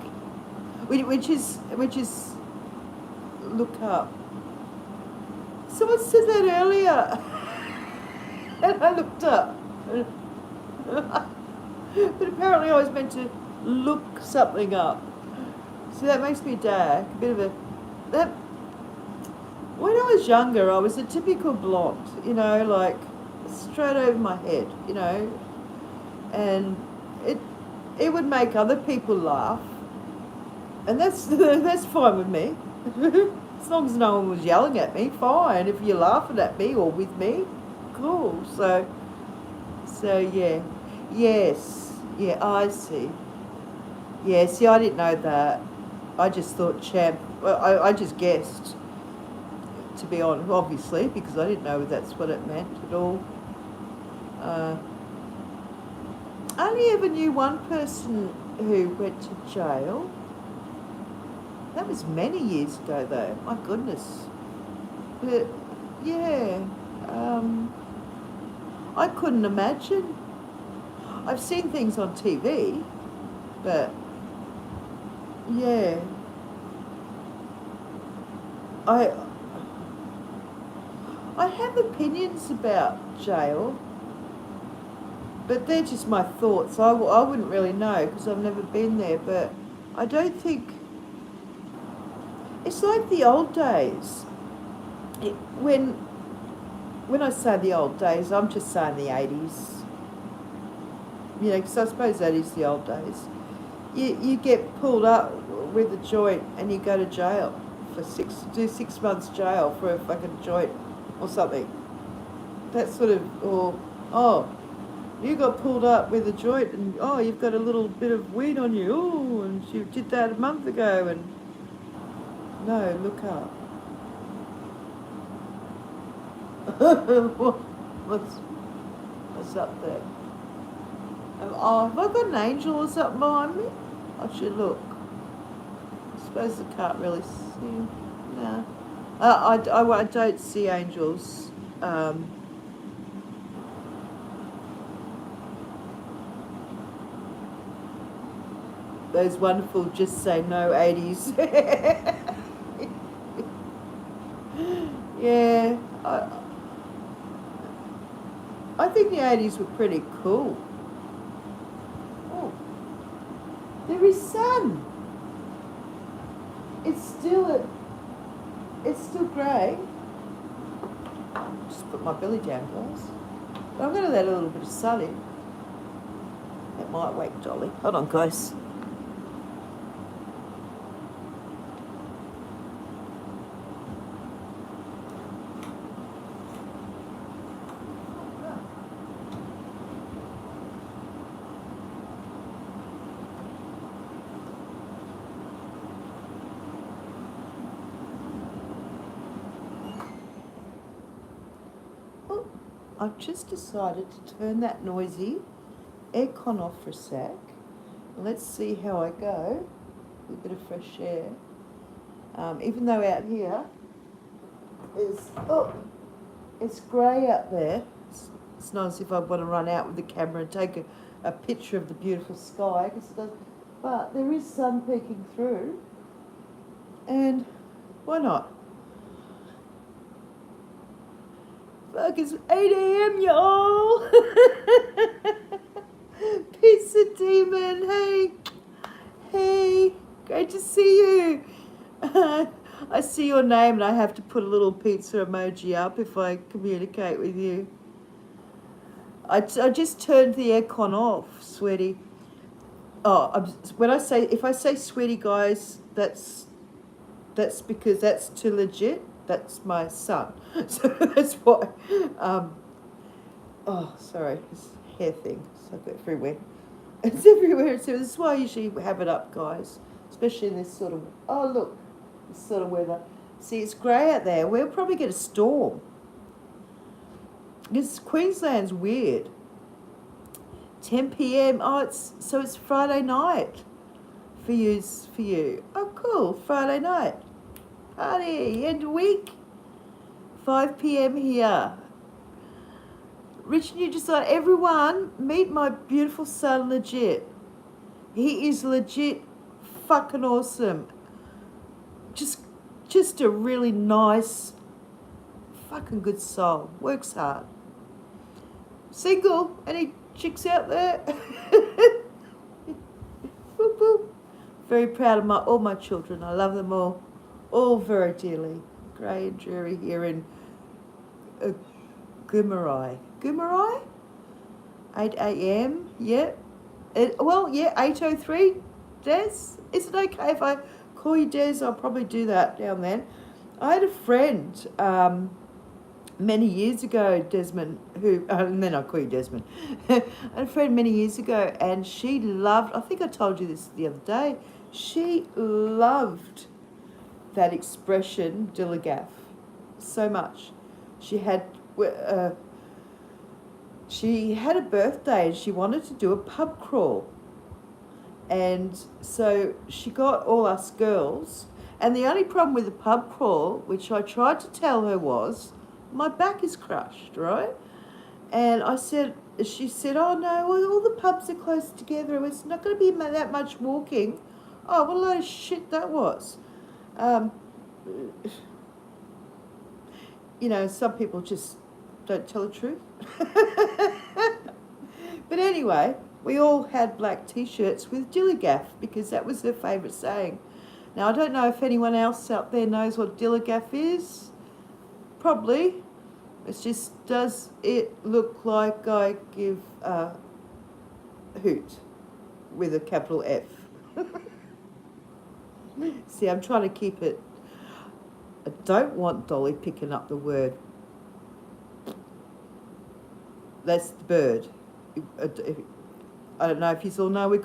Which is look up. Someone said that earlier, and I looked up. But apparently I was meant to look something up. So that makes me a dag. A bit of a that. When I was younger, I was a typical blonde, like straight over my head, and it would make other people laugh, and that's that's fine with me. As long as no one was yelling at me, fine. If you're laughing at me or with me, cool. So yeah, yes, yeah, I see. Yeah, see, I didn't know that. I just thought champ. Well, I just guessed, to be honest, obviously, because I didn't know that's what it meant at all. I only ever knew one person who went to jail. That was many years ago, though. My goodness. But yeah, I couldn't imagine. I've seen things on TV, but yeah, I I have opinions about jail, but they're just my thoughts. I wouldn't really know because I've never been there, but I don't think it's like the old days. It, when I say the old days, I'm just saying the 80s. Because I suppose that is the old days. You get pulled up with a joint and you go to jail for 6 months jail for a fucking joint or something. That sort of, or, oh, you got pulled up with a joint and, oh, you've got a little bit of weed on you, oh, and you did that a month ago, and no, look up. What's up there? Oh, have I got an angel or something behind me? I should look. I suppose I can't really see. No. I don't see angels. Those wonderful just say no 80s. Yeah. I think the 80s were pretty cool. Oh, there is sun. It's still grey. Just put my belly down, guys. But I'm going to let a little bit of sun in. That might wake Dolly. Hold on, guys. I've just decided to turn that noisy aircon off for a sec. Let's see how I go with a bit of fresh air. Even though out here it's grey out there. It's not as if I want to run out with the camera and take a picture of the beautiful sky, because it does. But there is sun peeking through, and why not? Fuck, it's 8 a.m, y'all. Pizza Demon, hey, great to see you. I see your name and I have to put a little pizza emoji up if I communicate with you. I just turned the aircon off, sweaty. Oh, if I say sweaty, guys, that's because that's too legit. That's my son, so that's why. Oh, sorry, this hair thing. So everywhere. It's everywhere. So this is why I usually have it up, guys, especially in this sort of. Oh, look, this sort of weather. See, it's grey out there. We'll probably get a storm. Because Queensland's weird. 10 p.m. Oh, it's Friday night for you. Oh, cool, Friday night. Party, end of week. 5 p.m. here. Rich New Design, everyone, meet my beautiful son, Legit. He is legit fucking awesome. Just a really nice, fucking good soul. Works hard. Single. Any chicks out there? Boop, boop. Very proud of all my children. I love them all very dearly. Grey and dreary here in Gumarai. Gumarai? 8 a.m. Yep. 8:03. Des, is it okay if I call you Des? I'll probably do that down then. I had a friend many years ago, Desmond, who, and then I'll call you Desmond. I had a friend many years ago, and she loved, I think I told you this the other day, she loved that expression, Dilligaff, so much. She had a birthday and she wanted to do a pub crawl. And so she got all us girls, and the only problem with the pub crawl, which I tried to tell her, was my back is crushed, right? And she said, oh no, well, all the pubs are close together. It's not going to be that much walking. Oh, what a load of shit that was. Some people just don't tell the truth. But anyway, we all had black T-shirts with Dilligaff because that was her favourite saying. Now, I don't know if anyone else out there knows what Dilligaff is. Probably. It's just, does it look like I give a hoot with a capital F? See, I'm trying to keep it. I don't want Dolly picking up the word. That's the bird. I don't know if you all know we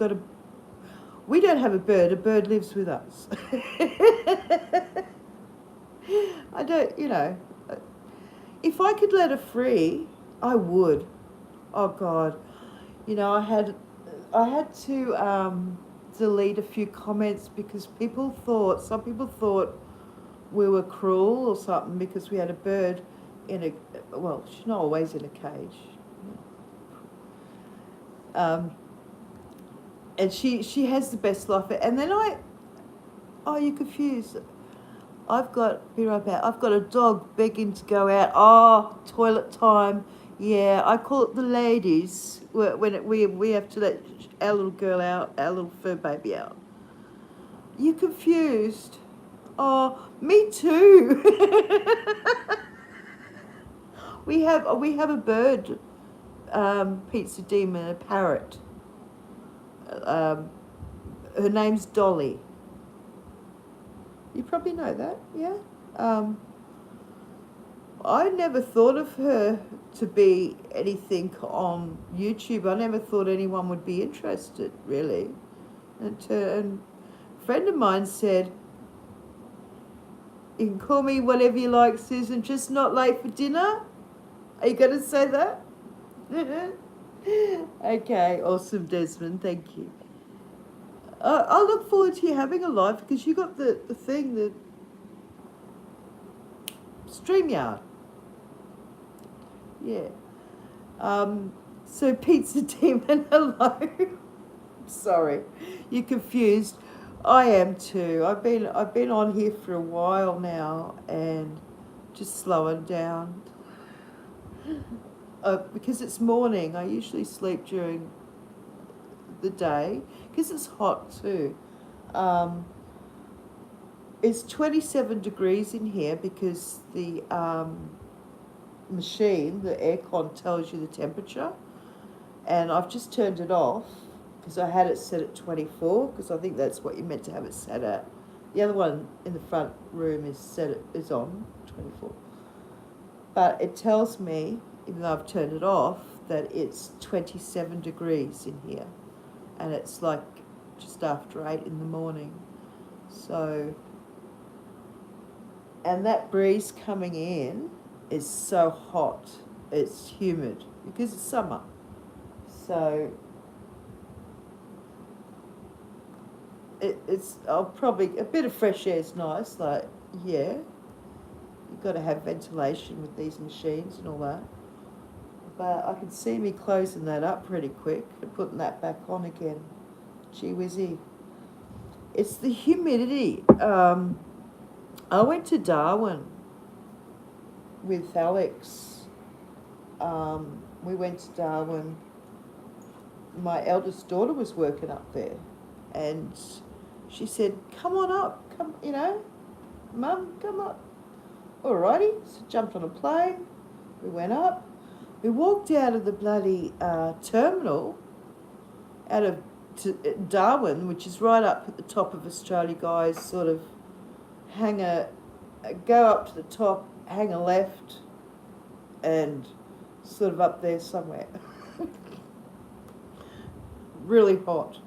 don't have a bird. A bird lives with us. I don't, if I could let her free, I would. Oh God. I had to delete a few comments because some people thought we were cruel or something because we had a bird she's not always in a cage. And she has the best life. And then you're confused. I've got a dog begging to go out. Oh, toilet time. Yeah, I call it the ladies when we have to let our little girl out, our little fur baby out. You confused? Oh, me too. We have a bird, Pizza Demon, a parrot. Her name's Dolly. You probably know that, yeah? I never thought of her to be anything on YouTube. I never thought anyone would be interested, really. And a friend of mine said, you can call me whatever you like, Susan, just not late for dinner. Are you going to say that? Okay, awesome, Desmond. Thank you. I look forward to you having a live because you got the thing, the StreamYard. Yeah. So Pizza Demon, hello. Sorry, you're confused. I am too. I've been on here for a while now and just slowing down. Because it's morning. I usually sleep during the day because it's hot too. It's 27 degrees in here because the machine, the aircon, tells you the temperature, and I've just turned it off because I had it set at 24 because I think that's what you're meant to have it set at. The other one in the front room is on 24, but it tells me, even though I've turned it off, that it's 27 degrees in here, and it's like just after 8 in the morning. So, and that breeze coming in is so hot, it's humid because it's summer. So it's probably a bit of fresh air is nice. Like, yeah, you've got to have ventilation with these machines and all that. But I can see me closing that up pretty quick and putting that back on again. Gee whizzy. It's the humidity. I went to Darwin with Alex. We went to Darwin. My eldest daughter was working up there, and she said, "Come on up, come, Mum, come up." Alrighty, so jumped on a plane. We went up. We walked out of the bloody terminal, out of Darwin, which is right up at the top of Australia, guys. Sort of go up to the top, hang a left, and sort of up there somewhere. Really hot.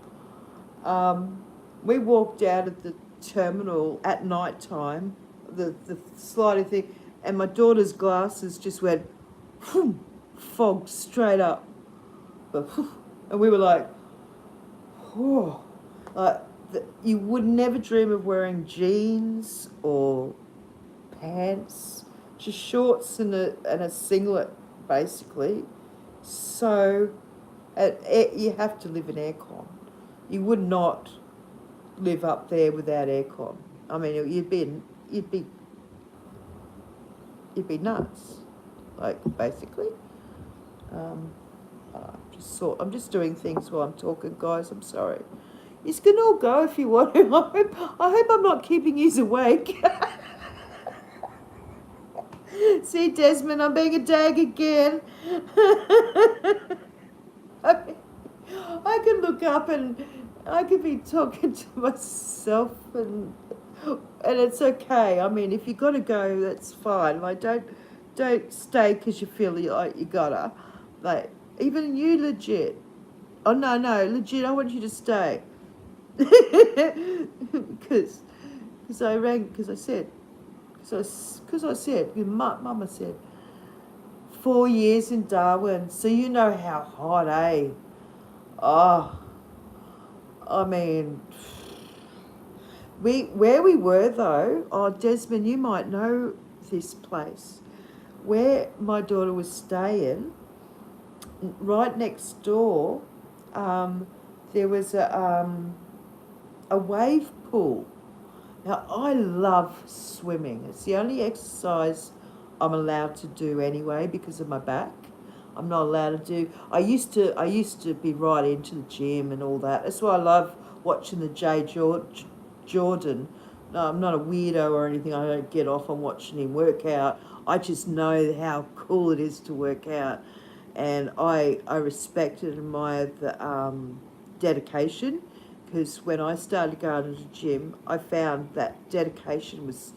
We walked out of the terminal at night time, the sliding thing, and my daughter's glasses just went, whoom, fogged straight up. And we were like, whoa. You would never dream of wearing jeans or pants, just shorts and a singlet, basically. So you have to live in aircon. You would not live up there without aircon. I mean, you'd be nuts, like, basically. I'm just doing things while I'm talking, guys. I'm sorry. You can all go if you want to. I hope I'm not keeping you awake. See, Desmond, I'm being a dag again. I can look up and I could be talking to myself, and it's okay. I mean, if you got to go, that's fine. Like, don't stay because you feel like you gotta. Like, even you, legit. Oh no, legit. I want you to stay. Because I said, Mama said, 4 years in Darwin, so you know how hot, eh? Oh, I mean, where we were though, Desmond, you might know this place, where my daughter was staying, right next door, there was a wave pool. Now, I love swimming. It's the only exercise I'm allowed to do anyway because of my back. I'm not allowed to do. I used to be right into the gym and all that. That's why I love watching the Jordan. No, I'm not a weirdo or anything. I don't get off on watching him work out. I just know how cool it is to work out, and I respect and admire the dedication. Because when I started going to the gym, I found that dedication was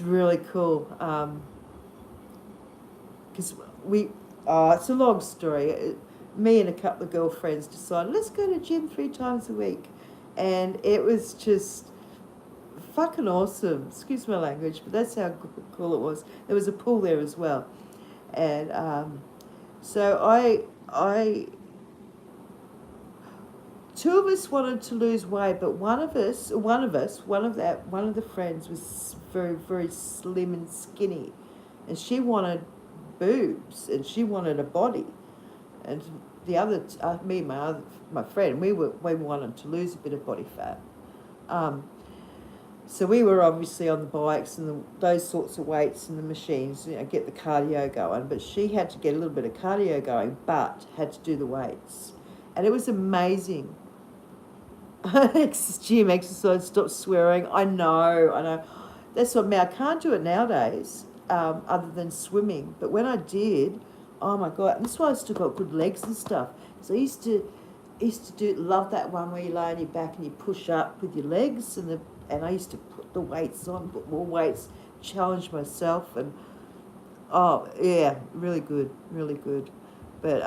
really cool. Because it's a long story. Me and a couple of girlfriends decided, let's go to the gym 3 times a week. And it was just fucking awesome. Excuse my language, but that's how cool it was. There was a pool there as well. And so I two of us wanted to lose weight, but one of the friends was very, very slim and skinny, and she wanted boobs and she wanted a body, and the other, me and my friend, we wanted to lose a bit of body fat. So we were obviously on the bikes and those sorts of weights and the machines, get the cardio going. But she had to get a little bit of cardio going, but had to do the weights, and it was amazing. Gym exercise. Stop swearing. I know. That's what I can't do it nowadays, other than swimming. But when I did, oh my God! And that's why I still got good legs and stuff. So I used to love that one where you lay on your back and you push up with your legs, and I used to put the weights on, put more weights, challenge myself, and oh yeah, really good, really good. But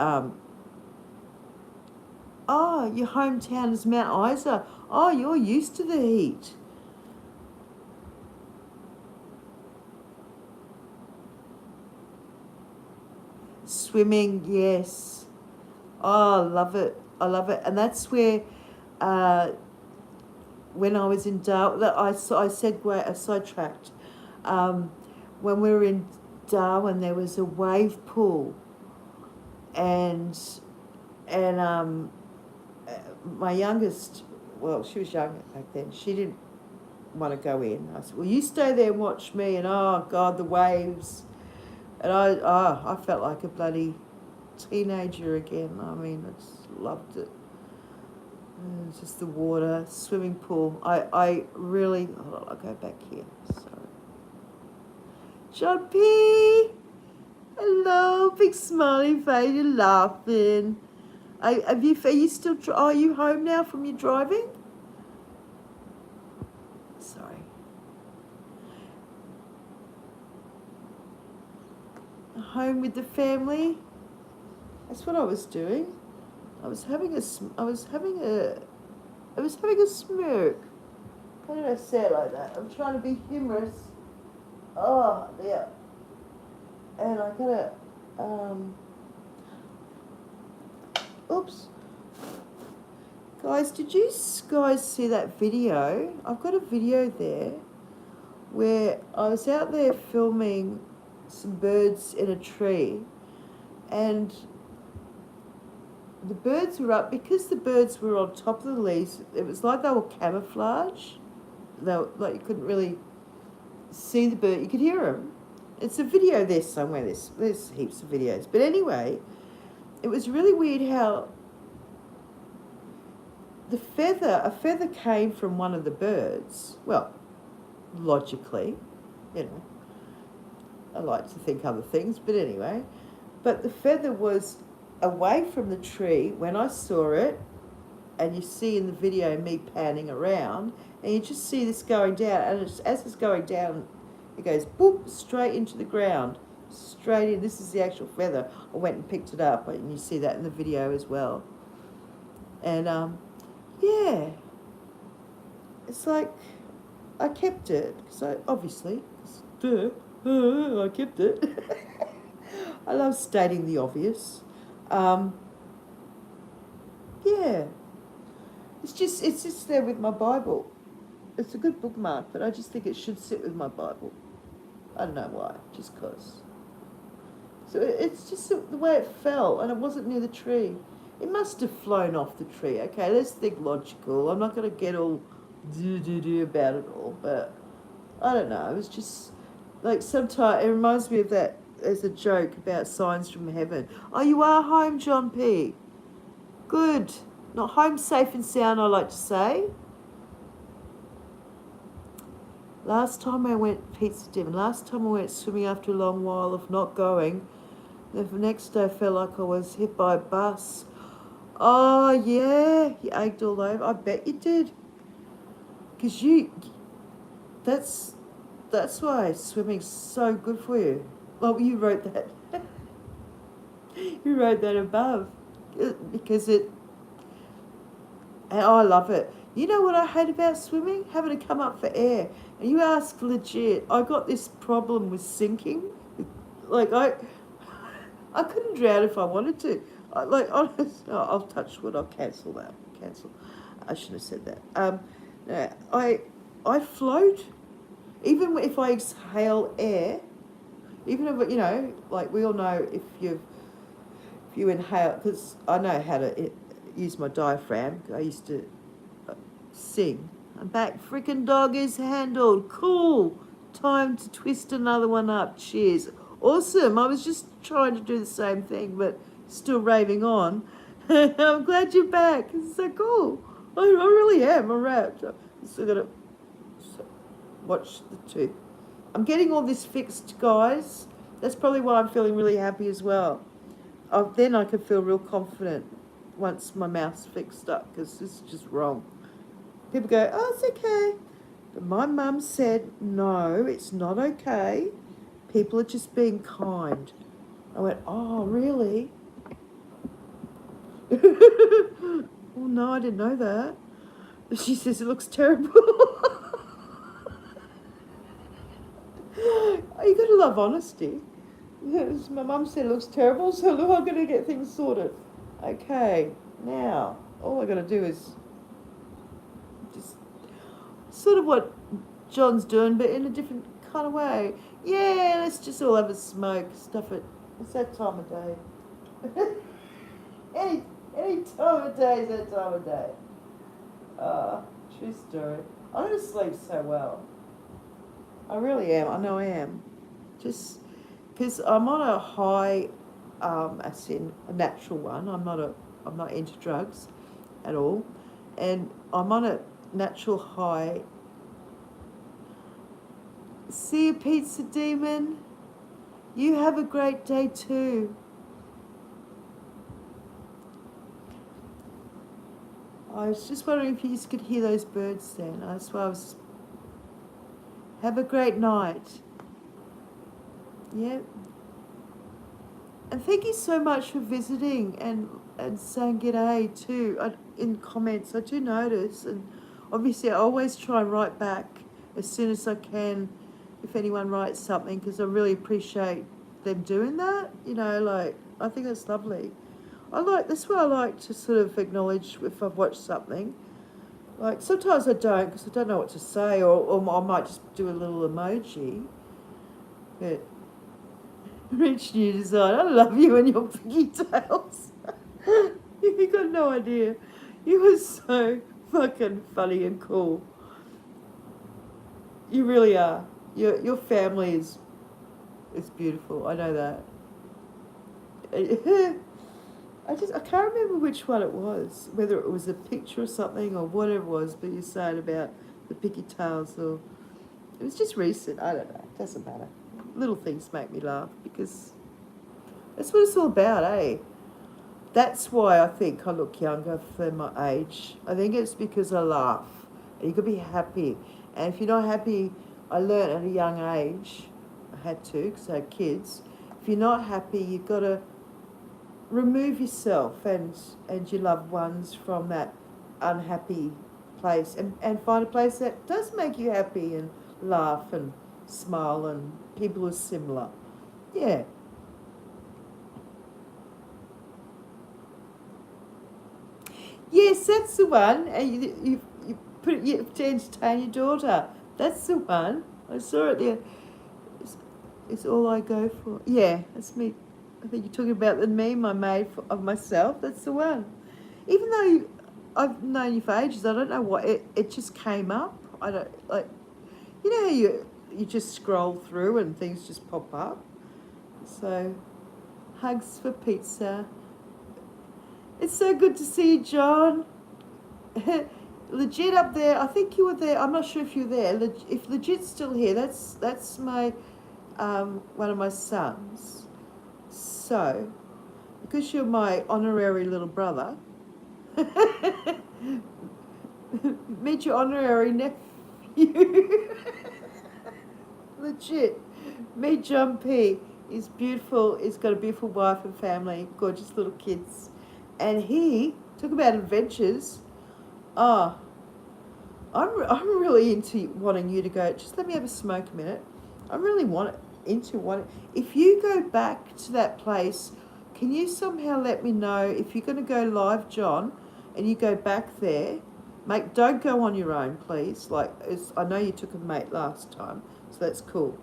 oh, your hometown is Mount Isa. Oh, you're used to the heat. Swimming, yes. Oh, I love it. I love it. And that's where, when I was in Darwin, I sidetracked. When we were in Darwin, there was a wave pool, and my youngest, well, she was young back then, she didn't want to go in. I said, well, you stay there and watch me. And oh God, the waves. And I felt like a bloody teenager again. I mean, I just loved it. It's just the water, swimming pool. I really, I'll go back here. Sorry. John P. Hello, big smiley face, you're laughing. Are you still, are you home now from your driving? Sorry. Home with the family? That's what I was doing. I was having a smirk. Why did I say it like that? I'm trying to be humorous. Oh, yeah. And I gotta, oops. Guys, did you guys see that video? I've got a video there where I was out there filming some birds in a tree, and the birds were up, because the birds were on top of the leaves. It was like they were camouflage. They were, like, you couldn't really see the bird. You could hear them. It's a video there somewhere. There's heaps of videos. But anyway, it was really weird how a feather came from one of the birds. Well, logically, I like to think other things, but anyway. But the feather was away from the tree when I saw it, and you see in the video me panning around, and you just see this going down, and as it's going down, it goes boop, straight into the ground, straight in. This is the actual feather. I went and picked it up, and you see that in the video as well. And yeah, it's like I kept it, because I kept it. I love stating the obvious. Yeah, it's just there with my Bible. It's a good bookmark, but I just think it should sit with my Bible. I don't know why, just cause. So it's just the way it fell, and it wasn't near the tree. It must have flown off the tree. Okay, let's think logical. I'm not going to get all do about it all, but I don't know. It was just like, sometimes it reminds me of that. There's a joke about signs from heaven. Oh, you are home, John P. Good. Not home safe and sound, I like to say. Last time I went swimming after a long while of not going. The next day I felt like I was hit by a bus. Oh, yeah. You ached all over. I bet you did. Because that's why swimming's so good for you. Well, you wrote that. You wrote that above. Because and I love it. You know what I hate about swimming? Having to come up for air. And you ask legit, I got this problem with sinking. Like, I couldn't drown if I wanted to. Like, honest, I'll touch wood. I'll cancel that. Cancel. I shouldn't have said that. No, I float. Even if I exhale air, even if, you know, like we all know if you inhale, because I know how to use my diaphragm. I used to sing. I'm back. Frickin' dog is handled. Cool. Time to twist another one up. Cheers. Awesome. I was just trying to do the same thing, but still raving on. I'm glad you're back. It's so cool. I really am. I'm wrapped. I'm still got to watch the tooth. I'm getting all this fixed, guys. That's probably why I'm feeling really happy as well. Then I can feel real confident once my mouth's fixed up, because this is just wrong. People go, oh, it's okay. But my mum said, no, it's not okay. People are just being kind. I went, oh, really? Oh, no, I didn't know that. She says it looks terrible. Oh, you got to love honesty. Yes, my mum said it looks terrible, so look, I'm going to get things sorted. Okay, now, all I got to do is just sort of what John's doing, but in a different kind of way. Yeah, let's just all have a smoke, stuff it. It's that time of day. any time of day is that time of day. True story. I don't sleep so well. I really am. I know I am. Just because I'm on a high, as in a natural one. I'm not into drugs at all, and I'm on a natural high. See you, Pizza Demon. You have a great day too. I was just wondering if you just could hear those birds then. That's why I was. Have a great night. Yeah. And thank you so much for visiting and saying g'day too in comments. I do notice, and obviously I always try and write back as soon as I can if anyone writes something, because I really appreciate them doing that. You know, like, I think that's lovely. That's why I like to sort of acknowledge if I've watched something. Like, sometimes I don't, because I don't know what to say, or I might just do a little emoji. But Rich New Design, I love you and your pigtails. You got no idea. You were so fucking funny and cool. You really are. Your family is beautiful. I know that. I can't remember which one it was, whether it was a picture or something or whatever it was, but you saying about the picky tails, or it was just recent. I don't know. It doesn't matter. Little things make me laugh, because that's what it's all about, eh? That's why I think I look younger for my age. I think it's because I laugh. And you could be happy. And if you're not happy, I learned at a young age, I had to because I had kids, if you're not happy, you've got to remove yourself and your loved ones from that unhappy place, and find a place that does make you happy and laugh and smile and people are similar. Yeah. Yes, that's the one. And you put it to entertain your daughter. That's the one. I saw it there. It's all I go for. Yeah, that's me. I think you're talking about the meme I made of myself. That's the one. Even though I've known you for ages, I don't know what it just came up. I don't, like, you know how you just scroll through and things just pop up. So, hugs for pizza. It's so good to see you, John. Legit up there. I think you were there. I'm not sure if you're there. If Legit's still here, that's my one of my sons. So, because you're my honorary little brother, meet your honorary nephew. Legit. Meet John P. He's beautiful. He's got a beautiful wife and family, gorgeous little kids. And he, talk about adventures. Oh, I'm really into wanting you to go, just let me have a smoke a minute. I'm really into wanting, if you go back to that place can you somehow let me know if you're going to go live, John, and you go back there? Mate, don't go on your own, please. Like, I know you took a mate last time, so that's cool.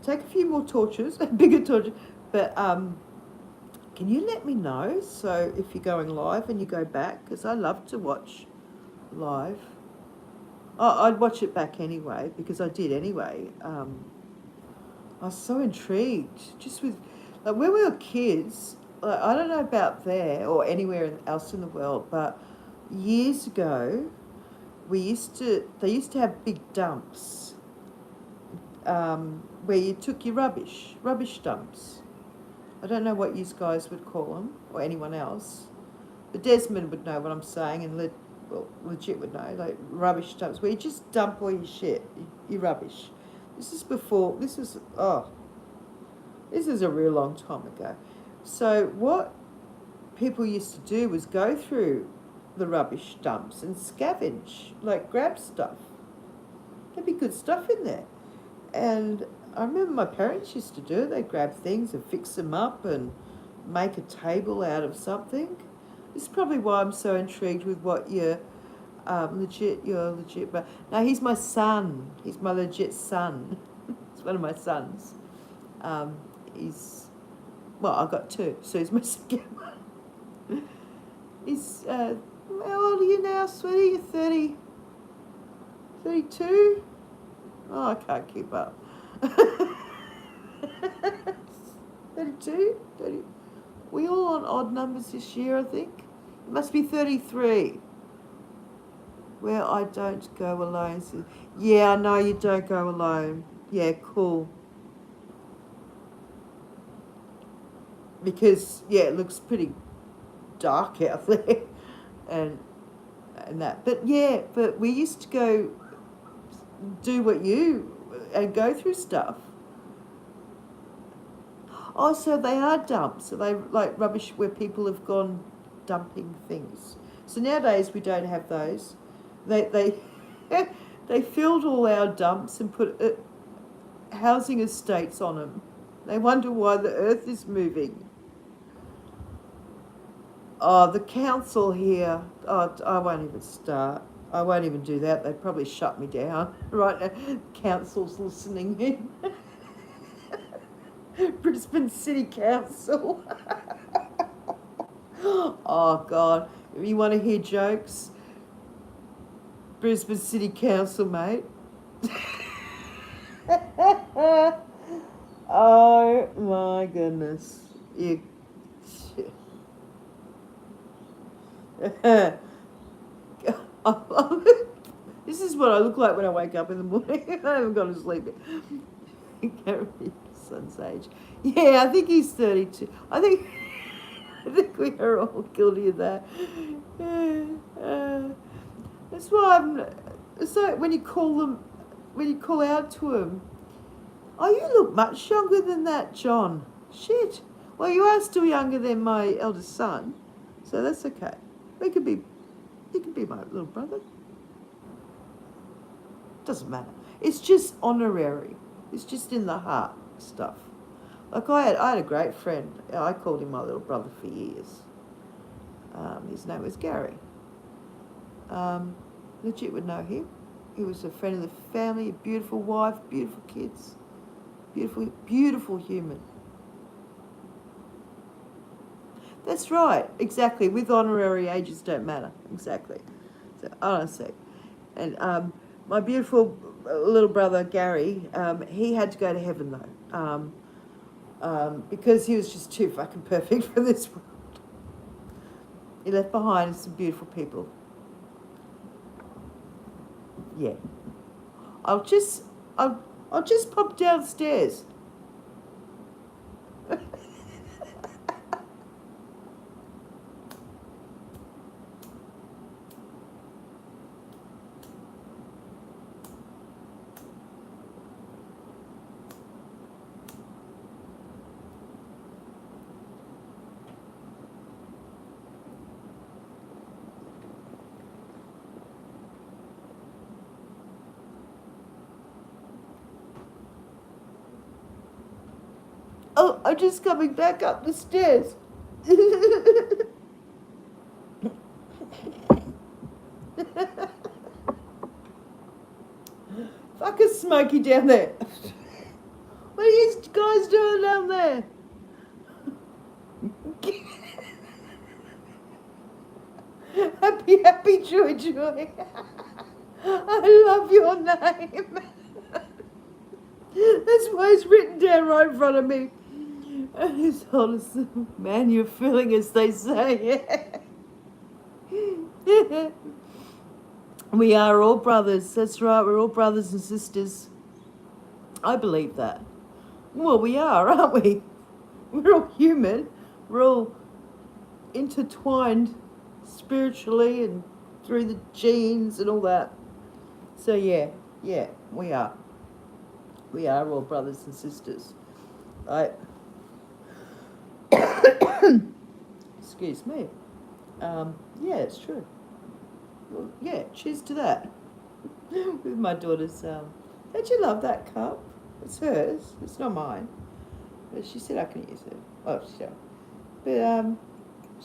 Take a few more torches, bigger torches, but can you let me know? So if you're going live and you go back, because I love to watch live. I'd watch it back anyway, because I did anyway. I was so intrigued, just with, like, when we were kids, like, I don't know about there or anywhere else in the world, but years ago, they used to have big dumps, where you took your rubbish dumps. I don't know what you guys would call them, or anyone else, but Desmond would know what I'm saying, and legit would know, like rubbish dumps, where you just dump all your shit, your rubbish. This is a real long time ago. So what people used to do was go through the rubbish dumps and scavenge, like grab stuff. There'd be good stuff in there. And I remember my parents used to do it. They'd grab things and fix them up and make a table out of something. This is probably why I'm so intrigued with what you're legit, but no, he's my son. He's my legit son. He's one of my sons. I've got two, so he's my second one. He's, how old are you now, sweetie? You're 30, 32? Oh, I can't keep up. 32? 30. We all on odd numbers this year, I think. It must be 33. Where I don't go alone. So, yeah, I know you don't go alone. Yeah, cool. Because, yeah, it looks pretty dark out there. and that. But we used to go do what you, and go through stuff. Oh, so they are dumps. So they like rubbish where people have gone dumping things. So nowadays we don't have those. They they filled all our dumps and put housing estates on them. They wonder why the earth is moving. Oh, the council here. Oh, I won't even start. I won't even do that. They'd probably shut me down right now. Council's listening in. Brisbane City Council. Oh, God. If you want to hear jokes, Brisbane City Council, mate. Oh, my goodness. You... This is what I look like when I wake up in the morning. I haven't gone to sleep yet. Gary's son's age. Yeah, I think he's 32. I think we are all guilty of that. That's why it's like when you call out to him, oh, you look much younger than that, John. Shit. Well, you are still younger than my eldest son, so that's okay. He can be my little brother. Doesn't matter. It's just honorary. It's just in the heart stuff. Like I had a great friend. I called him my little brother for years. His name was Gary. Legit would know him. He was a friend of the family, a beautiful wife, beautiful kids, beautiful human. That's right, exactly. With honorary, ages don't matter. Exactly. So, hold on a sec. And my beautiful little brother, Gary, he had to go to heaven, though, because he was just too fucking perfect for this world. He left behind some beautiful people. Yeah. I'll just pop downstairs. I'm just coming back up the stairs. Fucking smoky down there. What are you guys doing down there? Happy, happy, joy, joy. I love your name. That's why it's written down right in front of me. And he's honest, man, you're feeling as they say. We are all brothers. That's right, we're all brothers and sisters. I believe that. Well, we are, aren't we? We're all human. We're all intertwined spiritually and through the genes and all that. So yeah, we are. We are all brothers and sisters. Excuse me. Yeah, it's true. Well, yeah, cheers to that. With my daughter's, don't you love that cup? It's hers. It's not mine. But she said I can use it. Oh, sure. But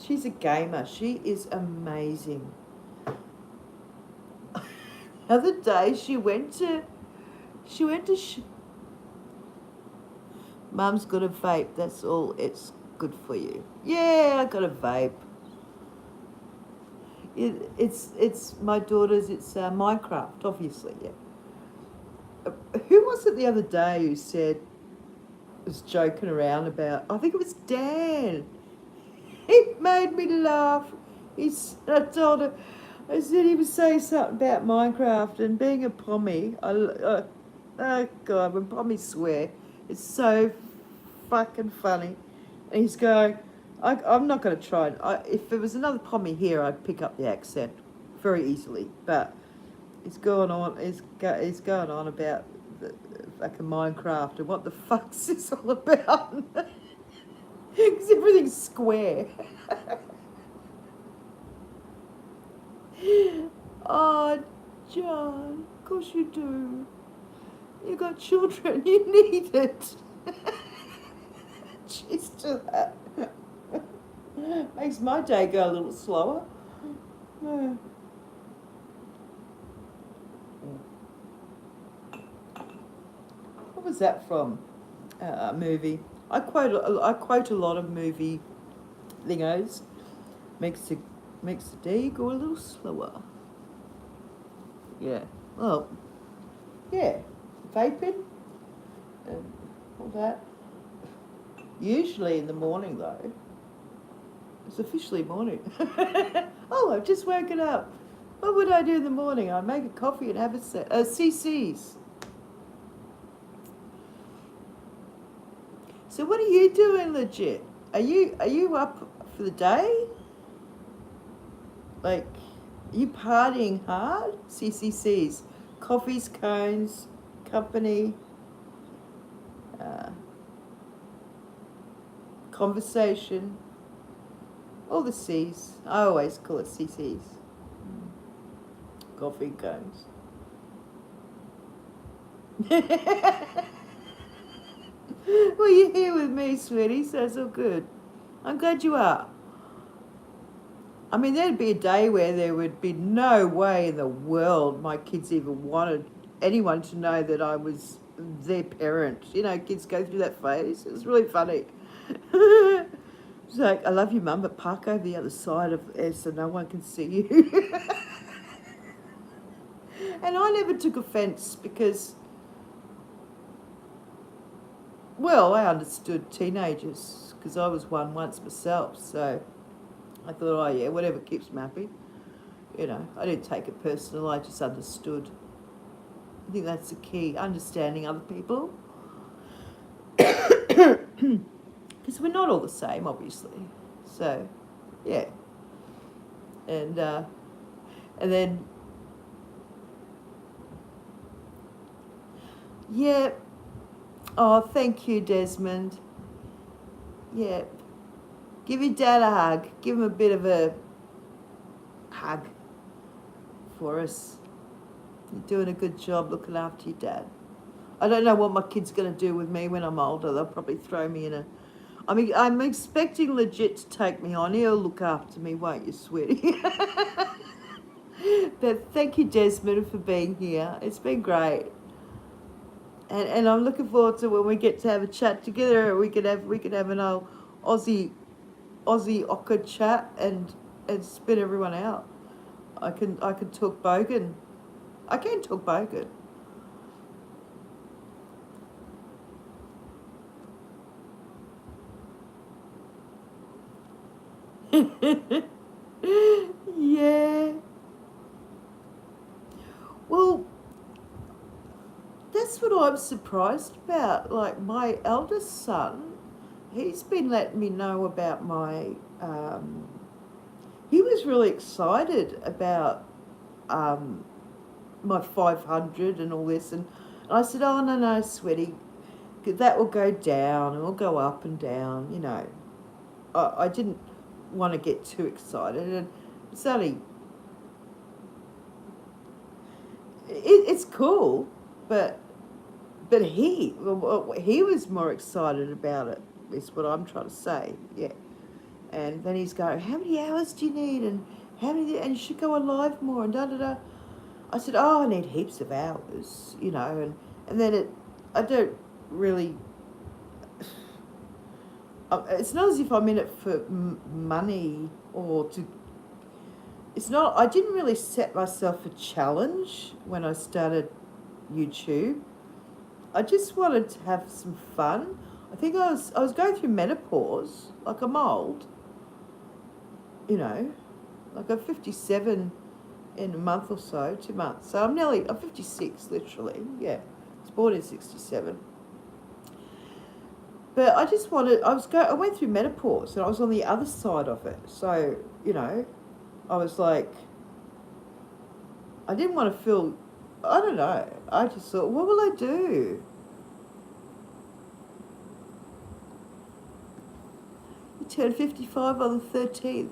she's a gamer. She is amazing. The other day she went to Mum's got a vape. That's all. It's good for you. Yeah, I got a vape. It's my daughter's. It's Minecraft, obviously. Yeah. Who was it the other day who said, was joking around about? I think it was Dan. It made me laugh. I told her, I said he was saying something about Minecraft and being a pommie. Oh God, when pommies swear, it's so fucking funny. And he's going, I'm not going to try it. If there was another pommie here, I'd pick up the accent very easily. But he's going on. He's going on about fucking Minecraft and what the fuck's this all about? Because everything's square. Oh, John, of course you do. You got children, you need it. Cheers to that. Makes my day go a little slower. What was that from? A movie. I quote a lot of movie thingos. Makes the day go a little slower. Yeah. Well, yeah. Vaping and all that. Usually in the morning though. It's officially morning. Oh, I've just woken up. What would I do in the morning? I'd make a coffee and have a CC's. So what are you doing legit? Are you up for the day? Like, are you partying hard? CCC's. Coffees, cones, company, conversation, all the C's. I always call it CC's. Coffee and cones. Well, you're here with me, sweetie, so it's all good. I'm glad you are. I mean, there'd be a day where there would be no way in the world my kids even wanted anyone to know that I was their parent. You know, kids go through that phase. It was really funny. It's like, I love you, Mum, but park over the other side of there so no one can see you. And I never took offence because, well, I understood teenagers because I was one once myself, so I thought, oh yeah, whatever keeps me happy. You know, I didn't take it personal, I just understood. I think that's the key, understanding other people. Because we're not all the same, obviously. So, yeah. And then, yeah. Oh, thank you, Desmond. Yeah. Give your dad a hug. Give him a bit of a hug for us. You're doing a good job looking after your dad. I don't know what my kid's going to do with me when I'm older. They'll probably throw me in a I mean, I'm expecting legit to take me on. He'll look after me, won't you, sweetie? But thank you, Desmond, for being here. It's been great. And I'm looking forward to when we get to have a chat together. We can have an old Aussie ochre chat and spit everyone out. I can talk bogan. I can talk bogan. Yeah. Well, that's what I'm surprised about. Like my eldest son, he's been letting me know about my. He was really excited about um, my 500 and all this, and I said, "Oh no, no, sweetie, that will go down and it'll go up and down." You know, I didn't want to get too excited, and it's only it's cool, but he was more excited about it. Is what I'm trying to say. Yeah. And then he's going, "How many hours do you need? And how many? And you should go on live more." And da da da. I said, "Oh, I need heaps of hours, you know." And then I don't really. It's not as if I'm in it for money or to. It's not. I didn't really set myself a challenge when I started YouTube. I just wanted to have some fun. I think I was going through menopause. Like I'm old, you know. Like I'm 57 in a month or so, 2 months. So I'm 56 literally. Yeah, I was born in 67. But I just wanted. I went through menopause and I was on the other side of it. So you know, I was like, I didn't want to feel. I don't know. I just thought, what will I do? I turned 55 on the 13th.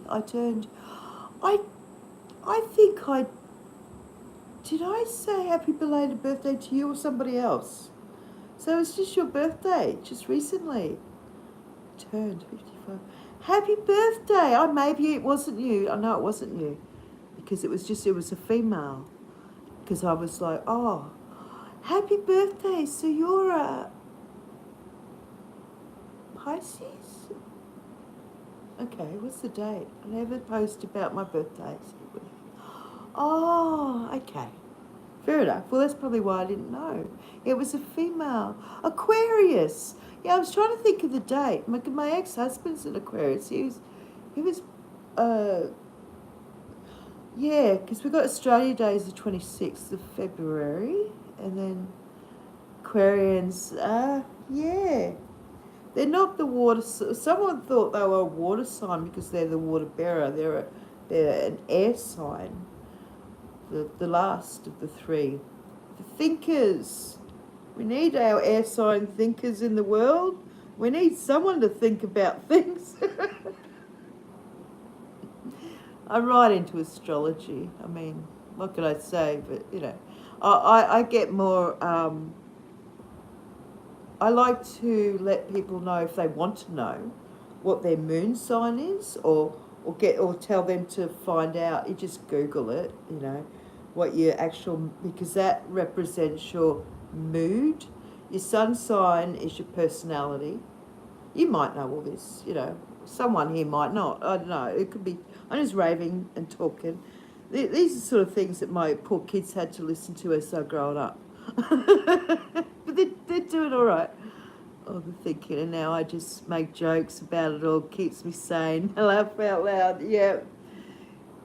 I I think I did. I say happy belated birthday to you or somebody else? So it's just your birthday, just recently. Turned 55. Happy birthday! Maybe it wasn't you. I know it wasn't you. Because it was a female. Because I was like, oh, happy birthday. So you're a Pisces? Okay, what's the date? I never post about my birthdays. Oh, okay. Fair enough. Well, that's probably why I didn't know. It was a female. Aquarius. Yeah, I was trying to think of the date. My ex-husband's an Aquarius. He was, uh, yeah, because we got Australia Day is the 26th of February, and then Aquarians, yeah. They're not the water. Someone thought they were a water sign because they're the water bearer. They're an air sign. The last of the three. The thinkers. We need our air sign thinkers in the world. We need someone to think about things. I'm right into astrology. I mean, what could I say? But, you know, I get more... I like to let people know if they want to know what their moon sign is, or tell them to find out. You just Google it, you know, what your actual, because that represents your mood. Your sun sign is your personality. You might know all this, you know. Someone here might not. I don't know. It could be. I'm just raving and talking. These are sort of things that my poor kids had to listen to as they're growing up. But they're doing all right. Oh, the thinking, and now I just make jokes about it all. Keeps me sane. I laugh out loud. Yeah.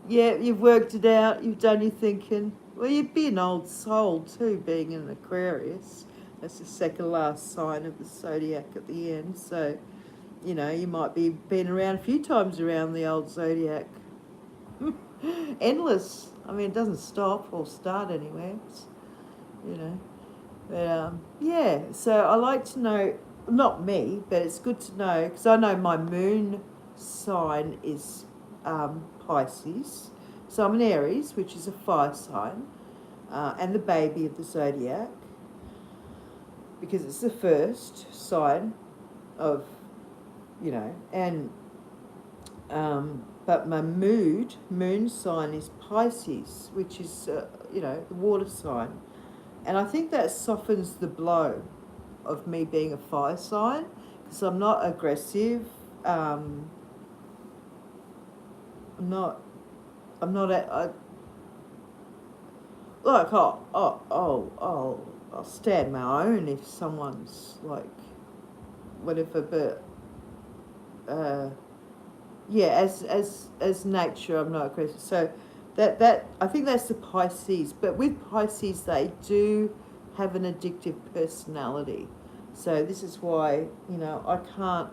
Yeah, you've worked it out. You've done your thinking. Well, you'd be an old soul too, being an Aquarius. That's the second last sign of the zodiac at the end. So, you know, you might be been around a few times around the old zodiac. Endless. I mean, it doesn't stop or start anywhere. You know. But, yeah, so I like to know, not me, but it's good to know, because I know my moon sign is Pisces. So I'm an Aries, which is a fire sign, and the baby of the zodiac, because it's the first sign of you know, and but my moon sign is Pisces, which is you know, the water sign, and I think that softens the blow of me being a fire sign, because I'm not aggressive. I'm not. I'm not. Like I'll stand my own if someone's like whatever, but yeah, as nature, I'm not aggressive. So that I think that's the Pisces. But with Pisces, they do have an addictive personality. So this is why, you know, I can't.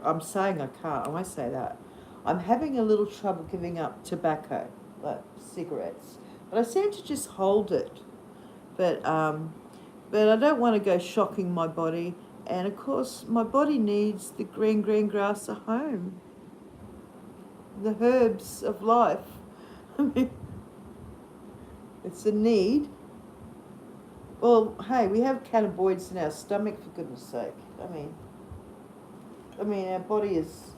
I'm saying I can't. I won't say that. I'm having a little trouble giving up tobacco, like cigarettes, but I seem to just hold it. But but I don't want to go shocking my body. And of course, my body needs the green grass at home, the herbs of life. I mean, it's a need. Well, hey, we have cannabinoids in our stomach, for goodness sake. I mean, our body is,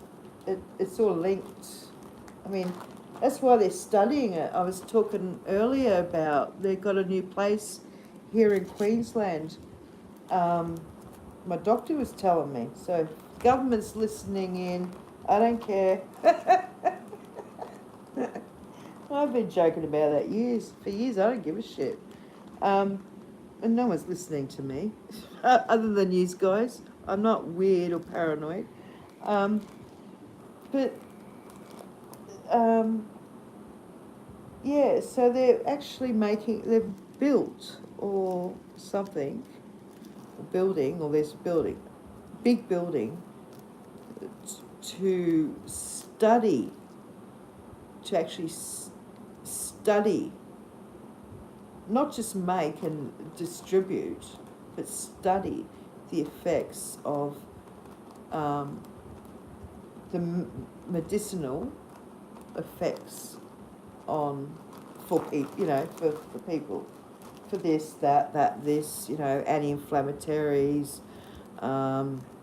it's all linked. I mean, that's why they're studying it. I was talking earlier about they've got a new place here in Queensland. My doctor was telling me. So, government's listening in. I don't care. I've been joking about that for years. I don't give a shit. And no one's listening to me, other than you guys. I'm not weird or paranoid. But yeah, so they're actually they've built or something, a building, or there's a building, big building, to study, to actually study, not just make and distribute, but study the effects of the medicinal effects on, for people, you know, for people, for this, this, you know, anti-inflammatories,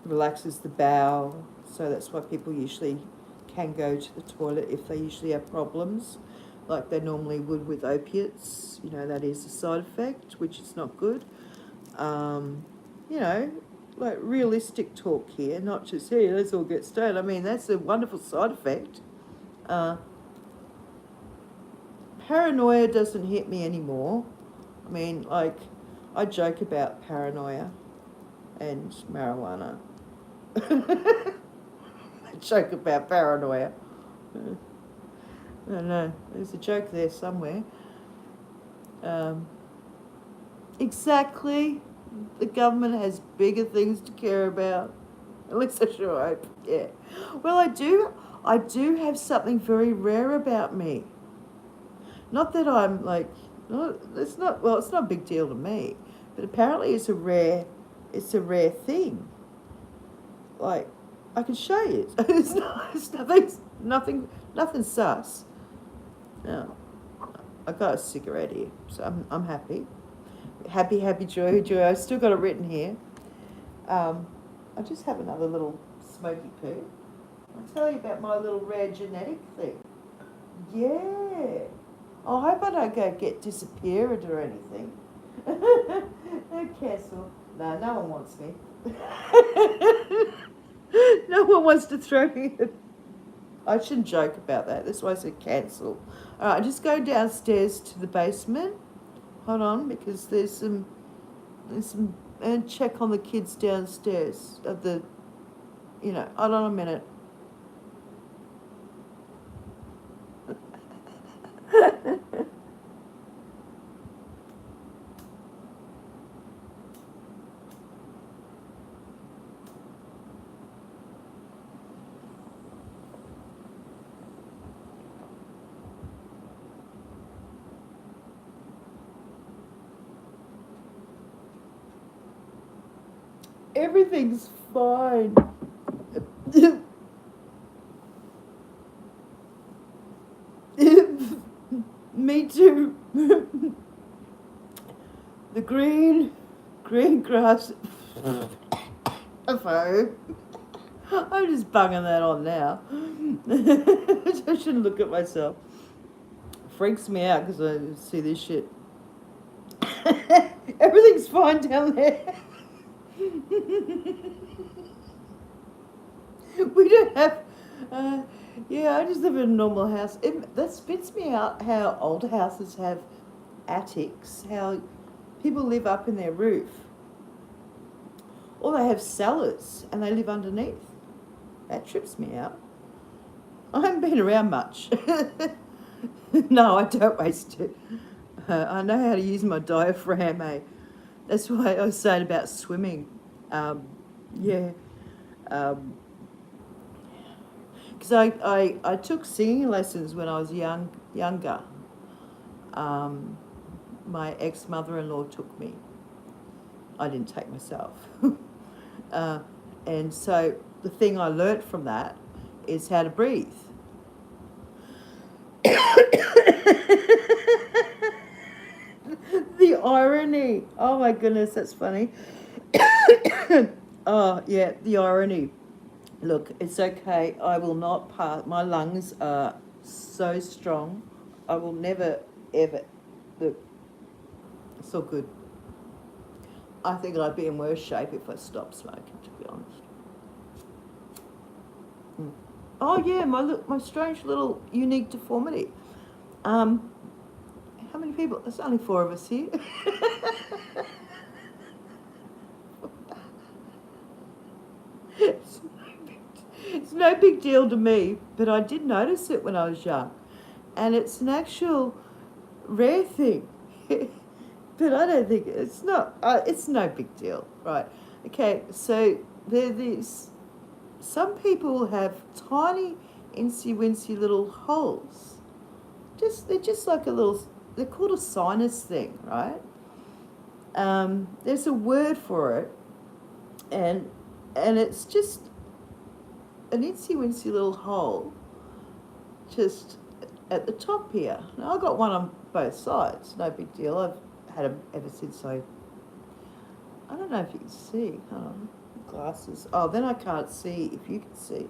relaxes the bowel, so that's why people usually can go to the toilet if they usually have problems, like they normally would with opiates. You know, that is a side effect, which is not good. You know, like realistic talk here, not just, hey, let's all get stoned. I mean, that's a wonderful side effect. Paranoia doesn't hit me anymore. I mean, like, I joke about paranoia and marijuana. I joke about paranoia. I don't know, there's a joke there somewhere. Exactly. The government has bigger things to care about. At least I sure hope. Yeah. Well, I do have something very rare about me. Not that I'm like, it's not a big deal to me, but apparently it's a rare thing. Like, I can show you. It's nothing sus. No, I got a cigarette here, so I'm happy. Happy, joy. I've still got it written here. I just have another little smoky poo. I'll tell you about my little rare genetic thing. Yeah. I hope I don't go get disappeared or anything. No cancel. No one wants me. No one wants to throw me. I shouldn't joke about that. That's why I said cancel. All right, just go downstairs to the basement. Hold on, because there's some, and check on the kids downstairs of the, you know, hold on a minute. Everything's fine. Me too. The green grass of home. I'm just bunging that on now. I shouldn't look at myself. Freaks me out because I see this shit. Everything's fine down there. We don't have. Uh, yeah, I just live in a normal house. That spits me out how old houses have attics, how people live up in their roof. Or they have cellars and they live underneath. That trips me out. I haven't been around much. No, I don't waste it. I know how to use my diaphragm, eh? That's why I was saying about swimming. Yeah. Because I took singing lessons when I was younger. My ex-mother-in-law took me. I didn't take myself. And so the thing I learnt from that is how to breathe. The irony. Oh my goodness, that's funny. Oh yeah, the irony. Look, it's okay. I will not pass. My lungs are so strong. I will never, ever. Look, it's all good. I think I'd be in worse shape if I stopped smoking, to be honest. Oh yeah, my strange little unique deformity. How many people? There's only 4 of us here. It's no big deal to me, but I did notice it when I was young, and it's an actual rare thing. But I don't think it's not. It's no big deal, right? Okay, so there these. Some people have tiny, incy-wincy little holes. They're just like a little. They're called a sinus thing, right? There's a word for it, and it's just an incy-wincy little hole, just at the top here. Now I've got one on both sides. No big deal. I've had them ever since I don't know if you can see. Hold on. Glasses. Oh, then I can't see if you can see.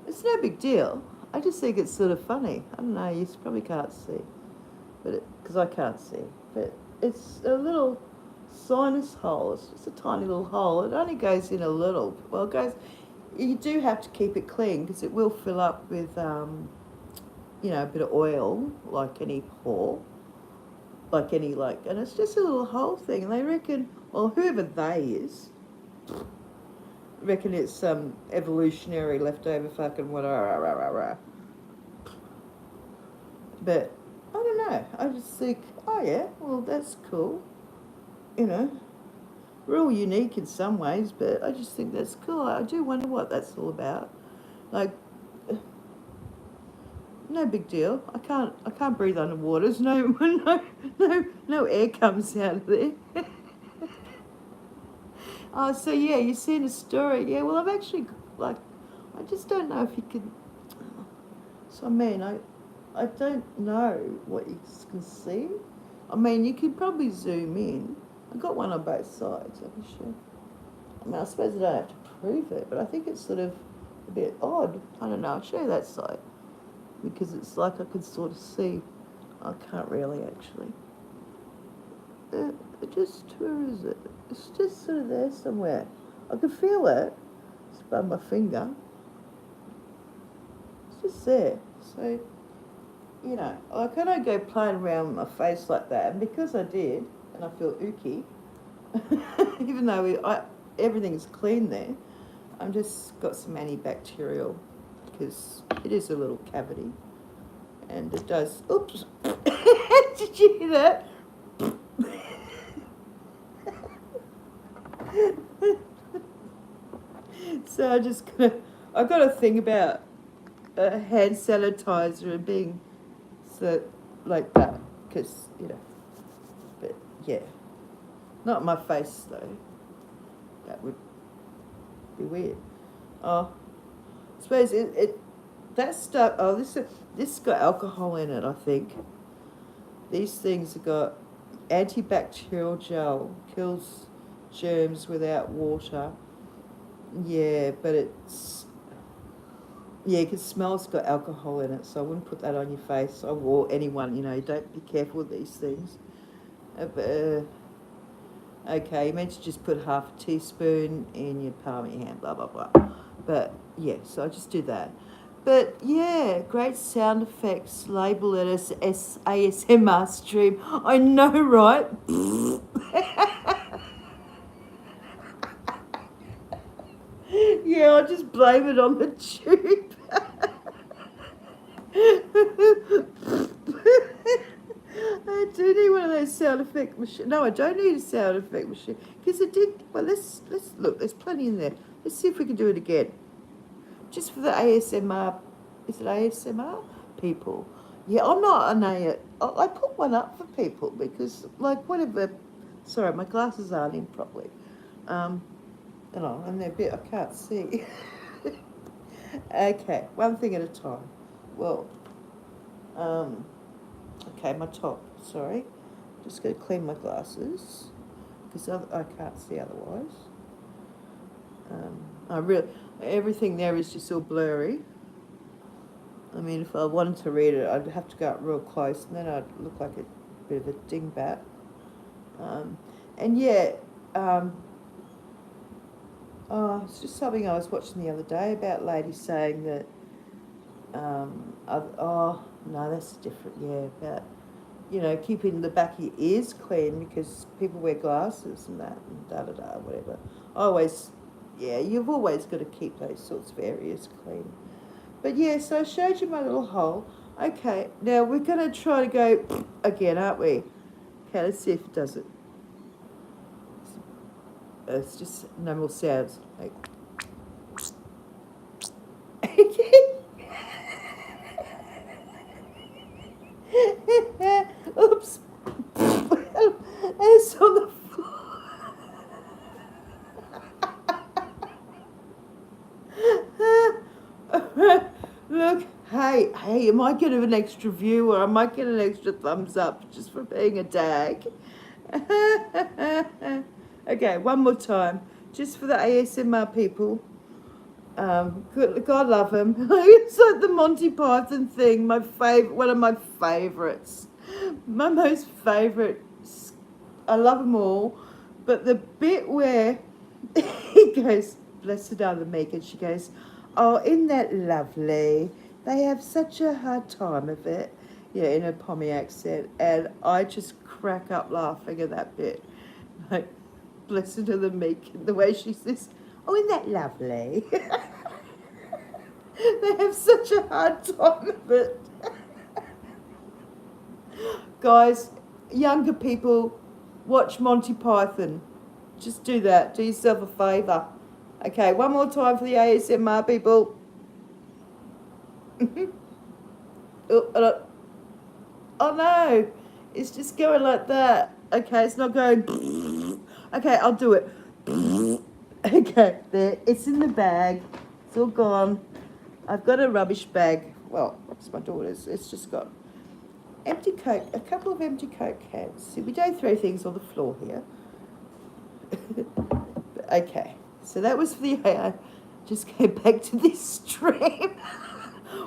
It's no big deal. I just think it's sort of funny. I don't know. You probably can't see, but because I can't see, but it's a little sinus hole. It's just a tiny little hole. It only goes in a little. Well, it goes. You do have to keep it clean because it will fill up with, a bit of oil, like any pore, and it's just a little hole thing. And they reckon, well, whoever they is, reckon it's some evolutionary leftover fucking whatever. But I don't know. I just think, oh yeah, well that's cool. We're all unique in some ways, but I just think that's cool. I do wonder what that's all about. Like, no big deal. I can't breathe underwater. There's no air comes out of there. Oh, so yeah, you've seen a story. Yeah, well, I've actually, I just don't know if you can. So, I don't know what you can see. You could probably zoom in. I've got one on both sides, I'm sure. I suppose I don't have to prove it, but I think it's sort of a bit odd. I don't know. I'll show you that side because it's like I can sort of see. I can't really actually. Where is it? It's just sort of there somewhere. I can feel it. It's above my finger. It's just there. So, I don't go playing around with my face like that. And because I did, and I feel ooky, even though everything's clean there, I've just got some antibacterial because it is a little cavity. And it does... Oops! Did you hear that? So I got a thing about hand sanitizer and being so like that because but yeah, not my face though. That would be weird. Oh, I suppose that stuff. Oh, this got alcohol in it. I think these things have got antibacterial gel, kills germs without water. Yeah, but it's, yeah, because smell's got alcohol in it, so I wouldn't put that on your face or anyone. You know, don't be careful with these things. Okay, you meant to just put half a teaspoon in your palm of your hand, blah blah blah. But yeah, so I just do that. But yeah, great sound effects. Label it as ASMR stream. I know, right? Yeah, I'll just blame it on the tube. I do need one of those sound effect machines. No, I don't need a sound effect machine because it did. Well, let's look. There's plenty in there. Let's see if we can do it again. Just for the ASMR. Is it ASMR people? Yeah, I'm not an A. I put one up for people because, like, whatever. Sorry, my glasses aren't in properly. And they're a bit. I can't see. Okay, one thing at a time. Well, okay, my top. Sorry, just going to clean my glasses because I can't see otherwise. I really everything there is just all blurry. I mean, if I wanted to read it, I'd have to go up real close, and then I'd look like a bit of a dingbat. And yeah, it's just something I was watching the other day about ladies saying that. Oh no, that's different. Yeah, about keeping the back of your ears clean because people wear glasses and that and da da da whatever. You've always got to keep those sorts of areas clean. But yeah, so I showed you my little hole. Okay, now we're going to try to go again, aren't we? Okay, let's see if it does it. It's just no more sounds. Like, oops. It's on the floor. Look, hey, I might get an extra view or I might get an extra thumbs up just for being a dag. Okay, one more time, just for the ASMR people. God love him. It's like the Monty Python thing. One of my favourites. My most favourite. I love them all, but the bit where he goes, "Blessed are the meek," and she goes, "Oh, isn't that lovely? They have such a hard time of it." Yeah, in a Pommy accent, and I just crack up laughing at that bit. Like, blessed are the meek, the way she says, "Oh, isn't that lovely?" They have such a hard time of it. Guys, younger people, watch Monty Python. Just do that. Do yourself a favour. Okay, one more time for the ASMR people. Oh no, it's just going like that. Okay, it's not going. Okay, I'll do it. Okay, there. It's in the bag. It's all gone. I've got a rubbish bag. Well, it's my daughter's. It's just got empty Coke, a couple of empty Coke cans. See, we don't throw things on the floor here. Okay, so that was for the AI. Just go back to this stream.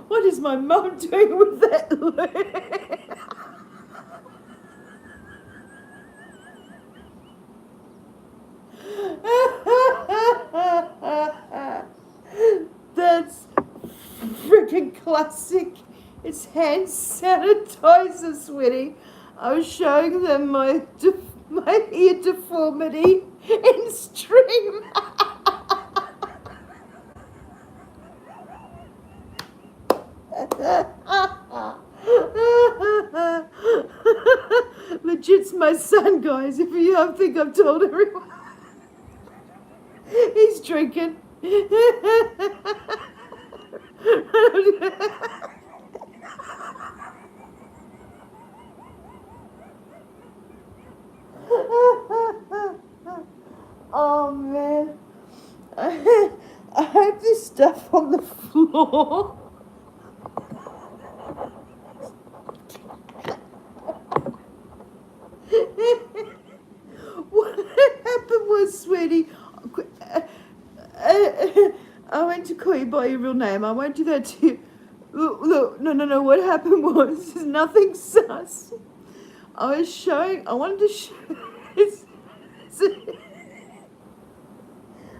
What is my mum doing with that loo? That's freaking classic. It's hand sanitizer, sweetie. I was showing them my ear deformity in stream. Legit's my son, guys. If you don't think I've told everyone. He's drinking. Oh man. I hope this stuff on the floor. What happened was, sweetie, I went to call you by your real name. I won't do that to you. Look, no. What happened was nothing sus. I wanted to show.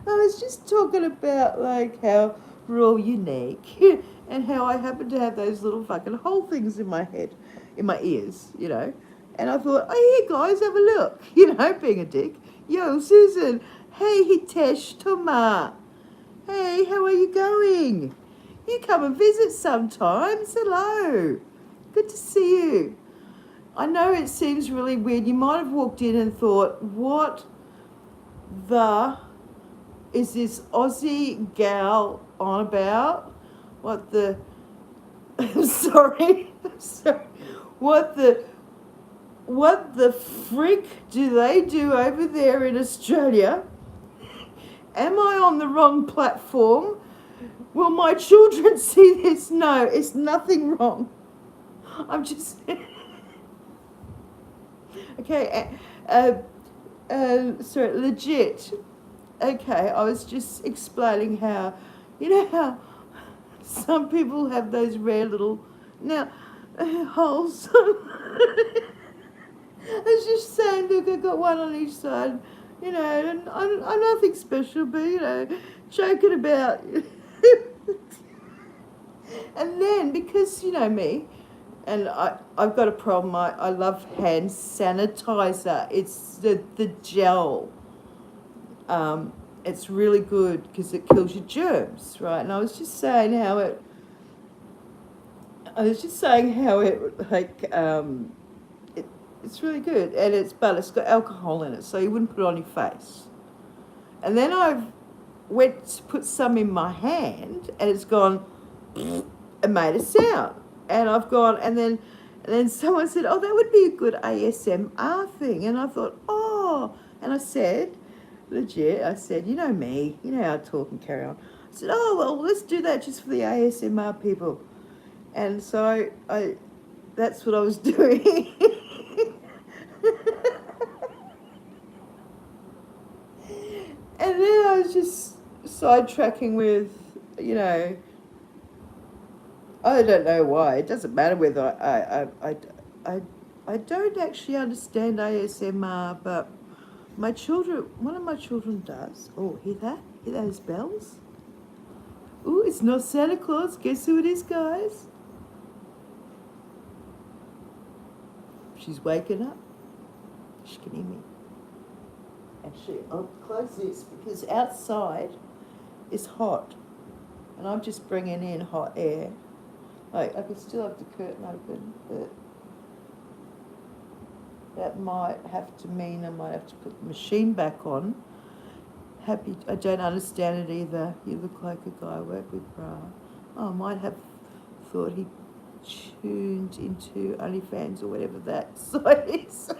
I was just talking about like how we're all unique and how I happen to have those little fucking hole things in my head, in my ears, you know. And I thought, oh, here, guys, have a look, you know, being a dick. Yo, Susan. Hey, Hitesh, Toma. Hey, how are you going? You come and visit sometimes. Hello. Good to see you. I know it seems really weird. You might have walked in and thought, what the is this Aussie gal on about? What the... I'm sorry. What the frick do they do over there in Australia? Am I on the wrong platform? Will my children see this? No, it's nothing wrong. I'm just... Okay, sorry, legit. Okay, I was just explaining how, you know how some people have those rare little, holes. I was just saying, look, I got one on each side, you know, and I'm nothing special, but, you know, joking about. And then, because, you know me, and I've got a problem, I love hand sanitizer. It's the gel. It's really good because it kills your germs, right? And I was just saying how it, like, it's really good. And but it's got alcohol in it, so you wouldn't put it on your face. And then I've went to put some in my hand, and it's gone and made a sound. And I've gone, and then someone said, oh, that would be a good ASMR thing. And I thought, oh, and I said, legit, I said, you know me, you know how I talk and carry on. I said, oh, well, let's do that just for the ASMR people. And so I that's what I was doing. And then I was just sidetracking with, you know, I don't know why. It doesn't matter whether I don't actually understand ASMR, but one of my children does. Oh, hear that? Hear those bells? Oh, it's not Santa Claus. Guess who it is, guys? She's waking up. She can hear me. Actually, I'll close this because outside is hot. And I'm just bringing in hot air. Like, I could still have the curtain open, but that might have to mean I might have to put the machine back on. I don't understand it either. You look like a guy I work with, bra. Oh, I might have thought he tuned into OnlyFans or whatever that site is.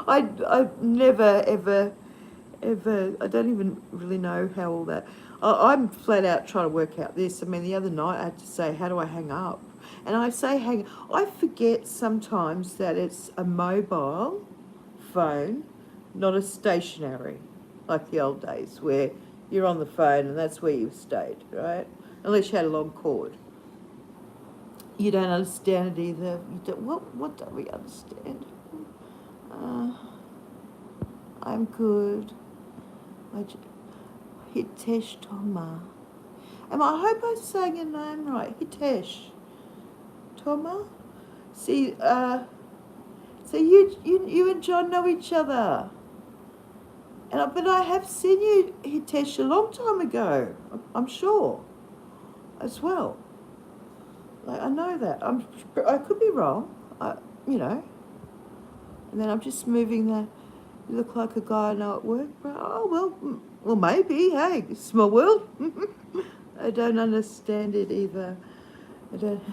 I've never, ever, I don't even really know how all that... I'm flat out trying to work out this. I mean, the other night I had to say, how do I hang up? And I say I forget sometimes that it's a mobile phone, not a stationary, like the old days where you're on the phone and that's where you stayed, right? Unless you had a long cord. You don't understand it either. What don't we understand? I'm good. Hitesh Toma. I hope I'm saying your name right. Hitesh Toma. See, so you and John know each other. But I have seen you, Hitesh, a long time ago. I'm sure, as well. Like, I know that. I could be wrong. You know. And then I'm just moving the... You look like a guy I know at work. Oh, well, maybe. Hey, small world. I don't understand it either. I don't...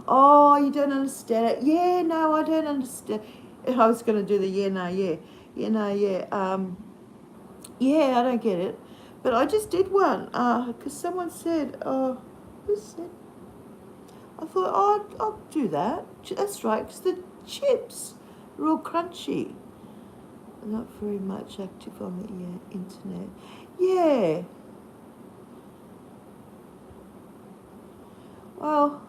Oh, you don't understand it. Yeah, no, I don't understand. I was going to do the yeah, no, yeah. Yeah, no, yeah. Yeah, I don't get it. But I just did one. Because someone said, who said? I thought, oh, I'll do that. That's right, because the chips are all crunchy. not very much active on the internet. Yeah. Well,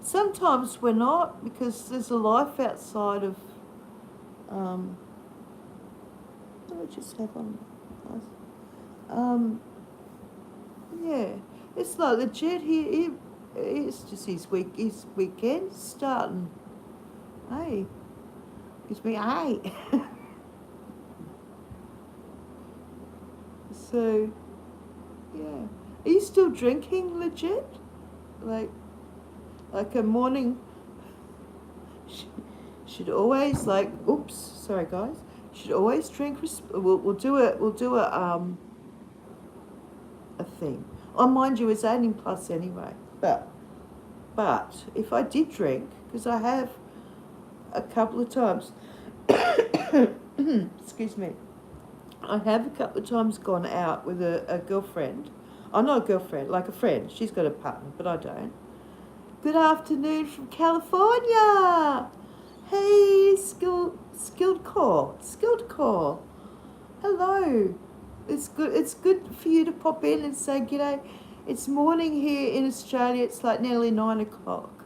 sometimes we're not because there's a life outside of. What did I just have on? Um, yeah, it's like legit. It's just his weekend starting. Hey, it's me. Hey. So, yeah. Are you still drinking legit? Like, like a morning. Should always like. Oops, sorry guys. Should always drink. We'll do it. We'll do a thing. Oh, mind you, it's 18 plus anyway. But if I did drink, because I have a couple of times, excuse me, I have a couple of times gone out with a girlfriend. Oh, not a girlfriend, like a friend. She's got a partner, but I don't. Good afternoon from California. Hey, skilled core. Hello. It's good. It's good for you to pop in and say g'day. It's morning here in Australia. It's like nearly 9 o'clock.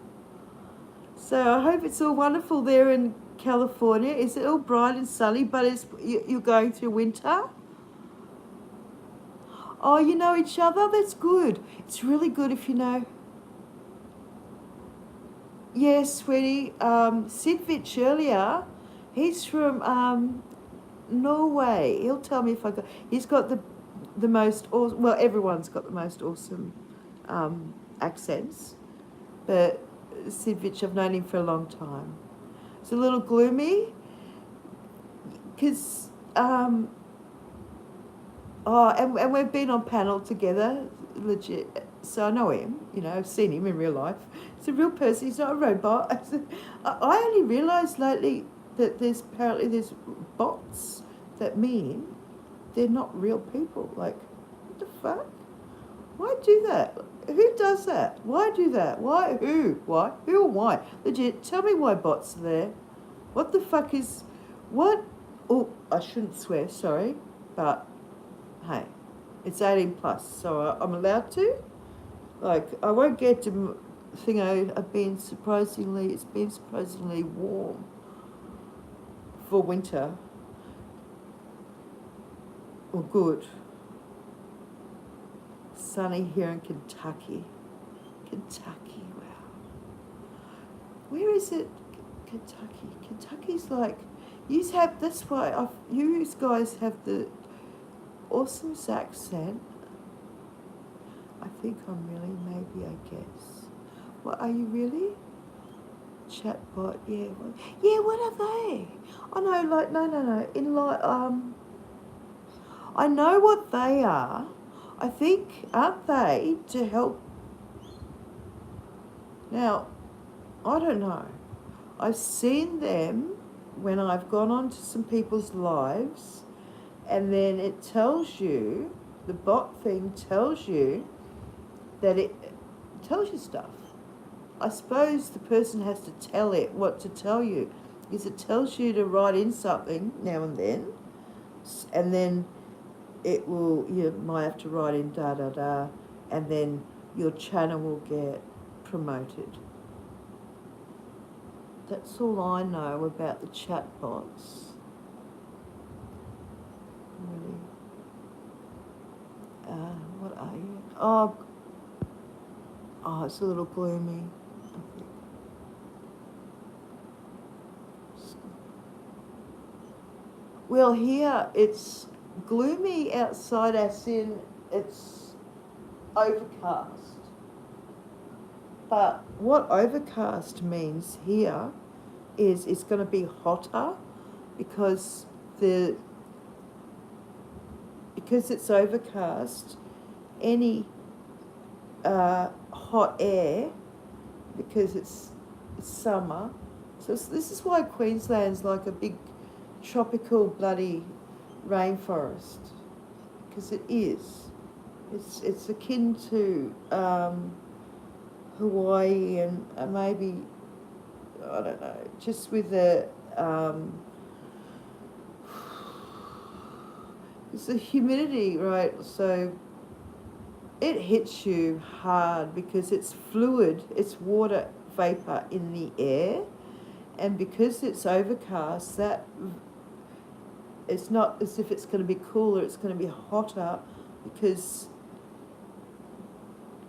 So I hope it's all wonderful there in California. Is it all bright and sunny? But you're going through winter. Oh, you know each other? That's good. It's really good if you know. Yes, sweetie. Sid Vich earlier, he's from Norway. He'll tell me if I got. He's got the most awesome. Well, everyone's got the most awesome accents, but Sid Vich, I've known him for a long time. It's a little gloomy, because and we've been on panel together, legit. So I know him. You know, I've seen him in real life. He's a real person. He's not a robot. I only realised lately that apparently there's bots that mean they're not real people. Like, what the fuck? Why do that? Who does that? Why do that? Why? Who? Why? Who or why? Legit, tell me why bots are there. What the fuck is... What? Oh, I shouldn't swear, sorry. But, hey, it's 18 plus, so I'm allowed to. Like, I won't get to... It's been surprisingly warm for winter. Well, good. Sunny here in Kentucky. Kentucky, wow. Where is it? Kentucky. Kentucky's like, that's why you guys have the awesome accent. I think I'm really, maybe, I guess. What, are you really? Chatbot, yeah. Yeah, what are they? I know, like, no. In like, I know what they are. I think, aren't they to help? Now, I don't know. I've seen them when I've gone on to some people's lives, and then it tells you, the bot thing tells you that it tells you stuff. I suppose the person has to tell it what to tell you, because it tells you to write in something now and then it will, you might have to write in da, and then your channel will get promoted. That's all I know about the chatbots. Really. What are you? Oh, it's a little gloomy, I think. Well, here it's gloomy outside, as in it's overcast. But what overcast means here is it's going to be hotter because it's overcast. Any hot air, because it's summer. So this is why Queensland's like a big tropical bloody rainforest, because it is. It's akin to Hawaii and maybe, I don't know, just with the It's the humidity, right? So it hits you hard because it's fluid, it's water vapor in the air, and because it's overcast, that it's not as if it's going to be cooler, it's going to be hotter because,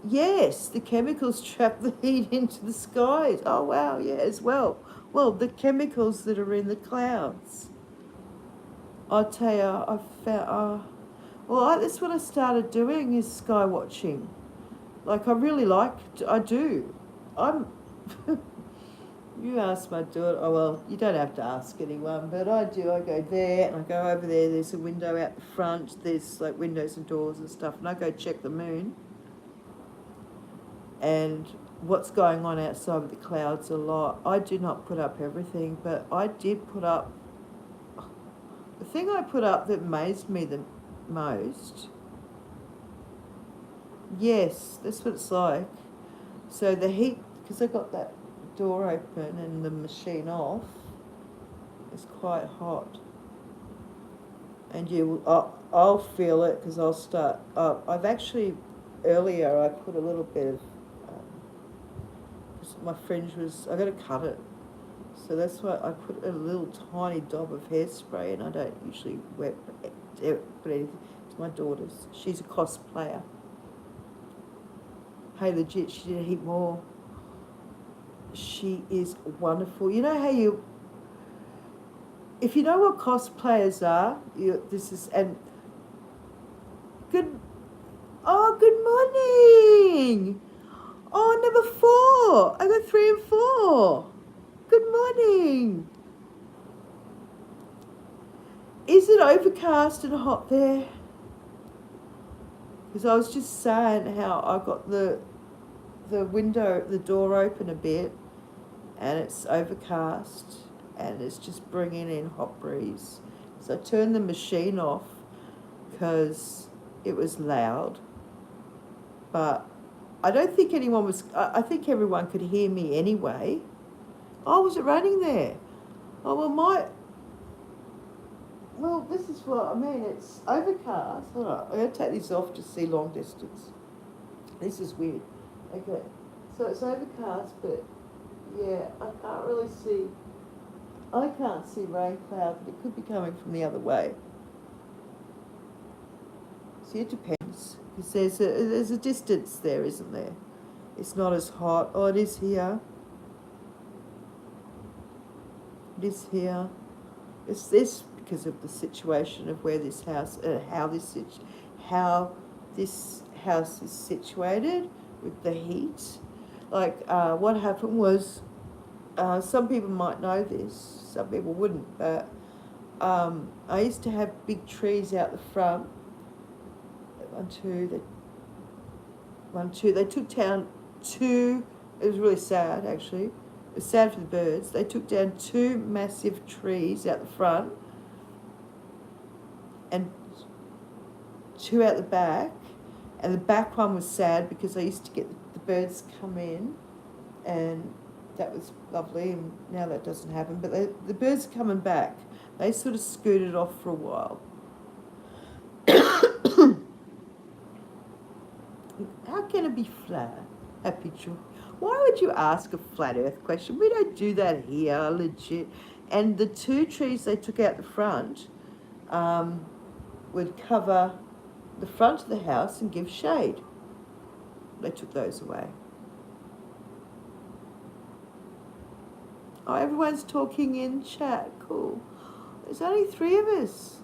yes, the chemicals trap the heat into the skies. Oh, wow, yeah, as well. Well, the chemicals that are in the clouds. I'll tell you, I found, that's what I started doing is sky watching. Like, I do. I'm, you ask my daughter, oh, well, you don't have to ask anyone, but I do. I go there and I go over there. There's a window out the front. There's like windows and doors and stuff. And I go check the moon and what's going on outside with the clouds a lot. I do not put up everything, but I did put up, the thing I put up that amazed me the most, yes, that's what it's like. So the heat, because I got that door open and the machine off, it's quite hot. And I'll feel it because I'll start, I've actually, earlier I put a little bit of, my fringe was, I got to cut it. So that's why I put a little tiny dab of hairspray, and I don't usually put anything. It's my daughter's. She's a cosplayer. Hey, legit, she did a heap more. She is wonderful. You know how if you know what cosplayers are, good morning. Oh, number 4. I got 3 and 4. Good morning. Is it overcast and hot there? Because I was just saying how I got the door open a bit, and it's overcast, and it's just bringing in hot breeze. So I turned the machine off because it was loud, but I don't think anyone was, I think everyone could hear me anyway. Oh, was it raining there? Oh, well, this is what I mean. It's overcast. Hold on, I'm going to take this off to see long distance. This is weird. Okay, so it's overcast, but yeah, I can't see rain cloud, but it could be coming from the other way. See, it depends, because there's a distance there, isn't there? It's not as hot. Oh, it is here. It is here. It's this because of the situation of where this house, how this house is situated with the heat. Like, what happened was, some people might know this, some people wouldn't, but I used to have big trees out the front. They took down 2, it was really sad actually. It was sad for the birds. They took down 2 massive trees out the front and 2 out the back. And the back one was sad because I used to get the birds come in, and that was lovely, and now that doesn't happen. But the birds are coming back. They sort of scooted off for a while. How can it be flat? Happy Joy. Why would you ask a flat earth question? We don't do that here, legit. And the 2 trees they took out the front would cover the front of the house and give shade. They took those away. Oh, everyone's talking in chat. Cool. There's only 3 of us.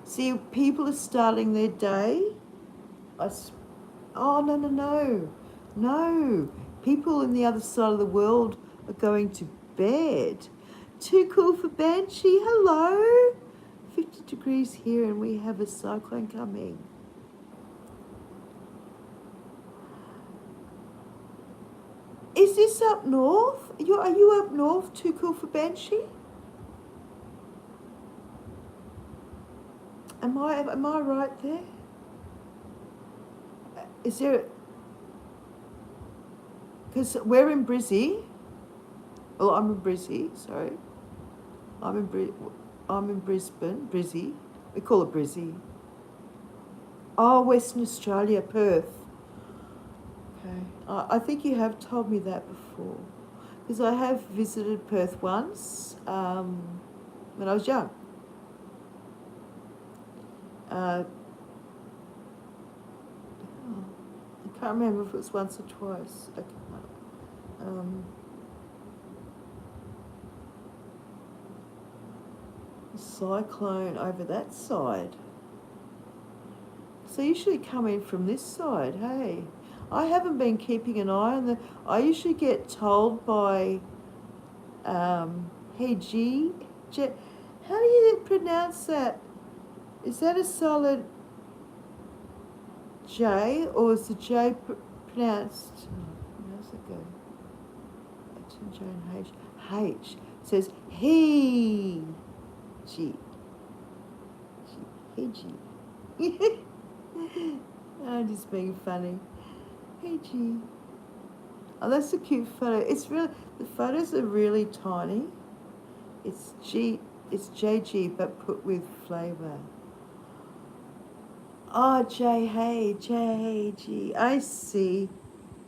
See, people are starting their day. Oh, no. People in the other side of the world are going to bed. Too cool for Banshee. Hello. 50 degrees here, and we have a cyclone coming. Is this up north? Are you up north? Too cool for Banshee? Am I right there? Is there? Because we're in Brizzy. Well, I'm in Brizzy. Sorry, I'm in Brisbane. Brizzy. We call it Brizzy. Oh, Western Australia, Perth. Okay. I think you have told me that before. Because I have visited Perth once when I was young. Uh, oh, I can't remember if it was once or twice. Okay. Cyclone over that side. So you usually come in from this side, hey? I haven't been keeping an eye on the. I usually get told by, hey how do you pronounce that? Is that a solid J or is the J pronounced? How's it go? H and J and H. H says he. G. Hey G. I'm just being funny. Hey G. Oh, that's a cute photo. It's really, the photos are really tiny. It's JG, but put with flavour. Oh, JG. I see.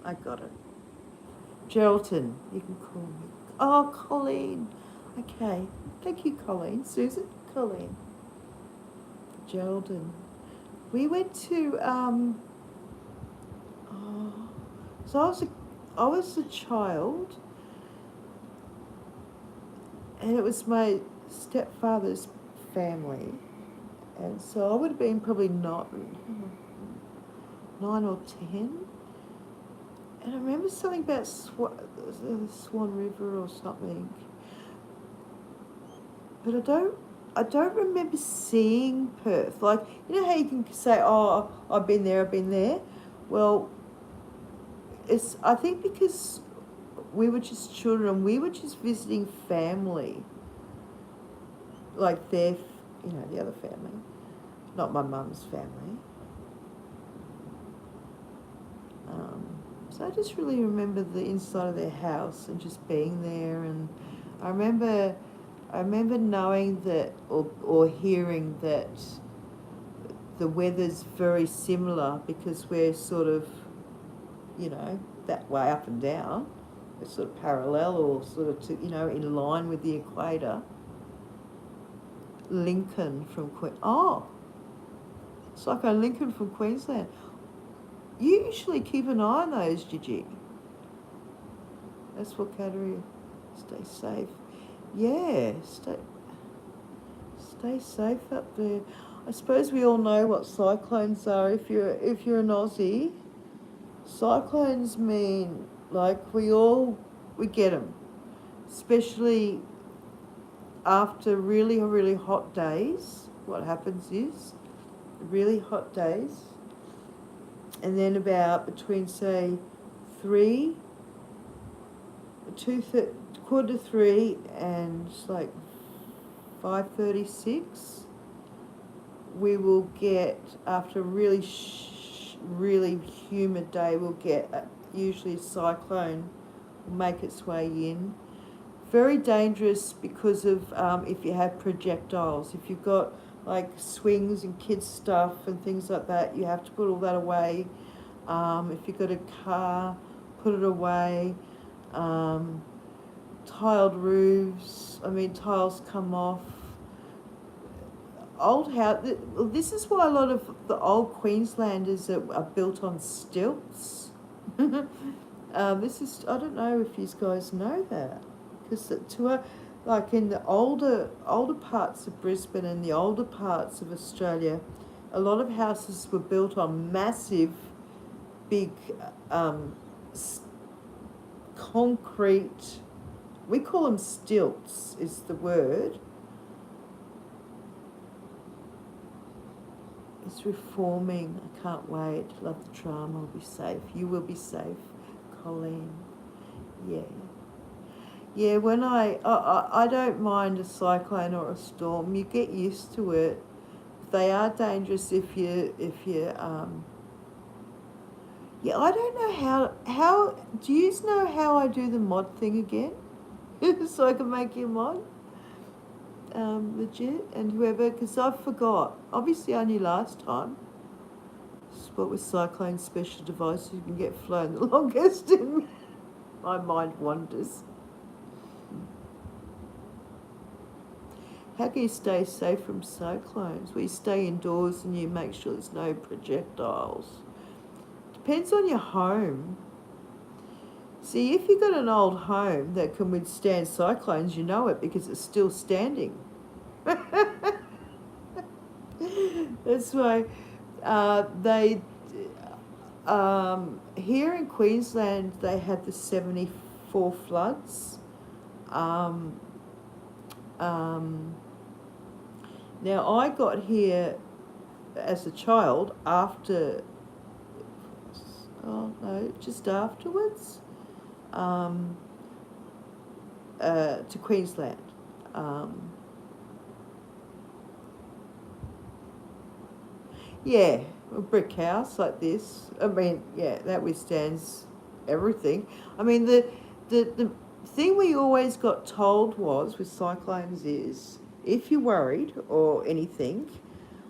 I got it. Geraldton, you can call me. Oh, Colleen. Okay. Thank you, Colleen. Susan? Colleen. Geraldton. We went to, so I was a child, and it was my stepfather's family, and so I would have been probably not 9 or 10. And I remember something about Swan River or something, but I don't remember seeing Perth. Like, you know how you can say, "Oh, I've been there." Well, I think because we were just children, we were just visiting family, like the other family, not my mum's family. So I just really remember the inside of their house and just being there, and I remember knowing that or hearing that the weather's very similar because we're sort of, that way up and down. We're sort of parallel or sort of in line with the equator. Lincoln from Cyclone Lincoln from Queensland. You usually keep an eye on those, Gigi. That's what category. Stay safe. Yeah, stay safe up there. I suppose we all know what cyclones are. If you're an Aussie, cyclones mean like we get them, especially after really, really hot days. What happens is really hot days, and then about between say quarter to 3 and like 5:36, we will get, after a really really humid day, we'll get usually a cyclone will make its way in. Very dangerous because of if you have projectiles. If you've got like swings and kids stuff and things like that, you have to put all that away. If you've got a car, put it away. Tiled roofs, tiles come off. Old house. This is why a lot of the old Queenslanders are built on stilts. This is, I don't know if you guys know that, because like in the older parts of Brisbane and the older parts of Australia, a lot of houses were built on massive, big concrete. We call them stilts, is the word. It's reforming. I can't wait. Love the drama. I'll be safe. You will be safe, Colleen. Yeah. Yeah, when I don't mind a cyclone or a storm. You get used to it. They are dangerous if you yeah, I don't know how do you know how I do the mod thing again? So I can make you a mod? Legit, and whoever, because I forgot. Obviously I knew last time. Spot with cyclone special device you can get flown the longest. In my mind wanders. How can you stay safe from cyclones? Well, you stay indoors and you make sure there's no projectiles. Depends on your home. See, if you've got an old home that can withstand cyclones, you know it because it's still standing. That's why they here in Queensland they had the 74 floods. Now I got here as a child after, just afterwards, to Queensland. Yeah, a brick house like this. I mean, yeah, that withstands everything. I mean, the thing we always got told was with cyclones is if you're worried or anything,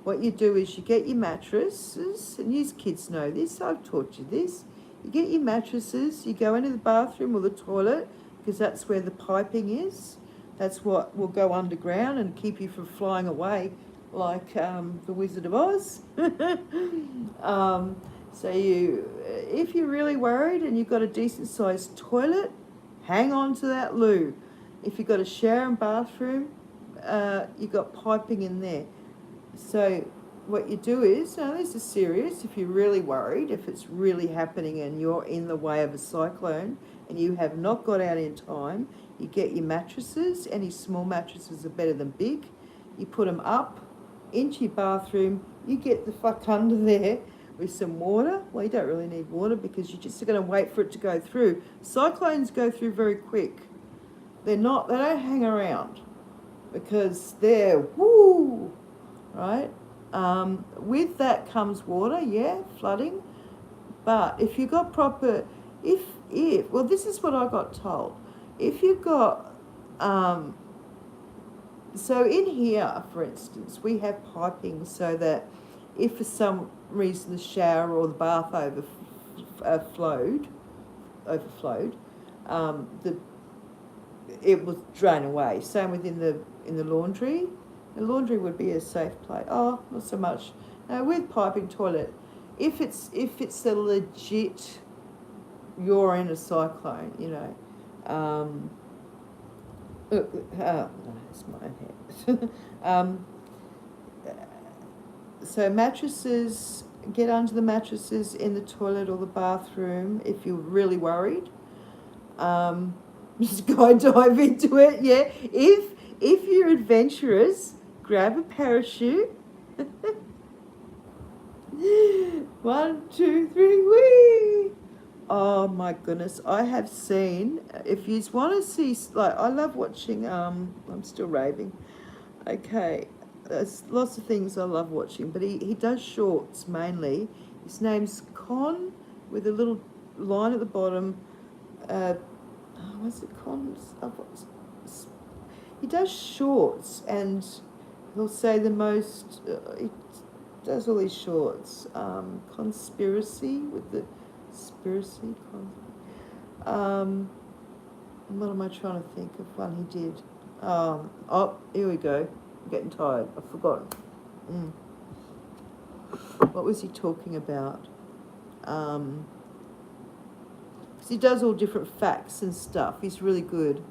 what you do is you get your mattresses, and you kids know this, I've taught you this. You get your mattresses, you go into the bathroom or the toilet, because that's where the piping is. That's what will go underground and keep you from flying away like the Wizard of Oz. So if you're really worried and you've got a decent sized toilet, hang on to that loo. If you've got a shower and bathroom, you've got piping in there. So what you do is, now this is serious, if you're really worried, if it's really happening and you're in the way of a cyclone and you have not got out in time, you get your mattresses. Any small mattresses are better than big. You put them up into your bathroom, you get the fuck under there with some water. Well, you don't really need water because you're just going to wait for it to go through. Cyclones go through very quick. They don't hang around because they're woo, right? With that comes water, yeah, flooding. But if you got proper, well, this is what I got told. If you've got, so in here, for instance, we have piping so that if for some reason the shower or the bath overflowed, it will drain away. Same within in the laundry. The laundry would be a safe place. Oh, not so much. Now with piping toilet, if it's a legit, you're in a cyclone, you know. That's my head. So mattresses, get under the mattresses in the toilet or the bathroom if you're really worried. Just go and dive into it, yeah. If you're adventurous, grab a parachute. 1, 2, 3, whee! Oh my goodness, I have seen, if you want to see, like, I love watching, I'm still raving. Okay, there's lots of things I love watching, but he does shorts mainly. His name's Con, with a little line at the bottom. What's it, Con? He does shorts, and he'll say the most, he does all these shorts. Conspiracy, with the conspiracy. What am I trying to think of one he did? Oh, here we go. I'm getting tired. I've forgotten. What was he talking about? Because he does all different facts and stuff. He's really good.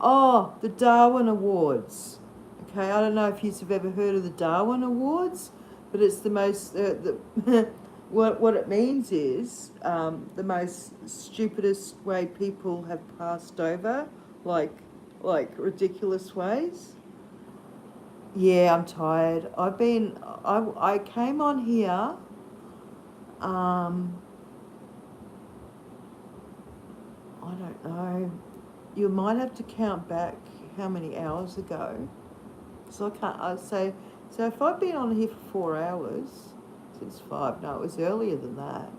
Oh, the Darwin Awards. Okay, I don't know if you've ever heard of the Darwin Awards, but it's the most, what it means is the most stupidest way people have passed over, like ridiculous ways. Yeah, I'm tired. I came on here, I don't know, you might have to count back how many hours ago. So so if I've been on here for 4 hours, since 5, no, it was earlier than that.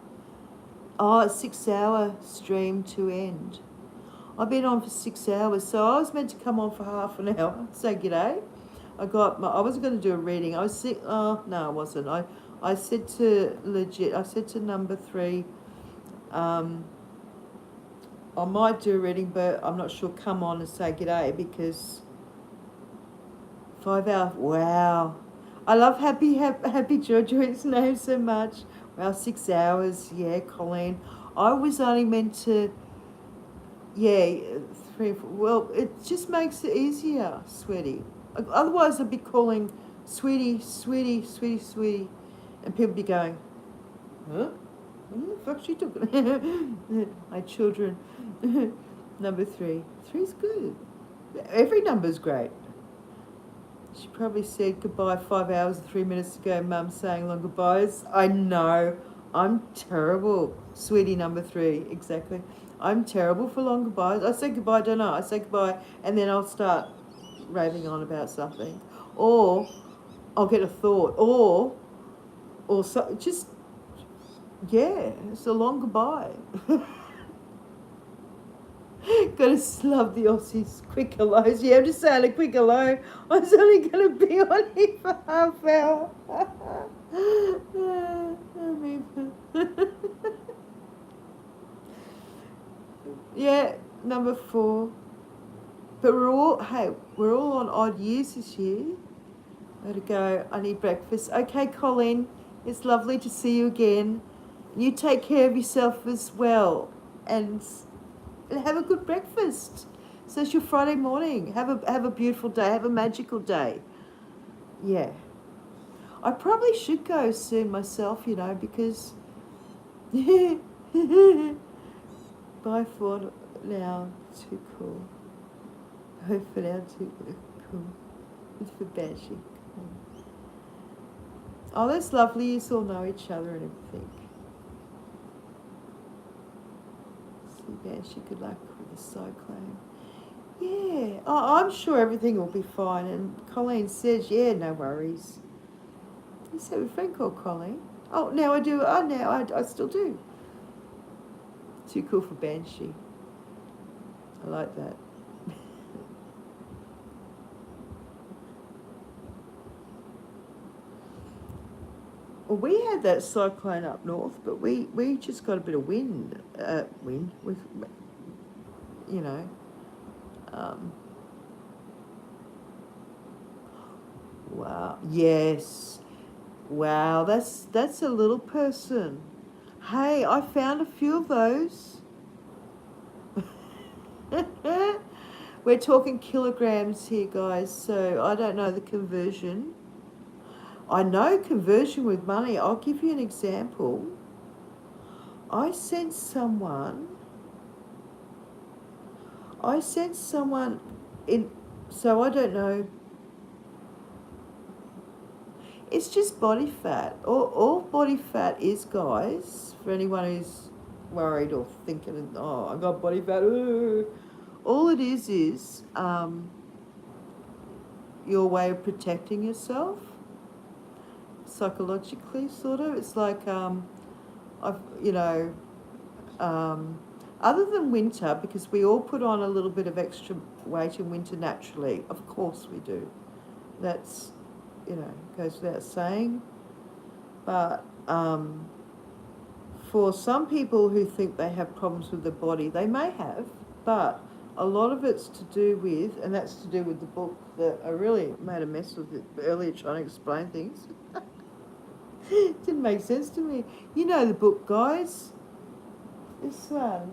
Oh, a 6-hour stream to end. I've been on for 6 hours, so I was meant to come on for half an hour, say g'day. I wasn't going to do a reading. I was sick. Oh, no, I wasn't. I said to I said to number 3, I might do a reading, but I'm not sure. Come on and say g'day, because 5 hours. Wow. I love Happy Jojo's name so much. Wow, 6 hours. Yeah, Colleen. I was only meant to, yeah, 3 or 4. Well, it just makes it easier, sweetie. Otherwise, I'd be calling sweetie, sweetie, sweetie, sweetie. And people be going, huh? What the fuck's she talking? My children. Number 3. 3's good. Every number's great. She probably said goodbye 5 hours and 3 minutes ago, Mum saying long goodbyes. I know. I'm terrible. Sweetie number 3, exactly. I'm terrible for long goodbyes. I say goodbye, don't I? I say goodbye and then I'll start raving on about something. Or I'll get a thought. Or so, just, yeah, it's a long goodbye. Gotta love the Aussies. Quick hellos. Yeah, I'm just saying a quick hello. I was only gonna be on here for half hour. Yeah, number 4. But we're all on odd years this year. Gotta go. I need breakfast. Okay, Colleen, it's lovely to see you again. You take care of yourself as well, and have a good breakfast. So it's your Friday morning. Have a beautiful day. Have a magical day. Yeah. I probably should go soon myself, because bye for now. Too cool. Bye for now. Too cool. It's for Banshee. Oh, that's lovely. You all know each other and everything. Banshee, good luck with the cyclone. Yeah, I'm sure everything will be fine. And Colleen says, yeah, no worries. You said a friend called Colleen. Oh, now I do. Oh, now I still do. Too cool for Banshee. I like that. Well, we had that cyclone up north, but we just got a bit of wind. With, wow. Yes. Wow. That's a little person. Hey, I found a few of those. We're talking kilograms here, guys, so I don't know the conversion. I know conversion with money. I'll give you an example. I sent someone in, so I don't know. It's just body fat. All body fat is, guys, for anyone who's worried or thinking, oh, I got body fat. Ooh. All it is your way of protecting yourself psychologically, sort of. It's like, other than winter, because we all put on a little bit of extra weight in winter naturally. Of course we do. That's, goes without saying. But for some people who think they have problems with the body, they may have, but a lot of it's to do with, and that's to do with the book that I really made a mess with it earlier trying to explain things. It didn't make sense to me. You know the book, guys. This one.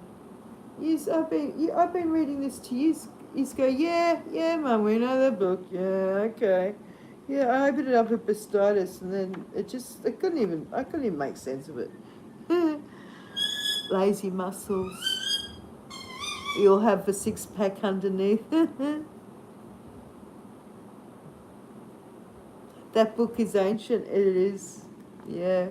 Yes, I've been reading this to you. You go, yeah, Mum, we know the book. Yeah, okay. Yeah, I opened it up with Bastitis, and then I couldn't even make sense of it. Lazy muscles. You'll have the 6-pack underneath. That book is ancient. It is. Yeah.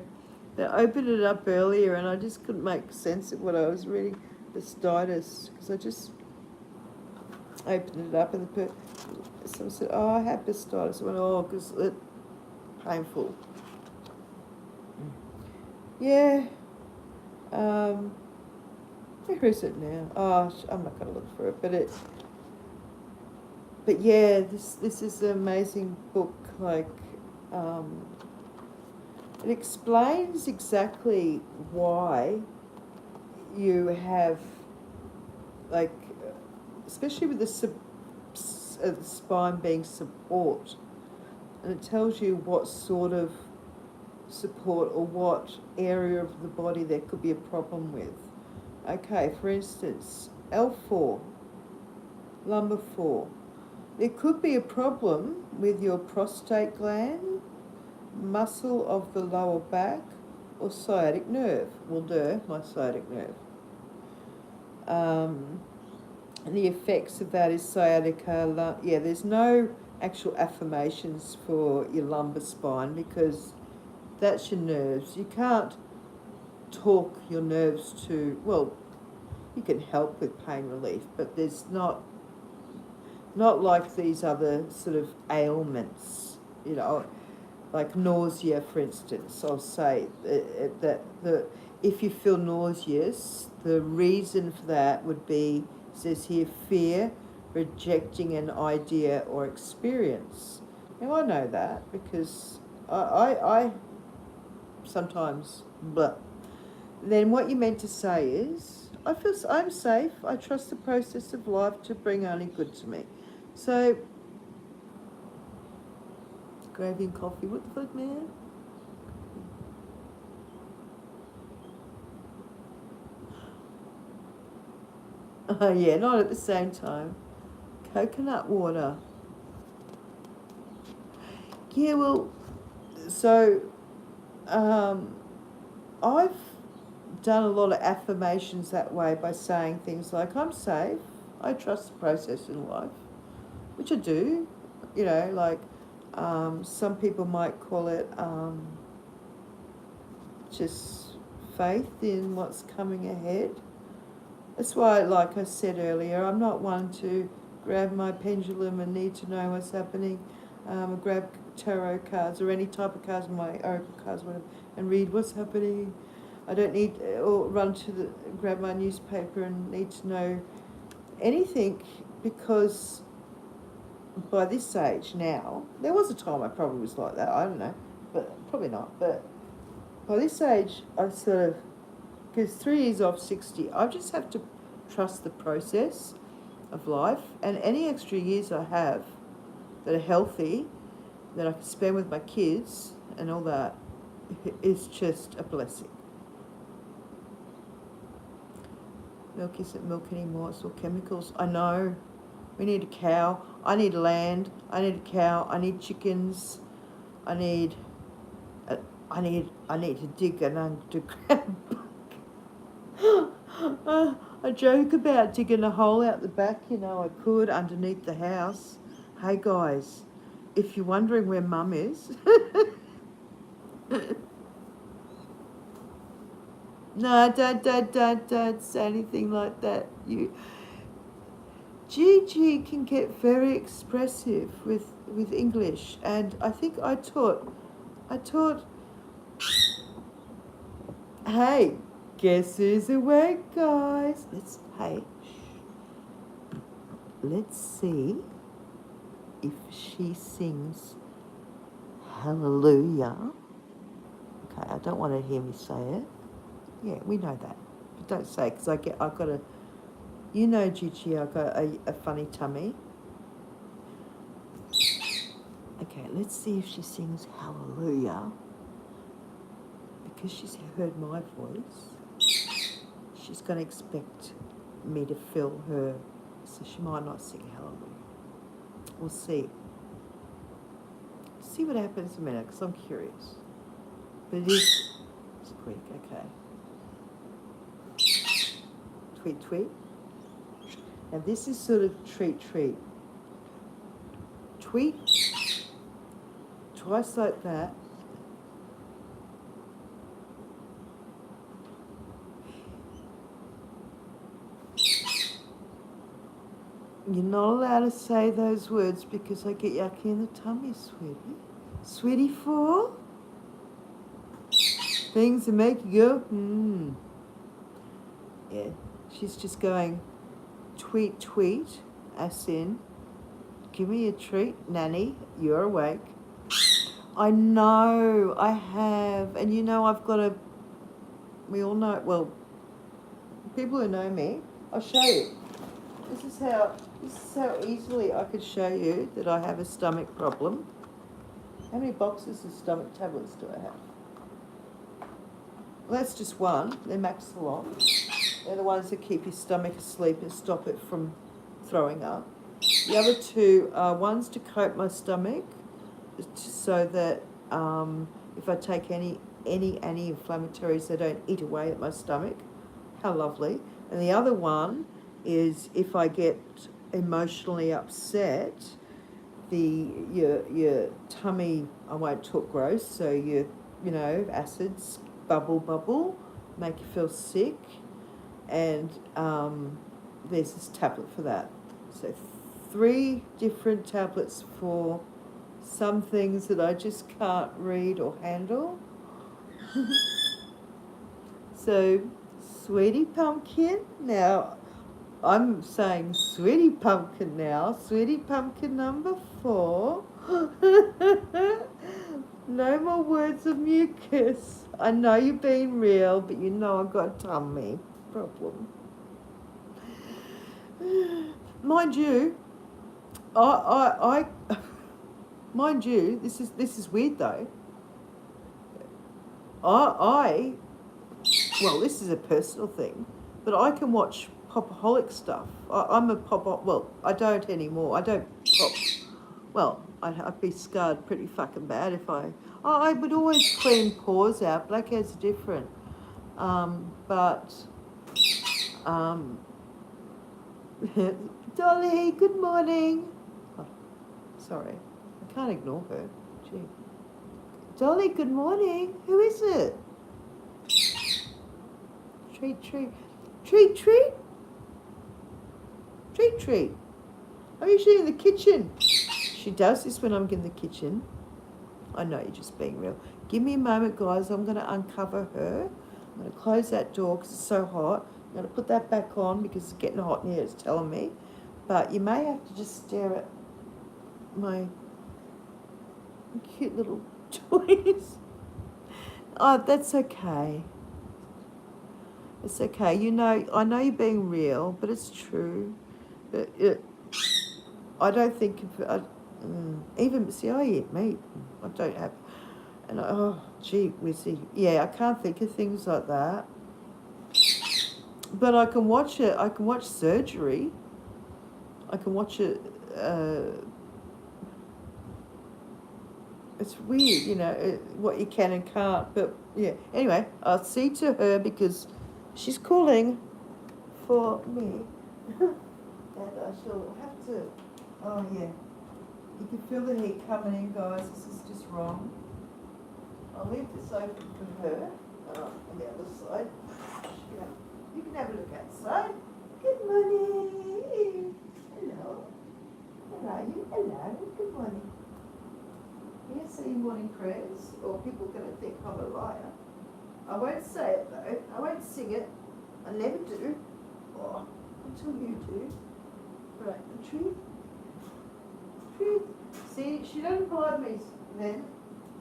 They opened it up earlier and I just couldn't make sense of what I was reading. Bastitis. Because I just opened it up and someone said, oh, I have Bastitis. I went, oh, because it's painful. Yeah. Where is it now? Oh, I'm not going to look for it, but But yeah, this is an amazing book. Like, um, it explains exactly why you have, like, especially with the spine being support, and it tells you what sort of support or what area of the body there could be a problem with. Okay, for instance, L4, lumbar 4. There could be a problem with your prostate gland, muscle of the lower back, or sciatic nerve. Well, my sciatic nerve. And the effects of that is sciatica. Yeah, there's no actual affirmations for your lumbar spine because that's your nerves. You can't talk your nerves to, well, you can help with pain relief, but there's not like these other sort of ailments, you know, like nausea, for instance. I'll say that if you feel nauseous, the reason for that would be, it says here, fear, rejecting an idea or experience. Now I know that because I sometimes, but then what you meant to say is, I'm safe. I trust the process of life to bring only good to me. So, gravy and coffee. What the fuck, man? Oh yeah, not at the same time. Coconut water. Yeah, well, so I've done a lot of affirmations that way by saying things like, I'm safe, I trust the process in life, which I do. You know, like some people might call it just faith in what's coming ahead. That's why, like I said earlier, I'm not one to grab my pendulum and need to know what's happening. Grab tarot cards or any type of cards, my oracle cards, whatever, and read what's happening. I don't need, or run to grab my newspaper and need to know anything, because by this age now, there was a time I probably was like that, I don't know, but probably not. But by this age, I sort of, because 3 years off 60, I just have to trust the process of life, and any extra years I have that are healthy, that I can spend with my kids and all that, is just a blessing. Milk isn't milk anymore, it's all chemicals. I know. We need a cow. I need land. I need a cow. I need chickens. I need to dig an underground. I joke about digging a hole out the back, you know, I could, underneath the house. Hey guys, if you're wondering where Mum is, no, don't say anything like that. Gigi can get very expressive with English, and I think I taught, hey, guess who's awake, guys? Let's see if she sings Hallelujah. Okay, I don't want to hear me say it. Yeah, we know that. But don't say it, because I've got a, you know, Gigi, I've got a funny tummy. Okay, let's see if she sings Hallelujah. Because she's heard my voice, she's going to expect me to fill her, so she might not sing Hallelujah. We'll see. See what happens in a minute, because I'm curious. But it is squeak, okay. Tweet, tweet. Now this is sort of treat, treat. Tweet, twice like that. You're not allowed to say those words because I get yucky in the tummy, sweetie. Sweetie 4? Things that make you go, Yeah, she's just going tweet, tweet, as in give me a treat, Nanny. You're awake. I know, I have. And you know, I've got a, we all know, well, people who know me, I'll show you. This is how easily I could show you that I have a stomach problem. How many boxes of stomach tablets do I have? Well, that's just one. They're Maxilon. They're the ones that keep your stomach asleep and stop it from throwing up. The other two are ones to coat my stomach, so that if I take any anti-inflammatories, they don't eat away at my stomach. How lovely. And the other one is if I get emotionally upset, your tummy, I won't talk gross, so you know, acids bubble, make you feel sick, and there's this tablet for that. So 3 different tablets for some things that I just can't read or handle. So, Sweetie Pumpkin, now I'm saying Sweetie Pumpkin now, Sweetie Pumpkin number 4. No more words of mucus. I know you're being real, but you know I've got a tummy problem. Mind you, I mind you, this is weird though. Well, this is a personal thing, but I can watch popaholic stuff. I'm a well, I don't anymore. I don't pop. Well, I'd be scarred pretty fucking bad if I would always clean pores out. Blackheads are different. Dolly, good morning. Oh, sorry, I can't ignore her. Gee. Dolly, good morning. Who is it? Treat. I'm usually in the kitchen. She does this when I'm in the kitchen. I know you're just being real. Give me a moment, guys. I'm going to uncover her. I'm going to close that door because it's so hot. I'm going to put that back on because it's getting hot in here. It's telling me. But you may have to just stare at my cute little toys. Oh, that's okay. It's okay. You know, I know you're being real, but it's true. I don't think even see. I eat meat. I don't have, and oh gee whizzy. Yeah, I can't think of things like that. But I can watch it. I can watch surgery. I can watch it. It's weird, you know, what you can and can't. But yeah. Anyway, I'll see to her because she's calling for me. And I shall have to, oh yeah, you can feel the heat coming in, guys. This is just wrong. I'll leave this open for her. On the other side. Yeah. You can have a look outside. Good morning. Hello. How are you? Hello. Good morning. You say morning prayers, or people are going to think I'm a liar. I won't say it though. I won't sing it. I never do. Oh, until you do. Right, the truth. See, she doesn't bite me then.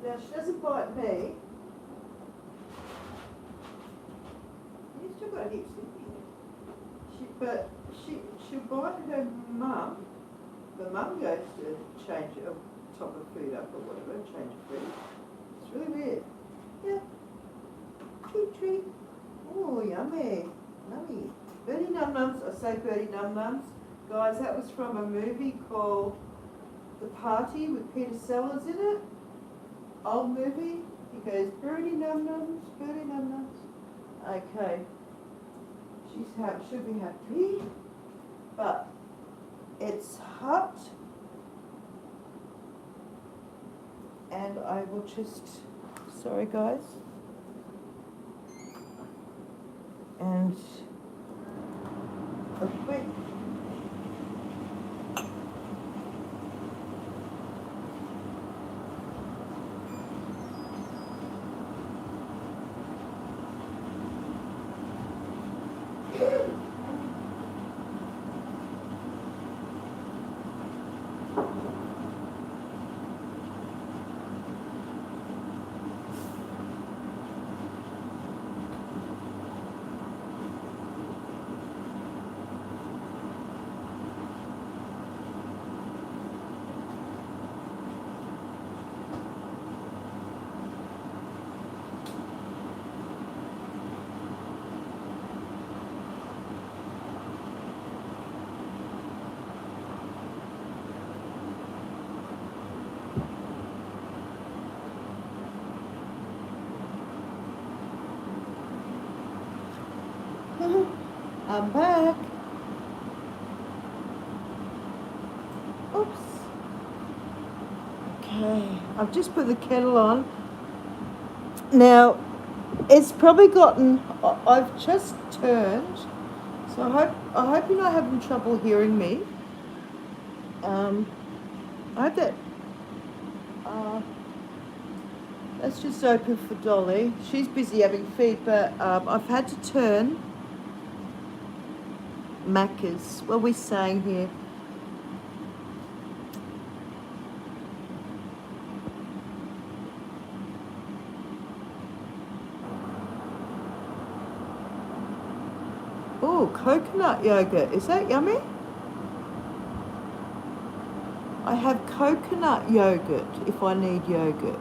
Now she doesn't bite me. You still got heaps in here. She'll bite her mum. The mum goes to change her top of food up or whatever, change of food. It's really weird. Yeah. Treat. Oh, yummy. Yummy. Birdie Num Nums. I say Birdie Num Nums. Guys, that was from a movie called The Party with Peter Sellers in it. Old movie. He goes, Birdie Num Nums, Birdie Num Nums. Okay. Should be happy. But it's hot. And I will just, sorry guys. And a quick I'm back. Oops. Okay, I've just put the kettle on. Now, it's probably gotten. I've just turned, so I hope you're not having trouble hearing me. I hope that. Let's just open for Dolly. She's busy having feed, but I've had to turn. Macca's. What are we saying here? Oh, coconut yogurt. Is that yummy? I have coconut yogurt if I need yogurt.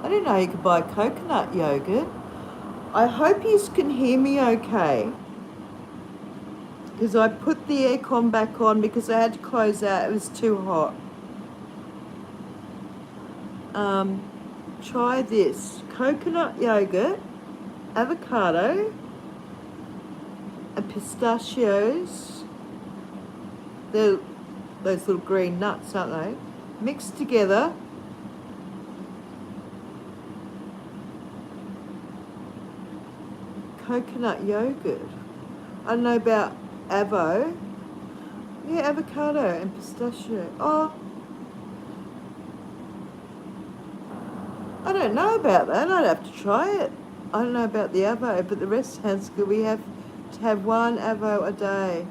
I didn't know you could buy coconut yogurt. I hope you can hear me okay. Because I put the aircon back on because I had to close out. It was too hot. Try this. Coconut yogurt, avocado, and pistachios. They're those little green nuts, aren't they? Mixed together. Coconut yogurt. I don't know about avo. Yeah, avocado and pistachio. Oh, I don't know about that. I'd have to try it. I don't know about the avo, but the rest sounds good. We have to have one avo a day.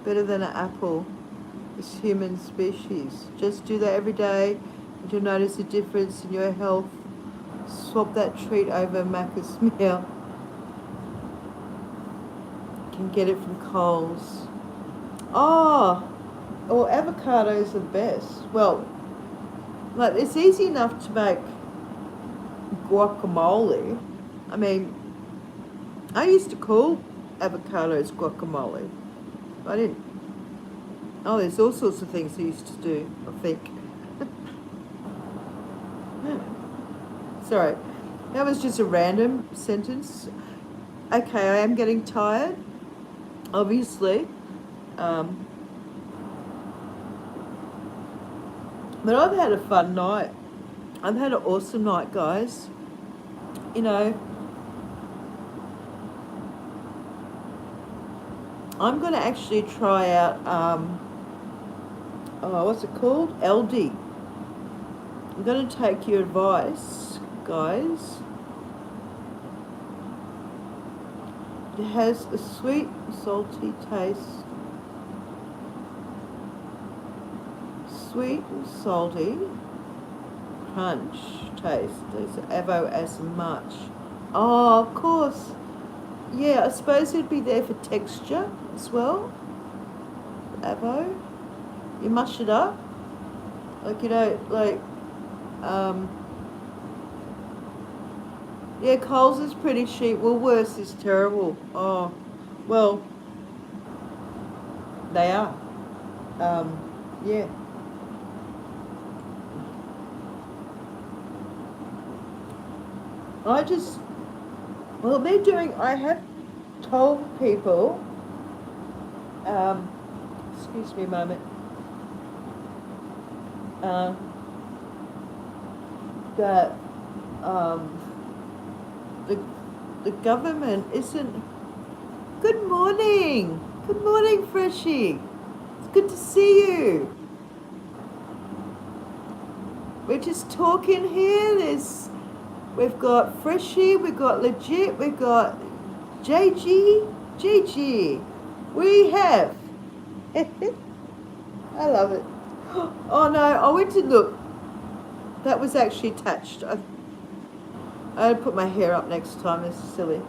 Better than an apple. It's human species. Just do that every day and you'll notice a difference in your health. Swap that treat over Macca's meal. You can get it from Coles. Oh, well, avocados are the best. Well, like it's easy enough to make guacamole. I mean, I used to call avocados guacamole. I didn't. Oh, there's all sorts of things I used to do, I think. Sorry, that was just a random sentence. Okay, I am getting tired, obviously. But I've had a fun night. I've had an awesome night, guys. You know, I'm going to actually try out, what's it called? LD. I'm going to take your advice, guys. It has a sweet, salty taste. Sweet and salty crunch taste. There's avo as much. Oh, of course. Yeah, I suppose it'd be there for texture as well. Avo. You mush it up. Like, you know, like, yeah, Coles is pretty cheap. Woolworths is terrible. Oh, well, they are. Yeah. I have told people, excuse me a moment, that the government isn't. Good morning, Freshie. It's good to see you. We're just talking here. We've got Freshie, we've got Legit, we've got JG. We have. I love it. Oh no, I went to look. That was actually attached. I'll put my hair up next time. This is silly.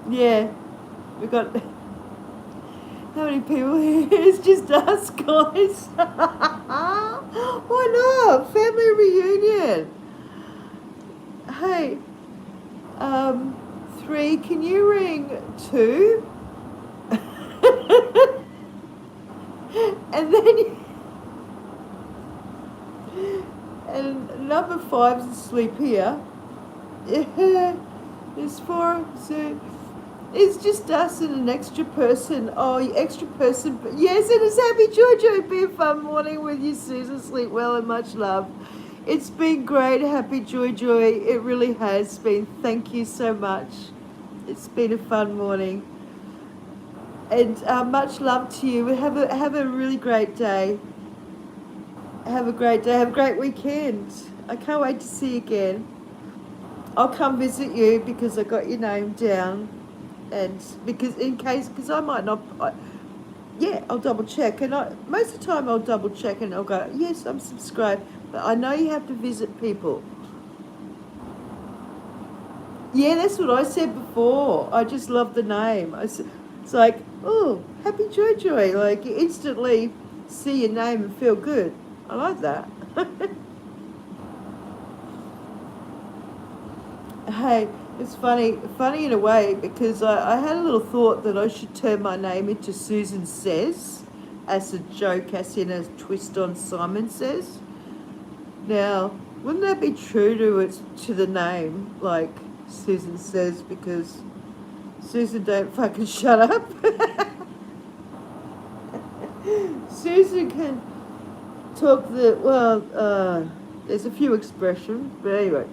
Yeah, we got. How many people here? It's just us, guys. Why not? Family reunion. Hey, 3, can you ring 2? And then and number 5's asleep here. Yeah, there's 4. So It's just us and an extra person. Oh, extra person. Yes, it is Happy Jojo. Be a fun morning with you, Susan. Sleep well and much love. It's been great, Happy Joy. It really has been. Thank you so much. It's been a fun morning. And much love to you. Have a really great day. Have a great day. Have a great weekend. I can't wait to see you again. I'll come visit you because I got your name down. And because I might not, yeah, I'll double check. And most of the time I'll double check and I'll go, yes, I'm subscribed. But I know you have to visit people. Yeah, that's what I said before. I just love the name. It's like, oh, Happy Joy. Like, you instantly see your name and feel good. I like that. Hey, it's funny in a way because I had a little thought that I should turn my name into Susan Says as a joke, as in a twist on Simon Says. Now, wouldn't that be true to the name, like Susan Says, because Susan don't fucking shut up. Susan can talk there's a few expressions, but anyway.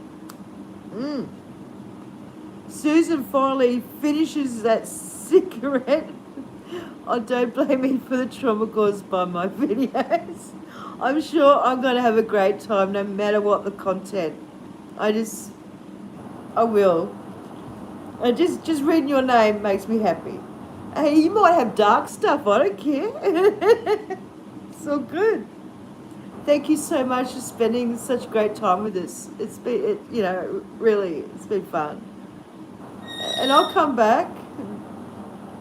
Susan finally finishes that cigarette. Oh, don't blame me for the trauma caused by my videos. I'm sure I'm going to have a great time no matter what the content. I will. Just reading your name makes me happy. Hey, you might have dark stuff. I don't care. It's all good. Thank you so much for spending such a great time with us. It's been, really, it's been fun. And I'll come back.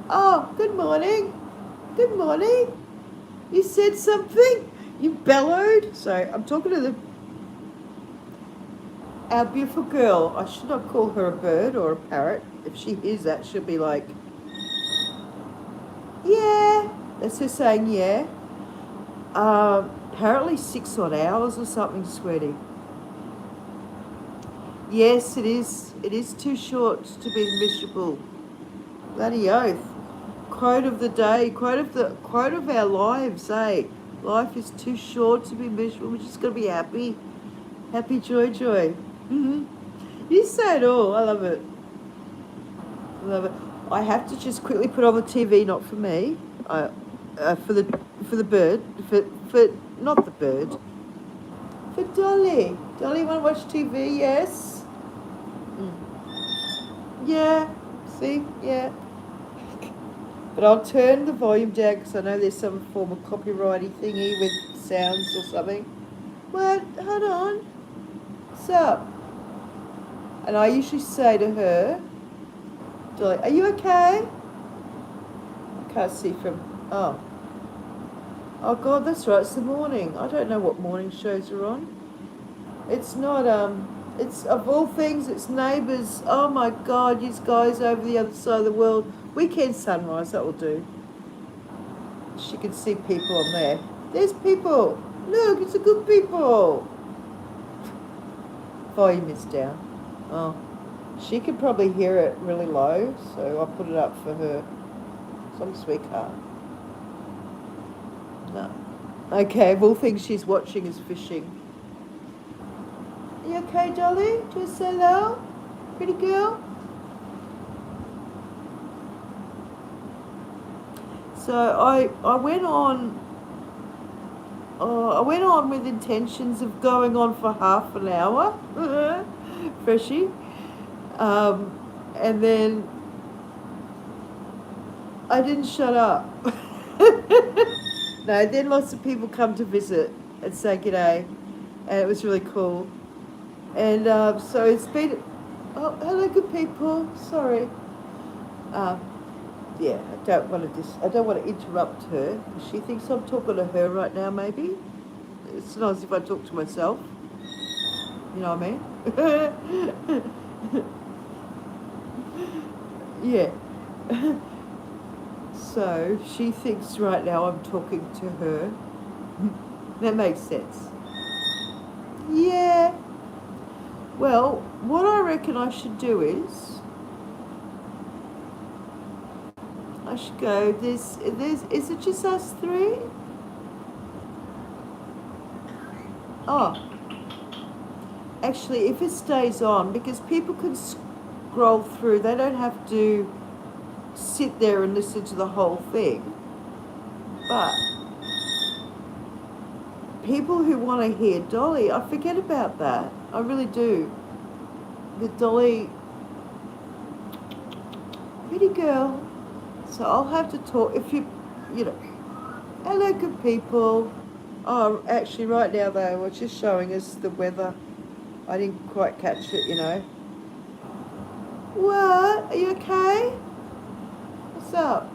Oh, good morning. Good morning. You said something? You bellowed? Sorry, I'm talking to our beautiful girl. I should not call her a bird or a parrot. If she hears that, she'll be like, yeah. That's her saying yeah. Apparently 6 odd hours or something, sweetie. Yes, it is. It is too short to be miserable. Bloody oath. Quote of the day. Quote of our lives, eh? Life is too short to be miserable. We're just gonna be happy. Happy joy. Mm-hmm. You say it all. I love it. I love it. I have to just quickly put on the TV, not for me. For the bird. For not the bird. For Dolly. Dolly, want to watch TV? Yes. Yeah, see, yeah. But I'll turn the volume down because I know there's some form of copyrighty thingy with sounds or something. What? Hold on. What's up? And I usually say to her, Dolly, are you okay? I can't see from, oh. Oh God, that's right, it's the morning. I don't know what morning shows are on. It's not, it's, of all things, it's Neighbours. Oh my God, you guys over the other side of the world. Weekend Sunrise, that will do. She can see people on there. There's people. Look, it's a good people. Volume is down. Oh, she can probably hear it really low, so I'll put it up for her. Some sweetheart. No. Okay, of all things she's watching is fishing. Are you okay, Dolly? Just say hello? Pretty girl? So I went on with intentions of going on for half an hour, freshie, and then I didn't shut up. No, then lots of people come to visit and say g'day, and it was really cool. And so it's been, oh, hello good people, sorry. Yeah, I don't want to interrupt her. She thinks I'm talking to her right now, maybe. It's not as if I talk to myself. You know what I mean? Yeah. So she thinks right now I'm talking to her. That makes sense. Yeah. Well, what I reckon I should do is I should go. Is it just us three? Oh, actually, if it stays on, because people can scroll through, they don't have to sit there and listen to the whole thing. But people who want to hear Dolly, I forget about that. I really do. The Dolly, pretty girl. So I'll have to talk, if you know, hello good people. Oh, actually right now they were just showing us the weather. I didn't quite catch it, you know. What? Are you okay? What's up?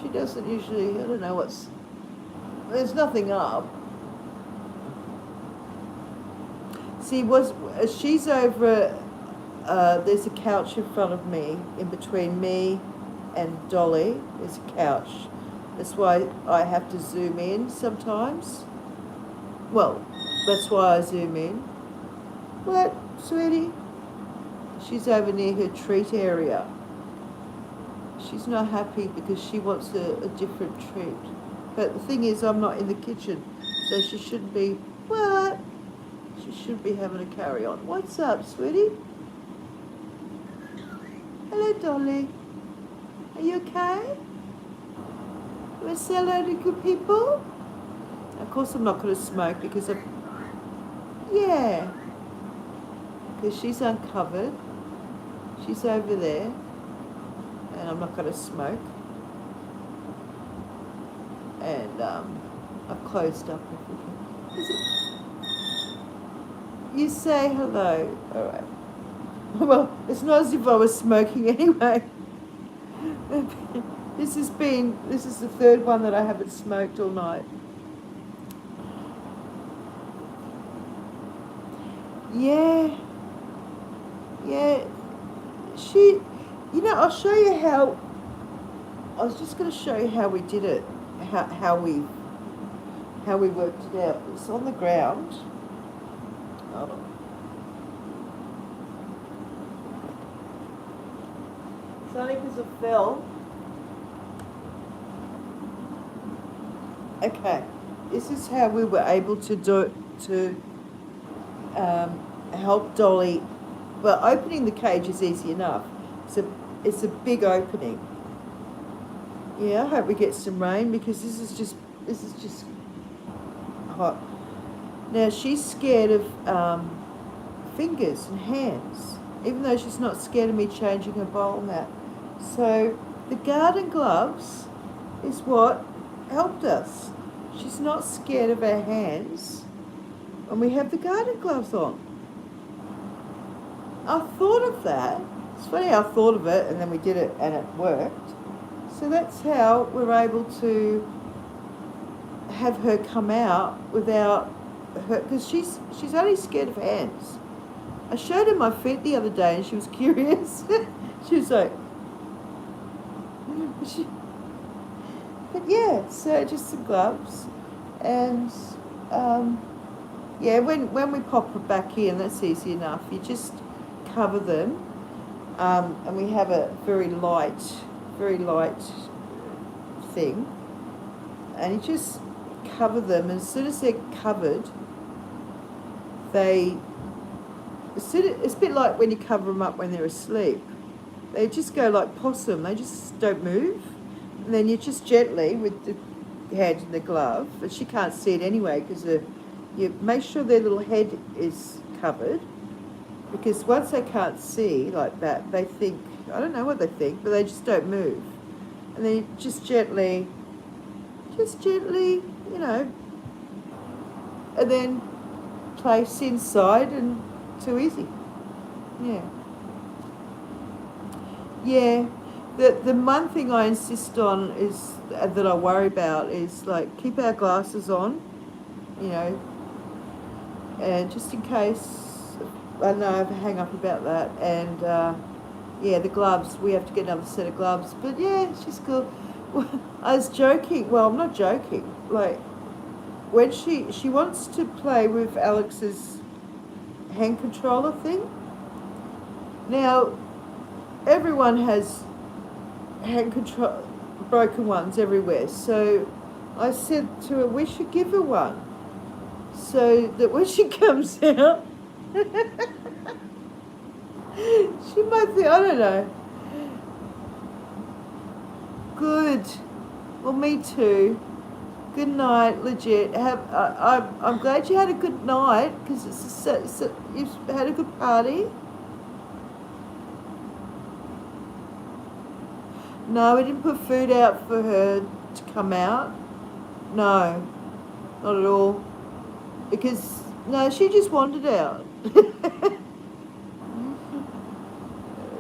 She doesn't usually, I don't know what's, there's nothing up. See, she's over, there's a couch in front of me, in between me and Dolly, there's a couch. That's why I have to zoom in sometimes. Well, that's why I zoom in. What, sweetie? She's over near her treat area. She's not happy because she wants a different treat. But the thing is, I'm not in the kitchen, so she shouldn't be, what? She shouldn't be having a carry on. What's up, sweetie? Hello, Dolly. Are you okay? You want to say hello to good people? Of course I'm not going to smoke because yeah. Because she's uncovered. She's over there. And I'm not going to smoke. And I've closed up everything. You say hello. All right. Well, it's not as if I was smoking anyway. This is the third one that I haven't smoked all night. Yeah. I'll show you how, I was just going to show you how we did it, how we worked it out. It's on the ground. Hold on. It's only because it fell. Okay, this is how we were able to help Dolly. Well, opening the cage is easy enough. It's a big opening. Yeah, I hope we get some rain because this is just hot. Now she's scared of fingers and hands, even though she's not scared of me changing her bowl mat. So the garden gloves is what helped us. She's not scared of her hands, and we have the garden gloves on. I thought of that. It's funny, I thought of it and then we did it and it worked. So that's how we're able to have her come out without her, because she's only scared of hands. I showed her my feet the other day and she was curious. She was like, but yeah, so just the gloves. And yeah, when we pop her back in, that's easy enough. You just cover them, and we have a very light thing, and you just cover them. And as soon as they're covered, it's a bit like when you cover them up when they're asleep. They just go like possum. They just don't move, and then you just gently with the hand in the glove, but she can't see it anyway because you make sure their little head is covered. Because once they can't see like that, they think, I don't know what they think, but they just don't move. And then you just gently, you know, and then place inside and too easy. Yeah. Yeah. The one thing I insist on is, that I worry about is like, keep our glasses on, you know, and just in case, I know I have a hang up about that, and yeah, the gloves, we have to get another set of gloves, but yeah, she's cool. I was joking, well, I'm not joking, like, when she wants to play with Alex's hand controller thing. Now, everyone has hand control, broken ones everywhere. So I said to her, we should give her one, so that when she comes out, she might think, I don't know. Good. Well, me too. Good night, legit. I'm glad you had a good night, because you've had a good party. No, we didn't put food out for her to come out. No, not at all. Because, no, she just wandered out.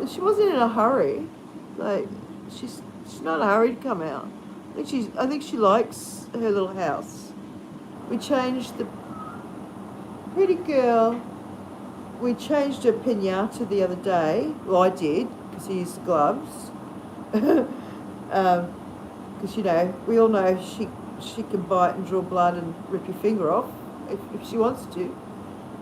She wasn't in a hurry. Like, she's not in a hurry to come out. I think she likes her little house. We changed the pretty girl. We changed her pinata the other day. Well, I did, because he used gloves. Because we all know she can bite and draw blood and rip your finger off if she wants to.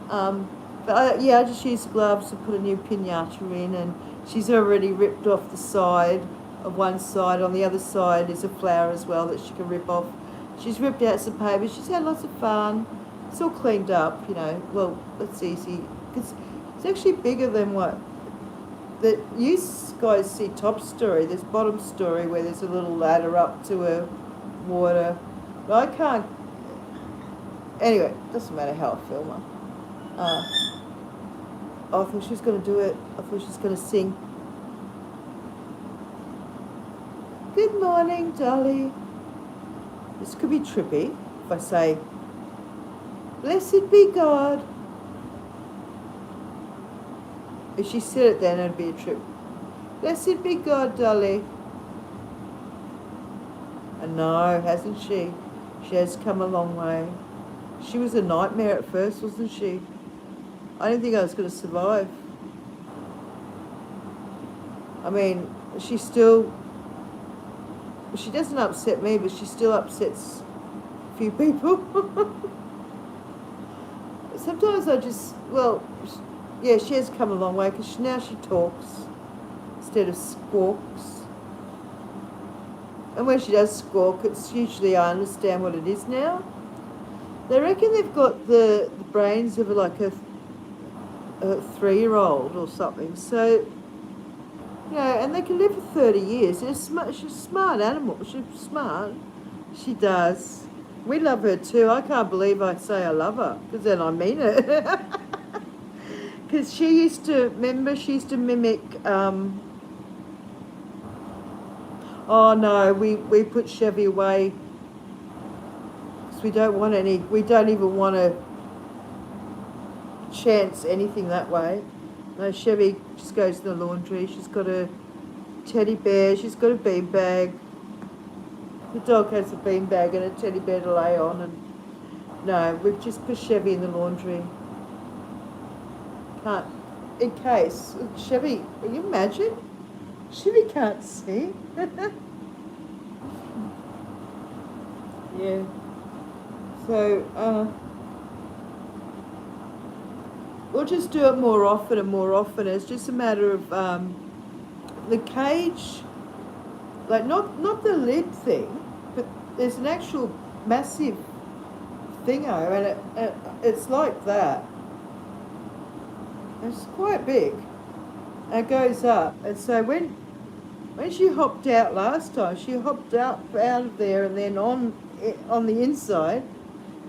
I just used gloves to put a new pinata in, and she's already ripped off the side of one side. On the other side is a flower as well that she can rip off. She's ripped out some paper. She's had lots of fun. It's all cleaned up, Well, that's easy, because it's actually bigger than what that you guys see top story. There's bottom story where there's a little ladder up to a water. But I can't. Anyway, doesn't matter how I film her. I thought she was going to do it. I thought she was going to sing. Good morning, Dolly. This could be trippy if I say, blessed be God. If she said it then, it'd be a trip. Blessed be God, Dolly. And no, hasn't she? She has come a long way. She was a nightmare at first, wasn't she? I didn't think I was going to survive. I mean, she doesn't upset me, but she still upsets a few people. Sometimes she has come a long way, because now she talks instead of squawks. And when she does squawk, it's usually I understand what it is now. They reckon they've got the brains of like a 3-year-old or something. So, and they can live for 30 years. She's a smart animal. She's smart. She does. We love her too. I can't believe I say I love her, because then I mean it. Because she used to mimic, oh no, we put Chevy away, because we don't even want to chance anything that way. No, Chevy just goes to the laundry. She's got a teddy bear, she's got a beanbag. The dog has a beanbag and a teddy bear to lay on, and no, we've just put Chevy in the laundry. Can't, in case, Chevy, can you imagine? Chevy can't see. Yeah. So, we'll just do it more often and more often. It's just a matter of the cage, like not the lid thing, but there's an actual massive thingo, and it's like that. It's quite big. And it goes up, and so when she hopped out last time, she hopped out of there and then on the inside.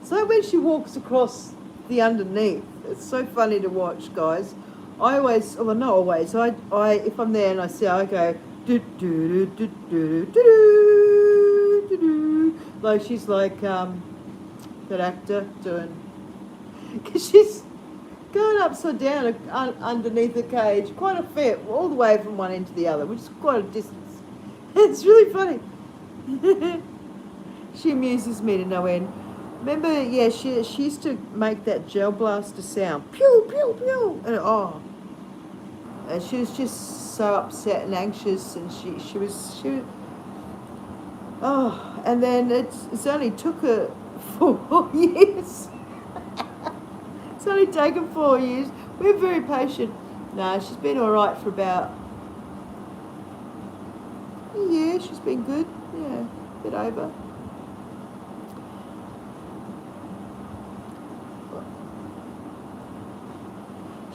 So when she walks across the underneath, it's so funny to watch, guys. I always, well, not always. I if I'm there and I see her, I go do do do do do do do do, like she's like that actor doing, because she's going upside down underneath the cage, quite a fair, all the way from one end to the other, which is quite a distance. It's really funny. She amuses me to no end. Remember, she used to make that gel blaster sound, pew, pew, pew, and she was just so upset and anxious, and she was, and then it's only took her 4 years. It's only taken 4 years. We're very patient. No, she's been all right for about, Yeah, she's been good. Yeah, a bit over.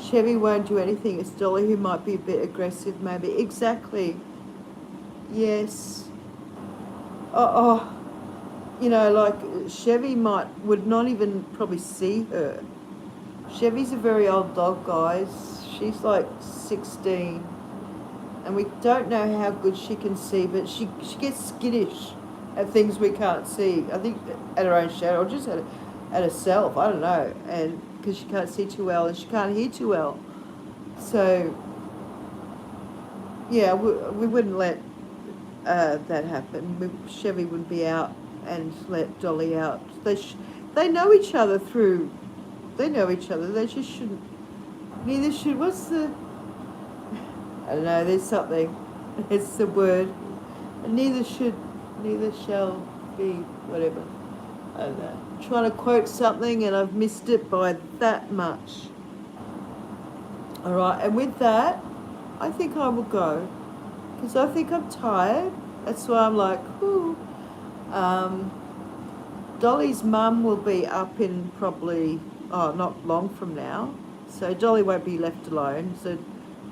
Chevy won't do anything. It's Dolly who might be a bit aggressive, maybe. Exactly. Yes. Oh, you know, like Chevy would not even probably see her. Chevy's a very old dog, guys. She's like 16, and we don't know how good she can see, but she gets skittish at things we can't see. I think at her own shadow, or just at herself. I don't know, and because she can't see too well and she can't hear too well. So yeah, we wouldn't let that happen. Chevy would be out and let Dolly out. They know each other through. They know each other. They just shouldn't. Neither should. What's the? I don't know. There's something. It's the word. And neither should. Neither shall be. Whatever. I don't know. I'm trying to quote something and I've missed it by that much. All right. And with that, I think I will go because I think I'm tired. That's why I'm like, ooh. Dolly's mum will be up in probably, not long from now. So Dolly won't be left alone. So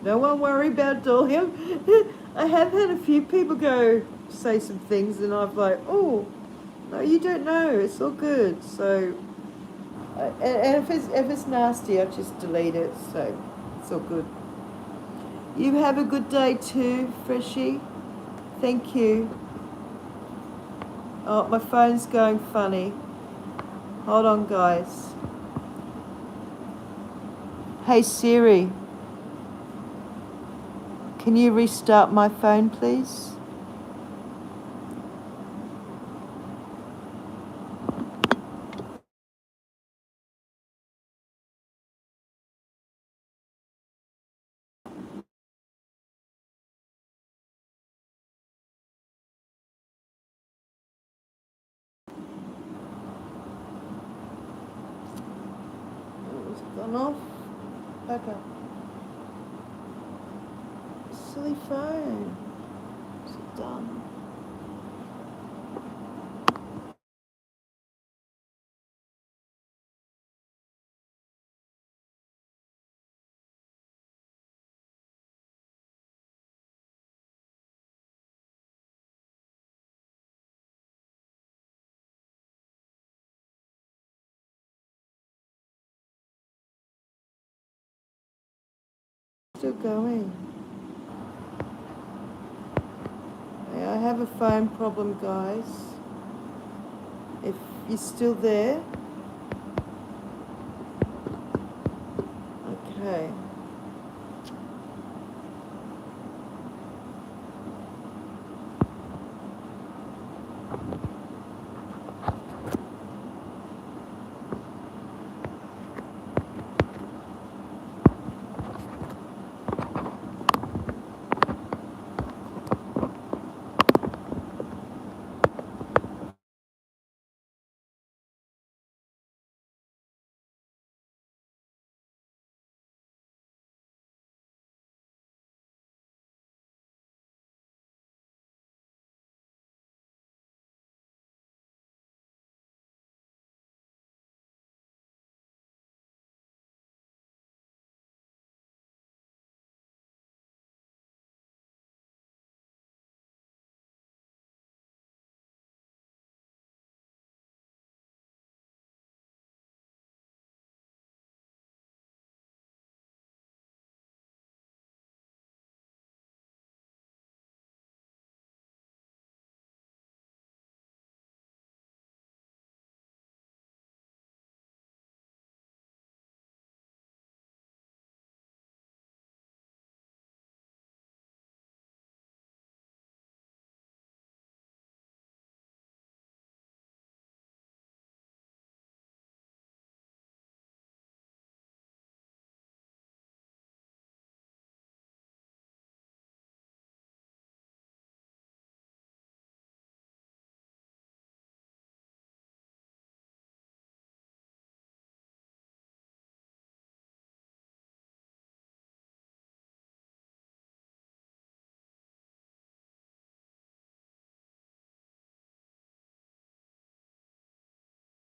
no one worry about Dolly. I have had a few people go say some things and I've like, oh, no, you don't know. It's all good. So, and if it's nasty, I just delete it. So it's all good. You have a good day too, Freshie. Thank you. Oh, my phone's going funny. Hold on, guys. Hey Siri, can you restart my phone, please? Oh, it's gone off. Back up. Silly phone. Is it done? Still going. Yeah, I have a phone problem, guys. If you're still there. Okay.